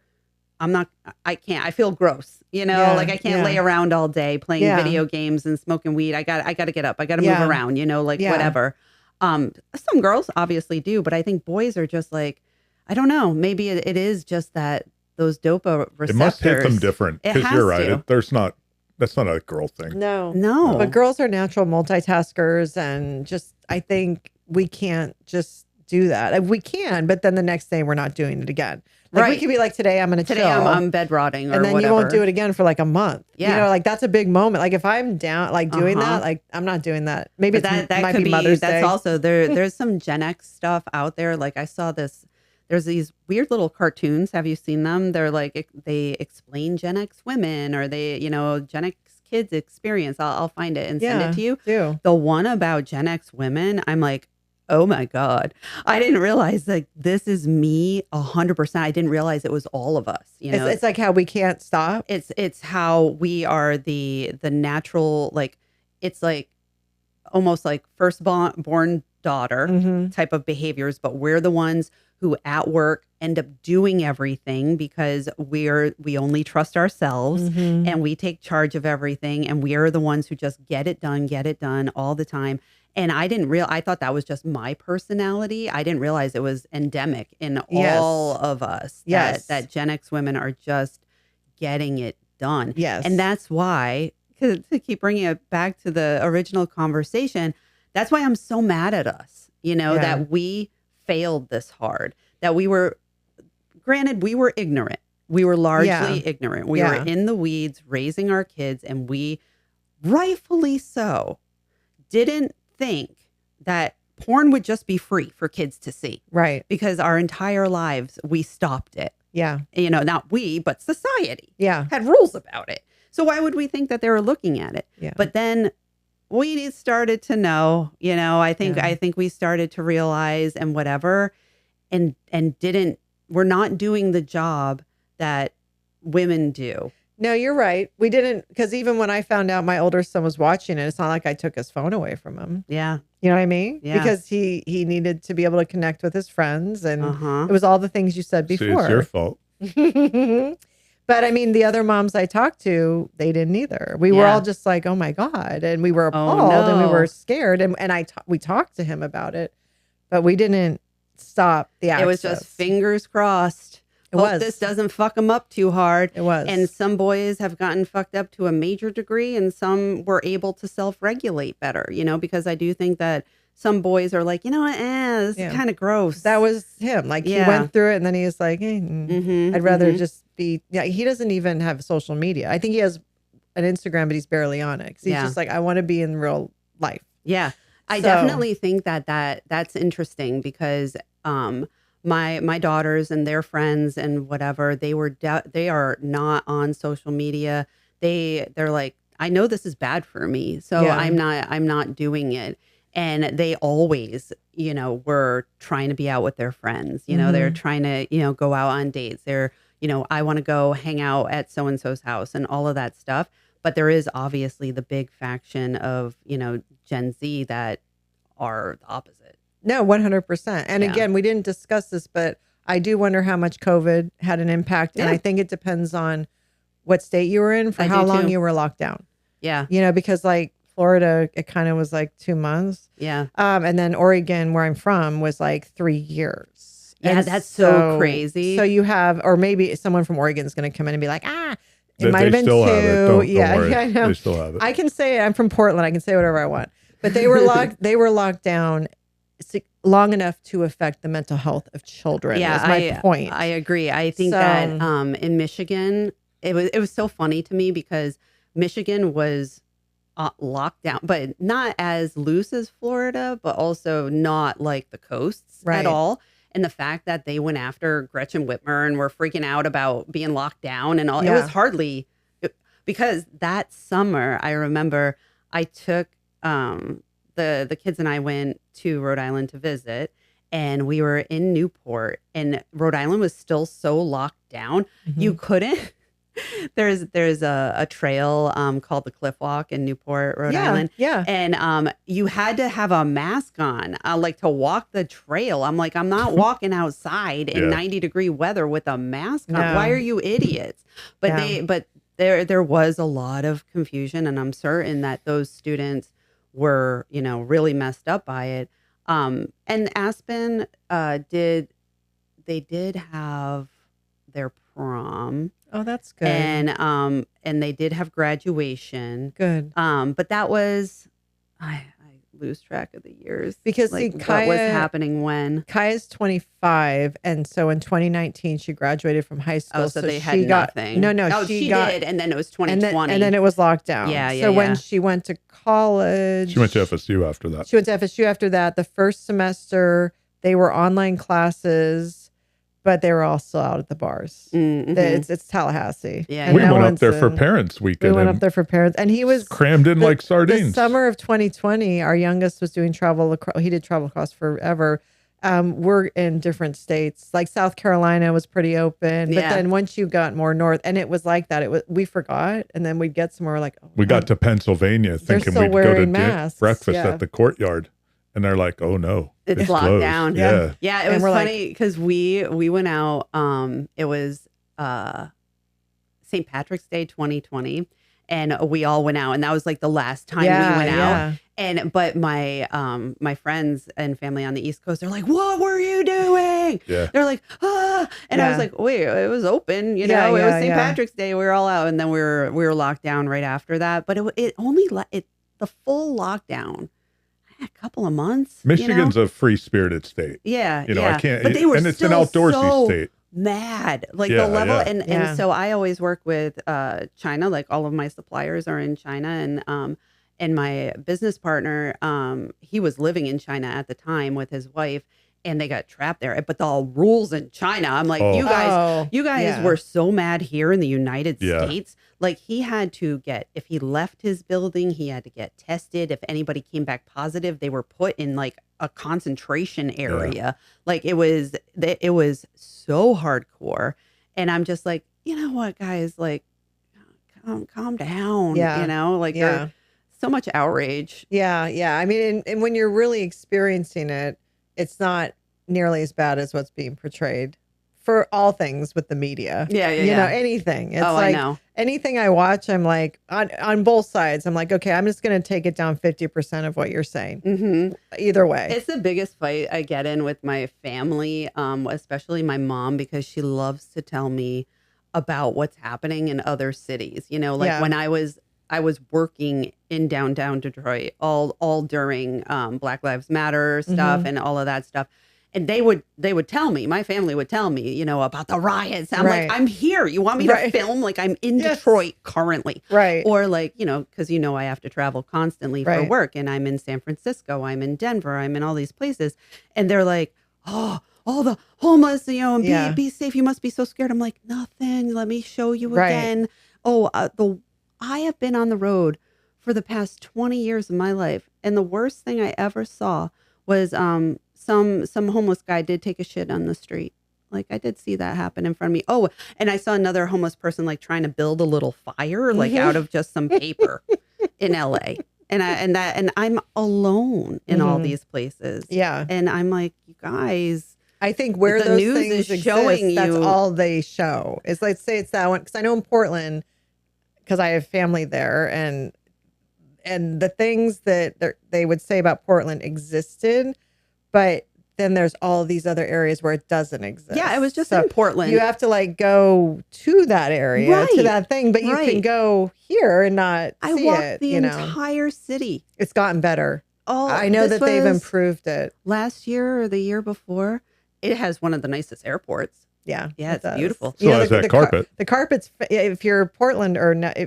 I feel gross, like I can't lay around all day playing video games and smoking weed. I got to get up. I got to move around, whatever. Some girls obviously do, but I think boys are just like, I don't know, maybe it is just that those dopa receptors. It must hit them different because you're right. That's not a girl thing. No. But girls are natural multitaskers and just, I think we can't just do that. We can, but then the next day we're not doing it again. Like we could be like, today I'm going to chill. I'm bed rotting or and then whatever. You won't do it again for like a month. Yeah. Like that's a big moment. Like if I'm down, like doing that, like I'm not doing that. Maybe that might be Mother's Day. That's also there's some Gen X stuff out there. Like I saw there's these weird little cartoons. Have you seen them? They're like, they explain Gen X women or they, Gen X kids experience. I'll find it and send it to you. Do. The one about Gen X women, I'm like, oh my God. I didn't realize like this is me 100%. I didn't realize it was all of us. It's like how we can't stop. It's how we are the natural, like it's like almost like firstborn daughter type of behaviors, but we're the ones who at work end up doing everything because we only trust ourselves and we take charge of everything and we are the ones who just get it done all the time. And I thought that was just my personality. I didn't realize it was endemic in all of us. That Gen X women are just getting it done. Yes. And that's why, to keep bringing it back to the original conversation, that's why I'm so mad at us, that we failed this hard, that we were ignorant. We were largely ignorant. We were in the weeds raising our kids, and we rightfully so didn't think that porn would just be free for kids to see. Right. Because our entire lives, we stopped it. Yeah. You know, not we, but society Yeah. had rules about it. So why would we think that they were looking at it? Yeah. But then we started to know, you know, I think we started to realize and whatever, and we're not doing the job that women do. No, you're right. We didn't, because even when I found out my older son was watching it, it's not like I took his phone away from him. Yeah. You know what I mean? Yeah. Because he needed to be able to connect with his friends, and Uh-huh. it was all the things you said before. See, it's your fault. But I mean, the other moms I talked to, they didn't either. We were all just like, oh my God. And we were appalled and we were scared. And we talked to him about it, but we didn't stop the access. It was just fingers crossed. Hope this doesn't fuck them up too hard. It was. And some boys have gotten fucked up to a major degree, and some were able to self-regulate better, you know, because I do think that some boys are like, you know what, this is kind of gross. That was him. Like, he went through it, and then he was like, I'd rather just be, he doesn't even have social media. I think he has an Instagram, but he's barely on it. 'Cause he's just like, I want to be in real life. Yeah. I definitely think that's interesting, because my daughters and their friends and whatever, they are not on social media. They're like, I know this is bad for me, so I'm not doing it. And they always, you know, were trying to be out with their friends. You know, they're trying to, you know, go out on dates. They're, you know, I want to go hang out at so-and-so's house and all of that stuff. But there is obviously the big faction of, you know, Gen Z that are the opposite. No, 100%. And again, we didn't discuss this, but I do wonder how much COVID had an impact. And I think it depends on what state you were in, for how long you were locked down. Yeah. You know, because like Florida, it kind of was like 2 months. Yeah. And then Oregon, where I'm from, was like 3 years. Yeah, and that's so crazy. So you have, or maybe someone from Oregon is going to come in and be like, it might have been still 2. Have it. Don't Yeah, worry. I know. They still have it. I can say it. I'm from Portland. I can say whatever I want. But they were locked down long enough to affect the mental health of children. Yeah, is my point. I agree. I think that in Michigan, it was so funny to me, because Michigan was locked down, but not as loose as Florida, but also not like the coasts at all. And the fact that they went after Gretchen Whitmer and were freaking out about being locked down and all, it was hardly, because that summer, I remember I took the kids and I went to Rhode Island to visit, and we were in Newport, and Rhode Island was still so locked down. You couldn't. There's a trail called the Cliff Walk in Newport, Rhode Island. Yeah. And you had to have a mask on, like, to walk the trail. I'm like, I'm not walking outside in 90-degree weather with a mask on. Why are you idiots? But there was a lot of confusion, and I'm certain that those students were, you know, really messed up by it. And Aspen did have their prom. Oh, that's good. And they did have graduation. Good. But that was, I lose track of the years, because like, see, Kaya, what was happening when. Kaya's 25, and so in 2019 she graduated from high school. Oh, so they had nothing. No, oh, she did, and then it was 2020, and then it was locked down. So when she went to college, she went to FSU after that. She went to FSU after that. The first semester they were online classes, but they were all still out at the bars. It's Tallahassee. Yeah, we went up there for Parents Weekend. We went up there for parents, and he was crammed in like sardines. The summer of 2020, our youngest was doing travel. He did travel across forever. We're in different states. Like South Carolina was pretty open, but then once you got more north, and it was like that. We forgot, and then we'd get somewhere like we got to Pennsylvania thinking we'd go to breakfast at the Courtyard. And they're like, oh no, it's locked closed. down. Yeah. It was funny because we went out. It was St. Patrick's Day 2020, and we all went out, and that was like the last time we went out. But my friends and family on the East Coast, they're like, what were you doing? Yeah. They're like, and I was like, wait, it was open, you know, it was St. Patrick's Day. We were all out, and then we were locked down right after that. But it only the full lockdown. A couple of months. Michigan's a free-spirited state. Yeah, you know, I can't. But they were and it's an outdoorsy state. Mad, like the level, and so I always work with China. Like all of my suppliers are in China, and my business partner, he was living in China at the time with his wife, and they got trapped there. But the rules in China, I'm like, you guys yeah. were so mad here in the United Yeah. States. Like he had to if he left his building, he had to get tested. If anybody came back positive, they were put in like a concentration area. Like it was so hardcore. And I'm just like, you know what, guys, like calm down. Yeah. You know, like there's so much outrage. Yeah. Yeah. I mean, and when you're really experiencing it, it's not nearly as bad as what's being portrayed for all things with the media. Yeah. You know, anything. It's I like know. anything I watch, I'm like on both sides. I'm like, okay, I'm just going to take it down 50% of what you're saying. Mm-hmm. Either way. It's the biggest fight I get in with my family, especially my mom, because she loves to tell me about what's happening in other cities. You know, like when I was working in downtown Detroit all during Black Lives Matter stuff and all of that stuff. And they would tell me, my family would tell me, you know, about the riots. I'm like, I'm here. You want me to film? Like I'm in Detroit currently. Right. Or like, you know, because, you know, I have to travel constantly for work, and I'm in San Francisco. I'm in Denver. I'm in all these places. And they're like, oh, all the homeless, you know, and be safe. You must be so scared. I'm like, nothing. Let me show you again. Oh, I have been on the road for the past 20 years of my life. And the worst thing I ever saw was some homeless guy did take a shit on the street. Like I did see that happen in front of me. Oh, and I saw another homeless person like trying to build a little fire like out of just some paper in LA. And I'm alone in all these places. Yeah. And I'm like, you guys, I think where the those news things is exist, showing that's you. all they show. It's like, say it's that one. Because I know in Portland, because I have family there, and the things that they would say about Portland existed, but then there's all these other areas where it doesn't exist. Yeah, it was just in Portland. You have to like go to that area, to that thing, but you can go here and not see it. I walked the entire city. It's gotten better. Oh, I know that they've improved it. Last year or the year before, it has one of the nicest airports. Yeah. Yeah, it's beautiful. So has that carpet. The carpet's, if you're Portland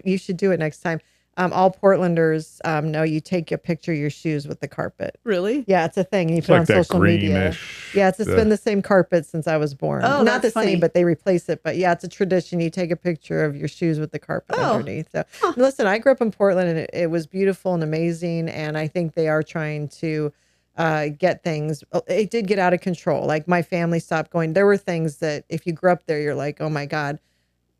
you should do it next time. All Portlanders know you take a picture of your shoes with the carpet. Really? Yeah, it's a thing. You It's put like on that social media. greenish. Yeah, it's been the same carpet since I was born. Oh, not the funny. same, but they replace it. But yeah, it's a tradition. You take a picture of your shoes with the carpet underneath. So listen, I grew up in Portland, and it was beautiful and amazing. And I think they are trying to get things. It did get out of control. Like my family stopped going. There were things that if you grew up there, you're like, oh my God.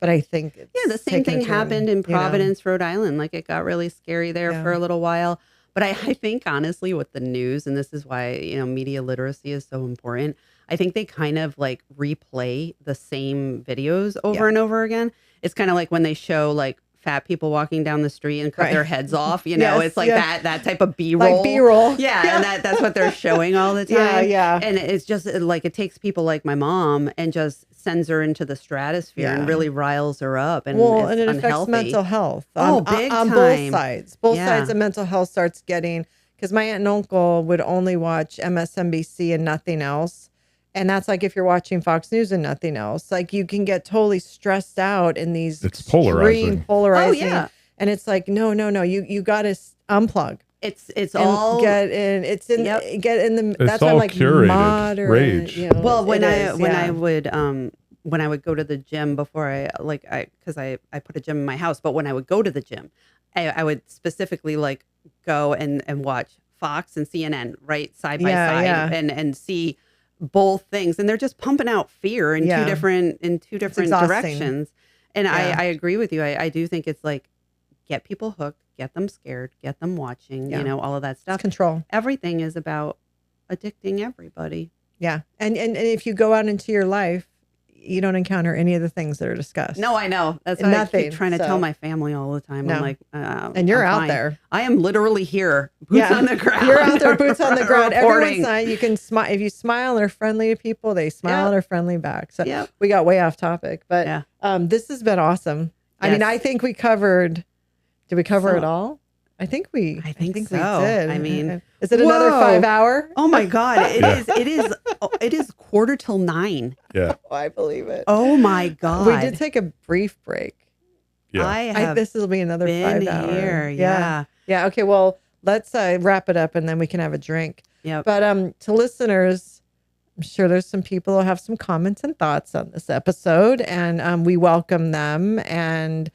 But I think the same thing happened in Providence, Rhode Island. Like it got really scary there for a little while. But I think honestly with the news, and this is why, you know, media literacy is so important. I think they kind of like replay the same videos over and over again. It's kind of like when they show like fat people walking down the street and cut their heads off, you know, it's like that type of B-roll. Like B-roll. Yeah. And that's what they're showing all the time. Yeah. And it's just like, it takes people like my mom and just sends her into the stratosphere and really riles her up. And and it unhealthy. affects mental health. Big on time. both sides. Both sides of mental health starts getting, because my aunt and uncle would only watch MSNBC and nothing else. And that's like if you're watching Fox News and nothing else, like you can get totally stressed out in these It's polarizing. Oh, yeah. And it's like, no, you got to unplug. It's all get in. It's in. Get in the. It's that's all why I'm like curated moderate. rage. You know, well, when I would go to the gym before because I put a gym in my house, but when I would go to the gym, I would specifically like go and watch Fox and CNN right side by side and see both things, and they're just pumping out fear in two different directions. And I agree with you. I do think it's like get people hooked, get them scared, get them watching, you know, all of that stuff. It's control. Everything is about addicting everybody. Yeah. And if you go out into your life, you don't encounter any of the things that are discussed. No, I know. That's what I keep trying to tell my family all the time. No. I'm like, and you're out there. I am literally here, boots on the ground. You're out there, boots on the ground. Reporting. Everyone's you can smile. If you smile and are friendly to people, they smile and are friendly back. So we got way off topic, but this has been awesome. I mean, I think we covered. Did we cover it all? I think so. We did. I mean, is it another 5 hour? Oh my God. It is 8:45. Yeah. Oh, I believe it. Oh my God. We did take a brief break. Yeah. This will be another 5 hours. Here. Yeah. Yeah. Okay. Well, let's wrap it up and then we can have a drink. Yeah. But to listeners, I'm sure there's some people who have some comments and thoughts on this episode, and we welcome them. And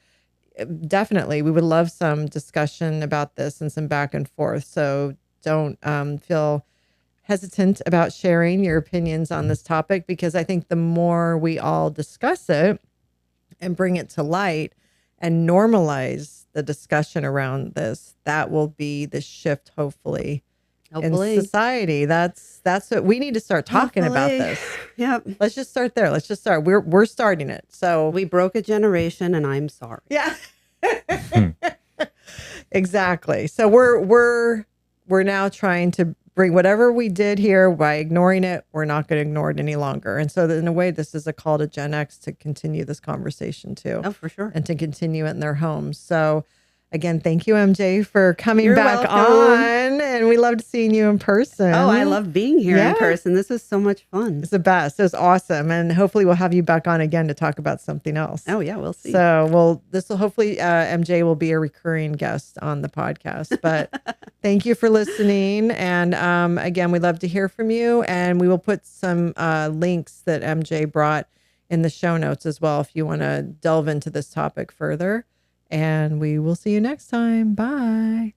definitely, we would love some discussion about this and some back and forth. So don't feel hesitant about sharing your opinions on this topic, because I think the more we all discuss it and bring it to light and normalize the discussion around this, that will be the shift, hopefully. In society. That's what we need to start talking about this. Yep. Let's just start there. Let's just start. We're starting it. So we broke a generation, and I'm sorry. Yeah. Exactly. So we're now trying to bring whatever we did here by ignoring it. We're not going to ignore it any longer. And so in a way, this is a call to Gen X to continue this conversation too. Oh, for sure. And to continue it in their homes. So again, thank you, MJ, for coming You're back welcome. on. And we loved seeing you in person. Oh, I love being here in person. This was so much fun. It's the best. It was awesome. And hopefully we'll have you back on again to talk about something else. Oh, yeah, we'll see. So, this will hopefully, MJ will be a recurring guest on the podcast. But thank you for listening. And again, we'd love to hear from you. And we will put some links that MJ brought in the show notes as well, if you want to delve into this topic further. And we will see you next time. Bye.